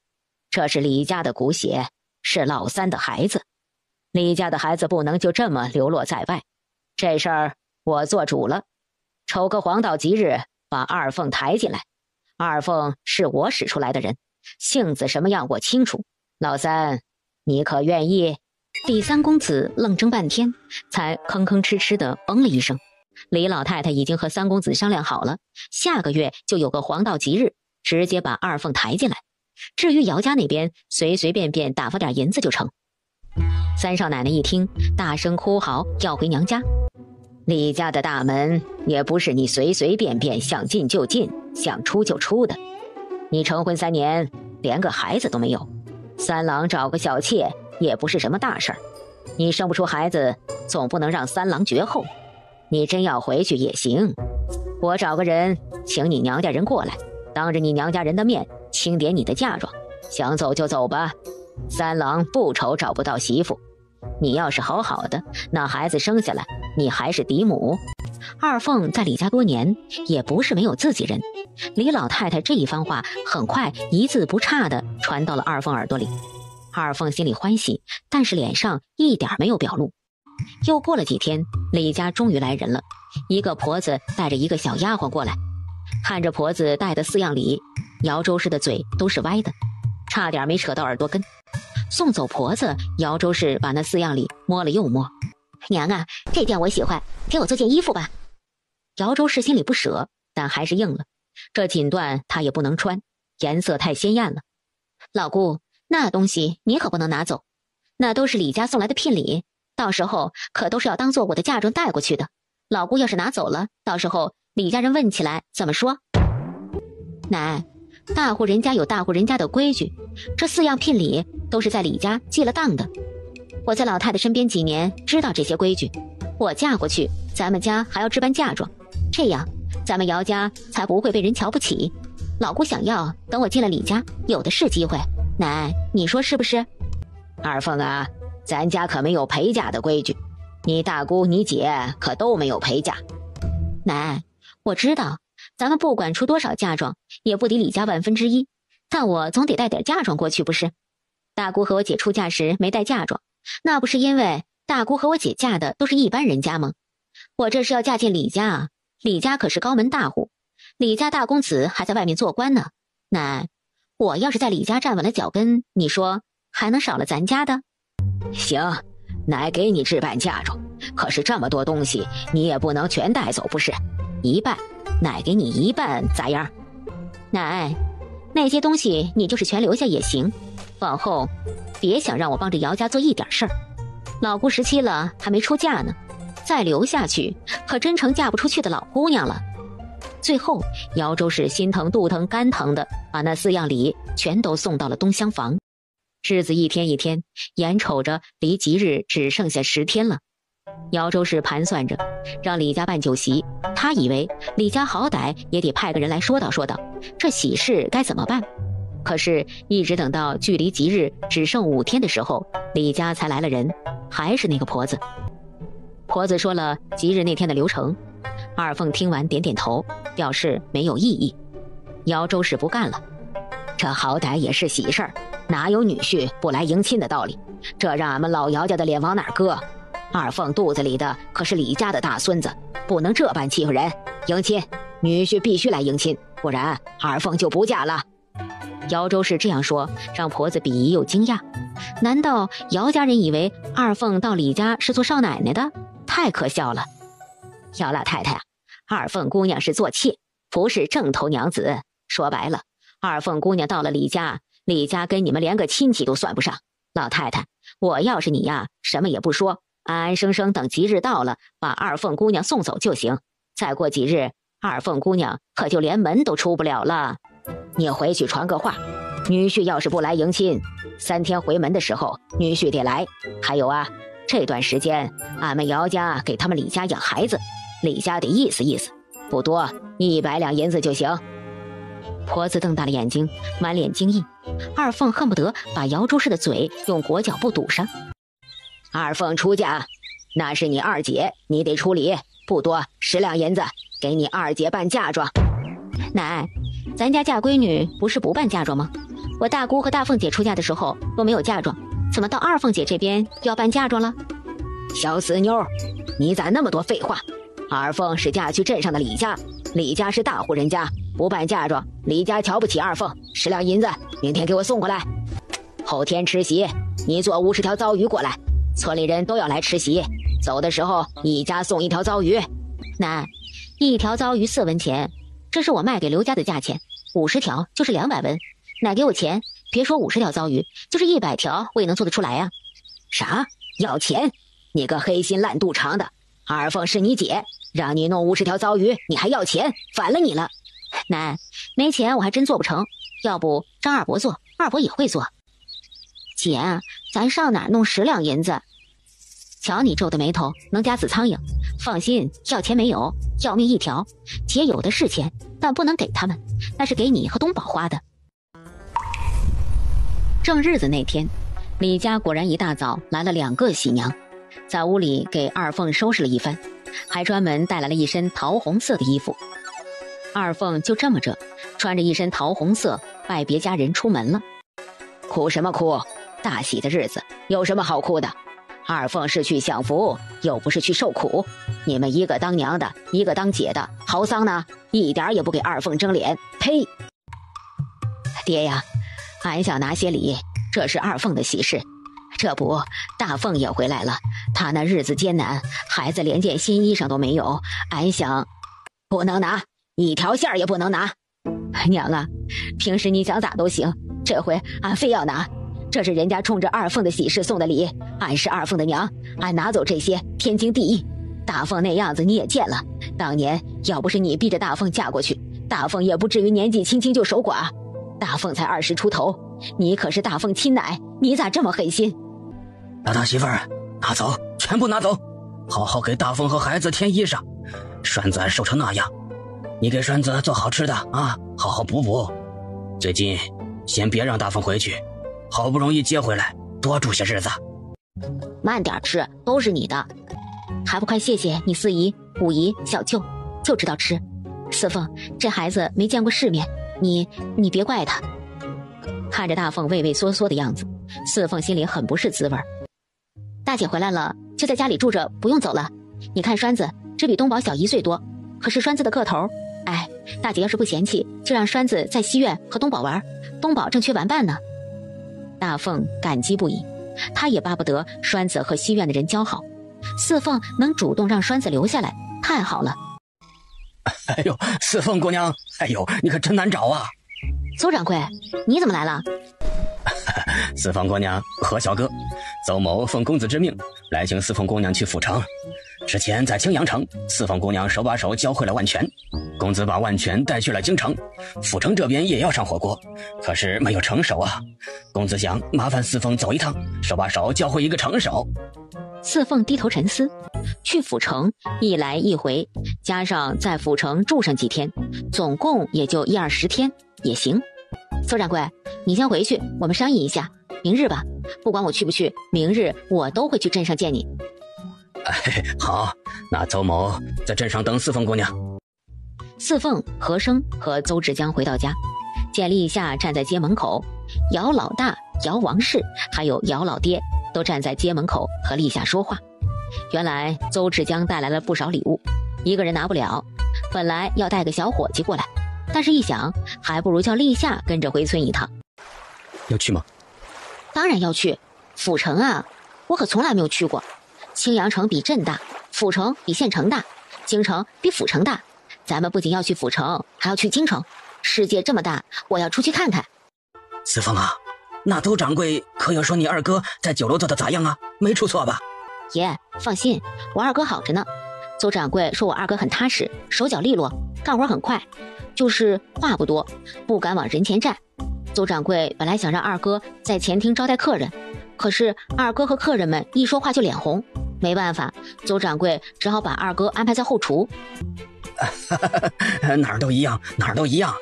A: 这是李家的骨血，是老三的孩子。李家的孩子不能就这么流落在外，这事儿我做主了，瞅个黄道吉日把二凤抬进来。二凤是我使出来的人，性子什么样我清楚。老三，你可愿意？
C: 第3公子愣怔半天，才吭吭哧哧的嘣了一声。李老太太已经和3公子商量好了，下个月就有个黄道吉日，直接把二凤抬进来。至于姚家那边，随随便便打发点银子就成。三少奶奶一听，大声哭嚎要回娘家。
A: 李家的大门也不是你随随便便想进就进，想出就出的。你成婚3年，连个孩子都没有，三郎找个小妾也不是什么大事儿。你生不出孩子，总不能让三郎绝后。你真要回去也行，我找个人请你娘家人过来，当着你娘家人的面清点你的嫁妆，想走就走吧。三郎不愁找不到媳妇，你要是好好的，那孩子生下来，你还是嫡母。
C: 二凤在李家多年，也不是没有自己人。李老太太这一番话，很快一字不差地传到了二凤耳朵里。二凤心里欢喜，但是脸上一点没有表露。又过了几天，李家终于来人了，一个婆子带着一个小丫鬟过来。看着婆子带的4样礼，姚周氏的嘴都是歪的，差点没扯到耳朵根。送走婆子，姚周氏把那4样礼摸了又摸。
D: 娘啊，这件我喜欢，给我做件衣服吧。
C: 姚周氏心里不舍，但还是应了。这锦缎她也不能穿，颜色太鲜艳了。
D: 老姑，那东西你可不能拿走，那都是李家送来的聘礼，到时候可都是要当做我的嫁妆带过去的。老姑要是拿走了，到时候李家人问起来怎么说？
C: 奶，大户人家有大户人家的规矩，这4样聘礼都是在李家记了当的。我在老太太身边几年，知道这些规矩。我嫁过去，咱们家还要置办嫁妆，这样咱们姚家才不会被人瞧不起。老姑想要，等我进了李家，有的是机会。奶，你说是不是？
A: 二凤啊，咱家可没有陪嫁的规矩，你大姑你姐可都没有陪嫁。
C: 奶，我知道，咱们不管出多少嫁妆，也不敌李家1/10，但我总得带点嫁妆过去不是？大姑和我姐出嫁时没带嫁妆，那不是因为大姑和我姐嫁的都是一般人家吗？我这是要嫁进李家啊，李家可是高门大户，李家大公子还在外面做官呢。奶，我要是在李家站稳了脚跟，你说还能少了咱家的？
A: 行，奶给你置办嫁妆，可是这么多东西你也不能全带走不是？一半，奶给你一半咋样？
C: 奶，那些东西你就是全留下也行，往后别想让我帮着姚家做一点事儿。老姑17了还没出嫁呢，再留下去可真成嫁不出去的老姑娘了。最后姚州市心疼肚疼肝疼的把那4样礼全都送到了东厢房。日子一天一天，眼瞅着离吉日只剩下10天了。姚州市盘算着让李家办酒席，他以为李家好歹也得派个人来说道这喜事该怎么办。可是一直等到距离吉日只剩5天的时候，李家才来了人，还是那个婆子。婆子说了吉日那天的流程，二凤听完点点头，表示没有异议。姚州市不干了，
A: 这好歹也是喜事儿，哪有女婿不来迎亲的道理？这让俺们老姚家的脸往哪儿搁？二凤肚子里的可是李家的大孙子，不能这般欺负人。迎亲，女婿必须来迎亲，不然二凤就不嫁了。
C: 姚州市这样说，让婆子鄙夷又惊讶。难道姚家人以为二凤到李家是做少奶奶的？太可笑了。
A: 姚老太太啊，二凤姑娘是做妾，不是正头娘子。说白了，二凤姑娘到了李家，李家跟你们连个亲戚都算不上。老太太，我要是你呀，什么也不说，安安生生等吉日到了，把二凤姑娘送走就行。再过几日，二凤姑娘可就连门都出不了了。你回去传个话，女婿要是不来迎亲，3天回门的时候，女婿得来。还有啊，这段时间俺们姚家给他们李家养孩子，李家得意思意思，不多，100两银子就行。
C: 婆子瞪大了眼睛，满脸惊异。二凤恨不得把姚州市的嘴用裹脚布堵上。
A: 二凤出嫁，那是你二姐，你得出礼，不多10两银子，给你二姐办嫁妆。
C: 奶，咱家嫁闺女不是不办嫁妆吗？我大姑和大凤姐出嫁的时候都没有嫁妆，怎么到二凤姐这边要办嫁妆了？
A: 小死妞，你咋那么多废话？二凤是嫁去镇上的李家，李家是大户人家，不办嫁妆，李家瞧不起二凤。10两银子，明天给我送过来。后天吃席，你做50条糟鱼过来，村里人都要来吃席。走的时候，一家送1条糟鱼。
C: 奶，1条糟鱼4文钱，这是我卖给刘家的价钱，50条就是200文。奶给我钱，别说50条糟鱼，就是100条我也能做得出来呀。
A: 啥？要钱？你个黑心烂肚肠的！二凤是你姐，让你弄50条糟鱼，你还要钱？反了你了！
C: 奶，没钱我还真做不成，要不让二伯做，二伯也会做。
D: 姐，咱上哪儿弄10两银子？
C: 瞧你皱的眉头，能夹死苍蝇。放心，要钱没有，要命1条。姐有的是钱，但不能给他们，那是给你和东宝花的。正日子那天，李家果然一大早来了2个喜娘，在屋里给二凤收拾了一番，还专门带来了一身桃红色的衣服。二凤就这么着穿着一身桃红色拜别家人出门了。
A: 哭什么哭？大喜的日子有什么好哭的？二凤是去享福，又不是去受苦。你们一个当娘的，一个当姐的，嚎丧呢，一点也不给二凤争脸。呸！爹呀，俺想拿些礼，这是二凤的喜事。这不，大凤也回来了，她那日子艰难，孩子连件新衣裳都没有，俺想……不能拿，1条线也不能拿。娘啊，平时你想咋都行，这回俺非要拿。这是人家冲着二凤的喜事送的礼，俺是二凤的娘，俺拿走这些天经地义。大凤那样子你也见了，当年要不是你逼着大凤嫁过去，大凤也不至于年纪轻轻就守寡。大凤才20出头，你可是大凤亲奶，你咋这么狠心？
B: 老大媳妇儿，拿走，全部拿走，好好给大凤和孩子添衣裳。栓子瘦成那样，你给栓子做好吃的啊，好好补补。最近先别让大凤回去，好不容易接回来，多住些日子。
D: 慢点吃，都是你的。
C: 还不快谢谢你4姨、5姨、小舅，就知道吃。四凤，这孩子没见过世面，你别怪他。看着大凤畏畏缩缩的样子，四凤心里很不是滋味。大姐回来了，就在家里住着，不用走了。你看栓子只比东宝小1岁多，可是栓子的个头，哎，大姐要是不嫌弃，就让栓子在西院和东宝玩，东宝正缺玩伴呢。大凤感激不已，他也巴不得栓子和西院的人交好。四凤能主动让栓子留下来，太好了。
B: 哎呦，四凤姑娘，哎呦，你可真难找啊！
C: 邹掌柜，你怎么来了？
B: 四凤姑娘和小哥，邹某奉公子之命来请四凤姑娘去府城。之前在青阳城，四凤姑娘手把手教会了万全，公子把万全带去了京城，府城这边也要上火锅，可是没有成手啊。公子想麻烦四凤走一趟，手把手教会一个成手。
C: 四凤低头沉思，去府城一来一回，加上在府城住上几天，总共也就10-20天，也行。邹掌柜，你先回去，我们商议一下，明日吧。不管我去不去，明日我都会去镇上见你。
B: 好，那邹某在镇上等四凤姑娘。
C: 四凤、和生和邹志江回到家，见立夏站在街门口，姚老大、姚王氏还有姚老爹都站在街门口和立夏说话。原来邹志江带来了不少礼物，一个人拿不了，本来要带个小伙计过来，但是一想，还不如叫立夏跟着回村一趟。
B: 要去吗？
C: 当然要去，府城啊，我可从来没有去过。青阳城比镇大，府城比县城大，京城比府城大。咱们不仅要去府城，还要去京城。世界这么大，我要出去看看。
B: 四凤啊，那邹掌柜可有说你二哥在酒楼做的咋样啊？没出错吧？
C: 爷，放心，我二哥好着呢。邹掌柜说我二哥很踏实，手脚利落，干活很快，就是话不多，不敢往人前站。邹掌柜本来想让二哥在前厅招待客人，可是二哥和客人们一说话就脸红，没办法，邹掌柜只好把二哥安排在后厨。
B: 哪儿都一样，哪儿都一样。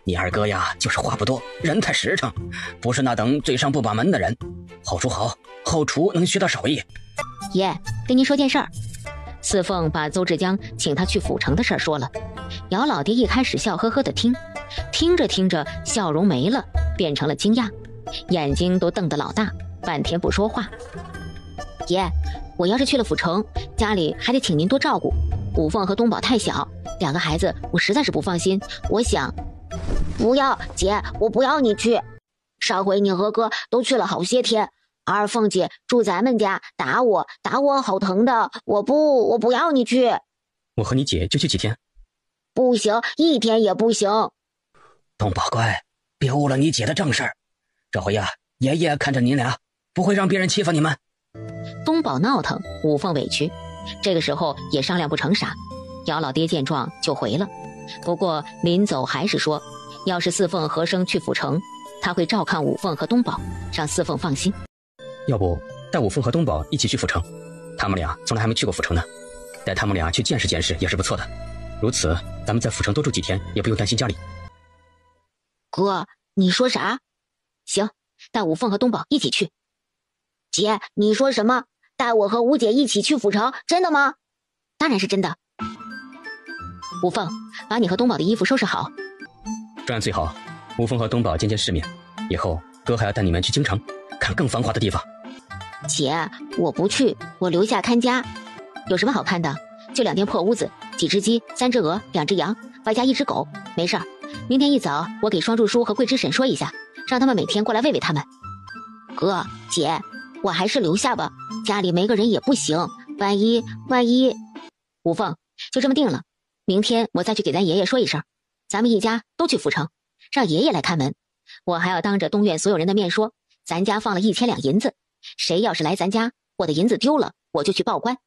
B: 你二哥呀，就是话不多，人太实诚，不是那等嘴上不把门的人。后厨好，后厨能学到手艺。
C: 爷，跟您说件事儿。四凤把邹志江请他去府城的事儿说了。姚老爹一开始笑呵呵的听，听着听着笑容没了，变成了惊讶，眼睛都瞪得老大，半天不说话。爷，我要是去了府城，家里还得请您多照顾。五凤和东宝太小，2个孩子我实在是不放心。我想，
D: 不要，姐，我不要你去。上回你和哥都去了好些天，二凤姐住咱们家，打我好疼的，我不要你去。
B: 我和你姐就去几天？
D: 不行，1天也不行。
B: 东宝乖，别误了你姐的正事儿。这回呀，爷爷看着你俩，不会让别人欺负你们。
C: 东宝闹腾，五凤委屈，这个时候也商量不成啥。姚老爹见状就回了，不过临走还是说，要是四凤和生去府城，他会照看五凤和东宝，让四凤放心。
B: 要不带五凤和东宝一起去府城，他们俩从来还没去过府城呢，带他们俩去见识见识也是不错的。如此，咱们在府城多住几天，也不用担心家里。
D: 哥，你说啥？
C: 行，带五凤和东宝一起去。
D: 姐，你说什么？带我和吴姐一起去府城，真的吗？
C: 当然是真的。五凤，把你和东宝的衣服收拾好。
B: 这样最好，五凤和东宝见见世面，以后哥还要带你们去京城，看更繁华的地方。
D: 姐，我不去，我留下看家。
C: 有什么好看的？就2间破屋子，几只鸡，3只鹅，2只羊，外加1只狗，没事儿。明天一早，我给双柱叔和桂枝婶说一下，让他们每天过来喂喂他们。
D: 哥，姐，我还是留下吧，家里没个人也不行，万一……
C: 五凤，就这么定了。明天我再去给咱爷爷说一声，咱们一家都去府城，让爷爷来看门。我还要当着东院所有人的面说，咱家放了1000两银子，谁要是来咱家，我的银子丢了，我就去报官，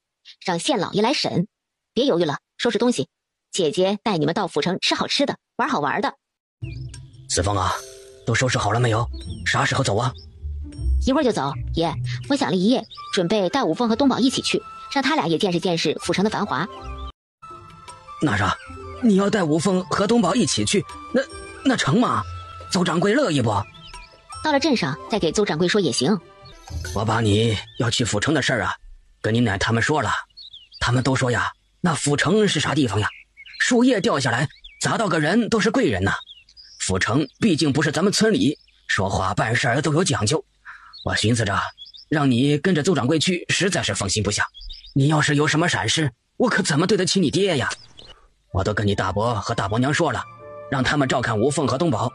C: 让县老爷来审。别犹豫了，收拾东西，姐姐带你们到府城吃好吃的，玩好玩的。
B: 四凤啊，都收拾好了没有？啥时候走啊？
C: 一会儿就走。爷，我想了一夜，准备带五凤和东宝一起去，让他俩也见识见识府城的繁华。
B: 那啥，你要带五凤和东宝一起去，那成吗？邹掌柜乐意不？
C: 到了镇上再给邹掌柜说也行。
B: 我把你要去府城的事儿啊，跟你奶他们说了，他们都说呀，那府城是啥地方呀？树叶掉下来砸到个人都是贵人呐。府城毕竟不是咱们村里，说话办事儿都有讲究。我寻思着让你跟着邹掌柜去，实在是放心不下。你要是有什么闪失，我可怎么对得起你爹呀？我都跟你大伯和大伯娘说了，让他们照看吴凤和东宝。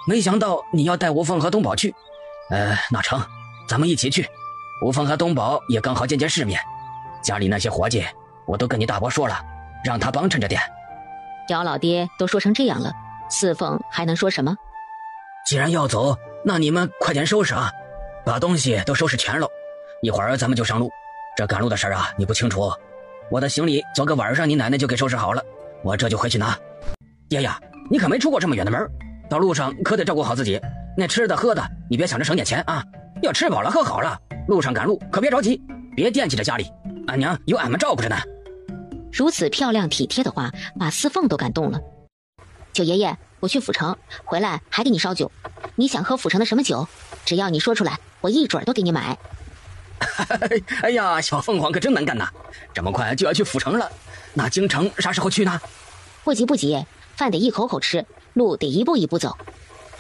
B: 没想到你要带吴凤和东宝去，那成，咱们一起去。吴凤和东宝也刚好见见世面，家里那些伙计我都跟你大伯说了，让他帮衬着点。
C: 姚老爹都说成这样了，四凤还能说什么？
B: 既然要走，那你们快点收拾啊，把东西都收拾全了，一会儿咱们就上路。这赶路的事啊，你不清楚，我的行李昨个晚上你奶奶就给收拾好了，我这就回去拿。爷爷，你可没出过这么远的门，到路上可得照顾好自己，那吃的喝的你别想着省点钱啊，要吃饱了喝好了，路上赶路可别着急，别惦记着家里，俺娘有俺们照顾着呢。
C: 如此漂亮体贴的话把四凤都感动了。九爷爷，我去府城回来还给你烧酒，你想喝府城的什么酒，只要你说出来，我一准都给你买。
B: 哎呀，小凤凰可真能干呐，这么快就要去府城了，那京城啥时候去呢？
C: 不急不急，饭得一口口吃，路得一步一步走。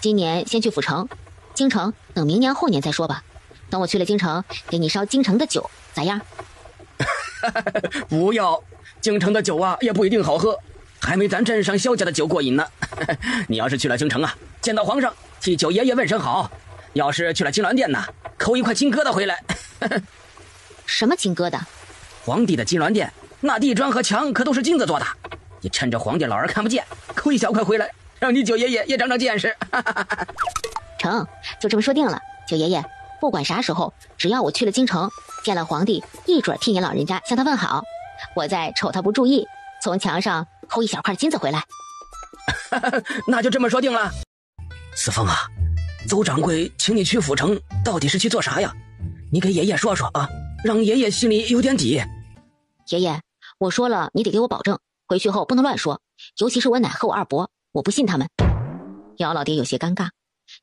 C: 今年先去府城，京城等明年后年再说吧。等我去了京城，给你烧京城的酒，咋样？
B: 不要，京城的酒啊也不一定好喝，还没咱镇上萧家的酒过瘾呢。你要是去了京城啊，见到皇上替九爷爷问声好，要是去了金銮殿呢，抠一块金疙瘩回来。
C: 什么金疙瘩？
B: 皇帝的金銮殿，那地砖和墙可都是金子做的，你趁着皇帝老儿看不见，抠一小块回来，让你九爷爷也长长见识。
C: 成，就这么说定了。九爷爷，不管啥时候，只要我去了京城，见了皇帝，一准替你老人家向他问好，我再瞅他不注意，从墙上抠一小块金子回来。
B: 那就这么说定了。四凤啊，邹掌柜请你去府城，到底是去做啥呀？你给爷爷说说啊，让爷爷心里有点底。
C: 爷爷，我说了，你得给我保证，回去后不能乱说，尤其是我奶和我二伯，我不信他们。姚老爹有些尴尬，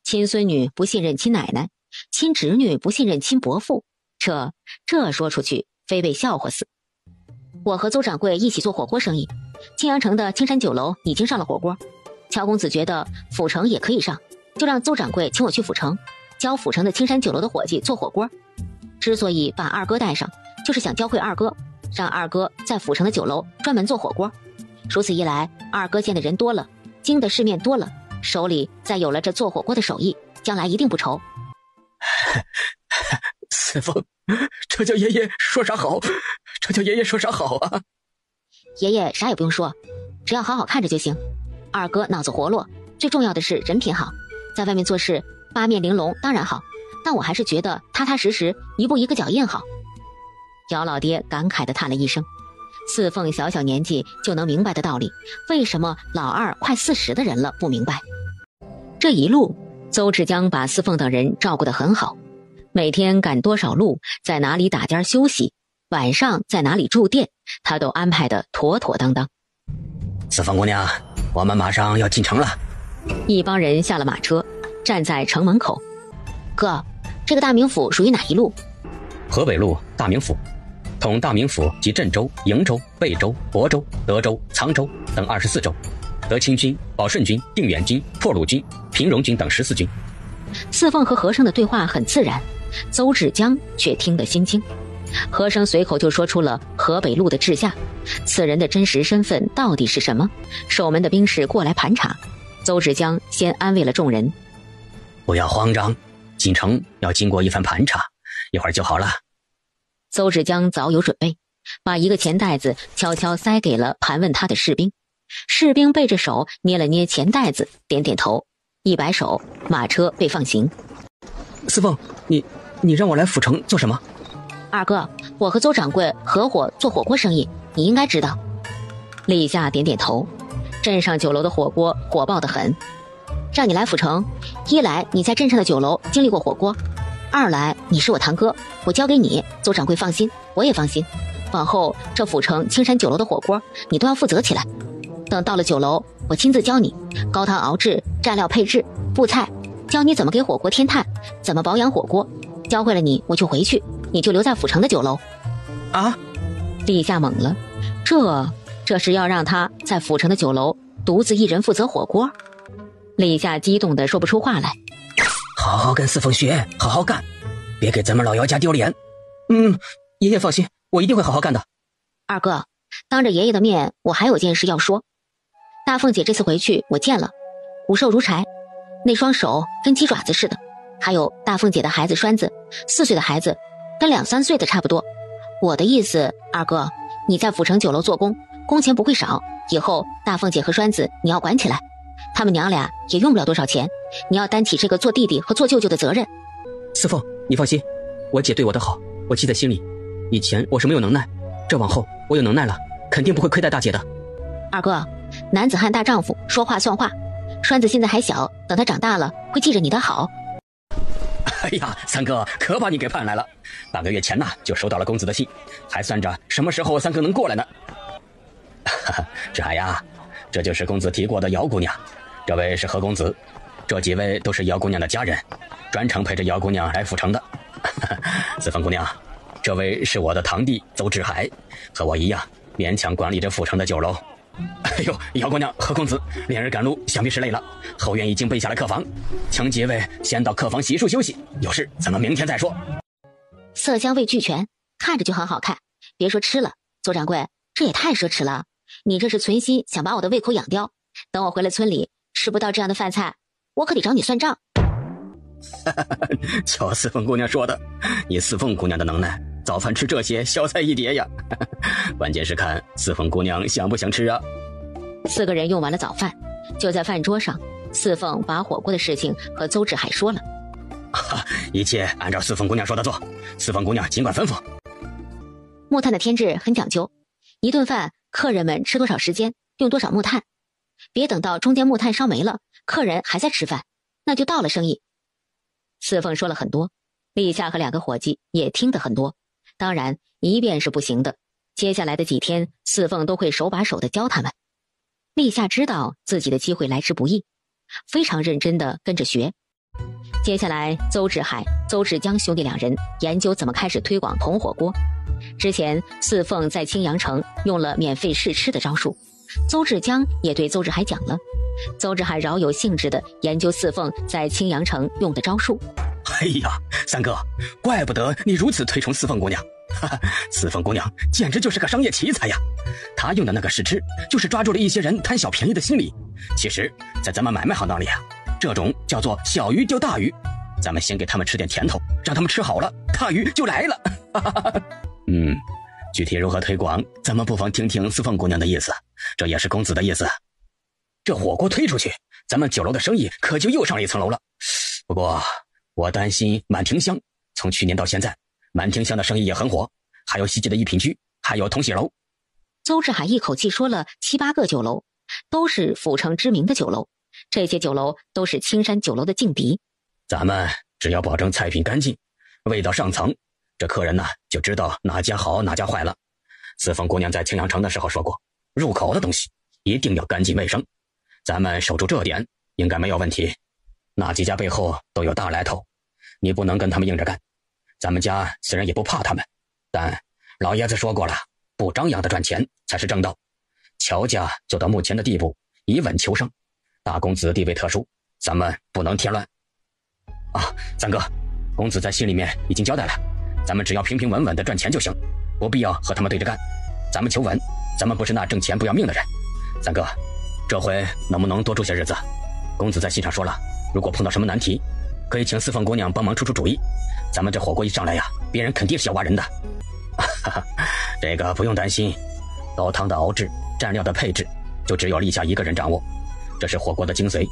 C: 亲孙女不信任亲奶奶，亲侄女不信任亲伯父，这说出去非被笑话死。我和邹掌柜一起做火锅生意，青阳城的青山酒楼已经上了火锅，乔公子觉得府城也可以上，就让邹掌柜请我去府城，教府城的青山酒楼的伙计做火锅。之所以把二哥带上，就是想教会二哥，让二哥在府城的酒楼专门做火锅。如此一来，二哥见的人多了，经的世面多了，手里再有了这做火锅的手艺，将来一定不愁。
B: 四凤，这叫爷爷说啥好，这叫爷爷说啥好啊。
C: 爷爷啥也不用说，只要好好看着就行。二哥脑子活络，最重要的是人品好，在外面做事八面玲珑当然好，但我还是觉得踏踏实实一步一个脚印好。姚老爹感慨地叹了一声，四凤小小年纪就能明白的道理，为什么老二快40的人了不明白？这一路邹志江把四凤等人照顾得很好，每天赶多少路，在哪里打尖休息，晚上在哪里住店，他都安排得妥妥当当。
B: 四凤姑娘，我们马上要进城了。
C: 一帮人下了马车，站在城门口。哥，这个大名府属于哪一路？
E: 河北路大名府，统大名府及镇州、营州、贝州、亳州、德州、沧州等24州，得清军、保顺军、定远军、破虏军、平戎军等14军。
C: 四凤和和珅的对话很自然，邹志江却听得心惊。和珅随口就说出了河北路的治下，此人的真实身份到底是什么？守门的兵士过来盘查，邹志江先安慰了众人：
B: 不要慌张，进城要经过一番盘查，一会儿就好了。
C: 邹志江早有准备，把一个钱袋子悄悄塞给了盘问他的士兵。士兵背着手捏了捏钱袋子，点点头，一摆手，马车被放行。
B: 四凤，你让我来府城做什么？
C: 二哥，我和邹掌柜合伙做火锅生意，你应该知道。李夏点点头，镇上酒楼的火锅火爆得很，让你来府城，一来你在镇上的酒楼经历过火锅，二来你是我堂哥，我交给你，邹掌柜放心，我也放心。往后这府城青山酒楼的火锅你都要负责起来，等到了酒楼，我亲自教你高汤熬制、蘸料配置、布菜，教你怎么给火锅添炭，怎么保养火锅。教会了你，我就回去，你就留在府城的酒楼。
B: 啊！
C: 李夏懵了，这是要让他在府城的酒楼独自一人负责火锅？李夏激动地说不出话来。
B: 好好跟四凤学，好好干，别给咱们老姚家丢脸。爷爷放心，我一定会好好干的。
C: 二哥，当着爷爷的面，我还有件事要说。大凤姐这次回去我见了，骨瘦如柴，那双手跟鸡爪子似的，还有大凤姐的孩子栓子，4岁的孩子，跟2、3岁的差不多。我的意思，二哥，你在府城酒楼做工，工钱不会少，以后大凤姐和栓子你要管起来，他们娘俩也用不了多少钱，你要担起这个做弟弟和做舅舅的责任。
E: 四凤，你放心，我姐对我的好，我记在心里。以前我是没有能耐，这往后我有能耐了，肯定不会亏待大姐的。
C: 二哥，男子汉大丈夫，说话算话。栓子现在还小，等他长大了会记着你的好。
B: 哎呀，三哥可把你给盼来了，半个月前呢就收到了公子的信，还算着什么时候三哥能过来呢。志海呀，这就是公子提过的姚姑娘，这位是何公子，这几位都是姚姑娘的家人，专程陪着姚姑娘来府城的。四凤姑娘，这位是我的堂弟邹志海，和我一样勉强管理着府城的酒楼。哎呦，姚姑娘、何公子连日赶路，想必是累了。后院已经备下了客房，请几位先到客房洗漱休息，有事咱们明天再说。
C: 色香味俱全，看着就很好看。别说吃了，邹掌柜，这也太奢侈了。你这是存心想把我的胃口养刁，等我回了村里吃不到这样的饭菜，我可得找你算账。
B: 瞧四凤姑娘说的，你四凤姑娘的能耐，早饭吃这些小菜一碟呀。关键是看四凤姑娘想不想吃啊。
C: 4个人用完了早饭，就在饭桌上，四凤把火锅的事情和邹志海说了。
B: 一切按照四凤姑娘说的做，四凤姑娘尽管吩咐。
C: 木炭的添置很讲究，一顿饭客人们吃多少时间，用多少木炭，别等到中间木炭烧没了，客人还在吃饭，那就倒了生意。四凤说了很多，立夏和2个伙计也听得很多，当然一遍是不行的，接下来的几天四凤都会手把手的教他们。立夏知道自己的机会来之不易，非常认真的跟着学。接下来邹志海、邹志江兄弟2人研究怎么开始推广铜火锅。之前四凤在青阳城用了免费试吃的招数，邹志江也对邹志海讲了。邹志海饶有兴致地研究四凤在青阳城用的招数。
B: 哎呀，三哥，怪不得你如此推崇四凤姑娘。四凤姑娘简直就是个商业奇才呀！她用的那个试吃，就是抓住了一些人贪小便宜的心理。其实，在咱们买卖行当里啊，这种叫做小鱼钓大鱼。咱们先给他们吃点甜头，让他们吃好了，大鱼就来了。具体如何推广，咱们不妨听听四凤姑娘的意思，这也是公子的意思。这火锅推出去，咱们酒楼的生意可就又上了一层楼了。不过，我担心满庭香，从去年到现在，满庭香的生意也很火，还有西街的一品居，还有同喜楼。
C: 邹志海一口气说了7、8个酒楼，都是府城知名的酒楼，这些酒楼都是青山酒楼的劲敌。
B: 咱们只要保证菜品干净，味道上层，这客人呢就知道哪家好哪家坏了。四凤姑娘在青阳城的时候说过，入口的东西一定要干净卫生，咱们守住这点应该没有问题。那几家背后都有大来头，你不能跟他们硬着干。咱们家虽然也不怕他们，但老爷子说过了，不张扬的赚钱才是正道。乔家做到目前的地步，以稳求生，大公子地位特殊，咱们不能添乱。三哥，公子在心里面已经交代了，咱们只要平平稳稳的赚钱就行，不必要和他们对着干。咱们求稳，咱们不是那挣钱不要命的人。三哥，这回能不能多住些日子？公子在信上说了，如果碰到什么难题，可以请四凤姑娘帮忙出出主意。咱们这火锅一上来呀，别人肯定是要挖人的。这个不用担心，高汤的熬制、蘸料的配置，就只有立夏一个人掌握，这是火锅的精髓。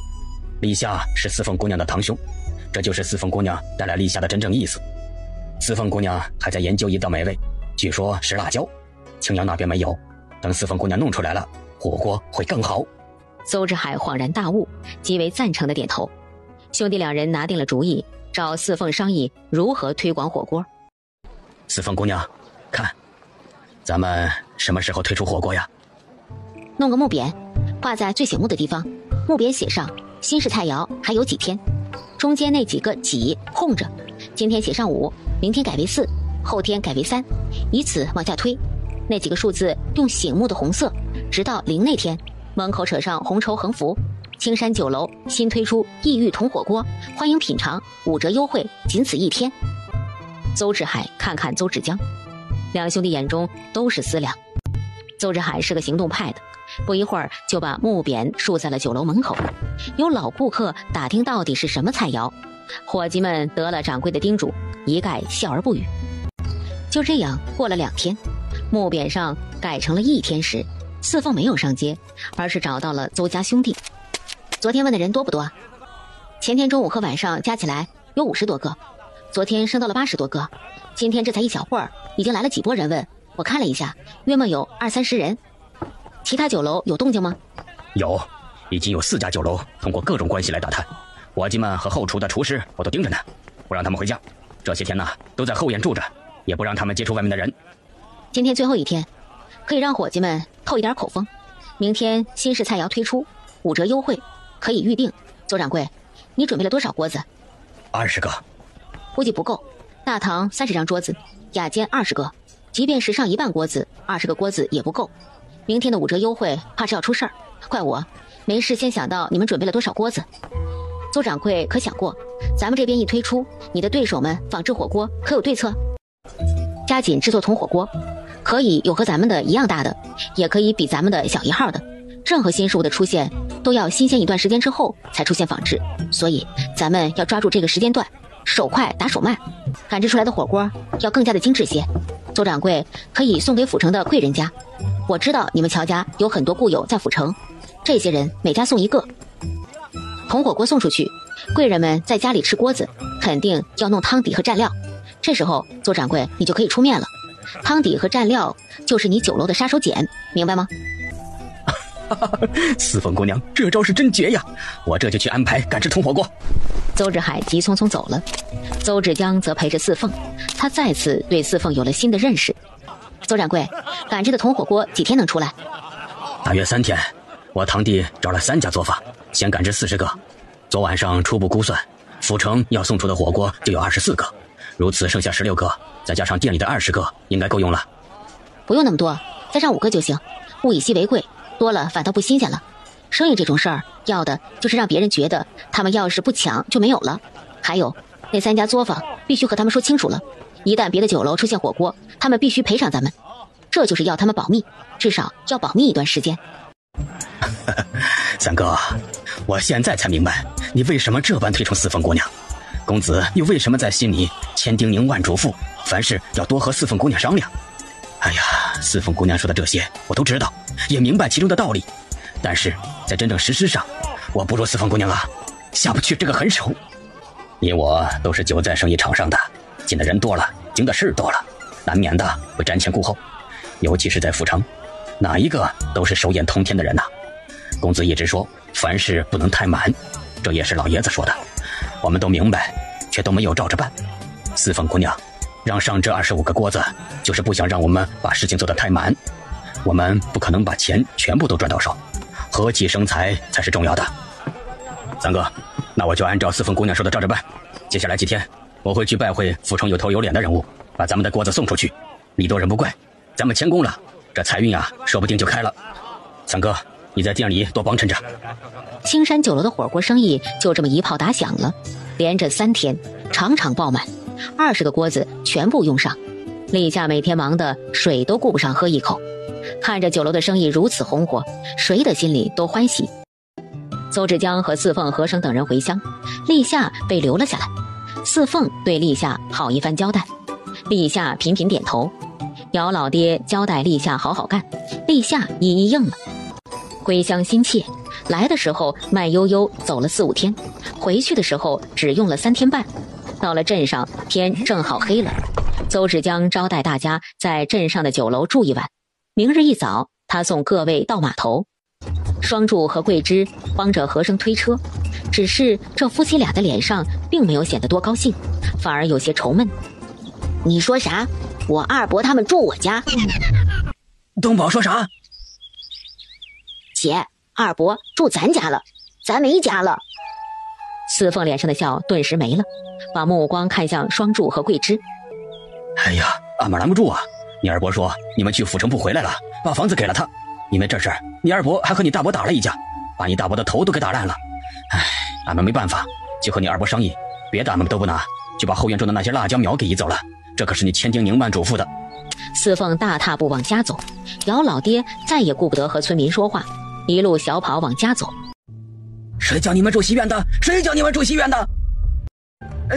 B: 立夏是四凤姑娘的堂兄，这就是四凤姑娘带来立夏的真正意思。四凤姑娘还在研究一道美味，据说是辣椒，青阳那边没有，等四凤姑娘弄出来了，火锅会更好。
C: 邹志海恍然大悟，极为赞成的点头。兄弟2人拿定了主意，找四凤商议如何推广火锅。
B: 四凤姑娘，看，咱们什么时候推出火锅呀？
C: 弄个木匾，挂在最醒目的地方，木匾写上新式菜肴还有几天，中间那几个几空着，今天写上5，明天改为4，后天改为3，以此往下推。那几个数字用醒目的红色，直到0那天，门口扯上红绸横幅，青山酒楼新推出异域铜火锅，欢迎品尝，5折优惠，仅此1天。邹志海看看邹志江，2兄弟眼中都是思量。邹志海是个行动派的，不一会儿就把木匾竖在了酒楼门口。有老顾客打听到底是什么菜肴，伙计们得了掌柜的叮嘱，一概笑而不语。就这样过了2天，木匾上改成了1天时，四凤没有上街，而是找到了邹家兄弟。昨天问的人多不多？前天中午和晚上加起来有50多个，昨天升到了80多个，今天这才一小会儿，已经来了几波人问。我看了一下，约莫有20-30人。其他酒楼有动静吗？
B: 有，已经有4家酒楼通过各种关系来打探，伙计们和后厨的厨师我都盯着呢，不让他们回家。这些天呢，都在后院住着，也不让他们接触外面的人。
C: 今天最后一天，可以让伙计们透一点口风。明天新式菜肴推出，5折优惠，可以预定。邹掌柜，你准备了多少锅子
B: ？20个。
C: 估计不够，大堂30张桌子，雅间20个，即便是上1半锅子，20个锅子也不够。明天的5折优惠，怕是要出事儿。怪我没事先想到你们准备了多少锅子。邹掌柜可想过，咱们这边一推出，你的对手们仿制火锅可有对策？加紧制作铜火锅，可以有和咱们的一样大的，也可以比咱们的小1号的。任何新事物的出现都要新鲜一段时间之后才出现仿制，所以咱们要抓住这个时间段，手快打手慢，赶制出来的火锅要更加的精致些。邹掌柜可以送给府城的贵人家，我知道你们乔家有很多故友在府城，这些人每家送1个。铜火锅送出去，贵人们在家里吃锅子，肯定要弄汤底和蘸料。这时候邹掌柜你就可以出面了，汤底和蘸料就是你酒楼的杀手锏，明白吗？
B: 四凤姑娘，这招是真绝呀！我这就去安排赶制铜火锅。
C: 邹志海急匆匆走了，邹志江则陪着四凤，他再次对四凤有了新的认识。邹掌柜，赶制的铜火锅几天能出来？
B: 大约3天。我堂弟找了3家作坊，先赶制40个。昨晚上初步估算，府城要送出的火锅就有24个，如此剩下16个，再加上店里的20个，应该够用了。
C: 不用那么多，再上5个就行。物以稀为贵，多了反倒不新鲜了。生意这种事儿，要的就是让别人觉得他们要是不抢就没有了。还有那3家作坊必须和他们说清楚了，一旦别的酒楼出现火锅，他们必须赔偿咱们。这就是要他们保密，至少要保密一段时间。
B: 三哥，我现在才明白你为什么这般推崇四凤姑娘，公子又为什么在心里千叮咛万嘱咐，凡事要多和四凤姑娘商量。哎呀，四凤姑娘说的这些我都知道，也明白其中的道理，但是在真正实施上，我不如四凤姑娘啊，下不去这个狠手。你我都是久在生意场上的，进的人多了，经的事多了，难免的会瞻前顾后，尤其是在府城，哪一个都是手眼通天的人呐。公子一直说凡事不能太满，这也是老爷子说的，我们都明白，却都没有照着办。四凤姑娘让上这25个锅子，就是不想让我们把事情做得太满。我们不可能把钱全部都赚到手，和气生财才是重要的。三哥，那我就按照四凤姑娘说的照着办。接下来几天，我会去拜会府城有头有脸的人物，把咱们的锅子送出去。礼多人不怪，咱们谦恭了，这财运啊，说不定就开了。三哥，你在店里多帮衬着。
C: 青山酒楼的火锅生意就这么一炮打响了，连着3天，场场爆满，20个锅子全部用上。立夏每天忙得水都顾不上喝一口，看着酒楼的生意如此红火，谁的心里都欢喜。邹志江和四凤、和生等人回乡，立夏被留了下来。四凤对立夏好一番交代，立夏频频点头。姚老爹交代立夏好好干，立夏一一应了。归乡心切，来的时候慢悠悠走了4、5天，回去的时候只用了3天半。到了镇上，天正好黑了。邹志江招待大家在镇上的酒楼住一晚，明日一早他送各位到码头。双柱和桂枝帮着和生推车，只是这夫妻俩的脸上并没有显得多高兴，反而有些愁闷。
D: 你说啥？我二伯他们住我家。
B: 东宝说啥？
D: 姐，二伯住咱家了，咱没家了。
C: 四凤脸上的笑顿时没了，把目光看向双柱和桂枝。
B: 哎呀，俺们拦不住啊！你二伯说你们去府城不回来了，把房子给了他。因为这事儿，你二伯还和你大伯打了一架，把你大伯的头都给打烂了。唉，俺们没办法，就和你二伯商议，别的俺们都不拿，就把后院种的那些辣椒苗给移走了。这可是你千叮咛万嘱咐的。
C: 四凤大踏步往家走，姚老爹再也顾不得和村民说话，一路小跑往家走。
B: 谁叫你们住西院的？谁叫你们住西院的？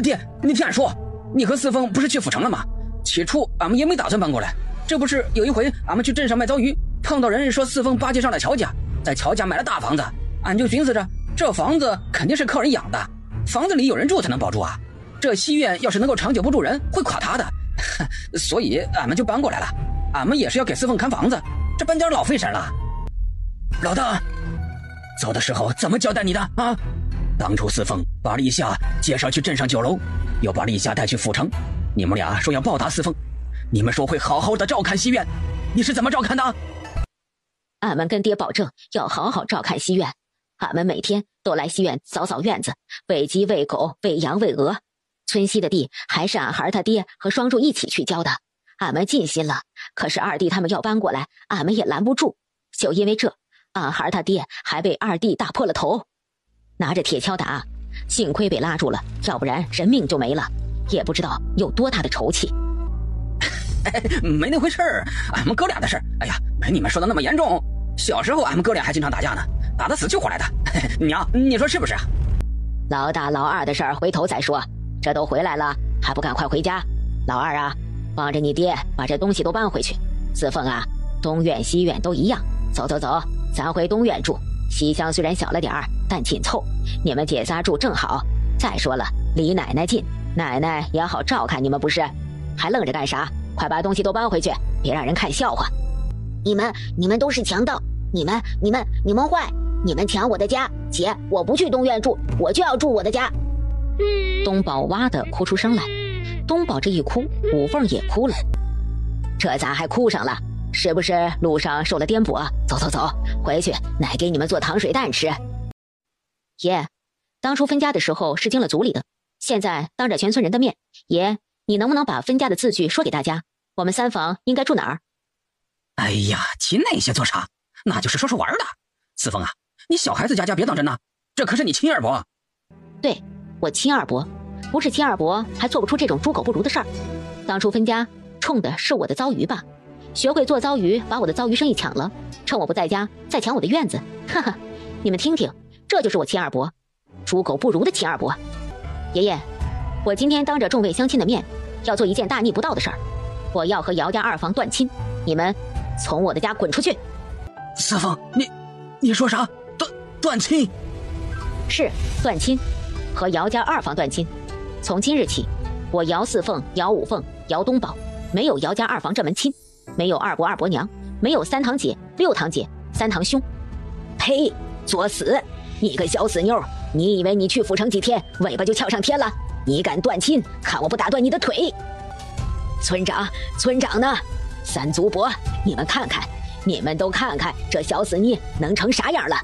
B: 爹，你听俺说，你和四凤不是去府城了吗？
E: 起初俺们也没打算搬过来，这不是有一回俺们去镇上卖糟鱼，碰到人说四凤八戒上了乔家，在乔家买了大房子，俺就寻思着这房子肯定是靠人养的，房子里有人住才能保住啊，这西院要是能够长久不住人会垮塌的，所以俺们就搬过来了。俺们也是要给四凤看房子，这搬家老费神了。
B: 老大，走的时候怎么交代你的啊？当初四凤把立夏介绍去镇上酒楼，又把立夏带去府城，你们俩说要报答四凤，你们说会好好的照看西院，你是怎么照看的？
C: 俺们跟爹保证要好好照看西院，俺们每天都来西院扫扫院子，喂鸡喂狗喂羊喂鹅，村西的地还是俺孩他爹和双柱一起去交的，俺们尽心了。可是二弟他们要搬过来，俺们也拦不住，就因为这，俺孩他爹还被二弟打破了头，拿着铁锹打，幸亏被拉住了，要不然人命就没了，也不知道有多大的仇气。
E: 没那回事儿，俺们哥俩的事儿，哎呀，没你们说的那么严重。小时候俺们哥俩还经常打架呢，打得死去活来的。娘，你说是不是啊？
C: 老大老二的事儿回头再说，这都回来了，还不赶快回家？老二啊，帮着你爹把这东西都搬回去。四凤啊，东院西院都一样，走走走，咱回东院住。西厢虽然小了点儿，但紧凑，你们姐仨住正好。再说了，离奶奶近，奶奶也好照看你们不是？还愣着干啥？快把东西都搬回去，别让人看笑话。
D: 你们都是强盗，你们坏，你们抢我的家，姐，我不去东院住，我就要住我的家。
C: 东宝哇的哭出声来，东宝这一哭，五凤也哭了。这咋还哭上了？是不是路上受了颠簸？走走走，回去奶给你们做糖水蛋吃。爷，当初分家的时候是经了族里的，现在当着全村人的面，爷，你能不能把分家的字据说给大家？我们三房应该住哪儿？
E: 哎呀，提那些做啥？那就是说说玩的。四凤啊，你小孩子家别当真呐，这可是你亲二伯。
C: 对，我亲二伯，不是亲二伯还做不出这种猪狗不如的事儿。当初分家冲的是我的糟鱼吧？学会做糟鱼，把我的糟鱼生意抢了，趁我不在家再抢我的院子，哈哈！你们听听，这就是我亲二伯，猪狗不如的亲二伯。爷爷，我今天当着众位乡亲的面，要做一件大逆不道的事儿，我要和姚家二房断亲，你们从我的家滚出去！
B: 四凤，你说啥？断亲？
C: 是断亲，和姚家二房断亲。从今日起，我姚四凤、姚五凤、姚东宝，没有姚家二房这门亲，没有二伯二伯娘，没有三堂姐、六堂姐、三堂兄。
A: 呸！作死！你个小死妞，你以为你去府城几天，尾巴就翘上天了？你敢断亲，看我不打断你的腿！村长呢？三族伯，你们看看，你们都看看，这小死妮能成啥样了？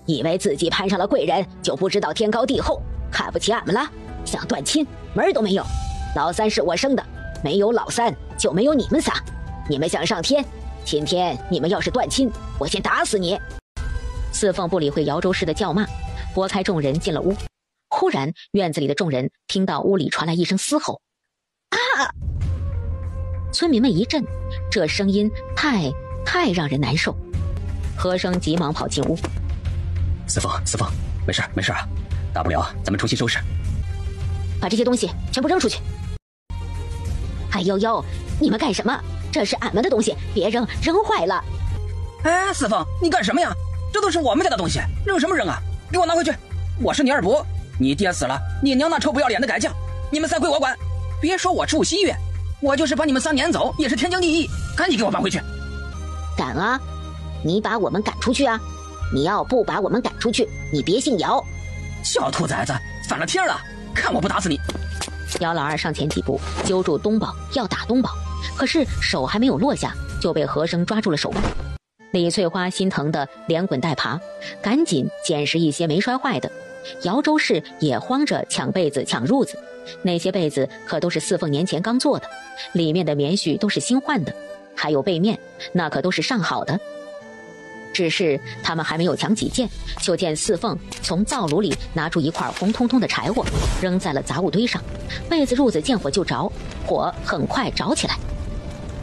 A: 以为自己攀上了贵人，就不知道天高地厚，看不起俺们了？想断亲，门儿都没有！老三是我生的，没有老三就没有你们仨。你们想上天？今天你们要是断亲，我先打死你！
C: 四凤不理会姚州市的叫骂，拨开众人进了屋。忽然，院子里的众人听到屋里传来一声嘶吼：“啊！”村民们一震，这声音太让人难受。和生急忙跑进屋：“
B: 四凤，没事啊，大不了咱们重新收拾。
C: 把这些东西全部扔出去。”“哎呦呦，你们干什么？这是俺们的东西，别扔，扔坏了。”“
E: 哎，四凤，你干什么呀？这都是我们家的东西，扔什么扔啊？给我拿回去！我是你二伯，你爹死了，你娘那臭不要脸的改嫁，你们仨归我管。别说我住西院，我就是把你们仨撵走也是天经地义，赶紧给我搬回去。”“
D: 敢啊？你把我们赶出去啊！你要不把我们赶出去，你别姓姚。”“
E: 小兔崽子，反了天了，看我不打死你！”
C: 姚老二上前几步，揪住东宝要打东宝，可是手还没有落下，就被和生抓住了手腕。李翠花心疼得连滚带爬，赶紧捡拾一些没摔坏的。姚州市也慌着抢被子抢褥子，那些被子可都是四凤年前刚做的，里面的棉絮都是新换的，还有被面，那可都是上好的。只是他们还没有抢几件，就见四凤从灶炉里拿出一块红彤彤的柴火，扔在了杂物堆上，被子褥子见火就着，火很快着起来。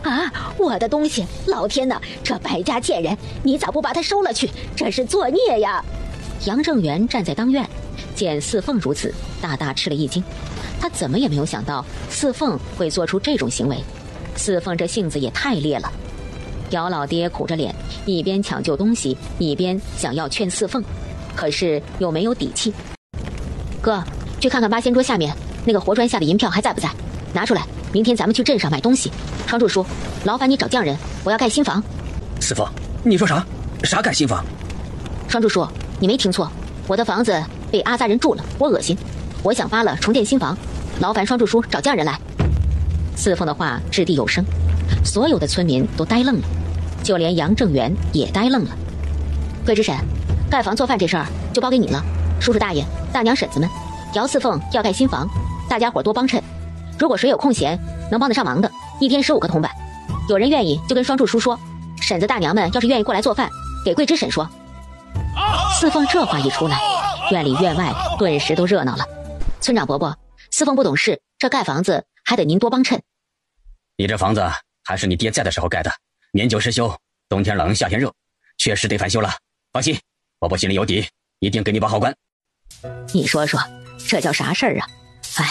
D: 啊！我的东西！老天哪，这败家贱人，你咋不把他收了去？这是作孽呀！
C: 杨正元站在当院，见四凤如此，大大吃了一惊。他怎么也没有想到四凤会做出这种行为，四凤这性子也太烈了。姚老爹苦着脸，一边抢救东西，一边想要劝四凤，可是又没有底气。哥，去看看八仙桌下面那个活砖下的银票还在不在，拿出来，明天咱们去镇上买东西。双柱叔，劳烦你找匠人，我要盖新房。
B: 四凤，你说啥？啥盖新房？
C: 双柱叔，你没听错，我的房子被阿扎人住了，我恶心，我想扒了重建新房，劳烦双柱叔找匠人来。四凤的话掷地有声，所有的村民都呆愣了，就连杨正元也呆愣了。桂枝婶，盖房做饭这事儿就包给你了，叔叔大爷、大娘婶子们，姚四凤要盖新房，大家伙多帮衬。如果谁有空闲能帮得上忙的，一天15个铜板。有人愿意就跟双柱叔说，婶子大娘们要是愿意过来做饭，给桂枝婶说。四凤这话一出来，院里院外顿时都热闹了。村长伯伯，四凤不懂事，这盖房子还得您多帮衬。
B: 你这房子还是你爹在的时候盖的，年久失修，冬天冷夏天热，确实得翻修了。放心，伯伯心里有底，一定给你把好关。
C: 你说说，这叫啥事儿啊？哎，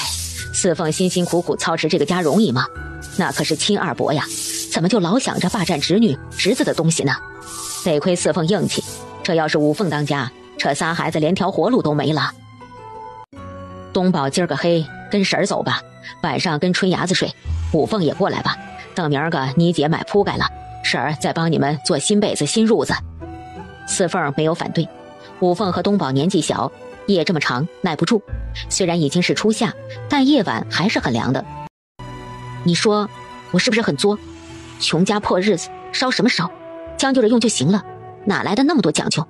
C: 四凤辛辛苦苦操持这个家容易吗？那可是亲二伯呀，怎么就老想着霸占侄女侄子的东西呢？得亏四凤硬气，这要是五凤当家，这仨孩子连条活路都没了。东宝今儿个黑跟婶儿走吧，晚上跟春伢子睡，五凤也过来吧，等明儿个你姐买铺盖了，婶儿再帮你们做新被子新褥子。四凤没有反对，五凤和东宝年纪小，夜这么长耐不住，虽然已经是初夏，但夜晚还是很凉的。你说我是不是很作？穷家破日子烧什么烧，将就着用就行了，哪来的那么多讲究？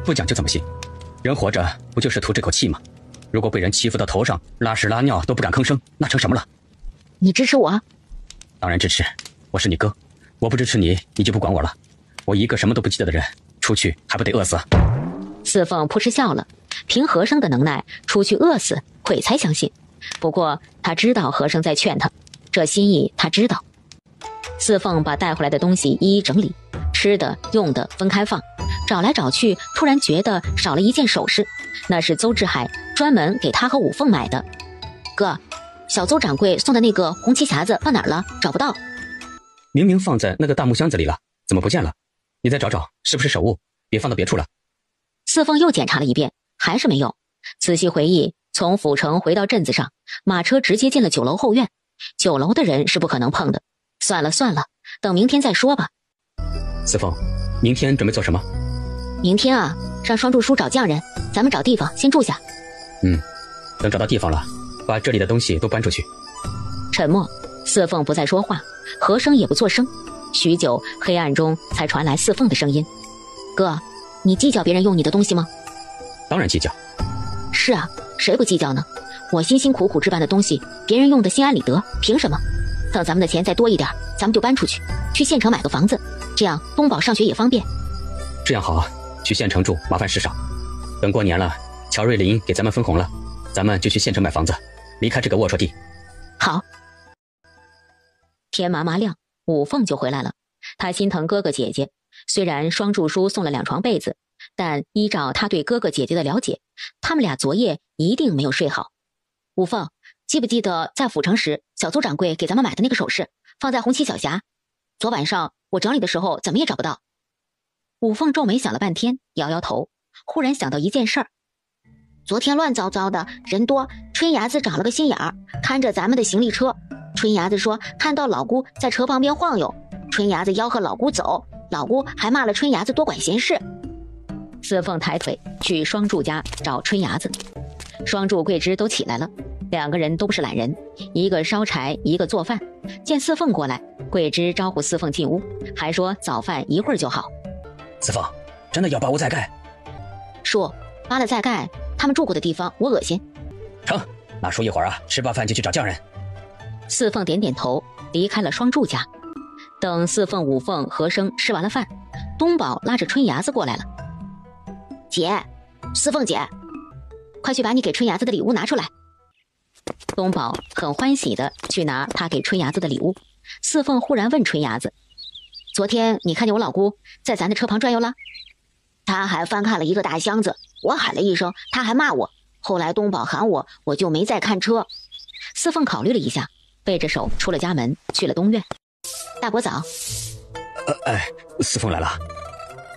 B: 不讲究怎么行？人活着不就是图这口气吗？如果被人欺负到头上，拉屎拉尿都不敢吭声，那成什么了？
C: 你支持我？
B: 当然支持，我是你哥，我不支持你，你就不管我了。我一个什么都不记得的人，出去还不得饿死？
C: 四凤扑哧笑了，凭和珅的能耐，出去饿死，鬼才相信。不过他知道和珅在劝他，这心意他知道。四凤把带回来的东西一一整理，吃的用的分开放，找来找去，突然觉得少了一件首饰，那是邹志海专门给他和五凤买的。哥，小邹掌柜送的那个红旗匣子放哪儿了？找不到。
B: 明明放在那个大木箱子里了，怎么不见了？你再找找，是不是手误？别放到别处了。
C: 四凤又检查了一遍，还是没有。仔细回忆，从府城回到镇子上，马车直接进了酒楼后院，酒楼的人是不可能碰的。算了算了，等明天再说吧。
B: 四凤，明天准备做什么？
C: 明天啊，让双柱叔找匠人，咱们找地方先住下。
B: 等找到地方了，把这里的东西都搬出去。
C: 沉默，四凤不再说话，和珅也不作声。许久，黑暗中才传来四凤的声音：哥，你计较别人用你的东西吗？
B: 当然计较。
C: 是啊，谁不计较呢？我辛辛苦苦置办的东西，别人用的心安理得，凭什么？等咱们的钱再多一点，咱们就搬出去，去县城买个房子，这样东宝上学也方便。
B: 这样好啊，去县城住麻烦事少。等过年了，乔瑞林给咱们分红了，咱们就去县城买房子，离开这个龌龊地。
C: 好。天麻麻亮，五凤就回来了。他心疼哥哥姐姐，虽然双柱叔送了2床被子，但依照他对哥哥姐姐的了解，他们俩昨夜一定没有睡好。五凤，记不记得在府城时，小邹掌柜给咱们买的那个首饰，放在红旗小匣？昨晚上我整理的时候，怎么也找不到。五凤皱眉想了半天，摇摇头，忽然想到一件事儿。
D: 昨天乱糟糟的，人多，春伢子长了个心眼儿，看着咱们的行李车。春伢子说看到老姑在车旁边晃悠，春伢子吆喝老姑走，老姑还骂了春伢子多管闲事。
C: 四凤抬腿去双柱家找春伢子，双柱桂枝都起来了，2个人都不是懒人，一个烧柴，一个做饭。见四凤过来，桂枝招呼四凤进屋，还说早饭一会儿就好。
B: 四凤，真的要扒屋再盖？
C: 叔，扒了再盖，他们住过的地方我恶心。
B: 成，那叔一会儿啊，吃罢饭就去找匠人。
C: 四凤点点头，离开了双柱家。等四凤、五凤、和珅吃完了饭，东宝拉着春伢子过来了。
D: 姐，四凤姐，
C: 快去把你给春伢子的礼物拿出来。东宝很欢喜的去拿他给春伢子的礼物。四凤忽然问春伢子：昨天你看见我老姑在咱的车旁转悠了？
D: 她还翻看了一个大箱子，我喊了一声，她还骂我。后来东宝喊我，我就没再看车。
C: 四凤考虑了一下，背着手出了家门，去了东院。大伯早。
B: 四凤来了。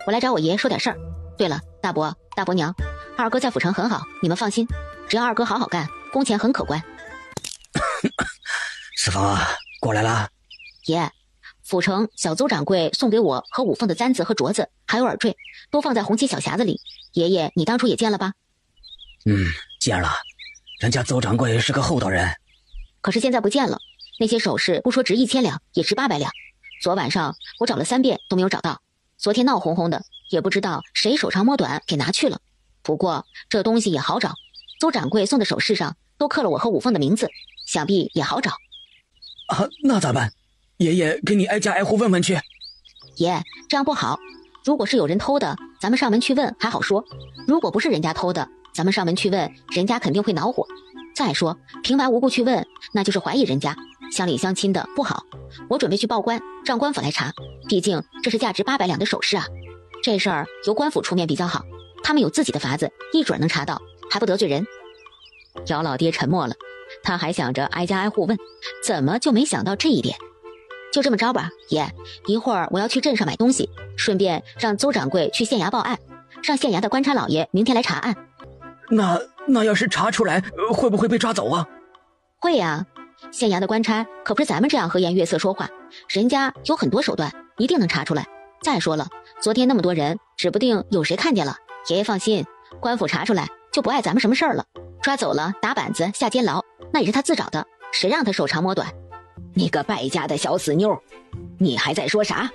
C: 我来找我爷说点事儿。对了，大伯、大伯娘，二哥在府城很好，你们放心，只要二哥好好干，工钱很可观。
B: 四凤啊，过来了。
C: 爷，府城小邹掌柜送给我和五凤的簪子和镯子，还有耳坠，都放在红旗小匣子里。爷爷，你当初也见了吧？
B: 见了，人家邹掌柜是个厚道人。
C: 可是现在不见了，那些首饰不说值1000两，也值800两。昨晚上我找了3遍都没有找到，昨天闹哄哄的，也不知道谁手长摸短给拿去了。不过这东西也好找，邹掌柜送的首饰上都刻了我和五凤的名字，想必也好找。
B: 那咋办？爷爷给你挨家挨户问问去。
C: 爷，这样不好。如果是有人偷的，咱们上门去问还好说；如果不是人家偷的，咱们上门去问，人家肯定会恼火。再说平白无故去问，那就是怀疑人家，乡里乡亲的不好。我准备去报官，让官府来查，毕竟这是价值800两的首饰啊。这事儿由官府出面比较好，他们有自己的法子，一准能查到，还不得罪人。姚老爹沉默了，他还想着挨家挨户问，怎么就没想到这一点？就这么着吧，爷，一会儿我要去镇上买东西，顺便让邹掌柜去县衙报案，让县衙的官差老爷明天来查案。
B: 那要是查出来，会不会被抓走啊？
C: 会呀，县衙的官差可不是咱们这样和颜悦色说话，人家有很多手段，一定能查出来。再说了，昨天那么多人，指不定有谁看见了。爷爷放心，官府查出来就不碍咱们什么事儿了，抓走了打板子下监牢，那也是他自找的，谁让他手长摸短？
A: 你个败家的小死妞，你还在说啥？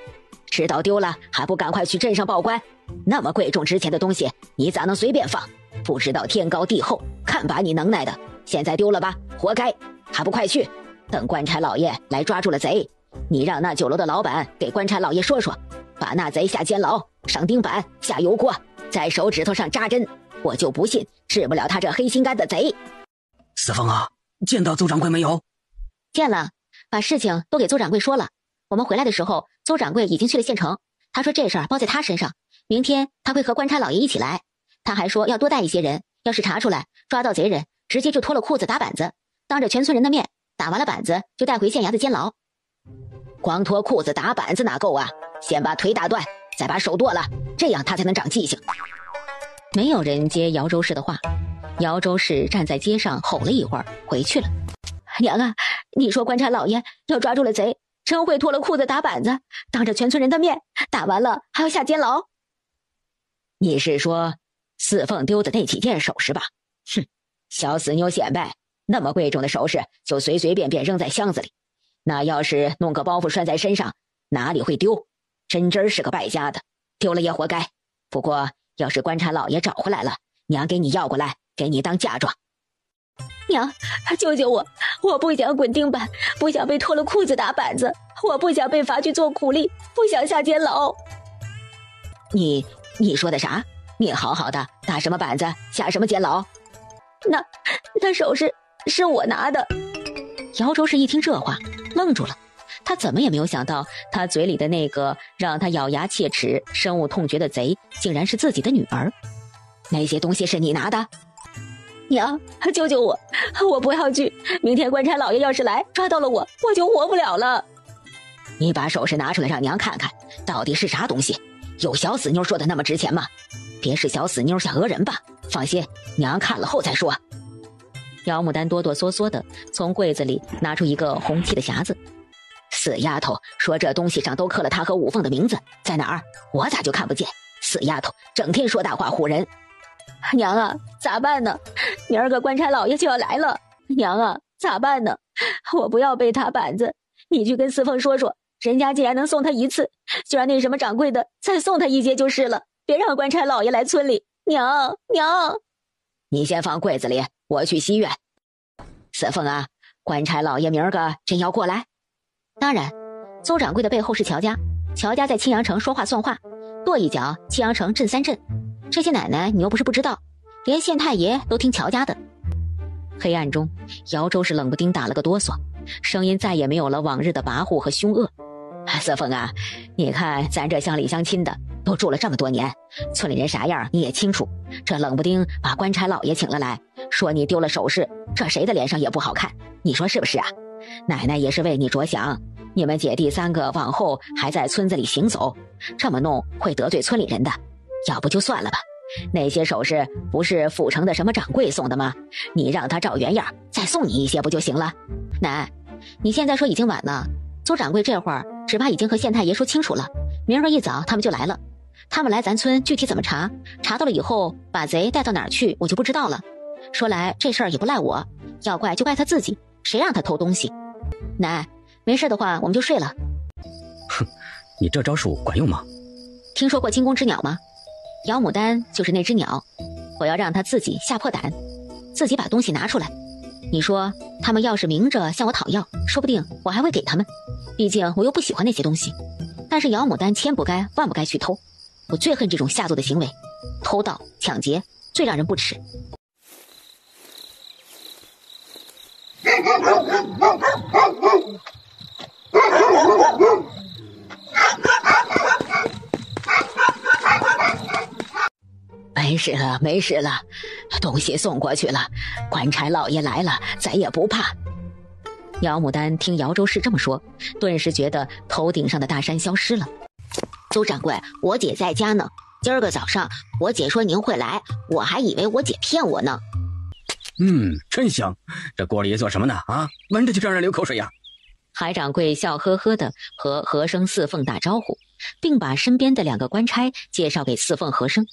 A: 知道丢了还不赶快去镇上报官？那么贵重值钱的东西，你咋能随便放？不知道天高地厚，看把你能耐的！现在丢了吧，活该！还不快去！等官差老爷来抓住了贼，你让那酒楼的老板给官差老爷说说，把那贼下监牢，上钉板，下油锅，在手指头上扎针，我就不信治不了他这黑心肝的贼。
B: 四凤啊，见到邹掌柜没有？
C: 见了，把事情都给邹掌柜说了。我们回来的时候，邹掌柜已经去了县城，他说这事儿包在他身上，明天他会和官差老爷一起来。他还说要多带一些人，要是查出来抓到贼人，直接就脱了裤子打板子，当着全村人的面打完了板子就带回县衙的监牢。
A: 光脱裤子打板子哪够啊？先把腿打断，再把手剁了，这样他才能长记性。
C: 没有人接姚州市的话，姚州市站在街上吼了一会儿，回去了。娘啊，你说官差老爷要抓住了贼，真会脱了裤子打板子，当着全村人的面打完了还要下监牢？
A: 你是说四凤丢的那几件首饰吧？哼，小死妞显摆，那么贵重的首饰就随随便便扔在箱子里，那要是弄个包袱拴在身上，哪里会丢？真是个败家的，丢了也活该。不过要是官差老爷找回来了，娘给你要过来，给你当嫁妆。
D: 娘，救救我！我不想滚钉板，不想被脱了裤子打板子，我不想被罚去做苦力，不想下监牢。
A: 你说的啥？你好好的打什么板子，下什么监牢？
D: 那首饰是我拿的。
C: 姚州市一听这话，愣住了。他怎么也没有想到，他嘴里的那个让他咬牙切齿、深恶痛绝的贼，竟然是自己的女儿。
A: 那些东西是你拿的？
D: 娘，救救我！我不要去！明天官差老爷要是来抓到了我，我就活不了了。
A: 你把首饰拿出来让娘看看，到底是啥东西？有小死妞说的那么值钱吗？别是小死妞想讹人吧？放心，娘看了后再说。
C: 姚牡丹哆哆嗦嗦的从柜子里拿出一个红漆的匣子。
A: 死丫头说这东西上都刻了她和五凤的名字，在哪儿？我咋就看不见？死丫头整天说大话唬人。
D: 娘啊，咋办呢？明儿个官差老爷就要来了，娘啊，咋办呢？我不要被打板子，你去跟四凤说说，人家既然能送他一次，就让那什么掌柜的再送他一节就是了，别让官差老爷来村里。娘，
A: 你先放柜子里，我去西院。四凤啊，官差老爷明儿个真要过来？
C: 当然，邹掌柜的背后是乔家，乔家在青阳城说话算话，跺一脚青阳城震3震。这些奶奶你又不是不知道，连县太爷都听乔家的。黑暗中，姚州是冷不丁打了个哆嗦，声音再也没有了往日的跋扈和凶恶。
A: 四凤啊，你看咱这乡里乡亲的都住了这么多年，村里人啥样你也清楚，这冷不丁把官差老爷请了来，说你丢了首饰，这谁的脸上也不好看，你说是不是啊？奶奶也是为你着想，你们姐弟3个往后还在村子里行走，这么弄会得罪村里人的。要不就算了吧，那些首饰不是府城的什么掌柜送的吗？你让他照原样再送你一些不就行了？
C: 奶，你现在说已经晚了，邹掌柜这会儿只怕已经和县太爷说清楚了，明儿一早他们就来了。他们来咱村具体怎么查，查到了以后把贼带到哪儿去我就不知道了。说来这事儿也不赖我，要怪就怪他自己，谁让他偷东西。奶，没事的话我们就睡了。
B: 哼，你这招数管用吗？
C: 听说过惊弓之鸟吗？姚牡丹就是那只鸟，我要让他自己吓破胆，自己把东西拿出来。你说他们要是明着向我讨要，说不定我还会给他们，毕竟我又不喜欢那些东西。但是姚牡丹千不该万不该去偷，我最恨这种下作的行为，偷盗抢劫最让人不齿。
A: 没事了，没事了，东西送过去了，官差老爷来了，咱也不怕。
C: 姚牡丹听姚州氏这么说，顿时觉得头顶上的大山消失了。
D: 邹掌柜，我姐在家呢，今儿个早上我姐说您会来，我还以为我姐骗我呢。
B: 真香，这锅里做什么呢？啊，闻着就让人流口水呀。
C: 海掌柜笑呵呵地和和生四凤打招呼，并把身边的2个官差介绍给四凤和生。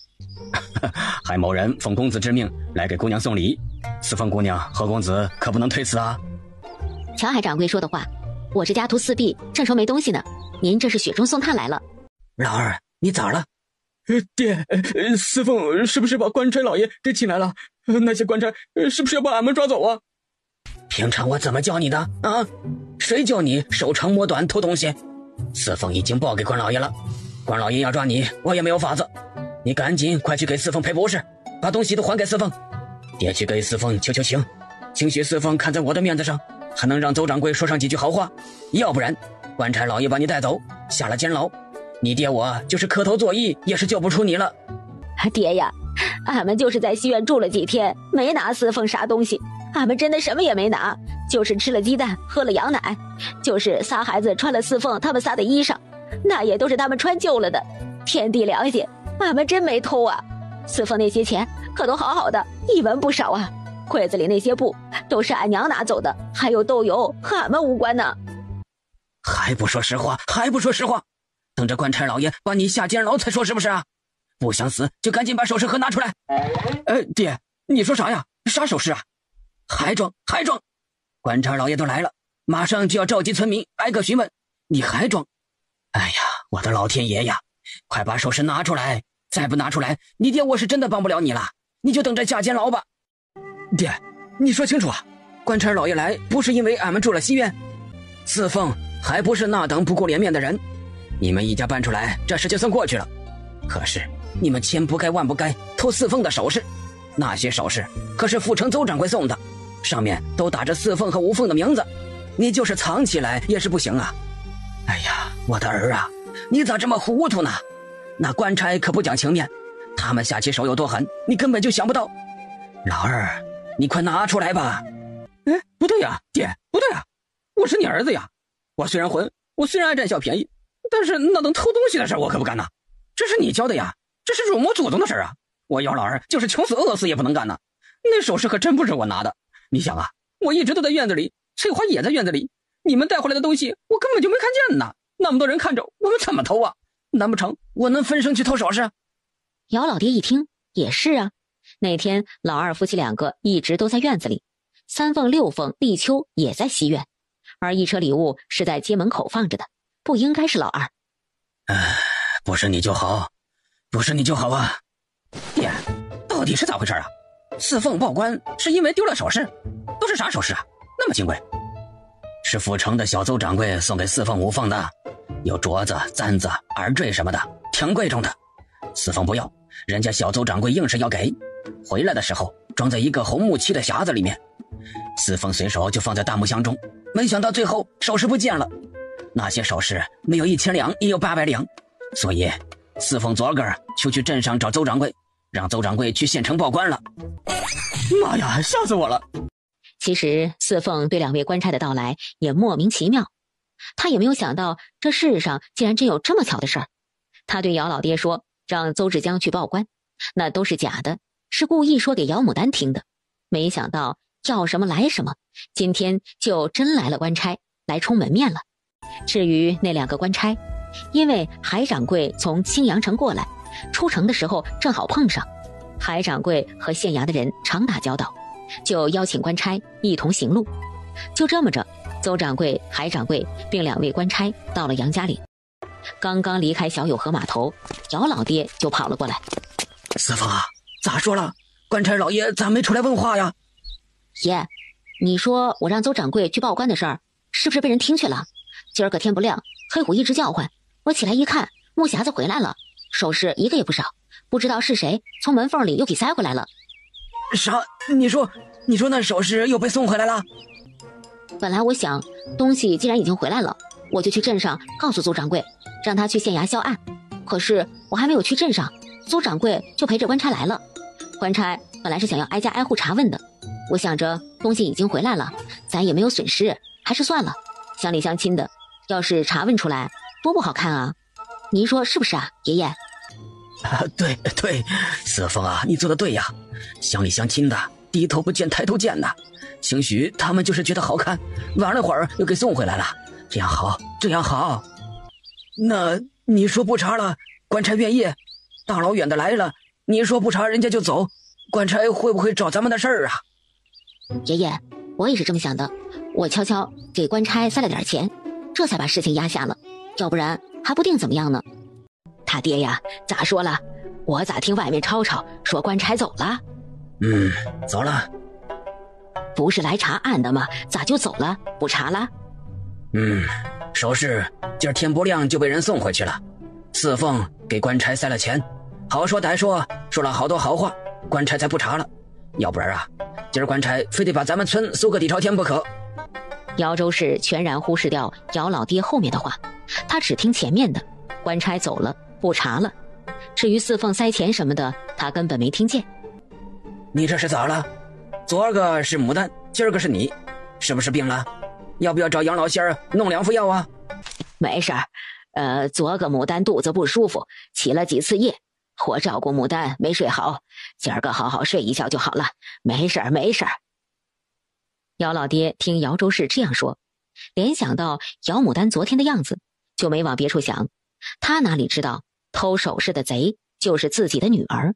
B: 海某人奉公子之命来给姑娘送礼，四凤姑娘何公子可不能推辞啊。
C: 瞧海掌柜说的话，我这家徒四壁正愁没东西呢，您这是雪中送炭来了。
B: 老二，你咋了？
F: 爹，四凤是不是把官差老爷给请来了？那些官差是不是要把俺们抓走啊？
B: 平常我怎么教你的啊？谁叫你手长摸短偷东西？四凤已经报给官老爷了，官老爷要抓你，我也没有法子。你赶紧快去给四凤赔不是，把东西都还给四凤。爹去给四凤求求情，兴许四凤看在我的面子上，还能让邹掌柜说上几句好话，要不然官差老爷把你带走，下了监牢，你爹我就是磕头作揖也是救不出你了。
A: 爹呀，俺们就是在西院住了几天，没拿四凤啥东西，俺们真的什么也没拿，就是吃了鸡蛋，喝了羊奶，就是仨孩子穿了四凤他们仨的衣裳，那也都是他们穿旧了的。天地良心，俺们真没偷啊！四凤那些钱可都好好的，一文不少啊。柜子里那些布都是俺娘拿走的，还有豆油和俺们无关呢。
B: 还不说实话，还不说实话，等着官差老爷把你下监牢才说是不是啊？不想死就赶紧把首饰盒拿出来。
F: 爹，你说啥呀？啥首饰啊？
B: 还装！官差老爷都来了，马上就要召集村民挨个询问，你还装？哎呀，我的老天爷呀，快把首饰拿出来，再不拿出来，你爹我是真的帮不了你了，你就等着下监牢吧。
F: 爹，你说清楚啊，
B: 官差老爷来不是因为俺们住了西院，四凤还不是那等不顾脸面的人，你们一家搬出来，这事就算过去了。可是你们千不该万不该偷四凤的首饰，那些首饰可是府城邹掌柜送的，上面都打着四凤和吴凤的名字，你就是藏起来也是不行啊。哎呀，我的儿啊，你咋这么糊涂呢？那官差可不讲情面，他们下起手有多狠，你根本就想不到。老二，你快拿出来吧。
F: 不对呀，爹，不对呀，我是你儿子呀，我虽然混，我虽然爱占小便宜，但是那等偷东西的事我可不干呐。这是你教的呀，这是辱没祖宗的事啊！我姚老二就是穷死饿死也不能干呐。那首饰可真不是我拿的，你想啊，我一直都在院子里，翠花也在院子里，你们带回来的东西我根本就没看见呢，那么多人看着，我们怎么偷啊？难不成我能分身去偷首饰？
C: 姚老爹一听也是啊，那天老二夫妻2个一直都在院子里，三凤、六凤、立秋也在西院，而一车礼物是在街门口放着的，不应该是老二。
B: 不是你就好，不是你就好啊。
E: 爹，到底是咋回事啊？四凤报官是因为丢了首饰，都是啥首饰啊？那么金贵？
B: 是府城的小邹掌柜送给四凤五凤的，有镯子、簪子、耳坠什么的，挺贵重的。四凤不要，人家小邹掌柜硬是要给，回来的时候装在一个红木漆的匣子里面，四凤随手就放在大木箱中，没想到最后首饰不见了。那些首饰没有1000两也有800两，所以四凤昨个就去镇上找邹掌柜，让邹掌柜去县城报官了。
F: 妈呀，吓死我了！
C: 其实四凤对2位官差的到来也莫名其妙，他也没有想到这世上竟然真有这么巧的事儿。他对姚老爹说让邹志江去报官，那都是假的，是故意说给姚牡丹听的。没想到要什么来什么，今天就真来了官差来充门面了。至于那2个官差，因为海掌柜从青阳城过来，出城的时候正好碰上，海掌柜和县衙的人常打交道，就邀请官差一同行路。就这么着，邹掌柜、海掌柜并2位官差到了杨家岭。刚刚离开小友河码头，姚老爹就跑了过来。
B: 四凤啊，咋说了？官差老爷咋没出来问话呀？
C: 爷，你说我让邹掌柜去报官的事儿，是不是被人听去了？今儿个天不亮，黑虎一直叫唤，我起来一看，木匣子回来了，首饰一个也不少，不知道是谁从门缝里又给塞回来了。
B: 啥？你说那首饰又被送回来了？
C: 本来我想，东西既然已经回来了，我就去镇上告诉邹掌柜，让他去县衙销案。可是我还没有去镇上，邹掌柜就陪着官差来了。官差本来是想要挨家挨户查问的，我想着东西已经回来了，咱也没有损失，还是算了。乡里乡亲的，要是查问出来，多不好看啊！您说是不是啊，爷爷？
B: 对，四凤啊，你做的对呀。乡里乡亲的，低头不见抬头见的，兴许他们就是觉得好看，玩了会儿又给送回来了，这样好。那你说不查了，官差愿意，大老远的来了，你说不查人家就走，官差会不会找咱们的事儿啊？
C: 爷爷，我也是这么想的，我悄悄给官差塞了点钱，这才把事情压下了，要不然还不定怎么样呢。他爹呀，咋说了？我咋听外面吵说官差走了？
B: 走了。
C: 不是来查案的吗？咋就走了？不查了？
B: 首饰今儿天不亮就被人送回去了。四凤给官差塞了钱，好说歹说，说了好多好话，官差才不查了。要不然啊，今儿官差非得把咱们村搜个底朝天不可。
C: 姚州市全然忽视掉姚老爹后面的话，他只听前面的，官差走了，不查了。至于四凤塞钱什么的，他根本没听见。
B: 你这是咋了？昨儿个是牡丹，今儿个是你，是不是病了？要不要找杨老仙儿弄2副药啊？
C: 没事儿，昨个牡丹肚子不舒服，起了几次夜，我照顾牡丹没睡好，今儿个好好睡一觉就好了，没事儿。姚老爹听姚州市这样说，联想到姚牡丹昨天的样子，就没往别处想。他哪里知道偷首饰的贼就是自己的女儿。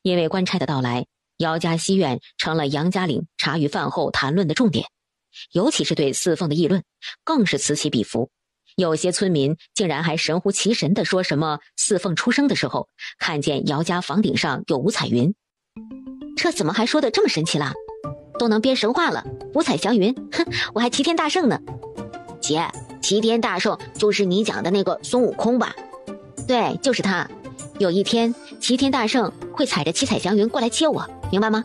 C: 因为官差的到来，姚家西院成了杨家岭茶余饭后谈论的重点，尤其是对四凤的议论更是此起彼伏。有些村民竟然还神乎其神地说什么四凤出生的时候看见姚家房顶上有五彩云，这怎么还说得这么神奇啦？都能编神话了，五彩祥云，哼，我还齐天大圣呢。姐，齐天大圣就是你讲的那个孙悟空吧？对，就是他。有一天齐天大圣会踩着七彩祥云过来接我，明白吗？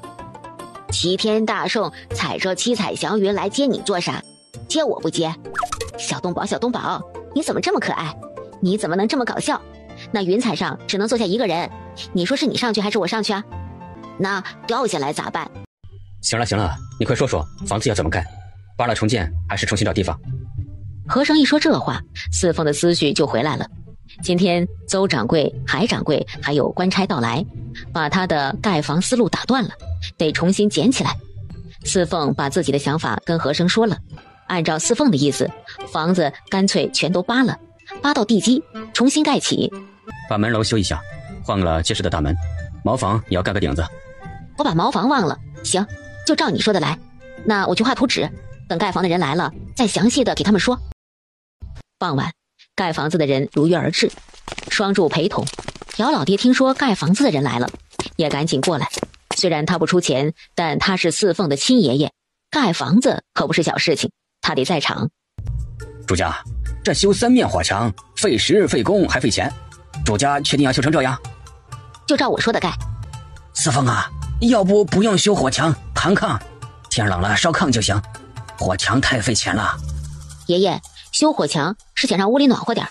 C: 齐天大圣踩着七彩祥云来接你做啥？接我不接？小东宝，你怎么这么可爱？你怎么能这么搞笑？那云彩上只能坐下一个人，你说是你上去还是我上去啊？那掉下来咋办？
E: 行了，你快说说房子要怎么盖？扒了重建还是重新找地方？
C: 和尚一说这话，四凤的思绪就回来了。今天邹掌柜、海掌柜还有官差到来，把他的盖房思路打断了，得重新捡起来。四凤把自己的想法跟和珅说了，按照四凤的意思，房子干脆全都扒了，扒到地基，重新盖起。
E: 把门楼修一下，换了结实的大门，茅房也要盖个顶子。
C: 我把茅房忘了，行，就照你说的来。那我去画图纸，等盖房的人来了，再详细的给他们说。傍晚，盖房子的人如约而至，双柱陪同。姚老爹听说盖房子的人来了，也赶紧过来。虽然他不出钱，但他是四凤的亲爷爷，盖房子可不是小事情，他得在场。
E: 主家，这修3面火墙，费时费工还费钱，主家确定要修成这样？
C: 就照我说的盖。
B: 四凤啊，要不用修火墙，盘炕，天冷了烧炕就行，火墙太费钱了。
C: 爷爷，修火墙是想让屋里暖和点，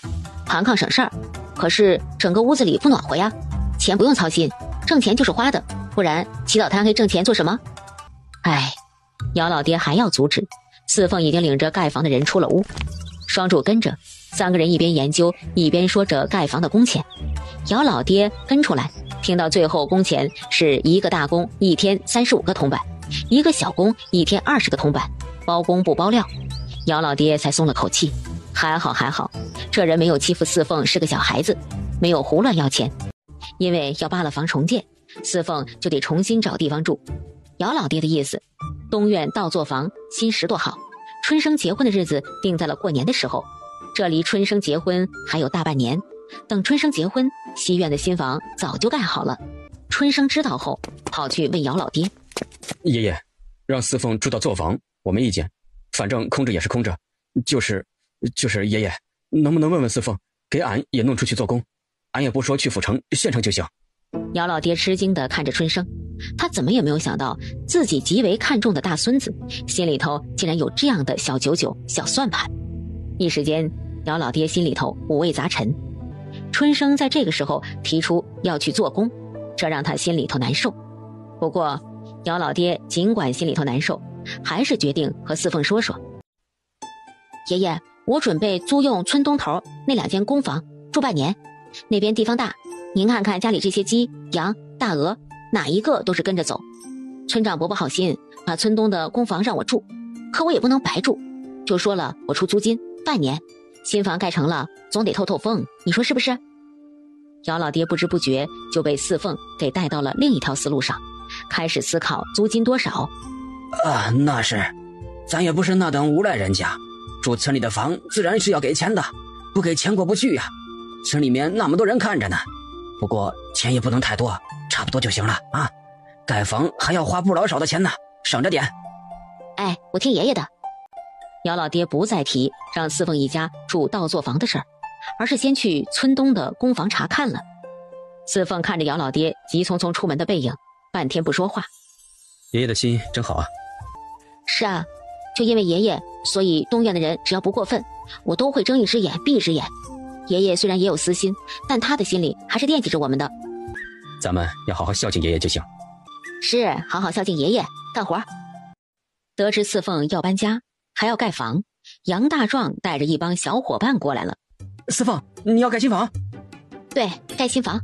C: 盘炕省事儿，可是整个屋子里不暖和呀。钱不用操心，挣钱就是花的，不然起早贪黑挣钱做什么？哎，姚老爹还要阻止，四凤已经领着盖房的人出了屋。双柱跟着，3个人一边研究一边说着盖房的工钱。姚老爹跟出来，听到最后工钱是一个大工1天35个铜板，一个小工1天20个铜板，包工不包料。姚老爹才松了口气，还好，这人没有欺负四凤是个小孩子，没有胡乱要钱。因为要扒了房重建，四凤就得重新找地方住。姚老爹的意思，东院倒座房新拾掇好，春生结婚的日子定在了过年的时候，这离春生结婚还有大半年。等春生结婚，西院的新房早就盖好了。春生知道后，跑去问姚老爹：“
F: 爷爷，让四凤住到座房，我没意见，反正空着也是空着。就是爷爷，能不能问问四凤，给俺也弄出去做工？俺也不说去府城县城就行。”
C: 姚老爹吃惊地看着春生，他怎么也没有想到自己极为看重的大孙子心里头竟然有这样的小九九、小算盘。一时间，姚老爹心里头五味杂陈。春生在这个时候提出要去做工，这让他心里头难受。不过姚老爹尽管心里头难受，还是决定和四凤说说。爷爷，我准备租用村东头那2间公房住半年，那边地方大，您看看家里这些鸡、羊、大鹅，哪一个都是跟着走。村长伯伯好心把村东的公房让我住，可我也不能白住，就说了我出租金半年，新房盖成了总得透透风，你说是不是？姚老爹不知不觉就被四凤给带到了另一条思路上，开始思考租金多少。
B: 那是，咱也不是那等无赖人家，住村里的房自然是要给钱的，不给钱过不去呀。村里面那么多人看着呢，不过钱也不能太多，差不多就行了啊。盖房还要花不老少的钱呢，省着点。
C: 哎，我听爷爷的。姚老爹不再提让四凤一家住倒座房的事儿，而是先去村东的公房查看了。四凤看着姚老爹急匆匆出门的背影，半天不说话。
F: 爷爷的心真好啊。
C: 是啊，就因为爷爷，所以东院的人只要不过分，我都会睁一只眼闭一只眼。爷爷虽然也有私心，但他的心里还是惦记着我们的。
F: 咱们要好好孝敬爷爷就行。
C: 是，好好孝敬爷爷，干活。得知四凤要搬家，还要盖房，杨大壮带着一帮小伙伴过来了。
B: 四凤，你要盖新房？
C: 对，盖新房。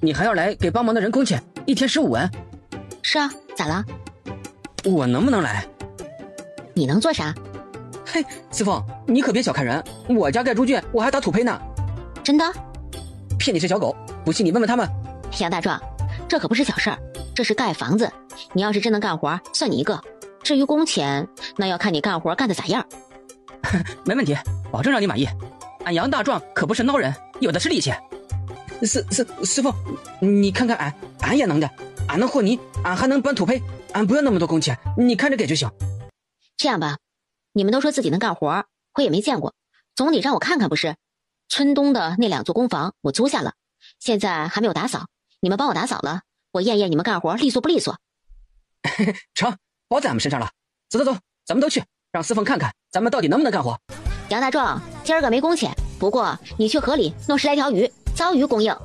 B: 你还要来给帮忙的人工钱，1天15文。
C: 是啊，咋了？
B: 我能不能来？
C: 你能做啥？
B: 嘿，四凤，你可别小看人，我家盖猪圈，我还打土坯呢。
C: 真的？
B: 骗你是小狗，不信你问问他们。
C: 杨大壮，这可不是小事儿，这是盖房子，你要是真能干活，算你一个。至于工钱，那要看你干活干得咋样。
B: 没问题，保证让你满意。俺杨大壮可不是孬人，有的是力气。四凤，你看看俺也能的，俺能和泥，俺还能搬土坯，俺不要那么多工钱，你看着给就行。
C: 这样吧，你们都说自己能干活，我也没见过，总得让我看看不是？村东的那2座公房我租下了，现在还没有打扫，你们帮我打扫了，我验验你们干活利索不利索。
B: 成，包在俺们身上了。走，咱们都去，让四凤看看咱们到底能不能干活。
C: 杨大壮，今儿个没工钱，不过你去河里弄10来条鱼，遭鱼供应。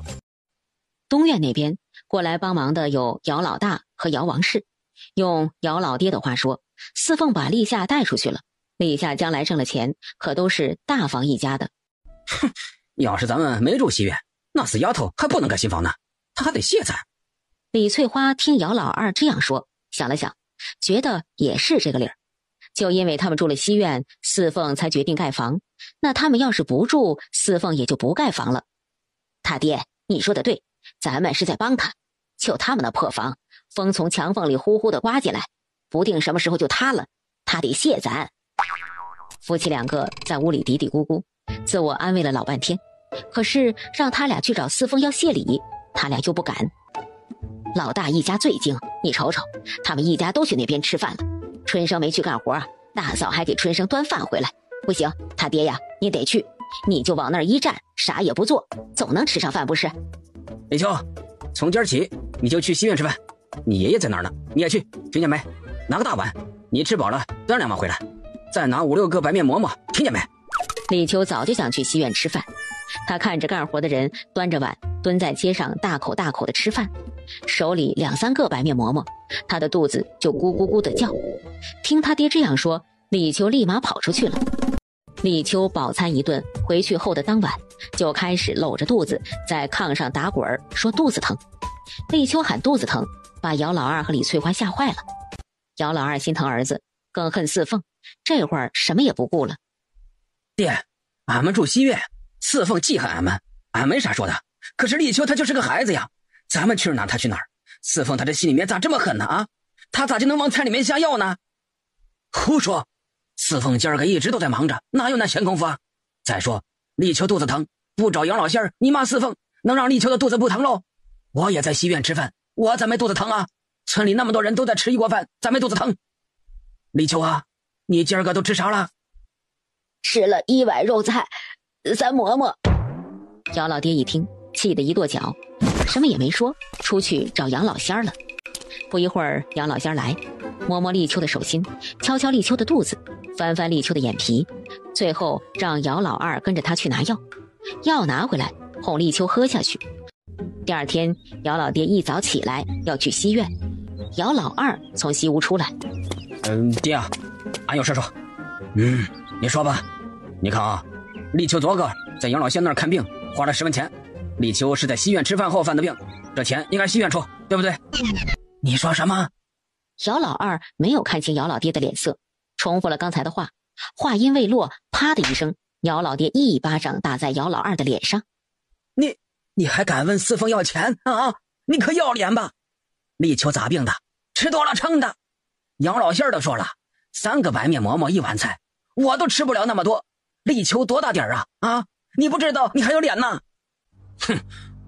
C: 东院那边过来帮忙的有姚老大和姚王氏，用姚老爹的话说，四凤把立夏带出去了，立夏将来挣了钱，可都是大房一家的。
B: 哼，要是咱们没住西院，那死丫头还不能盖新房呢，她还得谢咱。
C: 李翠花听姚老二这样说，想了想，觉得也是这个理儿。就因为他们住了西院，四凤才决定盖房，那他们要是不住，四凤也就不盖房了。他爹，你说的对，咱们是在帮他，就他们那破房，风从墙缝里呼呼的刮进来，不定什么时候就塌了，他得谢咱。夫妻2个在屋里嘀嘀咕咕，自我安慰了老半天，可是让他俩去找四凤要谢礼，他俩又不敢。老大一家最精，你瞅瞅，他们一家都去那边吃饭了，春生没去干活，大嫂还给春生端饭回来。不行，他爹呀，你得去，你就往那儿一站，啥也不做，总能吃上饭不是？
B: 李秋，从今儿起你就去西院吃饭，你爷爷在哪儿呢？你也去，听见没？拿个大碗，你吃饱了端2碗回来，再拿5、6个白面馍馍，听见没？
C: 李秋早就想去西院吃饭，他看着干活的人端着碗蹲在街上大口大口的吃饭，手里2、3个白面馍馍，他的肚子就咕咕咕的叫。听他爹这样说，李秋立马跑出去了。立秋饱餐一顿，回去后的当晚就开始搂着肚子在炕上打滚，说肚子疼。立秋喊肚子疼，把姚老二和李翠花吓坏了。姚老二心疼儿子，更恨四凤，这会儿什么也不顾了。
F: 爹，俺们住西院，四凤记恨俺们，俺没啥说的。可是立秋他就是个孩子呀，咱们去哪他去哪儿。四凤他这心里面咋这么狠呢啊？他咋就能往菜里面下药呢？胡说！四凤今儿个一直都在忙着，哪有那闲工夫啊？再说立秋肚子疼，不找杨老仙儿，你骂四凤能让立秋的肚子不疼喽？我也在西院吃饭，我咋没肚子疼啊？村里那么多人都在吃一锅饭，咋没肚子疼？立秋啊，你今儿个都吃啥了？
A: 吃了1碗肉菜，3馍馍。
C: 姚老爹一听，气得一跺脚，什么也没说，出去找杨老仙儿了。不一会儿，杨老仙儿来，摸摸立秋的手心，敲敲立秋的肚子，翻翻立秋的眼皮，最后让姚老二跟着他去拿药。药拿回来，哄立秋喝下去。第二天，姚老爹一早起来要去西院，姚老二从西屋出来。
F: 爹啊，俺有事说。你说吧。你看啊，立秋昨个在杨老仙那儿看病，花了10文钱。立秋是在西院吃饭后犯的病，这钱应该西院出，对不对？你说什么？
C: 姚老二没有看清姚老爹的脸色，重复了刚才的话。话音未落，啪的一声，姚老爹一巴掌打在姚老二的脸上。
F: 你还敢问四凤要钱啊？你可要脸吧！立秋咋病的？吃多了撑的。杨老仙儿都说了，3个白面馍馍1碗菜，我都吃不了那么多。立秋多大点啊？啊，你不知道你还有脸呢？哼，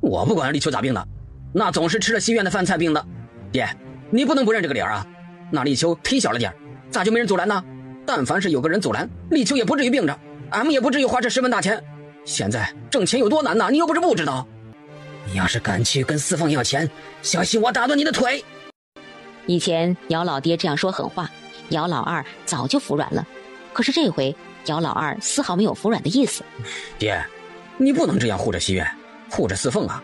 F: 我不管立秋咋病的，那总是吃了西院的饭菜病的。爹，你不能不认这个理儿啊！那立秋忒小了点，咋就没人阻拦呢？但凡是有个人阻拦，立秋也不至于病着，俺们也不至于花这10文大钱。现在挣钱有多难呢？你又不是不知道。你要是敢去跟四凤要钱，小心我打断你的腿！
C: 以前姚老爹这样说狠话，姚老二早就服软了。可是这回姚老二丝毫没有服软的意思。
F: 爹，你不能这样护着西院，护着四凤啊！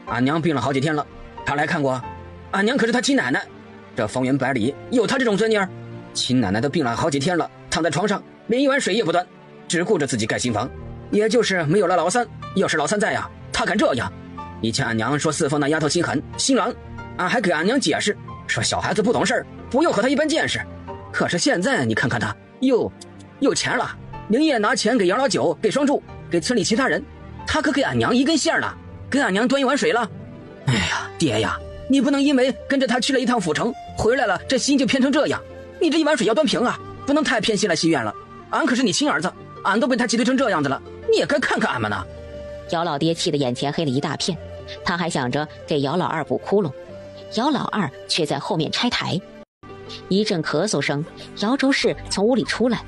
F: 俺娘病了好几天了，她来看过。俺娘可是她亲奶奶，这方圆百里有她这种孙女儿。亲奶奶都病了好几天了，躺在床上连1碗水也不端，只顾着自己盖新房。也就是没有了老三，要是老三在呀，她敢这样？以前俺娘说四凤那丫头心狠心软，俺还给俺娘解释说小孩子不懂事儿，不用和她一般见识。可是现在你看看她有钱了，连夜拿钱给杨老九，给双柱，给村里其他人，她可给俺娘一根线了，给俺娘端1碗水了。哎呀，爹呀，你不能因为跟着她去了一趟府城，回来了这心就偏成这样。你这1碗水要端平啊，不能太偏心了西院了。俺可是你亲儿子，俺都被他挤兑成这样子了，你也该看看俺们呢。
C: 姚老爹气得眼前黑了一大片，他还想着给姚老二补窟窿，姚老二却在后面拆台。一阵咳嗽声，姚周氏从屋里出来。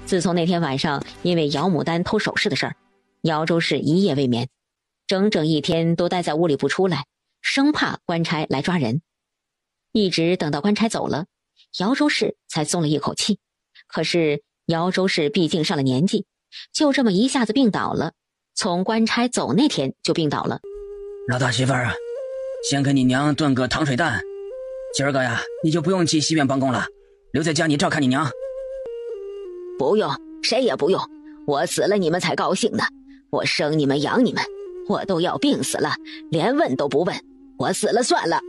C: 自从那天晚上因为姚牡丹偷首饰的事儿，姚周氏一夜未眠，整整1天都待在屋里不出来，生怕官差来抓人。一直等到官差走了，姚周氏才松了一口气。可是姚周氏毕竟上了年纪，就这么一下子病倒了，从官差走那天就病倒了。
F: 老大媳妇儿啊，先给你娘炖个糖水蛋，今儿个呀你就不用去西院帮工了，留在家里照看你娘。
A: 不用，谁也不用，我死了你们才高兴呢。我生你们养你们，我都要病死了，连问都不问，我死了算了。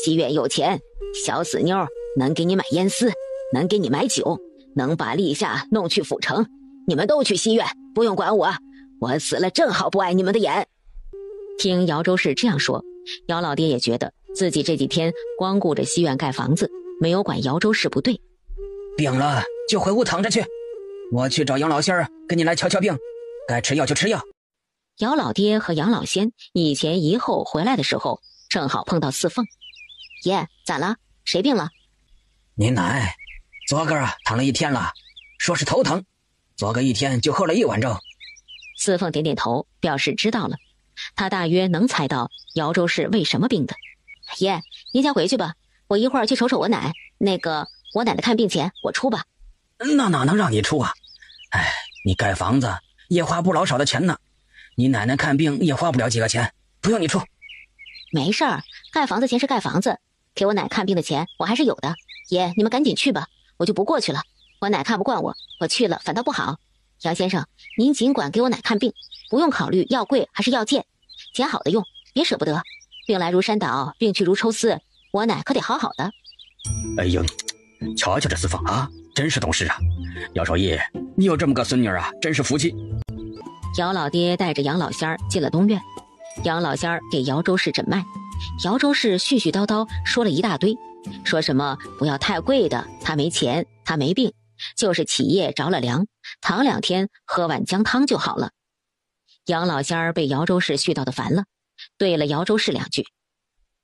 A: 西院有钱，小死妞能给你买烟丝，能给你买酒，能把立夏弄去府城，你们都去西院，不用管我，我死了正好不碍你们的眼。
C: 听姚周氏这样说，姚老爹也觉得自己这几天光顾着西院盖房子，没有管姚周氏不对。
F: 病了就回屋躺着去，我去找杨老仙儿给你来瞧瞧病，该吃药就吃药。
C: 姚老爹和杨老仙一前一后回来的时候，正好碰到四凤。爷，咋了？谁病了？
F: 你奶昨个躺了1天了，说是头疼，昨个1天就喝了1碗粥。
C: 四凤点点头，表示知道了。他大约能猜到姚周氏为什么病的。
D: 爷，您先回去吧，我一会儿去瞅瞅我奶。我奶奶看病钱我出吧。
F: 那哪能让你出啊？哎，你盖房子也花不老少的钱呢，你奶奶看病也花不了几个钱，不用你出。
D: 没事儿，盖房子钱是盖房子，给我奶看病的钱我还是有的。爷，你们赶紧去吧，我就不过去了。我奶看不惯我，我去了反倒不好。
C: 杨先生，您尽管给我奶看病，不用考虑药贵还是药贱，捡好的用，别舍不得。病来如山倒，病去如抽丝，我奶可得好好的。
F: 哎呦，瞧瞧这四凤啊，真是懂事啊！姚少爷，你有这么个孙女啊，真是福气。
C: 姚老爹带着杨老仙儿进了东院，杨老仙儿给姚周氏诊脉，姚周氏絮絮叨叨说了一大堆，说什么不要太贵的，他没钱，他没病，就是起夜着了凉，躺2天喝碗姜汤就好了。杨老仙儿被姚周氏絮叨的烦了，对了姚周氏2句：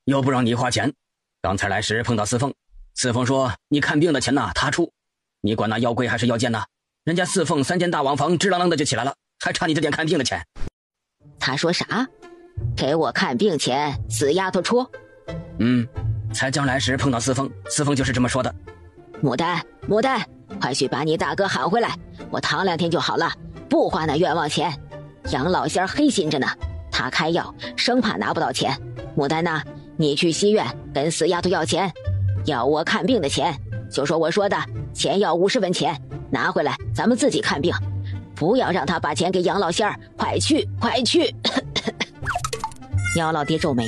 F: 又不让你花钱，刚才来时碰到四凤，四凤说你看病的钱呐他出，你管那药贵还是药贱呢？人家四凤3间大王房支啷啷的就起来了，还差你这点看病的钱。
C: 他说啥？给我看病钱死丫头出？
F: 才将来时碰到四凤，四凤就是这么说的。
A: 牡丹，快去把你大哥喊回来，我躺2天就好了，不花那冤枉钱。杨老仙儿黑心着呢，他开药生怕拿不到钱。牡丹呐，你去西院跟死丫头要钱，要我看病的钱，就说我说的，钱要50文钱，拿回来咱们自己看病，不要让他把钱给杨老仙儿，快去！
C: 姚老爹皱眉：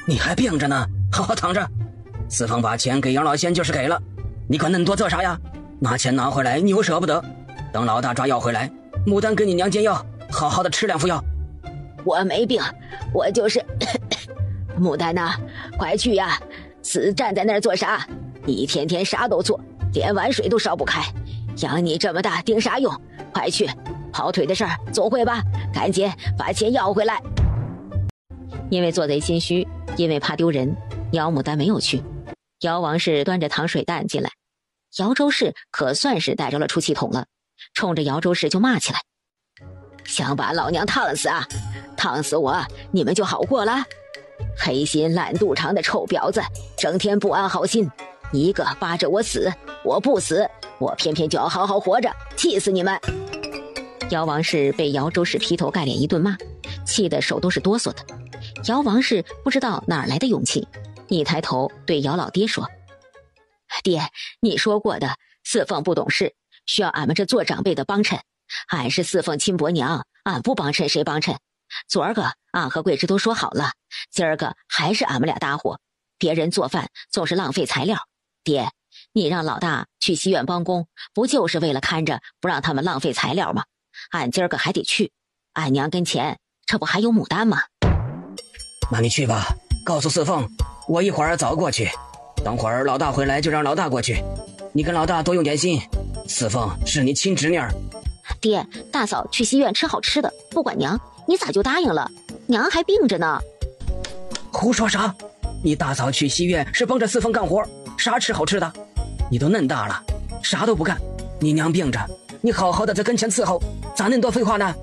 B: 你还病着呢，好好躺着。四凤把钱给杨老仙就是给了，你管恁多做啥呀？拿钱拿回来你又舍不得，等老大抓药回来，牡丹给你娘煎药，好好的吃2副药。
A: 我没病，我就是牡丹呐，快去呀！死站在那儿做啥？一天天啥都做，连碗水都烧不开，养你这么大顶啥用？快去，跑腿的事儿做会吧，赶紧把钱要回来。
C: 因为做贼心虚，因为怕丢人，姚牡丹没有去。姚王氏端着糖水蛋进来，姚周氏可算是逮着了出气筒了，冲着姚周氏就骂起来：
A: 想把老娘烫死啊？烫死我，你们就好过了？黑心烂肚肠的臭婊子，整天不安好心，一个扒着我死，我不死，我偏偏就要好好活着，气死你们！
C: 姚王氏被姚周氏劈头盖脸一顿骂，气得手都是哆嗦的。姚王氏不知道哪儿来的勇气，一抬头对姚老爹说：
A: 爹，你说过的，四凤不懂事，需要俺们这做长辈的帮衬，俺是四凤亲伯娘，俺不帮衬谁帮衬？昨儿个俺和桂枝都说好了，今儿个还是俺们俩搭伙，别人做饭总是浪费材料，爹，你让老大去西院帮工，不就是为了看着不让他们浪费材料吗？俺今儿个还得去，俺娘跟前这不还有牡丹吗？
B: 那你去吧，告诉四凤，我一会儿早过去，等会儿老大回来就让老大过去，你跟老大多用点心，四凤是你亲侄女儿。
D: 爹，大嫂去西院吃好吃的，不管娘，你咋就答应了？娘还病着呢。
B: 胡说啥？你大嫂去西院是帮着四凤干活，啥吃好吃的？你都恁大了，啥都不干，你娘病着，你好好的在跟前伺候，咋恁多废话呢？